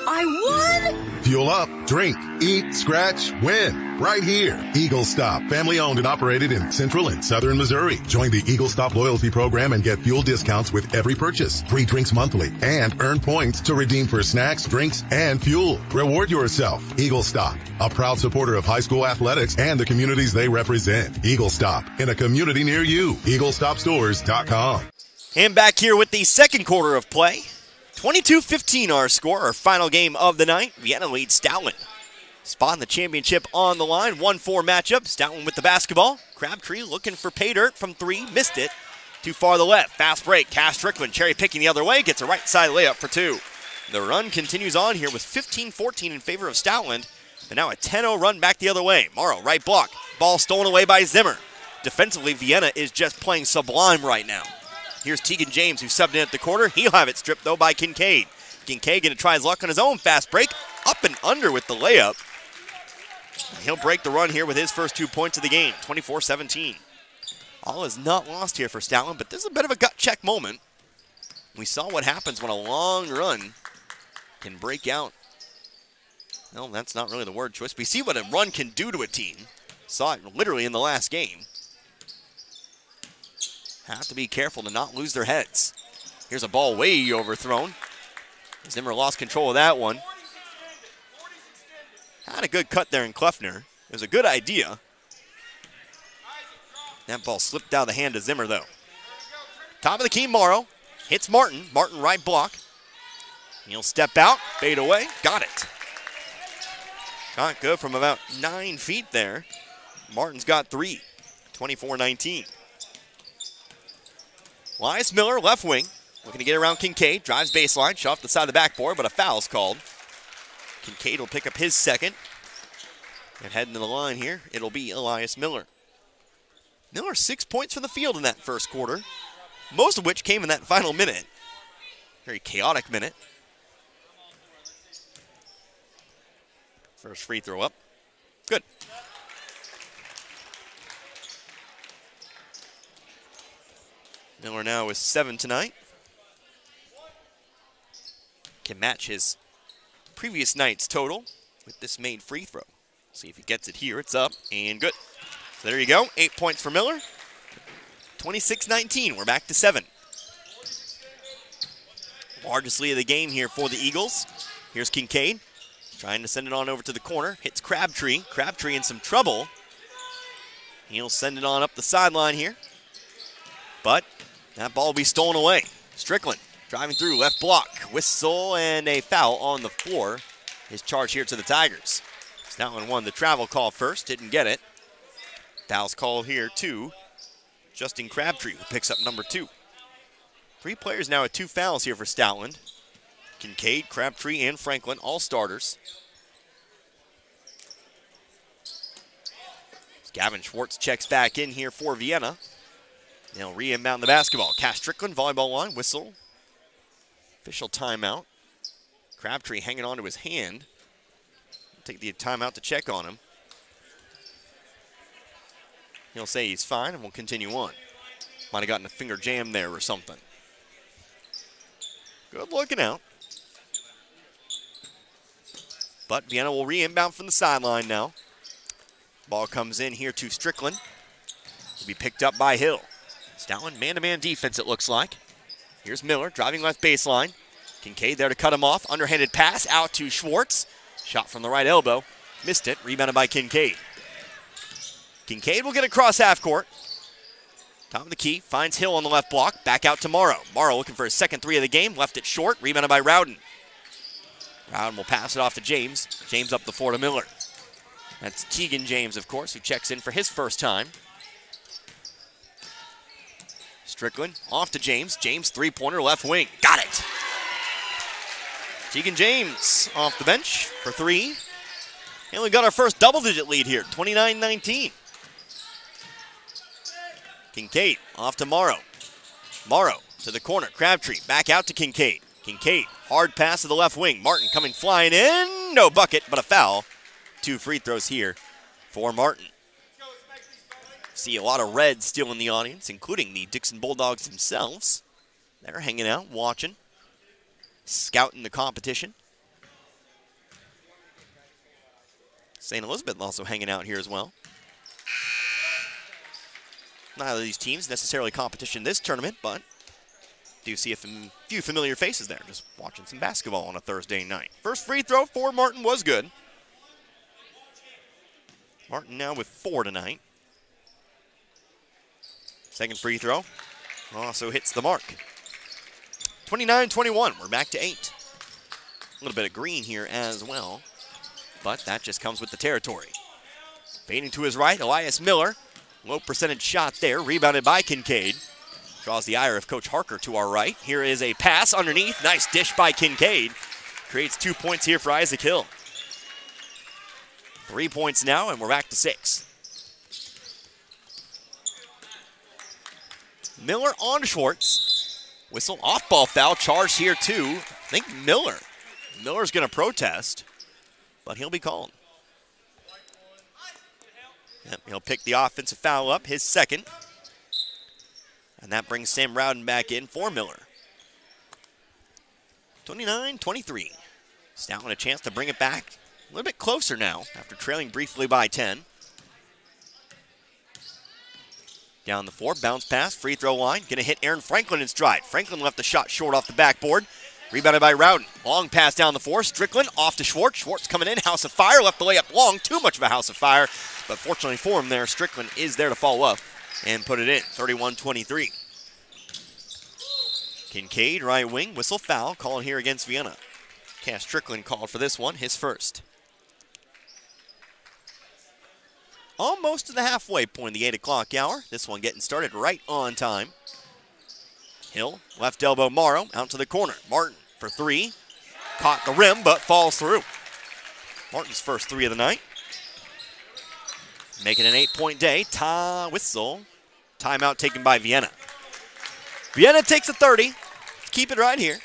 I won! Fuel up, drink, eat, scratch, win. Right here. Eagle Stop, family owned and operated in Central and Southern Missouri. Join the Eagle Stop loyalty program and get fuel discounts with every purchase. Free drinks monthly and earn points to redeem for snacks, drinks, and fuel. Reward yourself. Eagle Stop, a proud supporter of high school athletics and the communities they represent. Eagle Stop, in a community near you. EagleStopStores.com. And back here with the second quarter of play. 22-15 our score, our final game of the night. Vienna leads Stoutland. Spot in the championship on the line. 1-4 matchup. Stoutland with the basketball. Crabtree looking for pay dirt from 3. Missed it. Too far to the left. Fast break. Cash Strickland cherry picking the other way. Gets a right side layup for 2. The run continues on here with 15-14 in favor of Stoutland. And now a 10-0 run back the other way. Morrow, right block. Ball stolen away by Zimmer. Defensively, Vienna is just playing sublime right now. Here's Tegan James, who subbed in at the quarter. He'll have it stripped, though, by Kincaid. Kincaid going to try his luck on his own fast break. Up and under with the layup. He'll break the run here with his first 2 points of the game, 24-17. All is not lost here for Stoutland, but this is a bit of a gut check moment. We saw what happens when a long run can break out. No, that's not really the word choice. We see what a run can do to a team. Saw it literally in the last game. Have to be careful to not lose their heads. Here's a ball way overthrown. Zimmer lost control of that one. Had a good cut there in Kleffner. It was a good idea. That ball slipped out of the hand of Zimmer, though. Top of the key, Morrow. Hits Martin. Martin right block. He'll step out, fade away. Got it. Shot good from about 9 feet there. Martin's got 3. 24-19. Elias Miller, left wing. Looking to get around Kincaid. Drives baseline. Shot off the side of the backboard, but a foul's called. Kincaid will pick up his second. And heading to the line here, it'll be Elias Miller. Miller 6 points from the field in that first quarter, most of which came in that final minute. Very chaotic minute. First free throw up. Good. Miller now with 7 tonight. Can match his previous night's total with this made free throw. See if he gets it here. It's up and good. So there you go. 8 points for Miller. 26-19. We're back to 7. Largest lead of the game here for the Eagles. Here's Kincaid. Trying to send it on over to the corner. Hits Crabtree. Crabtree in some trouble. He'll send it on up the sideline here. But that ball will be stolen away. Strickland driving through, left block. Whistle and a foul on the floor. His charge here to the Tigers. Stoutland won the travel call first. Didn't get it. Foul's called here to Justin Crabtree, who picks up number 2. 3 players now with 2 fouls here for Stoutland. Kincaid, Crabtree, and Franklin, all starters. Gavin Schwartz checks back in here for Vienna. They'll re-inbound the basketball. Cass Strickland, volleyball line, whistle. Official timeout. Crabtree hanging on to his hand. Take the timeout to check on him. He'll say he's fine and we'll continue on. Might have gotten a finger jam there or something. Good looking out. But Vienna will re-inbound from the sideline now. Ball comes in here to Strickland. Will be picked up by Hill. Stoutland man-to-man defense, it looks like. Here's Miller driving left baseline. Kincaid there to cut him off. Underhanded pass out to Schwartz. Shot from the right elbow. Missed it. Rebounded by Kincaid. Kincaid will get across half court. Top of the key. Finds Hill on the left block. Back out to Morrow. Morrow looking for his second 3 of the game. Left it short. Rebounded by Rowden. Rowden will pass it off to James. James up the floor to Miller. That's Keegan James, of course, who checks in for his first time. Strickland off to James. James, 3-pointer, left wing. Got it. Keegan James off the bench for 3. And we got our first double-digit lead here, 29-19. Kincaid off to Morrow. Morrow to the corner. Crabtree back out to Kincaid. Kincaid, hard pass to the left wing. Martin coming flying in. No bucket, but a foul. 2 free throws here for Martin. See a lot of red still in the audience, including the Dixon Bulldogs themselves. They're hanging out, watching, scouting the competition. St. Elizabeth also hanging out here as well. Neither of these teams necessarily competition this tournament, but do see a few familiar faces there, just watching some basketball on a Thursday night. First free throw for Martin was good. Martin now with 4 tonight. Second free throw also hits the mark. 29-21, we're back to 8. A little bit of green here as well, but that just comes with the territory. Fading to his right, Elias Miller. Low percentage shot there, rebounded by Kincaid. Draws the ire of Coach Harker to our right. Here is a pass underneath, nice dish by Kincaid. Creates 2 points here for Isaac Hill. 3 points now, and we're back to 6. Miller on Schwartz. Whistle, off-ball foul, charged here too. I think Miller. Miller's going to protest, but he'll be called. Yep, he'll pick the offensive foul up, his second. And that brings Sam Rowden back in for Miller. 29-23. Stoutland a chance to bring it back a little bit closer now after trailing briefly by 10. Down the floor, bounce pass, free throw line. Going to hit Aaron Franklin in stride. Franklin left the shot short off the backboard. Rebounded by Rowden. Long pass down the floor. Strickland off to Schwartz. Schwartz coming in, house of fire. Left the layup long. Too much of a house of fire. But fortunately for him there, Strickland is there to follow up and put it in. 31-23. Kincaid, right wing, whistle foul. Called here against Vienna. Cass Strickland called for this one, his first. Almost to the halfway point of the 8 o'clock hour. This one getting started right on time. Hill, left elbow Morrow, out to the corner. Martin for 3. Caught the rim, but falls through. Martin's first 3 of the night. Make it an 8-point day. Whistle. Timeout taken by Vienna. Vienna takes a 30. Keep it right here.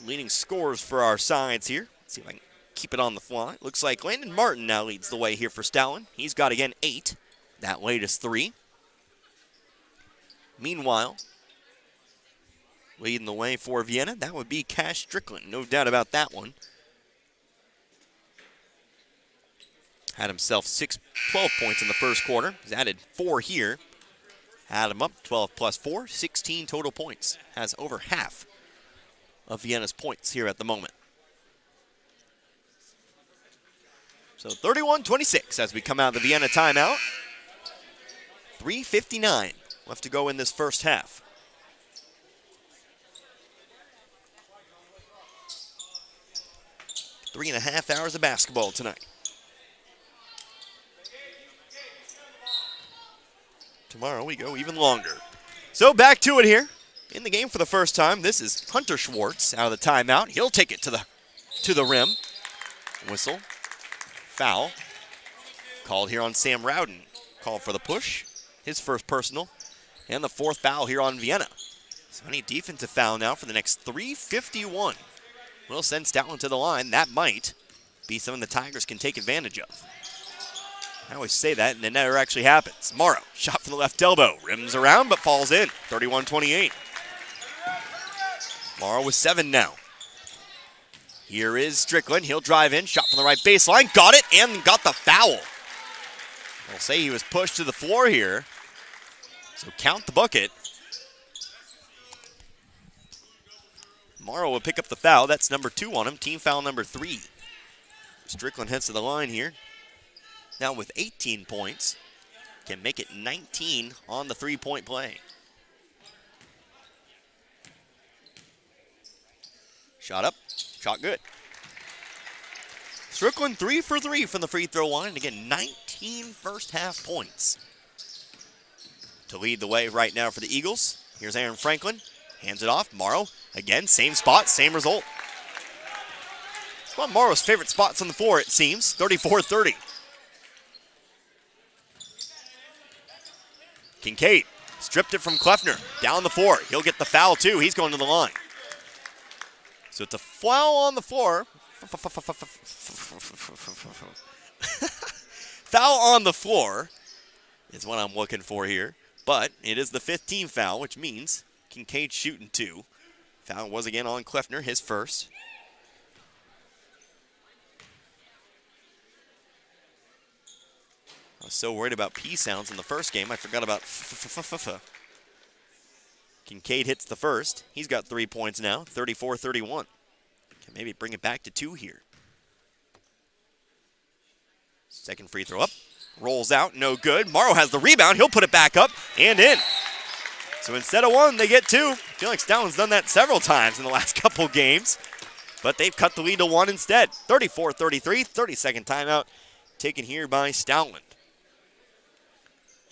Leading scores for our sides here. Let's see if I can keep it on the fly. Looks like Landon Martin now leads the way here for Stowin. He's got, again, 8. That latest 3. Meanwhile, leading the way for Vienna, that would be Cash Strickland. No doubt about that one. Had himself 12 points in the first quarter. He's added 4 here. Had him up 12 plus 4, 16 total points. Has over half of Vienna's points here at the moment. So 31-26 as we come out of the Vienna timeout. 3:59 left to go in this first half. Three and a half hours of basketball tonight. Tomorrow we go even longer. So back to it here. In the game for the first time, this is Hunter Schwartz out of the timeout. He'll take it to the rim. Whistle. Foul. Called here on Sam Rowden. Called for the push. His first personal. And the 4th foul here on Vienna. So any defensive foul now for the next 3:51. Will send Stoutland to the line. That might be something the Tigers can take advantage of. I always say that, and it never actually happens. Morrow, shot from the left elbow. Rims around, but falls in. 31-28. Morrow with 7 now. Here is Strickland. He'll drive in. Shot from the right baseline. Got it, and got the foul. I'll say he was pushed to the floor here. So count the bucket. Morrow will pick up the foul. That's number 2 on him. Team foul number 3. Strickland heads to the line here. Now with 18 points, can make it 19 on the 3-point play. Shot up, shot good. Strickland 3 for 3 from the free throw line. And again, 19 first half points. To lead the way right now for the Eagles, here's Aaron Franklin. Hands it off, Morrow. Again, same spot, same result. It's one of Morrow's favorite spots on the floor, it seems. 34-30. Kincaid stripped it from Kleffner. Down the floor. He'll get the foul too. He's going to the line. So it's a foul on the floor. Foul on the floor is what I'm looking for here. But it is the 5th team foul, which means Kincaid shooting 2. Foul was again on Kleffner, his first. I was so worried about P sounds in the first game, I forgot about Kincaid hits the first. He's got 3 points now, 34-31. Can maybe bring it back to 2 here. Second free throw up. Rolls out, no good. Morrow has the rebound. He'll put it back up and in. So instead of 1, they get 2. I feel like Stoutland's done that several times in the last couple games. But they've cut the lead to 1 instead. 34-33, 30-second timeout taken here by Stoutland.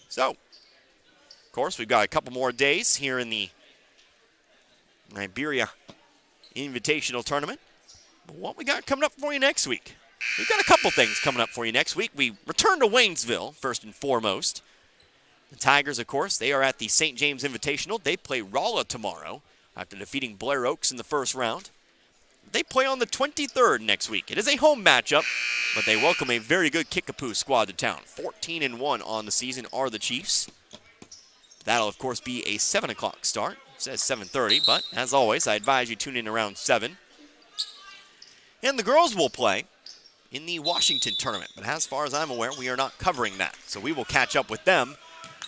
So, of course, we've got a couple more days here in the Iberia Invitational Tournament. But what we got coming up for you next week? We've got a couple things coming up for you next week. We return to Waynesville, first and foremost. The Tigers, of course, they are at the St. James Invitational. They play Rolla tomorrow after defeating Blair Oaks in the first round. They play on the 23rd next week. It is a home matchup, but they welcome a very good Kickapoo squad to town. 14-1 on the season are the Chiefs. That'll, of course, be a 7 o'clock start. It says 7:30, but as always, I advise you tune in around 7. And the girls will play in the Washington tournament, but as far as I'm aware, we are not covering that. So we will catch up with them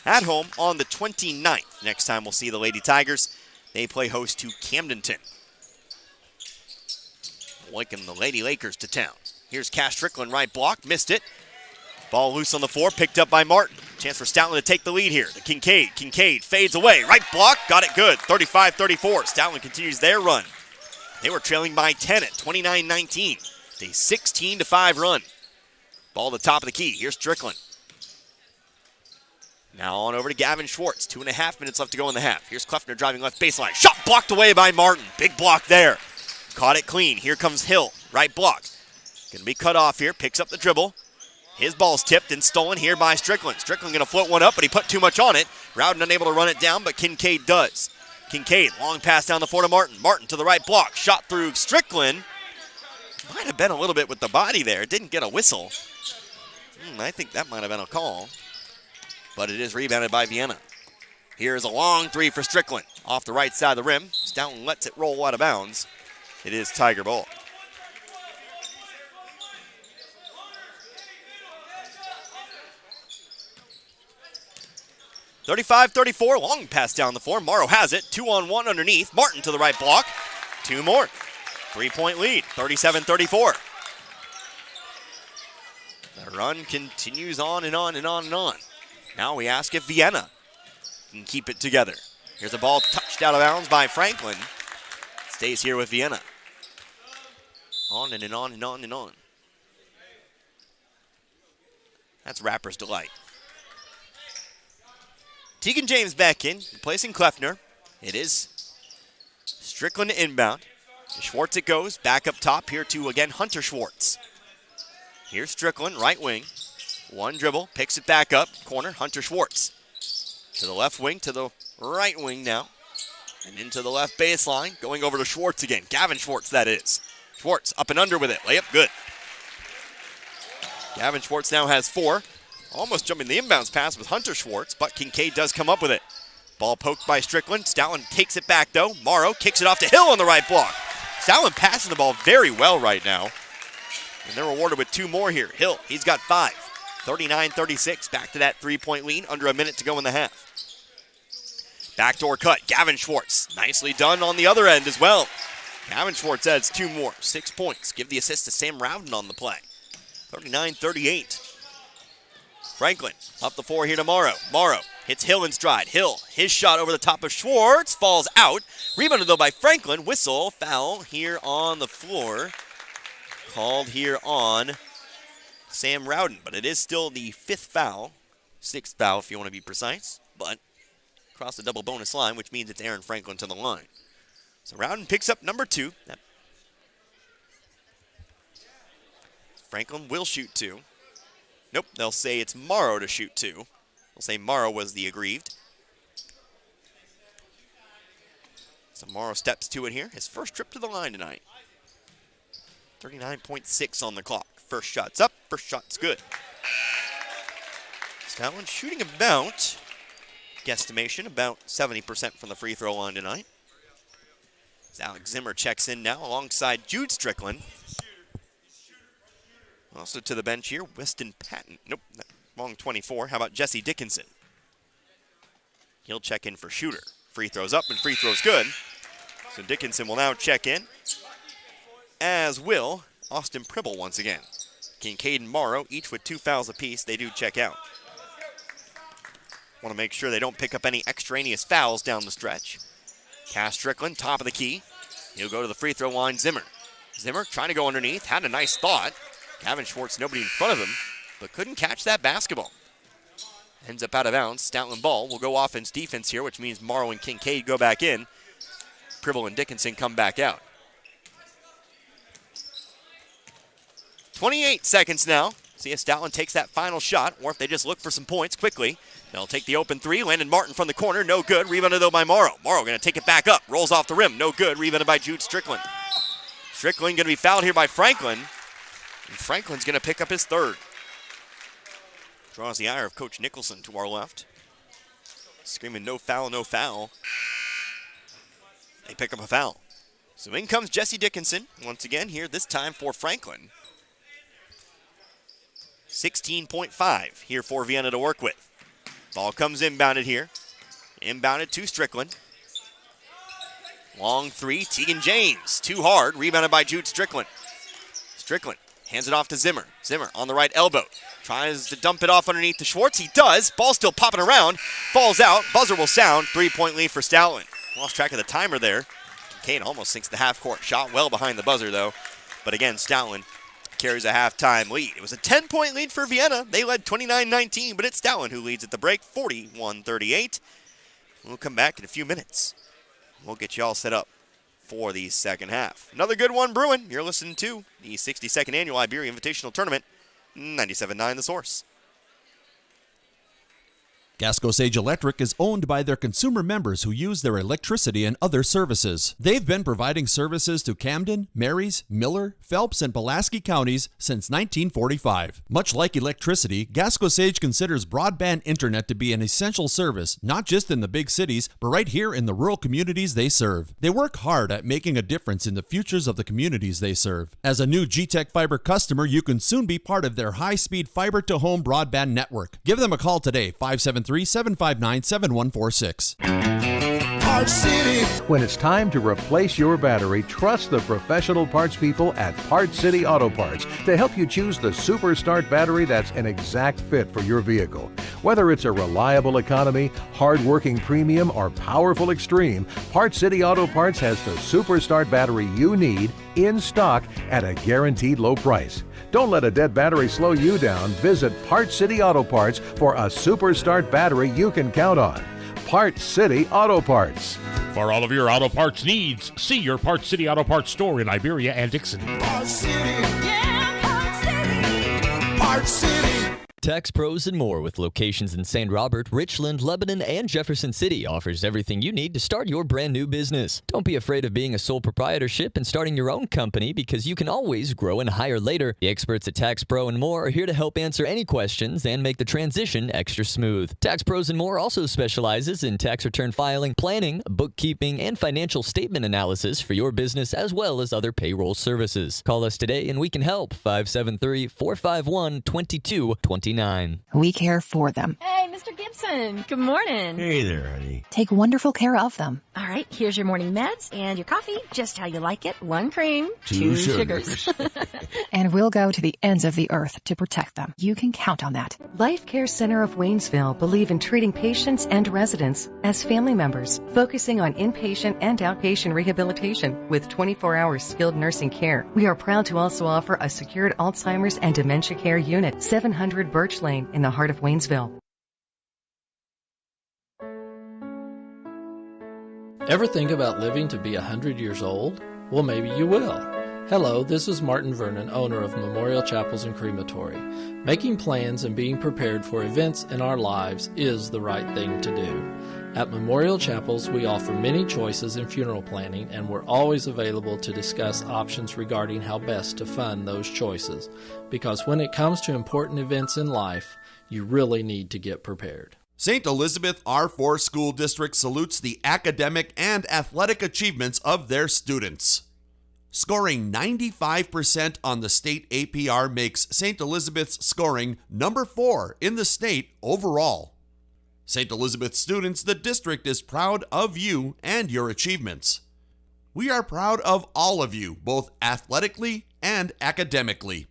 at home on the 29th. Next time we'll see the Lady Tigers. They play host to Camdenton. Welcome the Lady Lakers to town. Here's Cash Strickland, right block, missed it. Ball loose on the floor, picked up by Martin. Chance for Stoutland to take the lead here. To Kincaid. Kincaid fades away. Right block, got it good. 35-34. Stoutland continues their run. They were trailing by 10 at 29-19. A 16-5 run. Ball at the top of the key. Here's Strickland. Now on over to Gavin Schwartz. 2.5 minutes left to go in the half. Here's Kleffner driving left baseline. Shot blocked away by Martin. Big block there. Caught it clean. Here comes Hill. Right block. Going to be cut off here. Picks up the dribble. His ball's tipped and stolen here by Strickland. Strickland going to float one up, but he put too much on it. Rowden unable to run it down, but Kincaid does. Kincaid, long pass down the floor to Martin. Martin to the right block. Shot through Strickland. Might have been a little bit with the body there. Didn't get a whistle. I think that might have been a call. But it is rebounded by Vienna. Here's a long three for Strickland. Off the right side of the rim. Stoughton lets it roll out of bounds. It is Tiger ball. (35-34), long pass down the floor. Morrow has it. 2-on-1 underneath. Martin to the right block. Two more. 3-point lead, 37-34. The run continues on and on and on and on. Now we ask if Vienna can keep it together. Here's a ball touched out of bounds by Franklin. Stays here with Vienna. On and on and on and on. That's Rapper's delight. Tegan James back in, replacing Kleffner. It is Strickland inbound. To Schwartz it goes, back up top here to, again, Hunter Schwartz. Here's Strickland, right wing. One dribble, picks it back up, corner, Hunter Schwartz. To the left wing, to the right wing now. And into the left baseline, going over to Schwartz again. Gavin Schwartz, that is. Schwartz up and under with it, layup good. Gavin Schwartz now has 4. Almost jumping the inbounds pass with Hunter Schwartz, but Kincaid does come up with it. Ball poked by Strickland. Stoughton takes it back, though. Morrow kicks it off to Hill on the right block. Stoughton passing the ball very well right now. And they're rewarded with 2 more here. Hill, he's got 5. 39-36, back to that 3-point lead. Under a minute to go in the half. Backdoor cut, Gavin Schwartz. Nicely done on the other end as well. Gavin Schwartz adds 2 more, 6 points. Give the assist to Sam Rowden on the play. 39-38. Franklin up the floor here to Morrow. Morrow hits Hill in stride. Hill, his shot over the top of Schwartz, falls out. Rebounded though by Franklin. Whistle, foul here on the floor. Called here on Sam Rowden, but it is still the 5th foul. 6th foul if you want to be precise, but across the double bonus line, which means it's Aaron Franklin to the line. So Rowden picks up number 2. Franklin will shoot 2. Nope, they'll say it's Morrow to shoot 2. They'll say Morrow was the aggrieved. So Morrow steps to it here. His first trip to the line tonight. 39.6 on the clock. First shot's up, first shot's good. Stoutland shooting about, guesstimation, about 70% from the free throw line tonight. As Alex Zimmer checks in now alongside Jude Strickland. Also to the bench here, Weston Patton. Nope, wrong 24. How about Jesse Dickinson? He'll check in for shooter. Free throws up and free throws good. So Dickinson will now check in, as will Austin Pribble once again. Kincaid and Morrow, each with 2 fouls apiece, they do check out. Want to make sure they don't pick up any extraneous fouls down the stretch. Cass Strickland, top of the key. He'll go to the free throw line, Zimmer. Zimmer trying to go underneath, had a nice thought. Gavin Schwartz, nobody in front of him, but couldn't catch that basketball. Ends up out of bounds. Stoutland ball will go offense-defense here, which means Morrow and Kincaid go back in. Pribble and Dickinson come back out. 28 seconds now. See if Stoutland takes that final shot, or if they just look for some points quickly. They'll take the open 3. Landon Martin from the corner, no good. Rebounded though by Morrow. Morrow going to take it back up. Rolls off the rim, no good. Rebounded by Jude Strickland. Strickland going to be fouled here by Franklin. And Franklin's going to pick up his 3rd. Draws the ire of Coach Nicholson to our left. Screaming no foul, no foul. They pick up a foul. So in comes Jesse Dickinson, once again here, this time for Franklin. 16.5 here for Vienna to work with. Ball comes inbounded here. Inbounded to Strickland. Long 3, Tegan James. Too hard, rebounded by Jude Strickland. Strickland hands it off to Zimmer. Zimmer on the right elbow. Tries to dump it off underneath to Schwartz. He does. Ball still popping around. Falls out. Buzzer will sound. 3-point lead for Stoutland. Lost track of the timer there. Kincaid almost sinks the half-court shot. Well behind the buzzer, though. But again, Stoutland carries a halftime lead. It was a 10-point lead for Vienna. They led 29-19, but it's Stoutland who leads at the break, 41-38. We'll come back in a few minutes. We'll get you all set up for the second half. Another good one brewing. You're listening to the 62nd Annual Iberia Invitational Tournament 97.9 The Source. Gasco Sage Electric is owned by their consumer members who use their electricity and other services. They've been providing services to Camden, Marys, Miller, Phelps, and Pulaski counties since 1945. Much like electricity, Gasco Sage considers broadband internet to be an essential service, not just in the big cities, but right here in the rural communities they serve. They work hard at making a difference in the futures of the communities they serve. As a new G-Tech Fiber customer, you can soon be part of their high-speed fiber-to-home broadband network. Give them a call today, 573-759-7146. Parts City. When it's time to replace your battery, trust the professional parts people at Parts City Auto Parts to help you choose the Super Start battery that's an exact fit for your vehicle. Whether it's a reliable economy, hard-working premium, or powerful extreme, Parts City Auto Parts has the Super Start battery you need in stock at a guaranteed low price. Don't let a dead battery slow you down. Visit Parts City Auto Parts for a Super Start battery you can count on. Parts City Auto Parts. For all of your auto parts needs, see your Parts City Auto Parts store in Iberia and Dixon. Parts City. Yeah, Parts City. Parts City. Tax Pros and More, with locations in St. Robert, Richland, Lebanon, and Jefferson City, offers everything you need to start your brand new business. Don't be afraid of being a sole proprietorship and starting your own company, because you can always grow and hire later. The experts at Tax Pro and More are here to help answer any questions and make the transition extra smooth. Tax Pros and More also specializes in tax return filing, planning, bookkeeping, and financial statement analysis for your business, as well as other payroll services. Call us today and we can help. 573-451-2229. We care for them. Hey, Mr. Gibson. Good morning. Hey there, honey. Take wonderful care of them. All right, here's your morning meds and your coffee, just how you like it. 1 cream, 2 2 sugars. And we'll go to the ends of the earth to protect them. You can count on that. Life Care Center of Waynesville believe in treating patients and residents as family members, focusing on inpatient and outpatient rehabilitation with 24-hour skilled nursing care. We are proud to also offer a secured Alzheimer's and dementia care unit, 700 Birch Lane in the heart of Waynesville. Ever think about living to be 100 years old? Well, maybe you will. Hello, this is Martin Vernon, owner of Memorial Chapels and Crematory. Making plans and being prepared for events in our lives is the right thing to do. At Memorial Chapels, we offer many choices in funeral planning, and we're always available to discuss options regarding how best to fund those choices. Because when it comes to important events in life, you really need to get prepared. St. Elizabeth R4 School District salutes the academic and athletic achievements of their students. Scoring 95% on the state APR makes St. Elizabeth's scoring number 4 in the state overall. St. Elizabeth students, the district is proud of you and your achievements. We are proud of all of you, both athletically and academically.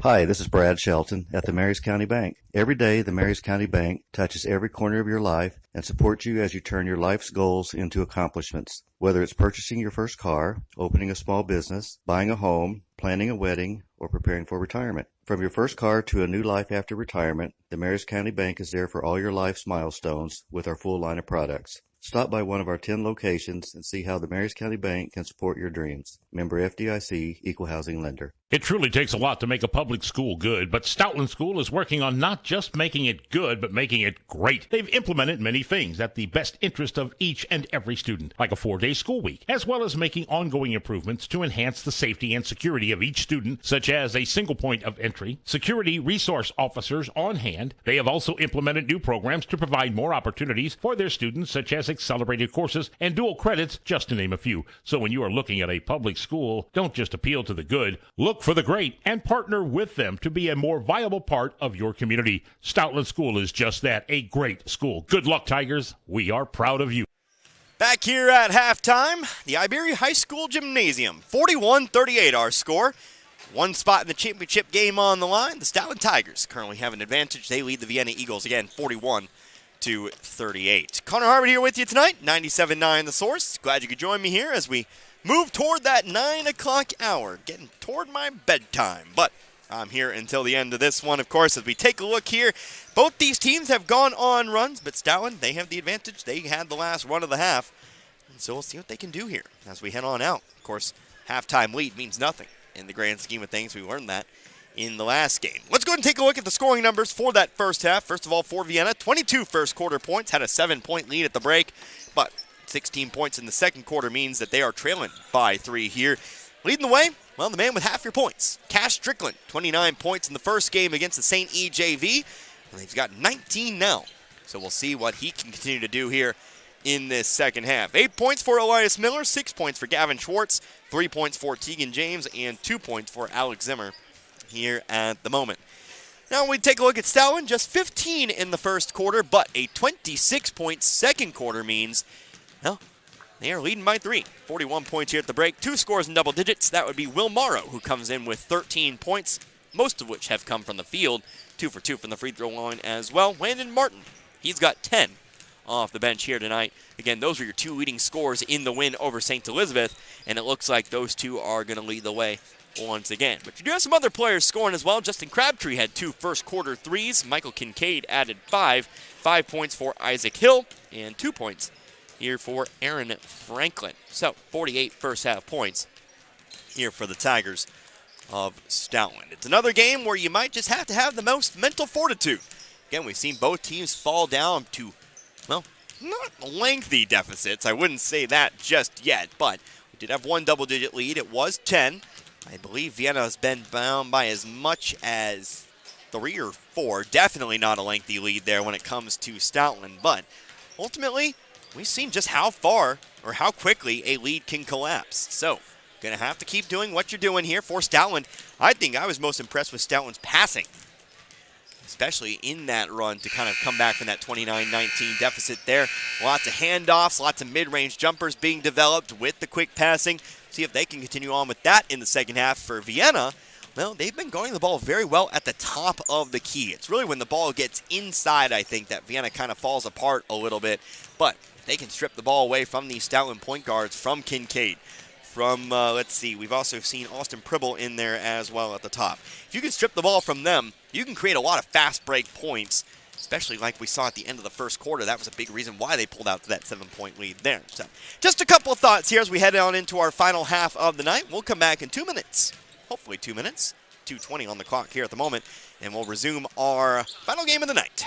Hi, this is Brad Shelton at the Marys County Bank. Every day, the Marys County Bank touches every corner of your life and supports you as you turn your life's goals into accomplishments. Whether it's purchasing your first car, opening a small business, buying a home, planning a wedding, or preparing for retirement. From your first car to a new life after retirement, the Marys County Bank is there for all your life's milestones with our full line of products. Stop by one of our 10 locations and see how the Marys County Bank can support your dreams. Member FDIC, Equal Housing Lender. It truly takes a lot to make a public school good, but Stoutland School is working on not just making it good, but making it great. They've implemented many things at the best interest of each and every student, like a 4-day school week, as well as making ongoing improvements to enhance the safety and security of each student, such as a single point of entry, security resource officers on hand. They have also implemented new programs to provide more opportunities for their students, such as accelerated courses and dual credits, just to name a few. So when you are looking at a public school, don't just appeal to the good, look for the great and partner with them to be a more viable part of your community. Stoutland School is just that, a great school. Good luck, Tigers. We are proud of you. Back here at halftime, the Iberia High School Gymnasium, 41-38 our score. One spot in the championship game on the line. The Stoutland Tigers currently have an advantage. They lead the Vienna Eagles again, 41-38. Connor Harvard here with you tonight, 97.9 The Source. Glad you could join me here as we move toward that 9 o'clock hour, getting toward my bedtime. But I'm here until the end of this one, of course, as we take a look here. Both these teams have gone on runs, but Stoutland, they have the advantage. They had the last run of the half. And so we'll see what they can do here as we head on out. Of course, halftime lead means nothing in the grand scheme of things. We learned that in the last game. Let's go ahead and take a look at the scoring numbers for that first half. First of all, for Vienna, 22 first quarter points, had a 7-point lead at the break, but 16 points in the second quarter means that they are trailing by 3 here. Leading the way, well, the man with half your points, Cash Strickland, 29 points in the first game against the St. EJV, and he's got 19 now. So we'll see what he can continue to do here in this second half. 8 points for Elias Miller, 6 points for Gavin Schwartz, 3 points for Tegan James, and 2 points for Alex Zimmer here at the moment. Now when we take a look at Stoutland, just 15 in the first quarter, but a 26-point second quarter means, well, they are leading by 3. 41 points here at the break. 2 scores in double digits. That would be Will Morrow, who comes in with 13 points, most of which have come from the field. 2 for 2 from the free throw line as well. Landon Martin, he's got 10 off the bench here tonight. Again, those were your 2 leading scores in the win over St. Elizabeth, and it looks like those 2 are going to lead the way once again. But you do have some other players scoring as well. Justin Crabtree had 2 first quarter threes. Michael Kincaid added 5. 5 points for Isaac Hill, and 2 points here for Aaron Franklin. So 48 first half points here for the Tigers of Stoutland. It's another game where you might just have to have the most mental fortitude. Again, we've seen both teams fall down to, well, not lengthy deficits. I wouldn't say that just yet, but we did have one double-digit lead. It was 10. I believe Vienna has been bound by as much as 3 or 4. Definitely not a lengthy lead there when it comes to Stoutland, but ultimately, we've seen just how far or how quickly a lead can collapse. So, going to have to keep doing what you're doing here for Stoutland. I think I was most impressed with Stoutland's passing, especially in that run to kind of come back from that 29-19 deficit there. Lots of handoffs, lots of mid-range jumpers being developed with the quick passing. See if they can continue on with that in the second half. For Vienna, well, they've been guarding the ball very well at the top of the key. It's really when the ball gets inside, I think, that Vienna kind of falls apart a little bit. But if they can strip the ball away from these Stoutland point guards, from Kincaid, from, let's see, we've also seen Austin Pribble in there as well at the top. If you can strip the ball from them, you can create a lot of fast break points, especially like we saw at the end of the first quarter. That was a big reason why they pulled out to that 7-point lead there. So just a couple of thoughts here as we head on into our final half of the night. We'll come back in 2 minutes, hopefully 2 minutes, 2:20 on the clock here at the moment, and we'll resume our final game of the night.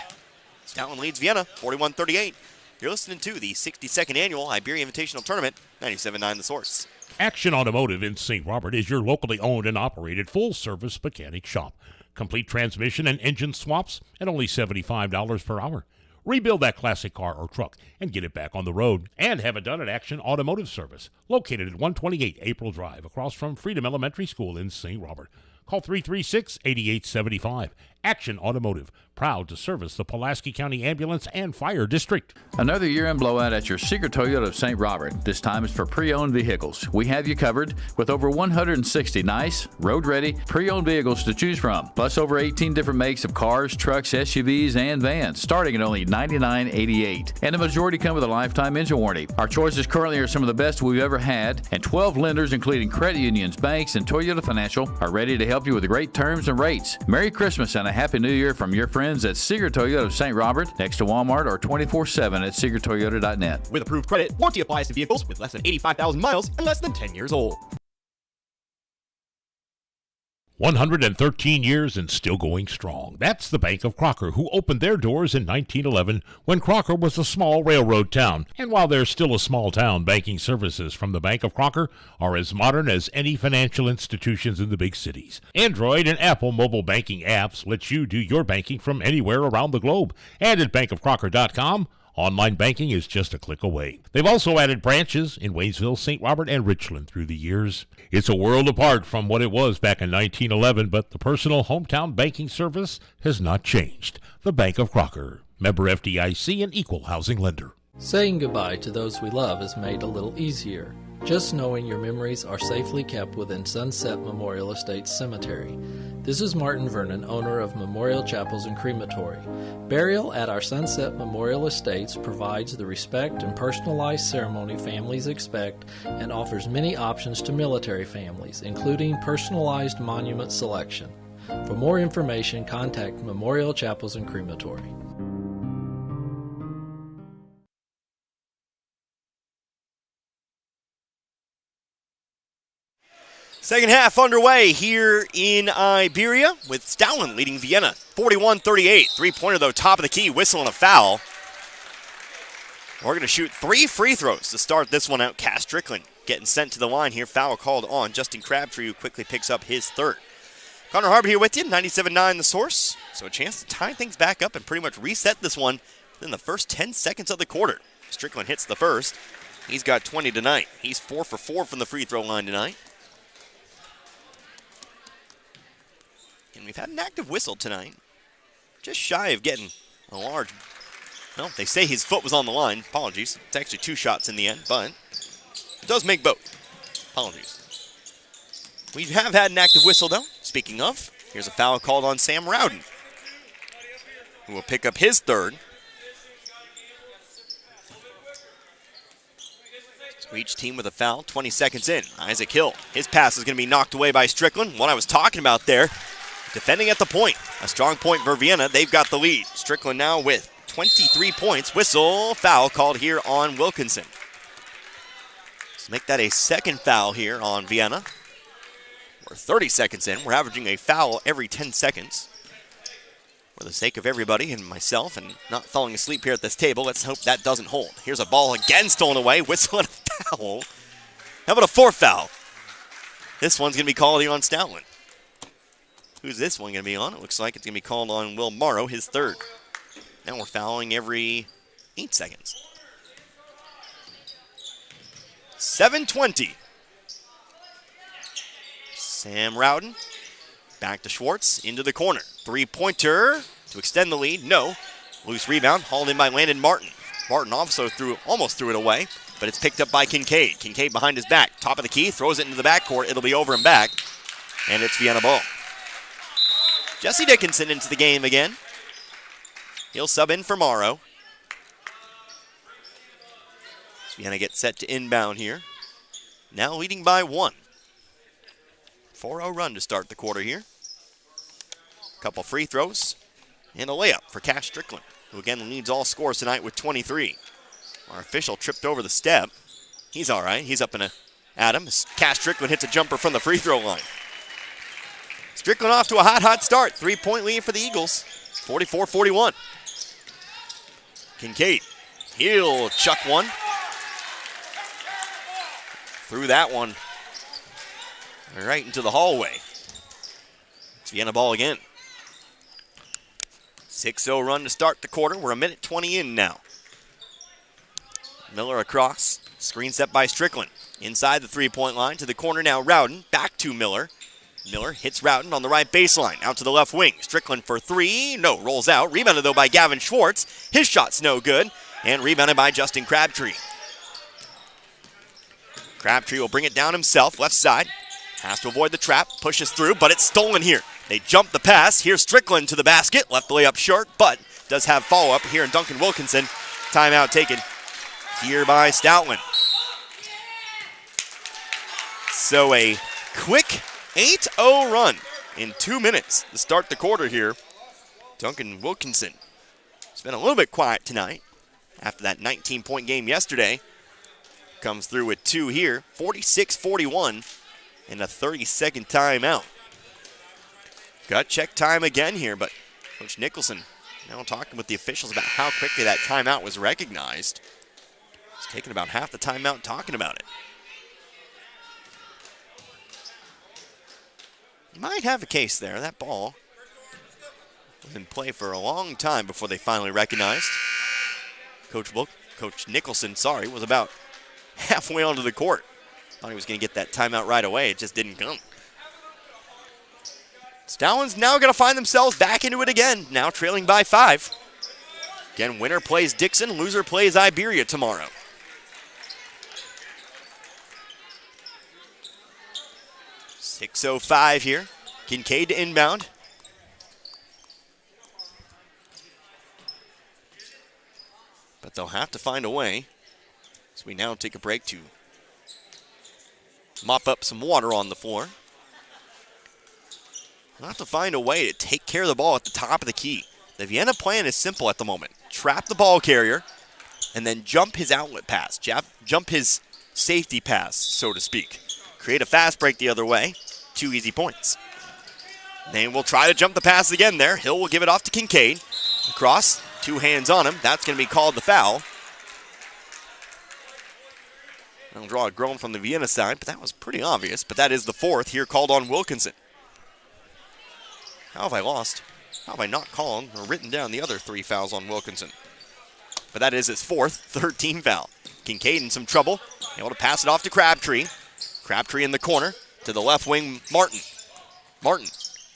Stoutland leads Vienna 41-38. You're listening to the 62nd Annual Iberia Invitational Tournament, 97.9 The Source. Action Automotive in St. Robert is your locally owned and operated full-service mechanic shop. Complete transmission and engine swaps at only $75 per hour. Rebuild that classic car or truck and get it back on the road. And have it done at Action Automotive Service, located at 128 April Drive, across from Freedom Elementary School in St. Robert. Call 336-8875. Action Automotive, proud to service the Pulaski County Ambulance and Fire District. Another year-end blowout at your Seeger Toyota of St. Robert. This time it's for pre-owned vehicles. We have you covered with over 160 nice, road-ready, pre-owned vehicles to choose from. Plus over 18 different makes of cars, trucks, SUVs, and vans, starting at only $99.88. And the majority come with a lifetime engine warranty. Our choices currently are some of the best we've ever had, and 12 lenders, including credit unions, banks, and Toyota Financial, are ready to help you with great terms and rates. Merry Christmas and a Happy New Year from your friends at Seeger Toyota of St. Robert, next to Walmart, or 24/7 at SeegerToyota.net. With approved credit, warranty applies to vehicles with less than 85,000 miles and less than 10 years old. 113 years and still going strong. That's the Bank of Crocker, who opened their doors in 1911 when Crocker was a small railroad town. And while they're still a small town, banking services from the Bank of Crocker are as modern as any financial institutions in the big cities. Android and Apple mobile banking apps let you do your banking from anywhere around the globe. And at bankofcrocker.com, online banking is just a click away. They've also added branches in Waynesville, St. Robert, and Richland through the years. It's a world apart from what it was back in 1911, but the personal hometown banking service has not changed. The Bank of Crocker, member FDIC and equal housing lender. Saying goodbye to those we love is made a little easier. just knowing your memories are safely kept within Sunset Memorial Estates Cemetery. This is Martin Vernon, owner of Memorial Chapels and Crematory. Burial at our Sunset Memorial Estates provides the respect and personalized ceremony families expect and offers many options to military families, including personalized monument selection. For more information, contact Memorial Chapels and Crematory. Second half underway here in Iberia with Stoutland leading Vienna 41-38. Three-pointer, though, top of the key, whistle and a foul. We're going to shoot 3 free throws to start this one out. Cass Strickland getting sent to the line here. Foul called on Justin Crabtree, who quickly picks up his third. Connor Harbor here with you, 97.9 The Source. So a chance to tie things back up and pretty much reset this one in the first 10 seconds of the quarter. Strickland hits the first. He's got 20 tonight. He's 4 for 4 from the free throw line tonight. And we've had an active whistle tonight. Just shy of getting a large... Well, they say his foot was on the line. Apologies. It's actually 2 shots in the end, but it does make both. Apologies. We have had an active whistle, though. Speaking of, here's a foul called on Sam Rowden, who will pick up his third. So each team with a foul, 20 seconds in. Isaac Hill, his pass is going to be knocked away by Strickland. What I was talking about there. Defending at the point. A strong point for Vienna. They've got the lead. Strickland now with 23 points. Whistle, foul called here on Wilkinson. Let's make that a second foul here on Vienna. We're 30 seconds in. We're averaging a foul every 10 seconds. For the sake of everybody and myself and not falling asleep here at this table, let's hope that doesn't hold. Here's a ball again stolen away. Whistle and a foul. How about a fourth foul? This one's going to be called here on Stoutland. Who's this one going to be on? It looks like it's going to be called on Will Morrow, his third. Now we're fouling every 8 seconds. 7:20. Sam Rowden back to Schwartz into the corner. Three-pointer to extend the lead. No. Loose rebound hauled in by Landon Martin. Martin also almost threw it away, but it's picked up by Kincaid. Kincaid behind his back. Top of the key, throws it into the backcourt. It'll be over and back, and it's Vienna ball. Jesse Dickinson into the game again. He'll sub in for Morrow. Vienna gets set to inbound here. Now leading by 1. 4-0 run to start the quarter here. Couple free throws and a layup for Cass Strickland, who again leads all scores tonight with 23. Our official tripped over the step. He's all right. He's up in a Adam. Cass Strickland hits a jumper from the free throw line. Strickland off to a hot start. 3-point lead for the Eagles. 44-41. Kincaid. He'll chuck one. Threw that one right into the hallway. It's Vienna ball again. 6-0 run to start the quarter. We're a minute 20 in now. Miller across. Screen set by Strickland. Inside the 3-point line to the corner now. Rowden back to Miller. Miller hits Rowden on the right baseline. Out to the left wing. Strickland for 3. No, rolls out. Rebounded, though, by Gavin Schwartz. His shot's no good. And rebounded by Justin Crabtree. Crabtree will bring it down himself. Left side. Has to avoid the trap. Pushes through, but it's stolen here. They jump the pass. Here's Strickland to the basket. Left the layup short, but does have follow-up here in Duncan Wilkinson. Timeout taken here by Stoutland. So a quick 8-0 run in 2 minutes to start the quarter here. Duncan Wilkinson has been a little bit quiet tonight after that 19-point game yesterday. Comes through with 2 here, 46-41, and a 30-second timeout. Got check time again here, but Coach Nicholson now talking with the officials about how quickly that timeout was recognized. He's taking about half the timeout talking about it. You might have a case there. That ball was in play for a long time before they finally recognized. Coach Nicholson, was about halfway onto the court. Thought he was going to get that timeout right away. It just didn't come. Stoutland's now going to find themselves back into it again, now trailing by 5. Again, winner plays Dixon, loser plays Iberia tomorrow. 6:05 here. Kincaid to inbound. But they'll have to find a way. So we now take a break to mop up some water on the floor. They'll have to find a way to take care of the ball at the top of the key. The Vienna plan is simple at the moment. Trap the ball carrier and then jump his outlet pass. Jump his safety pass, so to speak. Create a fast break the other way. 2 easy points. They will try to jump the pass again there. Hill will give it off to Kincaid. Across, 2 hands on him. That's going to be called the foul. I'll draw a groan from the Vienna side, but that was pretty obvious. But that is the 4th here called on Wilkinson. How have I lost? How have I not called or written down the other 3 fouls on Wilkinson? But that is his 4th, 3rd team foul. Kincaid in some trouble. Able to pass it off to Crabtree. Crabtree in the corner to the left wing, Martin. Martin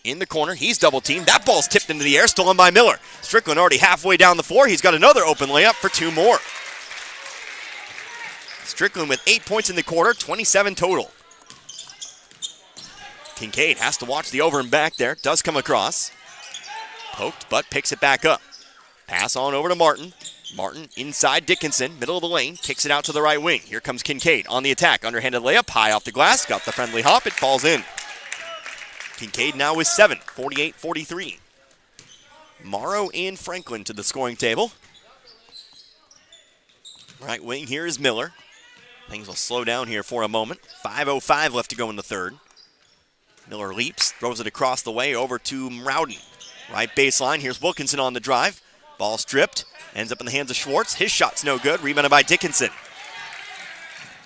in the corner. He's double teamed. That ball's tipped into the air, stolen by Miller. Strickland already halfway down the floor. He's got another open layup for 2 more. Strickland with 8 points in the quarter, 27 total. Kincaid has to watch the over and back there. Does come across. Poked, but picks it back up. Pass on over to Martin. Martin inside Dickinson, middle of the lane, kicks it out to the right wing. Here comes Kincaid on the attack. Underhanded layup, high off the glass. Got the friendly hop, it falls in. Kincaid now with 7, 48-43. Morrow and Franklin to the scoring table. Right wing here is Miller. Things will slow down here for a moment. 5:05 left to go in the third. Miller leaps, throws it across the way over to Rowden. Right baseline, here's Wilkinson on the drive. Ball stripped, ends up in the hands of Schwartz. His shot's no good, rebounded by Dickinson.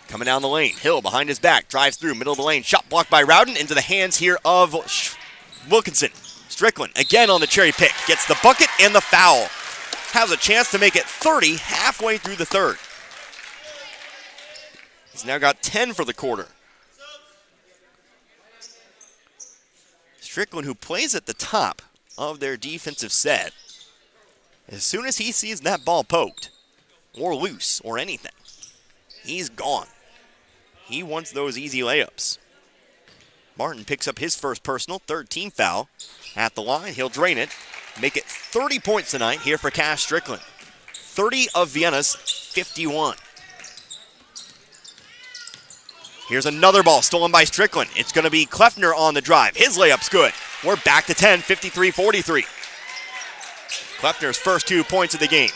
Coming down the lane, Hill behind his back, drives through, middle of the lane, shot blocked by Rowden, into the hands here of Wilkinson. Strickland, again on the cherry pick, gets the bucket and the foul. Has a chance to make it 30 halfway through the third. He's now got 10 for the quarter. Strickland, who plays at the top of their defensive set, as soon as he sees that ball poked or loose or anything, he's gone. He wants those easy layups. Martin picks up his first personal, 3rd team foul. At the line, he'll drain it. Make it 30 points tonight here for Cash Strickland. 30 of Vienna's 51. Here's another ball stolen by Strickland. It's going to be Kleffner on the drive. His layup's good. We're back to 10, 53-43. Kleffner's first 2 points of the game.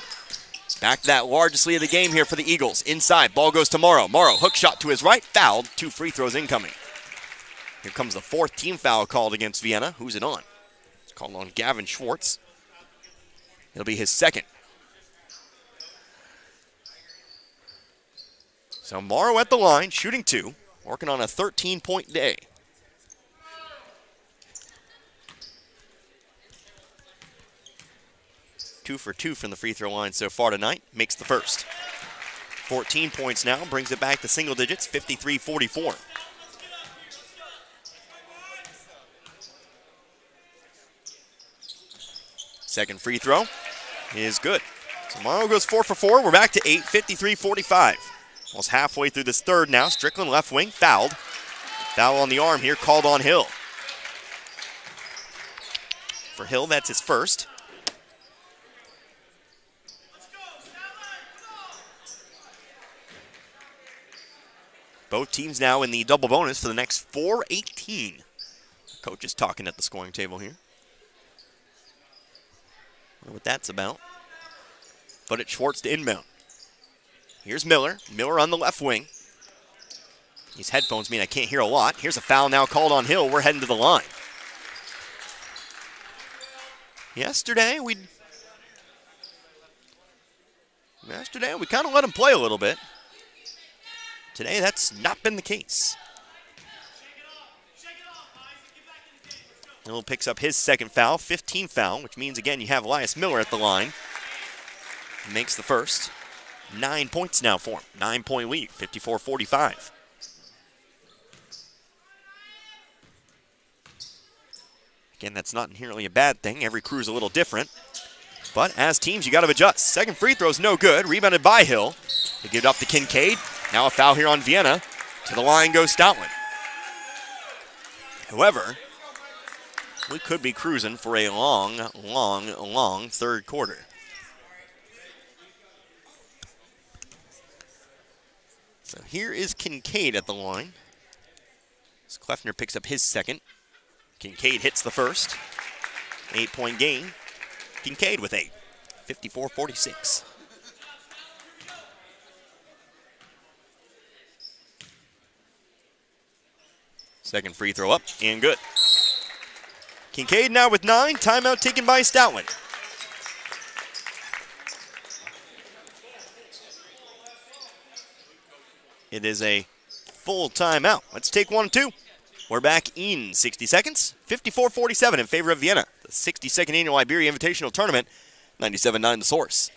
Back to that largest lead of the game here for the Eagles. Inside, ball goes to Morrow. Morrow, hook shot to his right, fouled. 2 free throws incoming. Here comes the 4th team foul called against Vienna. Who's it on? It's called on Gavin Schwartz. It'll be his 2nd. So Morrow at the line, shooting 2, working on a 13-point day. 2 for 2 from the free throw line so far tonight. Makes the first. 14 points now, brings it back to single digits, 53-44. Second free throw is good. So Morrow goes 4 for 4. We're back to 8, 53-45. Almost halfway through this third now. Strickland left wing, fouled. Foul on the arm here, called on Hill. For Hill, that's his first. Both teams now in the double bonus for the next 4:18. Coach is talking at the scoring table here. Wonder what that's about. But it's Schwartz to inbound. Here's Miller. Miller on the left wing. These headphones mean I can't hear a lot. Here's a foul now called on Hill. We're heading to the line. Yesterday, we kind of let him play a little bit. Today, that's not been the case. Hill picks up his second foul, 15th foul, which means, again, you have Elias Miller at the line. Makes the first. 9 points now for him. 9-point lead, 54-45. Again, that's not inherently a bad thing. Every crew's a little different. But as teams, you got to adjust. Second free throw's no good. Rebounded by Hill. They give it off to Kincaid. Now a foul here on Vienna. To the line goes Stoutland. However, we could be cruising for a long, long, long third quarter. So here is Kincaid at the line. As Kleffner picks up his second. Kincaid hits the first. 8-point gain. Kincaid with 8. 54-46. Second free throw up and good. Kincaid now with 9. Timeout taken by Stoutland. It is a full timeout. Let's take 1 and 2. We're back in 60 seconds. 54-47 in favor of Vienna. The 62nd Annual Iberia Invitational Tournament. 97-9 The Source.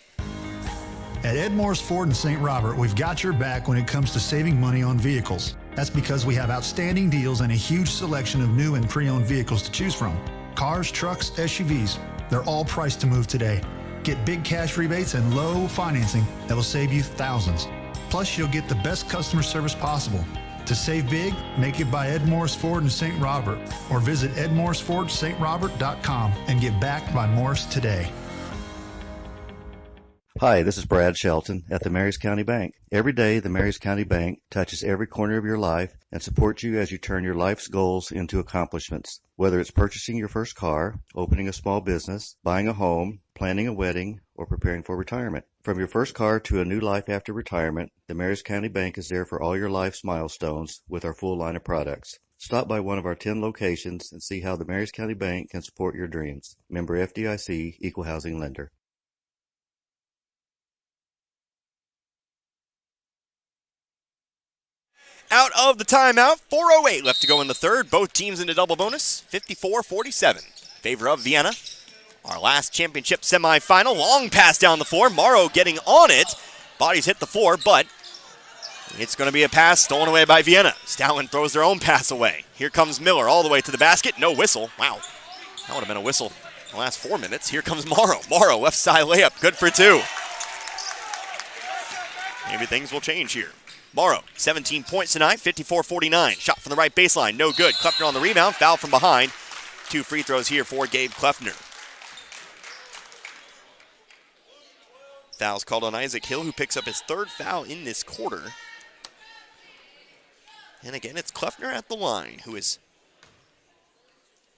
At Ed Morris Ford in St. Robert, we've got your back when it comes to saving money on vehicles. That's because we have outstanding deals and a huge selection of new and pre-owned vehicles to choose from. Cars, trucks, SUVs, they're all priced to move today. Get big cash rebates and low financing that will save you thousands. Plus, you'll get the best customer service possible. To save big, make it by Ed Morris Ford in St. Robert or visit edmorrisfordstrobert.com and get backed by Morris today. Hi, this is Brad Shelton at the Marys County Bank. Every day, the Marys County Bank touches every corner of your life and supports you as you turn your life's goals into accomplishments. Whether it's purchasing your first car, opening a small business, buying a home, planning a wedding, or preparing for retirement. From your first car to a new life after retirement, the Marys County Bank is there for all your life's milestones with our full line of products. Stop by one of our 10 locations and see how the Marys County Bank can support your dreams. Member FDIC, Equal Housing Lender. Out of the timeout, 4:08 left to go in the third. Both teams into double bonus, 54-47. Favor of Vienna. Our last championship semifinal, long pass down the floor. Morrow getting on it. Bodies hit the floor, but it's going to be a pass stolen away by Vienna. Stoutland throws their own pass away. Here comes Miller all the way to the basket. No whistle. Wow. That would have been a whistle the last 4 minutes. Here comes Morrow. Morrow, left side layup. Good for 2. Maybe things will change here. Morrow, 17 points tonight, 54-49. Shot from the right baseline, no good. Kleffner on the rebound, foul from behind. 2 free throws here for Gabe Kleffner. Foul's called on Isaac Hill, who picks up his 3rd foul in this quarter. And again, it's Kleffner at the line, who is,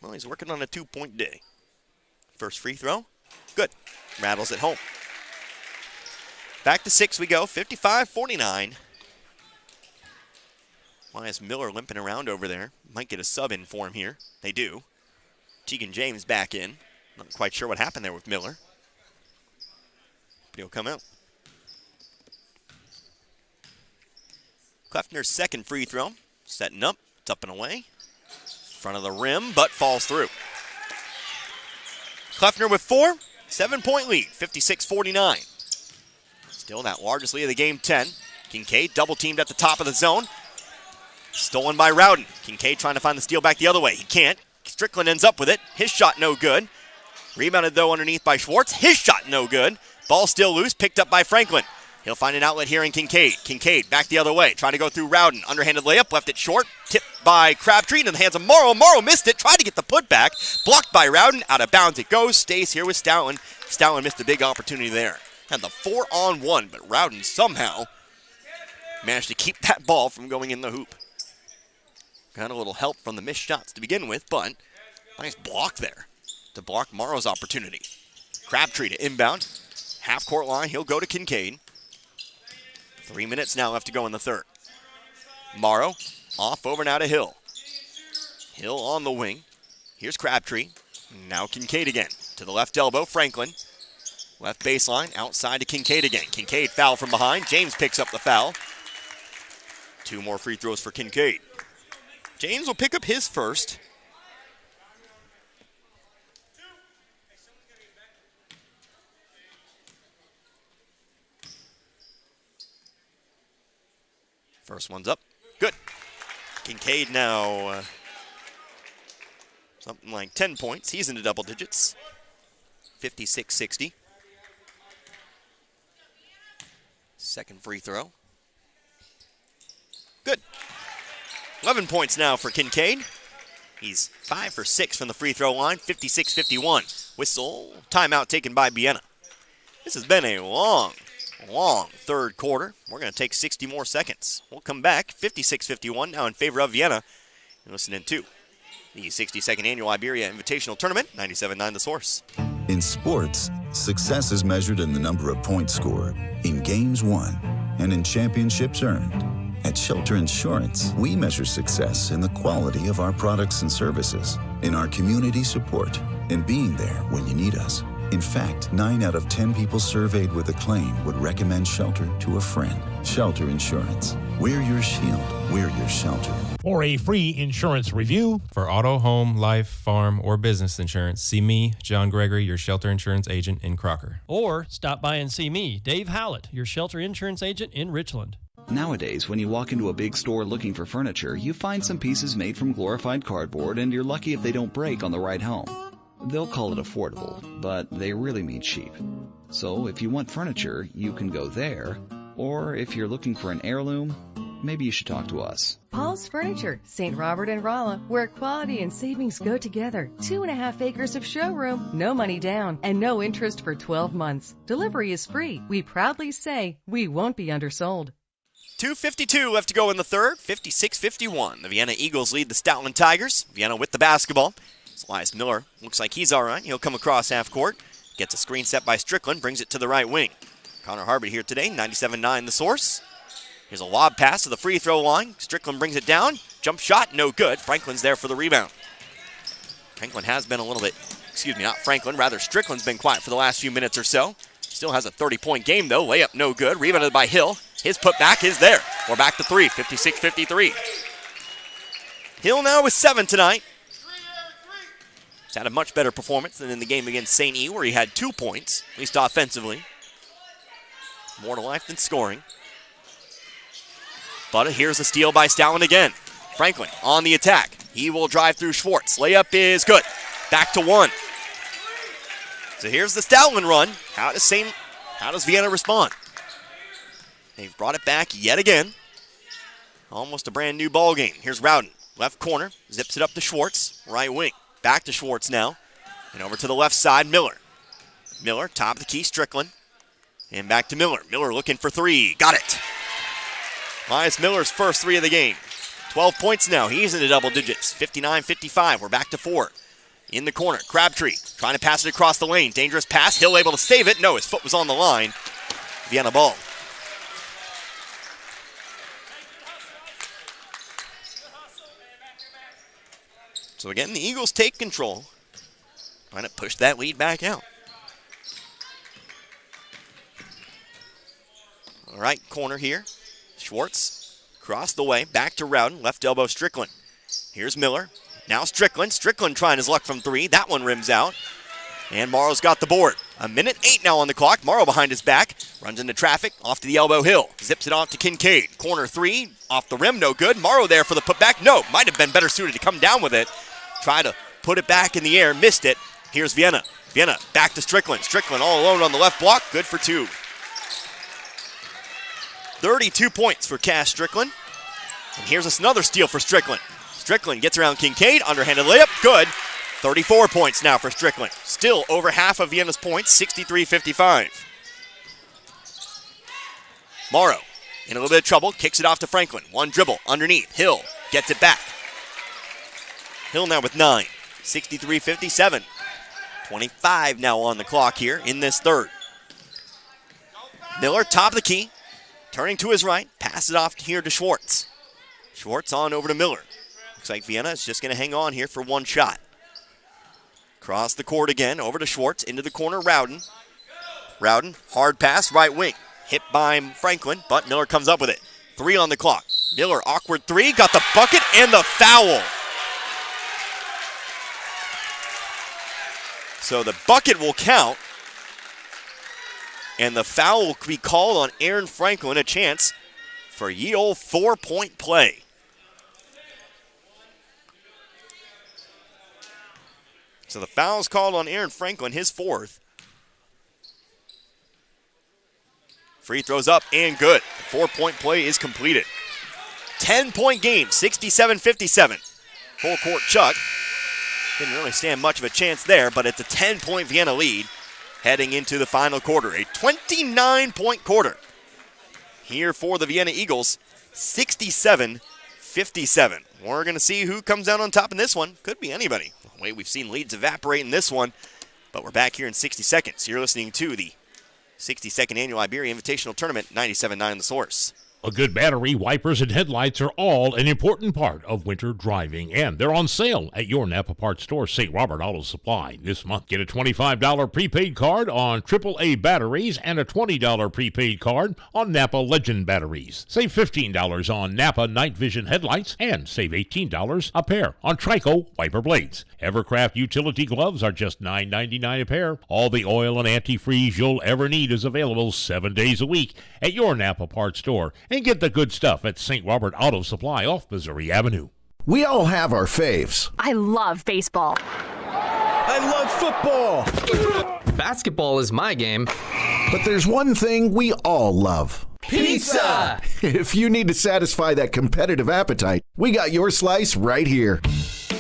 well, he's working on a 2-point day. First free throw, good. Rattles it home. Back to 6 we go, 55-49. Why is Miller limping around over there? Might get a sub in for him here. They do. Tegan James back in. Not quite sure what happened there with Miller. But he'll come out. Kleffner's second free throw. Setting up. It's up and away. Front of the rim, but falls through. Kleffner with 4. 7-point lead. 56-49. Still that largest lead of the game, 10. Kincaid double teamed at the top of the zone. Stolen by Rowden. Kincaid trying to find the steal back the other way. He can't. Strickland ends up with it. His shot no good. Rebounded though underneath by Schwartz. His shot no good. Ball still loose. Picked up by Franklin. He'll find an outlet here in Kincaid. Kincaid back the other way. Trying to go through Rowden. Underhanded layup. Left it short. Tipped by Crabtree into the hands of Morrow. Morrow missed it. Tried to get the putback. Blocked by Rowden. Out of bounds it goes. Stays here with Stoutland. Stoutland missed a big opportunity there. Had the 4-on-1, but Rowden somehow managed to keep that ball from going in the hoop. Got a little help from the missed shots to begin with, but nice block there to block Morrow's opportunity. Crabtree to inbound. Half-court line, he'll go to Kincaid. 3 minutes now left to go in the third. Morrow off over now to Hill. Hill on the wing. Here's Crabtree. Now Kincaid again. To the left elbow, Franklin. Left baseline, outside to Kincaid again. Kincaid foul from behind. James picks up the foul. 2 more free throws for Kincaid. James will pick up his first. First one's up. Good. Kincaid now something like 10 points. He's into double digits. 56-60. Second free throw. Good. 11 points now for Kincaid. He's 5 for 6 from the free throw line, 56-51. Whistle, timeout taken by Vienna. This has been a long third quarter. We're going to take 60 more seconds. We'll come back, 56-51 now in favor of Vienna. You're listening to the 62nd Annual Iberia Invitational Tournament, 97.9 The Source. In sports, success is measured in the number of points scored, in games won, and in championships earned. At Shelter Insurance, we measure success in the quality of our products and services, in our community support, and being there when you need us. In fact, 9 out of 10 people surveyed with a claim would recommend Shelter to a friend. Shelter Insurance. We're your shield. We're your shelter. For a free insurance review, for auto, home, life, farm, or business insurance, see me, John Gregory, your Shelter Insurance agent in Crocker. Or stop by and see me, Dave Howlett, your Shelter Insurance agent in Richland. Nowadays, when you walk into a big store looking for furniture, you find some pieces made from glorified cardboard, and you're lucky if they don't break on the ride home. They'll call it affordable, but they really mean cheap. So if you want furniture, you can go there, or if you're looking for an heirloom, maybe you should talk to us. Paul's Furniture, St. Robert and Rolla, where quality and savings go together. 2.5 acres of showroom, no money down, and no interest for 12 months. Delivery is free. We proudly say we won't be undersold. 2:52 left to go in the third, 56-51. The Vienna Eagles lead the Stoutland Tigers. Vienna with the basketball. Elias Miller looks like he's all right. He'll come across half court. Gets a screen set by Strickland, brings it to the right wing. Connor Harbert here today, 97.9 The Source. Here's a lob pass to the free throw line. Strickland brings it down. Jump shot, no good. Franklin's there for the rebound. Franklin has been a little bit, not Franklin, rather Strickland's been quiet for the last few minutes or so. Still has a 30-point game, though. Layup no good. Rebounded by Hill. His putback is there. We're back to 3, 56-53. Hill now with 7 tonight. He's had a much better performance than in the game against St. E, where he had 2 points, at least offensively. More to life than scoring. But here's a steal by Stoutland again. Franklin on the attack. He will drive through Schwartz. Layup is good. Back to 1. So here's the Stoutland run. How does Vienna respond? They've brought it back yet again. Almost a brand new ball game. Here's Rowden. Left corner. Zips it up to Schwartz. Right wing. Back to Schwartz now. And over to the left side, Miller. Miller, top of the key, Strickland. And back to Miller. Miller looking for 3. Got it. Elias Miller's first 3 of the game. 12 points now. He's into double digits. 59-55. We're back to 4. In the corner, Crabtree trying to pass it across the lane. Dangerous pass. Hill able to save it. No, his foot was on the line. Vienna ball. So again, the Eagles take control. Trying to push that lead back out. All right, corner here. Schwartz, across the way, back to Rowden, left elbow Strickland. Here's Miller, now Strickland. Strickland trying his luck from 3. That one rims out. And Morrow's got the board. 1:08 now on the clock. Morrow behind his back, runs into traffic, off to the elbow Hill. Zips it off to Kincaid. Corner 3, off the rim, no good. Morrow there for the putback. No, might have been better suited to come down with it. Try to put it back in the air, missed it. Here's Vienna. Vienna back to Strickland. Strickland all alone on the left block, good for 2. 32 points for Cass Strickland. And here's another steal for Strickland. Strickland gets around Kincaid, underhanded layup, good. 34 points now for Strickland. Still over half of Vienna's points, 63-55. Morrow in a little bit of trouble, kicks it off to Franklin. One dribble underneath, Hill gets it back. Hill now with 9, 63-57. 25 now on the clock here in this third. Miller, top of the key, turning to his right, pass it off here to Schwartz. Schwartz on over to Miller. Looks like Vienna is just going to hang on here for one shot. Cross the court again, over to Schwartz, into the corner, Rowden. Rowden, hard pass, right wing. Hit by Franklin, but Miller comes up with it. 3 on the clock. Miller, awkward 3, got the bucket and the foul. So the bucket will count, and the foul will be called on Aaron Franklin, a chance for ye old 4-point play. So the foul is called on Aaron Franklin, his 4th. Free throws up and good. The 4-point play is completed. 10-point game, 67-57. Full court Chuck. Didn't really stand much of a chance there, but it's a 10-point Vienna lead heading into the final quarter. A 29-point quarter here for the Vienna Eagles, 67-57. We're going to see who comes out on top in this one. Could be anybody. The way we've seen leads evaporate in this one, but we're back here in 60 seconds. You're listening to the 62nd Annual Iberia Invitational Tournament, 97.9 The Source. A good battery, wipers, and headlights are all an important part of winter driving, and they're on sale at your Napa Parts store, St. Robert Auto Supply, this month. Get a $25 prepaid card on AAA batteries and a $20 prepaid card on Napa Legend batteries. Save $15 on Napa Night Vision headlights and save $18 a pair on Trico wiper blades. Evercraft utility gloves are just $9.99 a pair. All the oil and antifreeze you'll ever need is available 7 days a week at your Napa Parts store. And get the good stuff at St. Robert Auto Supply off Missouri Avenue. We all have our faves. I love baseball. I love football. Basketball is my game. But there's one thing we all love. Pizza! If you need to satisfy that competitive appetite, we got your slice right here.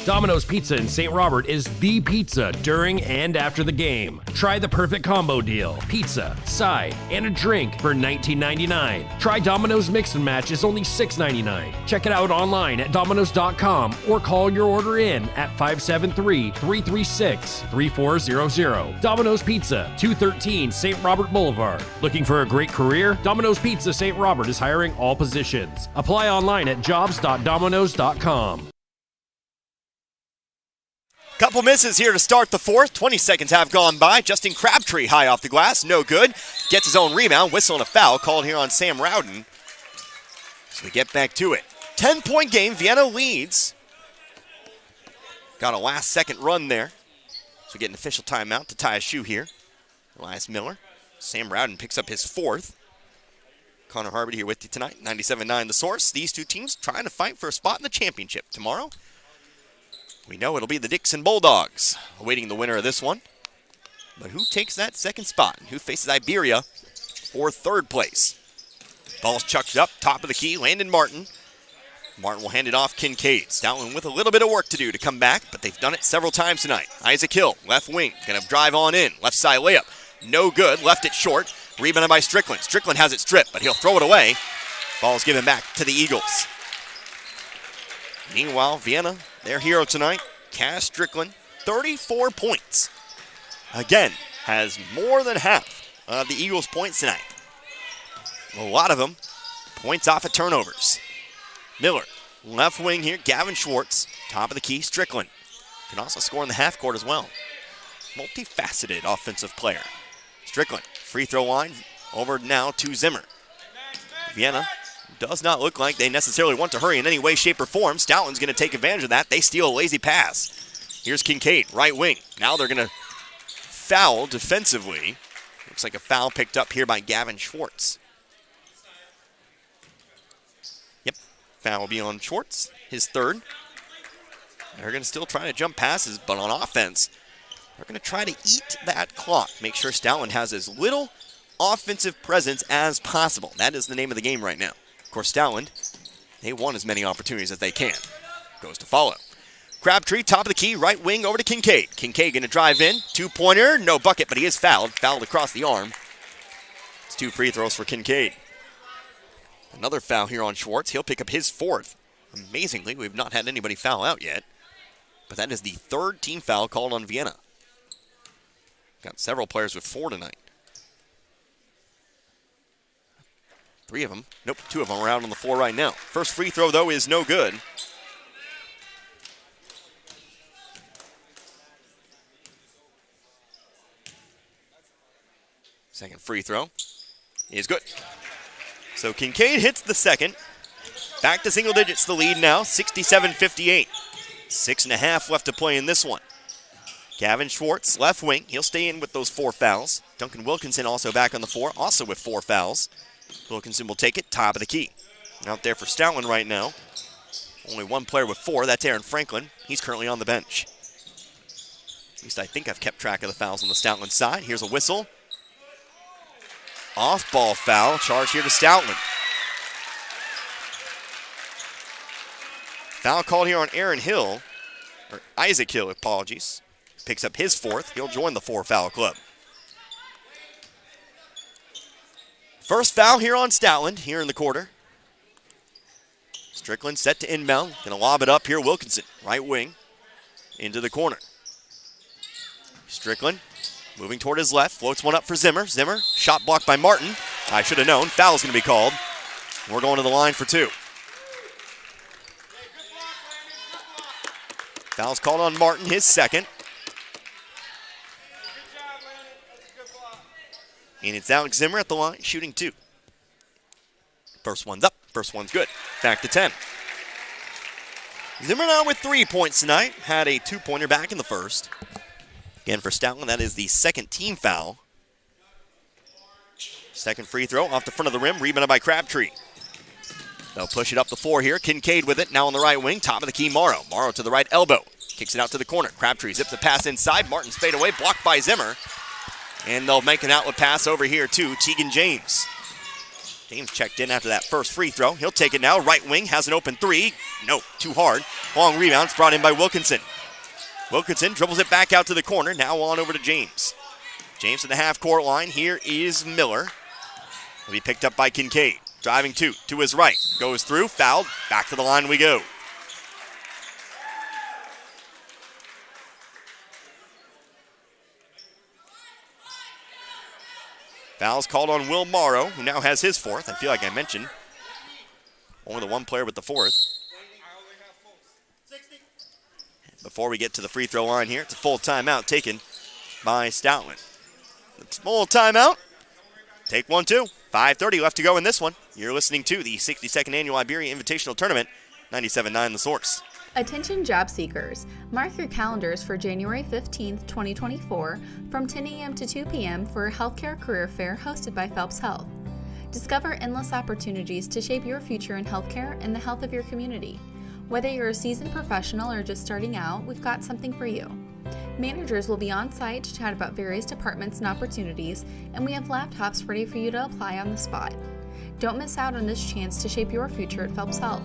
Domino's Pizza in St. Robert is the pizza during and after the game. Try the perfect combo deal. Pizza, side, and a drink for $19.99. Try Domino's Mix and Match is only $6.99. Check it out online at Domino's.com or call your order in at 573-336-3400. Domino's Pizza, 213 St. Robert Boulevard. Looking for a great career? Domino's Pizza St. Robert is hiring all positions. Apply online at jobs.dominos.com. Couple misses here to start the fourth. 20 seconds have gone by. Justin Crabtree high off the glass. No good. Gets his own rebound. Whistle and a foul called here on Sam Rowden. So we get back to it. 10-point game. Vienna leads. Got a last-second run there. So we get an official timeout to tie a shoe here. Elias Miller. Sam Rowden picks up his fourth. Connor Harvard here with you tonight. 97.9 The Source. These two teams trying to fight for a spot in the championship tomorrow. We know it'll be the Dixon Bulldogs awaiting the winner of this one. But who takes that second spot? Who faces Iberia for third place? Ball's chucked up, top of the key, Landon Martin. Martin will hand it off Kincaid. Stoutland with a little bit of work to do to come back, but they've done it several times tonight. Isaac Hill, left wing, gonna drive on in. Left side layup, no good, left it short. Rebounded by Strickland. Strickland has it stripped, but he'll throw it away. Ball's given back to the Eagles. Meanwhile, Vienna, their hero tonight, Cass Strickland, 34 points. Again, has more than half of the Eagles' points tonight. A lot of them points off of turnovers. Miller, left wing here, Gavin Schwartz, top of the key, Strickland. Can also score in the half court as well. Multifaceted offensive player. Strickland, free throw line, over now to Zimmer. Vienna does not look like they necessarily want to hurry in any way, shape, or form. Stoutland's going to take advantage of that. They steal a lazy pass. Here's Kincaid, right wing. Now they're going to foul defensively. Looks like a foul picked up here by Gavin Schwartz. Yep, foul will be on Schwartz, his third. They're going to still try to jump passes, but on offense, they're going to try to eat that clock. Make sure Stoutland has as little offensive presence as possible. That is the name of the game right now. Of course, Stoutland, they want as many opportunities as they can. Goes to follow. Crabtree, top of the key, right wing over to Kincaid. Kincaid going to drive in. Two-pointer, no bucket, but he is fouled. Fouled across the arm. It's 2 free throws for Kincaid. Another foul here on Schwartz. He'll pick up his fourth. Amazingly, we've not had anybody foul out yet. But that is the third team foul called on Vienna. Got several players with 4 tonight. 3 of them. Nope, 2 of them are out on the floor right now. First free throw, though, is no good. Second free throw is good. So Kincaid hits the second. Back to single digits, the lead now, 67-58. 6.5 left to play in this one. Gavin Schwartz, left wing. He'll stay in with those 4 fouls. Duncan Wilkinson also back on the floor, also with 4 fouls. Wilkinson will take it, top of the key. Out there for Stoutland right now. Only 1 player with 4, that's Aaron Franklin. He's currently on the bench. At least I think I've kept track of the fouls on the Stoutland side. Here's a whistle. Off-ball foul, charge here to Stoutland. Foul called here on Aaron Hill, or Isaac Hill, apologies. Picks up his fourth. He'll join the 4-foul club. First foul here on Stoutland here in the quarter. Strickland set to inbound. Gonna lob it up here. Wilkinson, right wing, into the corner. Strickland moving toward his left. Floats one up for Zimmer. Zimmer, shot blocked by Martin. I should have known. Foul's gonna be called. We're going to the line for 2. Foul's called on Martin, his second. And it's Alex Zimmer at the line, shooting 2. First one's up, first one's good. Back to 10. Zimmer now with 3 points tonight. Had a 2-pointer back in the first. Again, for Stoutland, that is the second team foul. Second free throw off the front of the rim, rebounded by Crabtree. They'll push it up the floor here. Kincaid with it, now on the right wing. Top of the key, Morrow. Morrow to the right elbow. Kicks it out to the corner. Crabtree zips the pass inside. Martin's fade away, blocked by Zimmer. And they'll make an outlet pass over here to Tegan James. James checked in after that first free throw. He'll take it now. Right wing has an open 3. No, too hard. Long rebound. It's brought in by Wilkinson. Wilkinson dribbles it back out to the corner. Now on over to James. James to the half-court line. Here is Miller. Will be picked up by Kincaid. Driving to his right. Goes through, fouled. Back to the line we go. Foul's called on Will Morrow, who now has his fourth. I feel like I mentioned only the one player with the fourth. Before we get to the free throw line here, it's a full timeout taken by Stoutland. It's full timeout. Take 1, 2. 5:30 left to go in this one. You're listening to the 62nd Annual Iberia Invitational Tournament, 97.9 The Source. Attention job seekers, mark your calendars for January 15th, 2024 from 10 a.m. to 2 p.m. for a healthcare career fair hosted by Phelps Health. Discover endless opportunities to shape your future in healthcare and the health of your community. Whether you're a seasoned professional or just starting out, we've got something for you. Managers will be on site to chat about various departments and opportunities, and we have laptops ready for you to apply on the spot. Don't miss out on this chance to shape your future at Phelps Health.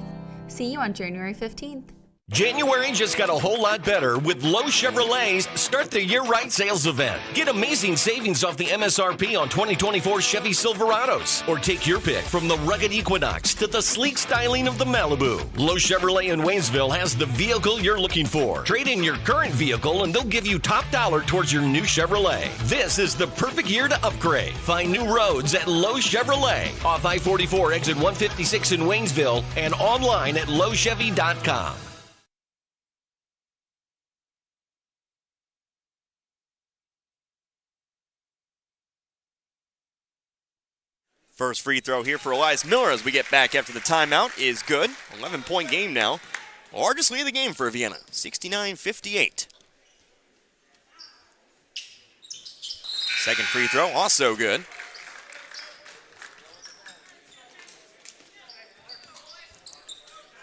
See you on January 15th. January just got a whole lot better with Lowe Chevrolet's Start the Year Right sales event. Get amazing savings off the MSRP on 2024 Chevy Silverados. Or take your pick from the rugged Equinox to the sleek styling of the Malibu. Lowe Chevrolet in Waynesville has the vehicle you're looking for. Trade in your current vehicle and they'll give you top dollar towards your new Chevrolet. This is the perfect year to upgrade. Find new roads at Lowe Chevrolet off I-44 exit 156 in Waynesville and online at lowechevy.com. First free throw here for Elias Miller as we get back after the timeout is good. 11-point game now. Largest lead of the game for Vienna, 69-58. Second free throw, also good.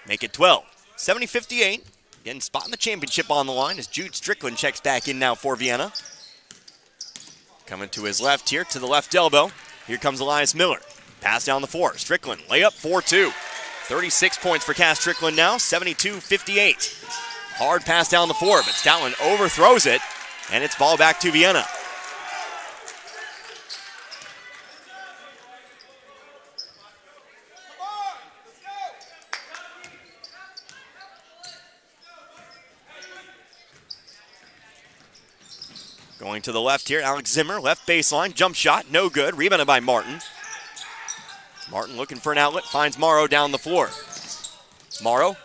Make it 12. 70-58. Again, spotting the championship on the line as Jude Strickland checks back in now for Vienna. Coming to his left here, to the left elbow. Here comes Elias Miller. Pass down the floor. Strickland, layup, 4-2. 36 points for Cass Strickland now, 72-58. Hard pass down the floor, but Stoutland overthrows it, and it's ball back to Vienna. Going to the left here, Alex Zimmer, left baseline, jump shot, no good, rebounded by Martin. Martin looking for an outlet, finds Morrow down the floor. Morrow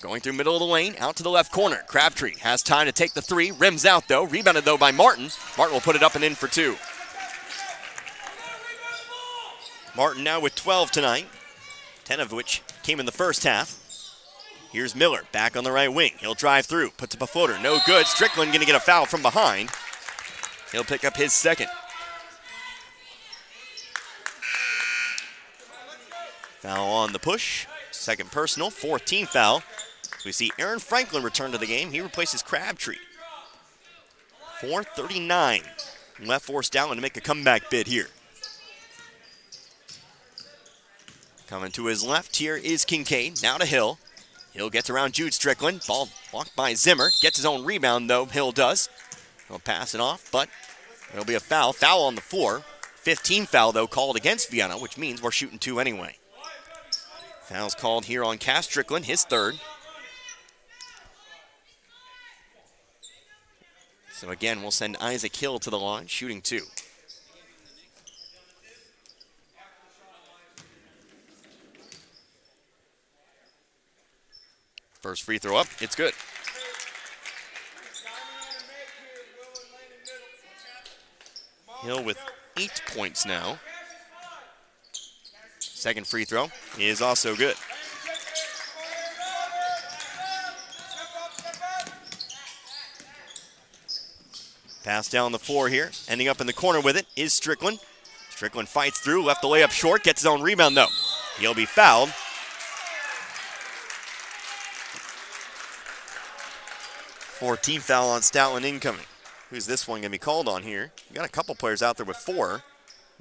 going through middle of the lane, out to the left corner. Crabtree has time to take the three, rims out though, rebounded though by Martin. Martin will put it up and in for 2. Martin now with 12 tonight, 10 of which came in the first half. Here's Miller, back on the right wing. He'll drive through, puts up a floater, no good. Strickland gonna get a foul from behind. He'll pick up his second. Foul on the push. Second personal, 4th team foul. We see Aaron Franklin return to the game. He replaces Crabtree. 4:39 left for Stoutland to make a comeback bid here. Coming to his left here is Kincaid. Now to Hill. Hill gets around Jude Strickland. Ball blocked by Zimmer. Gets his own rebound, though. Hill does. He'll pass it off, but it'll be a foul. Foul on the floor. 15 foul, though, called against Vienna, which means we're shooting 2 anyway. Foul's called here on Cass Strickland, his third. So again, we'll send Isaac Hill to the line, shooting 2. First free throw up, it's good. Hill with 8 points now. Second free throw is also good. Pass down the floor here. Ending up in the corner with it is Strickland. Strickland fights through, left the layup short, gets his own rebound though. He'll be fouled. Team foul on Stoutland incoming. Who's this one going to be called on here? We got a couple players out there with 4.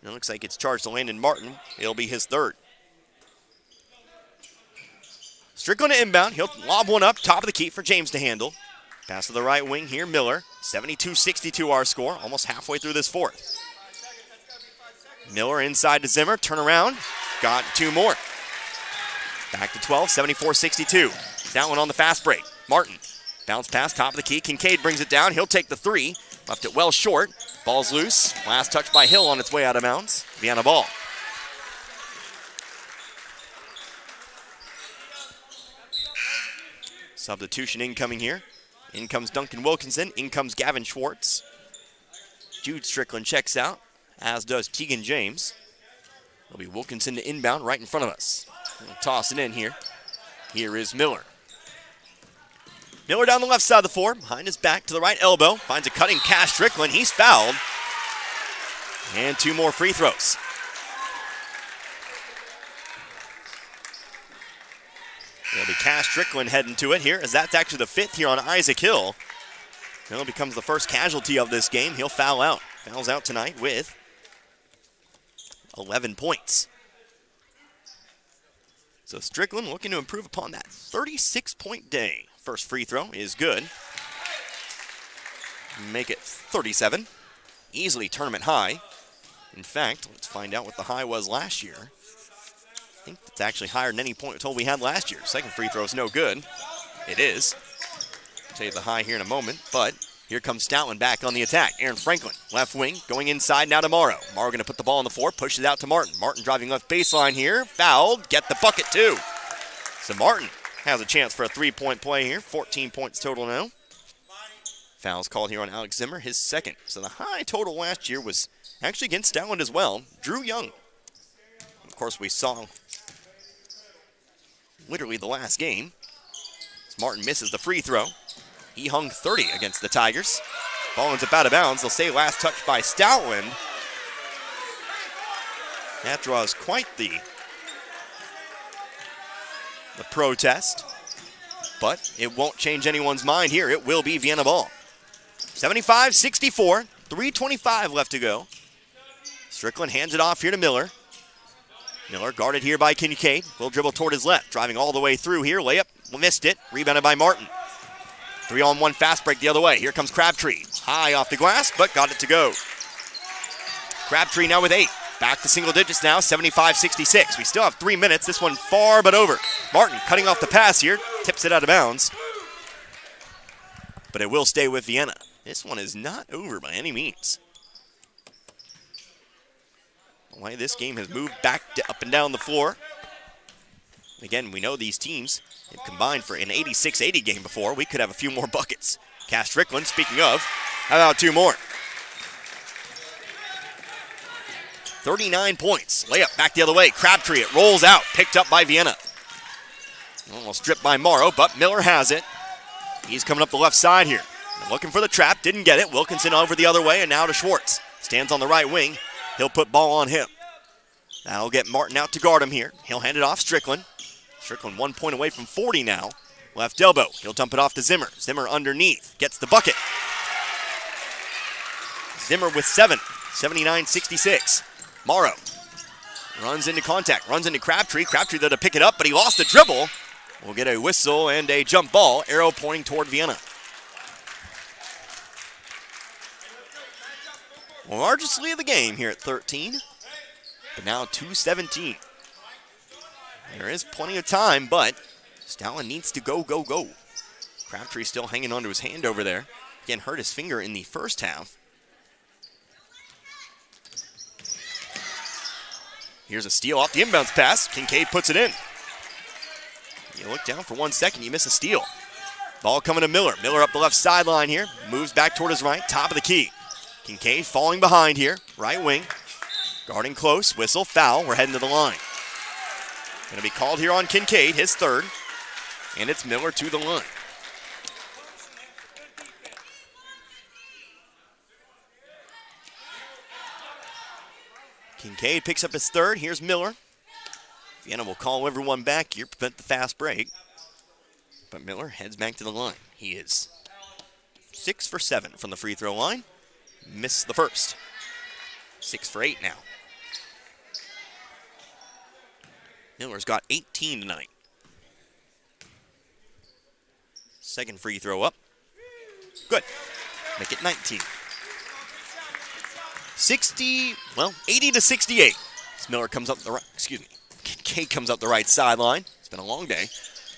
It looks like it's charged to Landon Martin. It'll be his third. Strickland to inbound. He'll lob one up, top of the key for James to handle. Pass to the right wing here, Miller. 72-62 our score, almost halfway through this fourth. Miller inside to Zimmer, turn around, got 2 more. Back to 12, 74-62. That one on the fast break. Martin, bounce pass, top of the key. Kincaid brings it down, he'll take the 3. Left it well short, ball's loose. Last touch by Hill on its way out of bounds. Vienna ball. Substitution incoming here. In comes Duncan Wilkinson. In comes Gavin Schwartz. Jude Strickland checks out, as does Tegan James. It'll be Wilkinson to inbound right in front of us. We'll toss it in here. Here is Miller. Miller down the left side of the floor. Behind his back to the right elbow. Finds a cutting Cass Strickland. He's fouled. And 2 more free throws. It'll be Cass Strickland heading to it here, as that's actually the 5th here on Isaac Hill. Hill becomes the first casualty of this game. He'll foul out. Fouls out tonight with 11 points. So Strickland looking to improve upon that 36-point day. First free throw is good. Make it 37. Easily tournament high. In fact, let's find out what the high was last year. I think it's actually higher than any point total we had last year. Second free throw is no good. It is. I'll tell you the high here in a moment, but here comes Stoutland back on the attack. Aaron Franklin, left wing, going inside now to Morrow. Morrow going to put the ball on the floor, pushes it out to Martin. Martin driving left baseline here, fouled, get the bucket too. So Martin has a chance for a 3-point play here. 14 points total now. Foul's called here on Alex Zimmer, his second. So the high total last year was actually against Stoutland as well. Drew Young. Of course, we saw literally the last game. As Martin misses the free throw. He hung 30 against the Tigers. Ball ends up out of bounds. They'll say last touch by Stoutland. That draws quite the protest. But it won't change anyone's mind here. It will be Vienna ball. 75-64. 3:25 left to go. Strickland hands it off here to Miller. Miller guarded here by Kincaid. Will dribble toward his left. Driving all the way through here. Layup. Missed it. Rebounded by Martin. 3-on-1 fast break the other way. Here comes Crabtree. High off the glass, but got it to go. Crabtree now with 8. Back to single digits now. 75-66. We still have 3 minutes. This one far but over. Martin cutting off the pass here. Tips it out of bounds. But it will stay with Vienna. This one is not over by any means. The way this game has moved back up and down the floor. Again, we know these teams have combined for an 86-80 game before. We could have a few more buckets. Cass Strickland, speaking of, how about 2 more? 39 points. Layup back the other way. Crabtree, it rolls out. Picked up by Vienna. Almost stripped by Morrow, but Miller has it. He's coming up the left side here. Looking for the trap. Didn't get it. Wilkinson over the other way, and now to Schwartz. Stands on the right wing. He'll put ball on him. That'll get Martin out to guard him here. He'll hand it off Strickland. Strickland 1 point away from 40 now. Left elbow. He'll dump it off to Zimmer. Zimmer underneath. Gets the bucket. Zimmer with 7. 79-66. Morrow runs into contact. Runs into Crabtree. Crabtree there to pick it up, but he lost the dribble. will get a whistle and a jump ball, arrow pointing toward Vienna. Well, largest lead of the game here at 13, but now 2:17. There is plenty of time, but Stoutland needs to go. Crabtree still hanging onto his hand over there. Again, hurt his finger in the first half. Here's a steal off the inbounds pass. Kincaid puts it in. You look down for 1 second, you miss a steal. Ball coming to Miller. Miller up the left sideline here. Moves back toward his right, top of the key. Kincaid falling behind here, right wing. Guarding close, whistle, foul. We're heading to the line. Going to be called here on Kincaid, his third. And it's Miller to the line. Kincaid picks up his third. Here's Miller. Vienna will call everyone back here, prevent the fast break. But Miller heads back to the line. He is 6 for 7 from the free throw line. Missed the first. 6 for 8 now. Miller's got 18 tonight. Second free throw up. Good. Make it 19. 80 to 68. As Miller comes up the right, Kincaid comes up the right sideline. It's been a long day.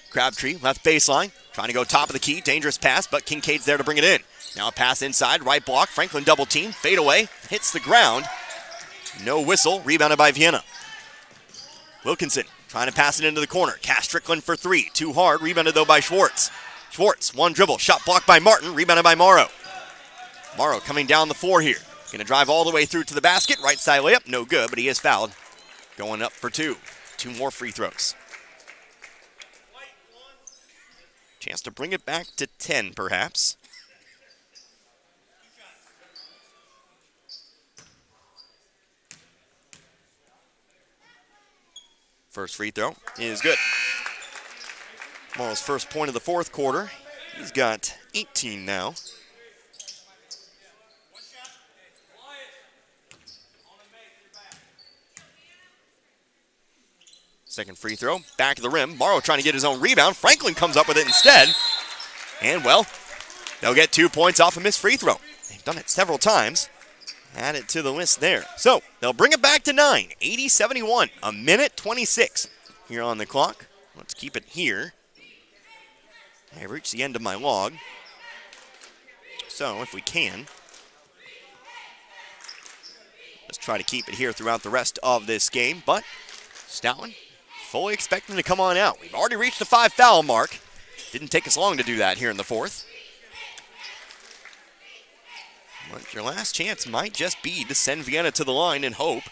Crabtree, left baseline, trying to go top of the key. Dangerous pass, but Kincaid's there to bring it in. Now a pass inside, right block. Franklin double team, fade away, hits the ground. No whistle, rebounded by Vienna. Wilkinson trying to pass it into the corner. Cash Strickland for three, too hard, rebounded though by Schwartz. Schwartz, one dribble, shot blocked by Martin, rebounded by Morrow. Morrow coming down the floor here. Going to drive all the way through to the basket. Right side layup, no good, but he is fouled. Going up for two. Two more free throws. Chance to bring it back to 10, perhaps. First free throw is good. Morrow's first point of the fourth quarter. He's got 18 now. Second free throw, back of the rim. Morrow trying to get his own rebound. Franklin comes up with it instead. And, well, they'll get 2 points off a missed free throw. They've done it several times. Add it to the list there. So, they'll bring it back to 9. 80-71. A minute 26 here on the clock. Let's keep it here. I've reached the end of my log. So, if we can, let's try to keep it here throughout the rest of this game. But Stoutland fully expecting to come on out. We've already reached the 5 foul mark. Didn't take us long to do that here in the fourth. But your last chance might just be to send Vienna to the line and hope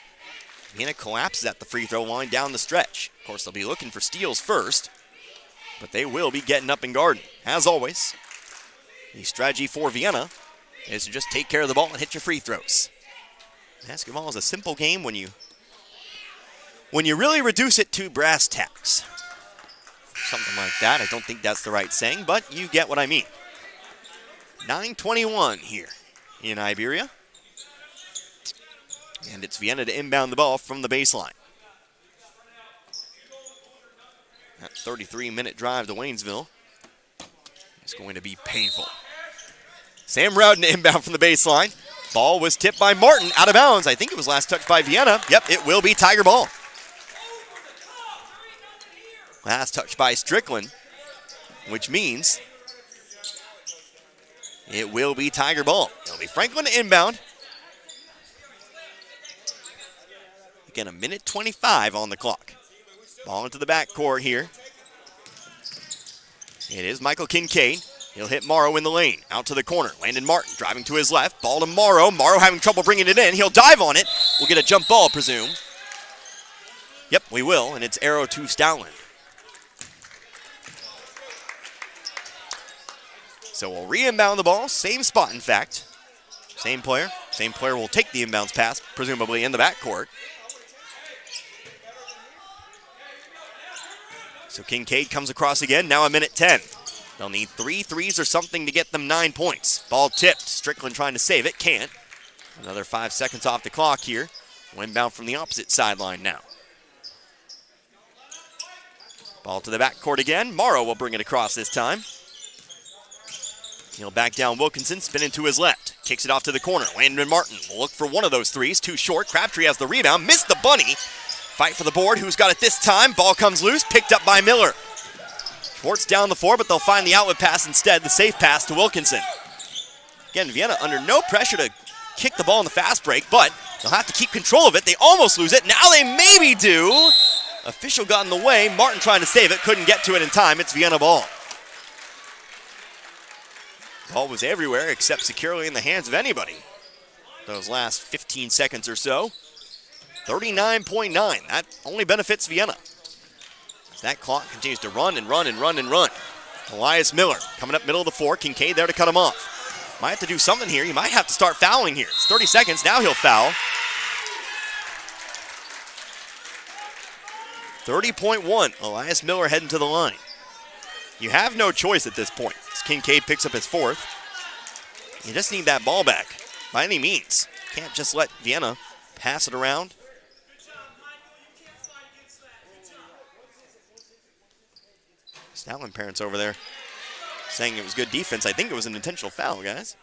Vienna collapses at the free throw line down the stretch. Of course, they'll be looking for steals first, but they will be getting up and guarding. As always, the strategy for Vienna is to just take care of the ball and hit your free throws. Basketball is a simple game when you really reduce it to brass tacks. Something like that. I don't think that's the right saying, but you get what I mean. 9:21 here in Iberia. And it's Vienna to inbound the ball from the baseline. That 33-minute drive to Waynesville is going to be painful. Sam Rowden to inbound from the baseline. Ball was tipped by Martin out of bounds. I think it was last touched by Vienna. Yep, it will be Tiger ball. Last touch by Strickland, which means it will be Tiger ball. It'll be Franklin to inbound. Again, a minute 25 on the clock. Ball into the backcourt here. It is Michael Kincaid. He'll hit Morrow in the lane. Out to the corner. Landon Martin driving to his left. Ball to Morrow. Morrow having trouble bringing it in. He'll dive on it. We'll get a jump ball, I presume. Yep, we will, and it's arrow to Stoutland. So we'll re-inbound the ball. Same spot, in fact. Same player. Same player will take the inbounds pass, presumably in the backcourt. So Kincaid comes across again. Now a minute 10. They'll need 3 threes or something to get them 9 points. Ball tipped. Strickland trying to save it. Can't. Another 5 seconds off the clock here. Inbound from the opposite sideline now. Ball to the backcourt again. Morrow will bring it across this time. He'll back down Wilkinson, spinning to his left. Kicks it off to the corner. Landon Martin will look for one of those threes. Too short. Crabtree has the rebound. Missed the bunny. Fight for the board. Who's got it this time? Ball comes loose. Picked up by Miller. Schwartz down the floor, but they'll find the outlet pass instead. The safe pass to Wilkinson. Again, Vienna under no pressure to kick the ball in the fast break, but they'll have to keep control of it. They almost lose it. Now they maybe do. Official got in the way. Martin trying to save it. Couldn't get to it in time. It's Vienna ball. Ball was everywhere except securely in the hands of anybody. Those last 15 seconds or so. 39.9. That only benefits Vienna. As that clock continues to run and run and run and run. Elias Miller coming up middle of the floor. Kincaid there to cut him off. Might have to do something here. He might have to start fouling here. It's 30 seconds. Now he'll foul. 30.1. Elias Miller heading to the line. You have no choice at this point. As Kincaid picks up his fourth. You just need that ball back by any means. Can't just let Vienna pass it around. Stoutland parents over there saying it was good defense. I think it was an intentional foul, guys.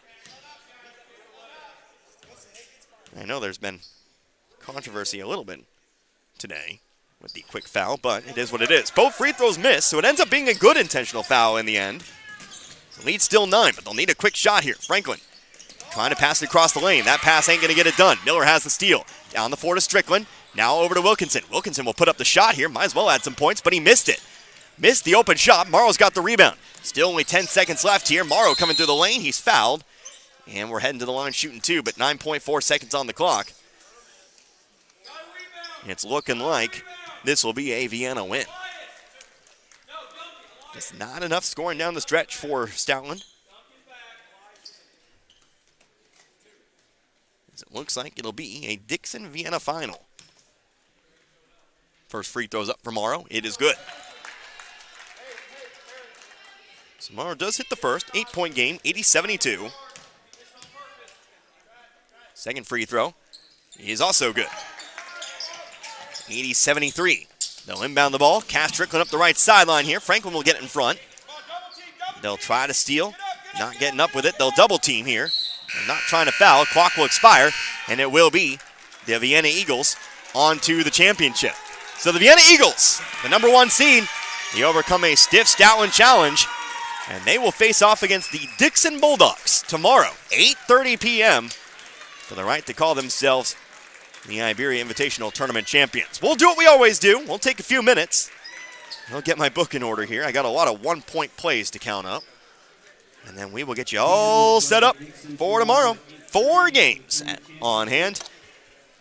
I know there's been controversy a little bit today with the quick foul, but it is what it is. Both free throws missed, so it ends up being a good intentional foul in the end. The lead's still 9, but they'll need a quick shot here. Franklin trying to pass it across the lane. That pass ain't going to get it done. Miller has the steal. Down the floor to Strickland. Now over to Wilkinson. Wilkinson will put up the shot here. Might as well add some points, but he missed it. Missed the open shot. Morrow's got the rebound. Still only 10 seconds left here. Morrow coming through the lane. He's fouled. And we're heading to the line shooting 2, but 9.4 seconds on the clock. It's looking like this will be a Vienna win. Just not enough scoring down the stretch for Stoutland. As it looks like it'll be a Dixon-Vienna final. First free throws up for Morrow. It is good. So Morrow does hit the first. 8-point game, 80-72. Second free throw is also good. 80-73. They'll inbound the ball. Cass Strickland up the right sideline here. Franklin will get it in front. They'll try to steal. Not getting up with it. They'll double team here. They're not trying to foul. Clock will expire, and it will be the Vienna Eagles on to the championship. So the Vienna Eagles, the number 1 seed, they overcome a stiff Stoutland challenge, and they will face off against the Dixon Bulldogs tomorrow, 8:30 p.m., for the right to call themselves the Iberia Invitational Tournament champions. We'll do what we always do. We'll take a few minutes. I'll get my book in order here. I got a lot of one-point plays to count up. And then we will get you all set up for tomorrow. 4 games on hand.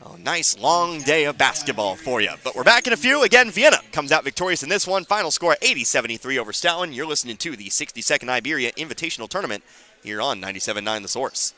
A nice long day of basketball for you. But we're back in a few. Again, Vienna comes out victorious in this one. Final score 80-73 over Stoutland. You're listening to the 62nd Iberia Invitational Tournament here on 97.9 The Source.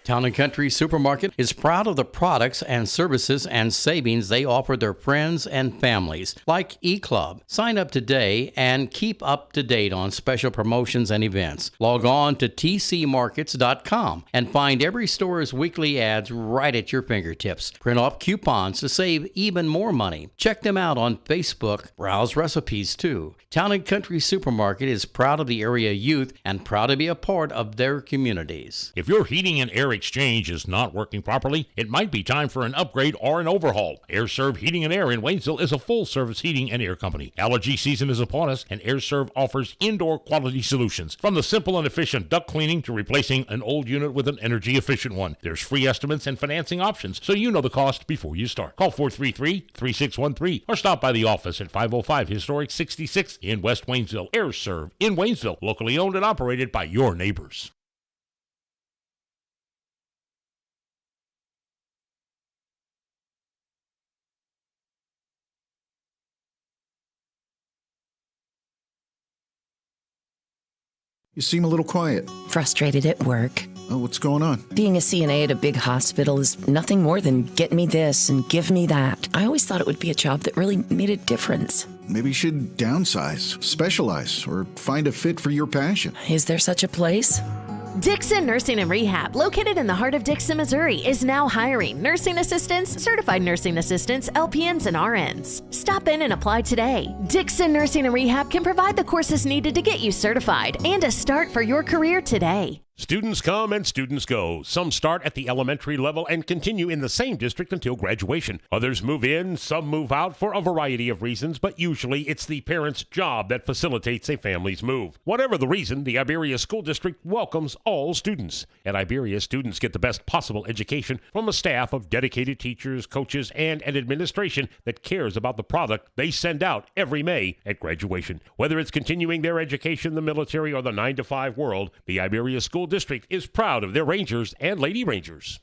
Town & Country Supermarket is proud of the products and services and savings they offer their friends and families, like eClub. Sign up today and keep up to date on special promotions and events. Log on to tcmarkets.com and find every store's weekly ads right at your fingertips. Print off coupons to save even more money. Check them out on Facebook. Browse recipes too. Town & Country Supermarket is proud of the area youth and proud to be a part of their communities. If your heating and air exchange is not working properly, it might be time for an upgrade or an overhaul. AirServe Heating and Air in Waynesville is a full-service heating and air company. Allergy season is upon us, and AirServe offers indoor quality solutions. From the simple and efficient duct cleaning to replacing an old unit with an energy-efficient one. There's free estimates and financing options, so you know the cost before you start. Call 433-3613 or stop by the office at 505 Historic 66 in West Waynesville. AirServe in Waynesville, locally owned and operated by your neighbors. You seem a little quiet. Frustrated at work. Oh, what's going on? Being a CNA at a big hospital is nothing more than get me this and give me that. I always thought it would be a job that really made a difference. Maybe you should downsize, specialize, or find a fit for your passion. Is there such a place? Dixon Nursing and Rehab, located in the heart of Dixon, Missouri, is now hiring nursing assistants, certified nursing assistants, LPNs, and RNs. Stop in and apply today. Dixon Nursing and Rehab can provide the courses needed to get you certified and a start for your career today. Students come and students go. Some start at the elementary level and continue in the same district until graduation. Others move in, some move out for a variety of reasons, but usually it's the parent's job that facilitates a family's move. Whatever the reason, the Iberia School District welcomes all students. At Iberia, students get the best possible education from a staff of dedicated teachers, coaches, and an administration that cares about the product they send out every May at graduation. Whether it's continuing their education in the military or the 9-to-5 world, the Iberia School District is proud of their Rangers and Lady Rangers.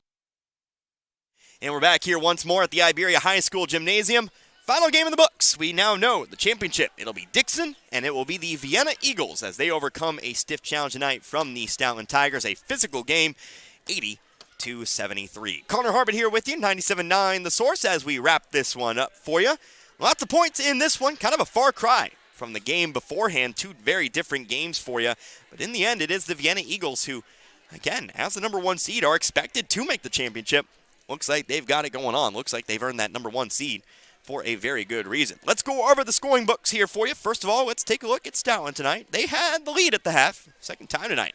And we're back here once more at the Iberia High School Gymnasium. Final game in the books. We now know the championship. It'll be Dixon, and it will be the Vienna Eagles as they overcome a stiff challenge tonight from the Stoutland Tigers. A physical game, 80-73. Connor Harbert here with you, 97.9 The Source, as we wrap this one up for you. Lots of points in this one, kind of a far cry from the game beforehand. Two very different games for you. But in the end, it is the Vienna Eagles who, again, as the number 1 seed, are expected to make the championship. Looks like they've got it going on. Looks like they've earned that number 1 seed for a very good reason. Let's go over the scoring books here for you. First of all, let's take a look at Stoutland tonight. They had the lead at the half, second time tonight.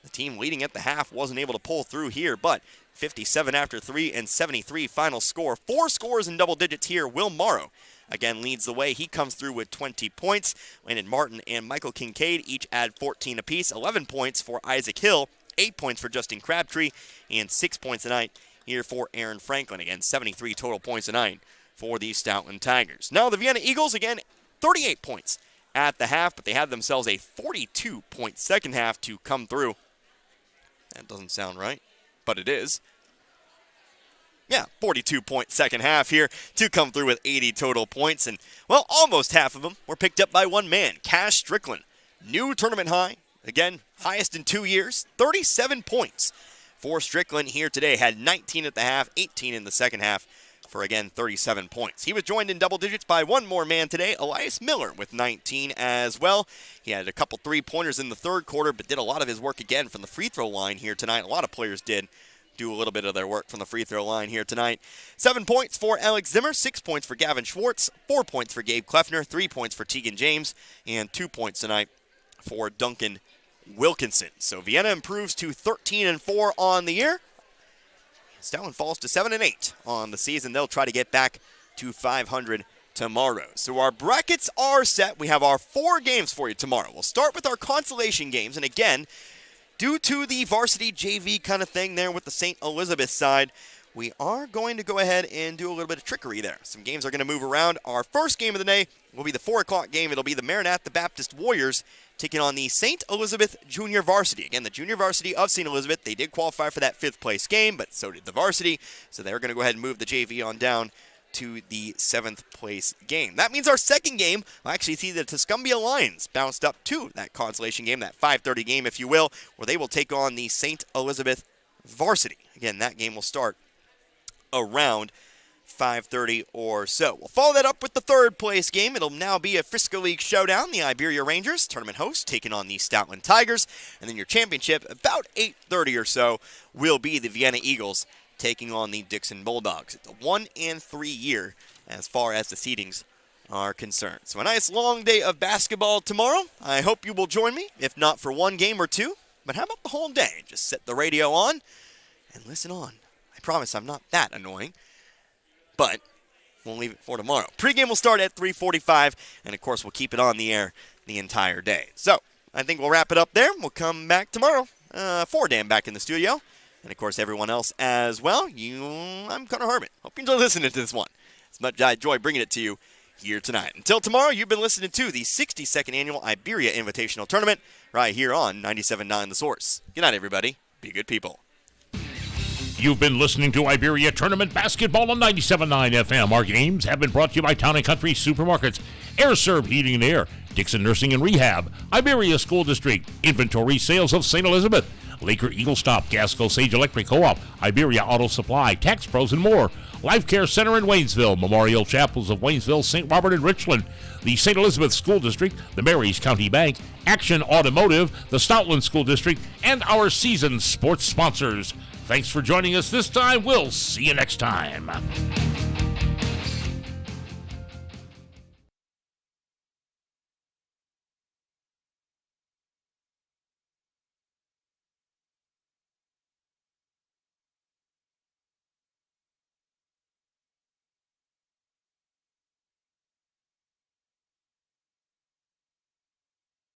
The team leading at the half wasn't able to pull through here, but 57 after 3 and 73 final score. 4 scores in double digits here. Will Morrow again leads the way. He comes through with 20 points. Landon Martin and Michael Kincaid each add 14 apiece. 11 points for Isaac Hill, 8 points for Justin Crabtree, and 6 points tonight here for Aaron Franklin. Again, 73 total points tonight for the Stoutland Tigers. Now the Vienna Eagles, again, 38 points at the half, but they had themselves a 42-point second half to come through. That doesn't sound right, but it is. Yeah, 42-point second half here to come through with 80 total points. And, well, almost half of them were picked up by one man, Cash Strickland. New tournament high. Again, highest in 2 years, 37 points for Strickland here today. Had 19 at the half, 18 in the second half for, again, 37 points. He was joined in double digits by one more man today, Elias Miller, with 19 as well. He had a couple three-pointers in the third quarter, but did a lot of his work again from the free throw line here tonight. A lot of players did do a little bit of their work from the free throw line here tonight. 7 points for Alex Zimmer, 6 points for Gavin Schwartz, 4 points for Gabe Kleffner, 3 points for Tegan James, and 2 points tonight for Duncan Wilkinson. So Vienna improves to 13-4 on the year. Stoutland falls to 7-8 on the season. They'll try to get back to 500 tomorrow. So our brackets are set. We have our 4 games for you tomorrow. We'll start with our consolation games, and again, due to the varsity JV kind of thing there with the St. Elizabeth side, we are going to go ahead and do a little bit of trickery there. Some games are going to move around. Our first game of the day will be the 4 o'clock game. It'll be the Maranatha Baptist Warriors taking on the St. Elizabeth Junior Varsity. Again, the Junior Varsity of St. Elizabeth, they did qualify for that 5th place game, but so did the varsity. So they're going to go ahead and move the JV on down to the 7th place game. That means our second game will actually see the Tuscumbia Lions bounced up to that consolation game, that 5:30 game, if you will, where they will take on the St. Elizabeth Varsity. Again, that game will start around 5:30 or so. We'll follow that up with the 3rd place game. It'll now be a Frisco League showdown. The Iberia Rangers, tournament host, taking on the Stoutland Tigers. And then your championship, about 8:30 or so, will be the Vienna Eagles taking on the Dixon Bulldogs. It's a 1-3 year as far as the seedings are concerned. So a nice long day of basketball tomorrow. I hope you will join me, if not for 1 game or 2. But how about the whole day? Just set the radio on and listen on. I promise I'm not that annoying. But we'll leave it for tomorrow. Pre-game will start at 3:45, and of course we'll keep it on the air the entire day. So I think we'll wrap it up there. We'll come back tomorrow. For Dan back in the studio. And of course everyone else as well. I'm Connor Harbert. Hope you enjoy listening to this one as much as I enjoy bringing it to you here tonight. Until tomorrow, you've been listening to the 62nd Annual Iberia Invitational Tournament right here on 97.9 The Source. Good night, everybody. Be good people. You've been listening to Iberia Tournament Basketball on 97.9 FM. Our games have been brought to you by Town & Country Supermarkets, Air Serve Heating and Air, Dixon Nursing and Rehab, Iberia School District, Inventory Sales of St. Elizabeth, Laker Eagle Stop, Gasco Sage Electric Co-op, Iberia Auto Supply, Tax Pros, and more. Life Care Center in Waynesville, Memorial Chapels of Waynesville, St. Robert, and Richland, the St. Elizabeth School District, the Marys County Bank, Action Automotive, the Stoutland School District, and our seasoned sports sponsors. Thanks for joining us this time. We'll see you next time.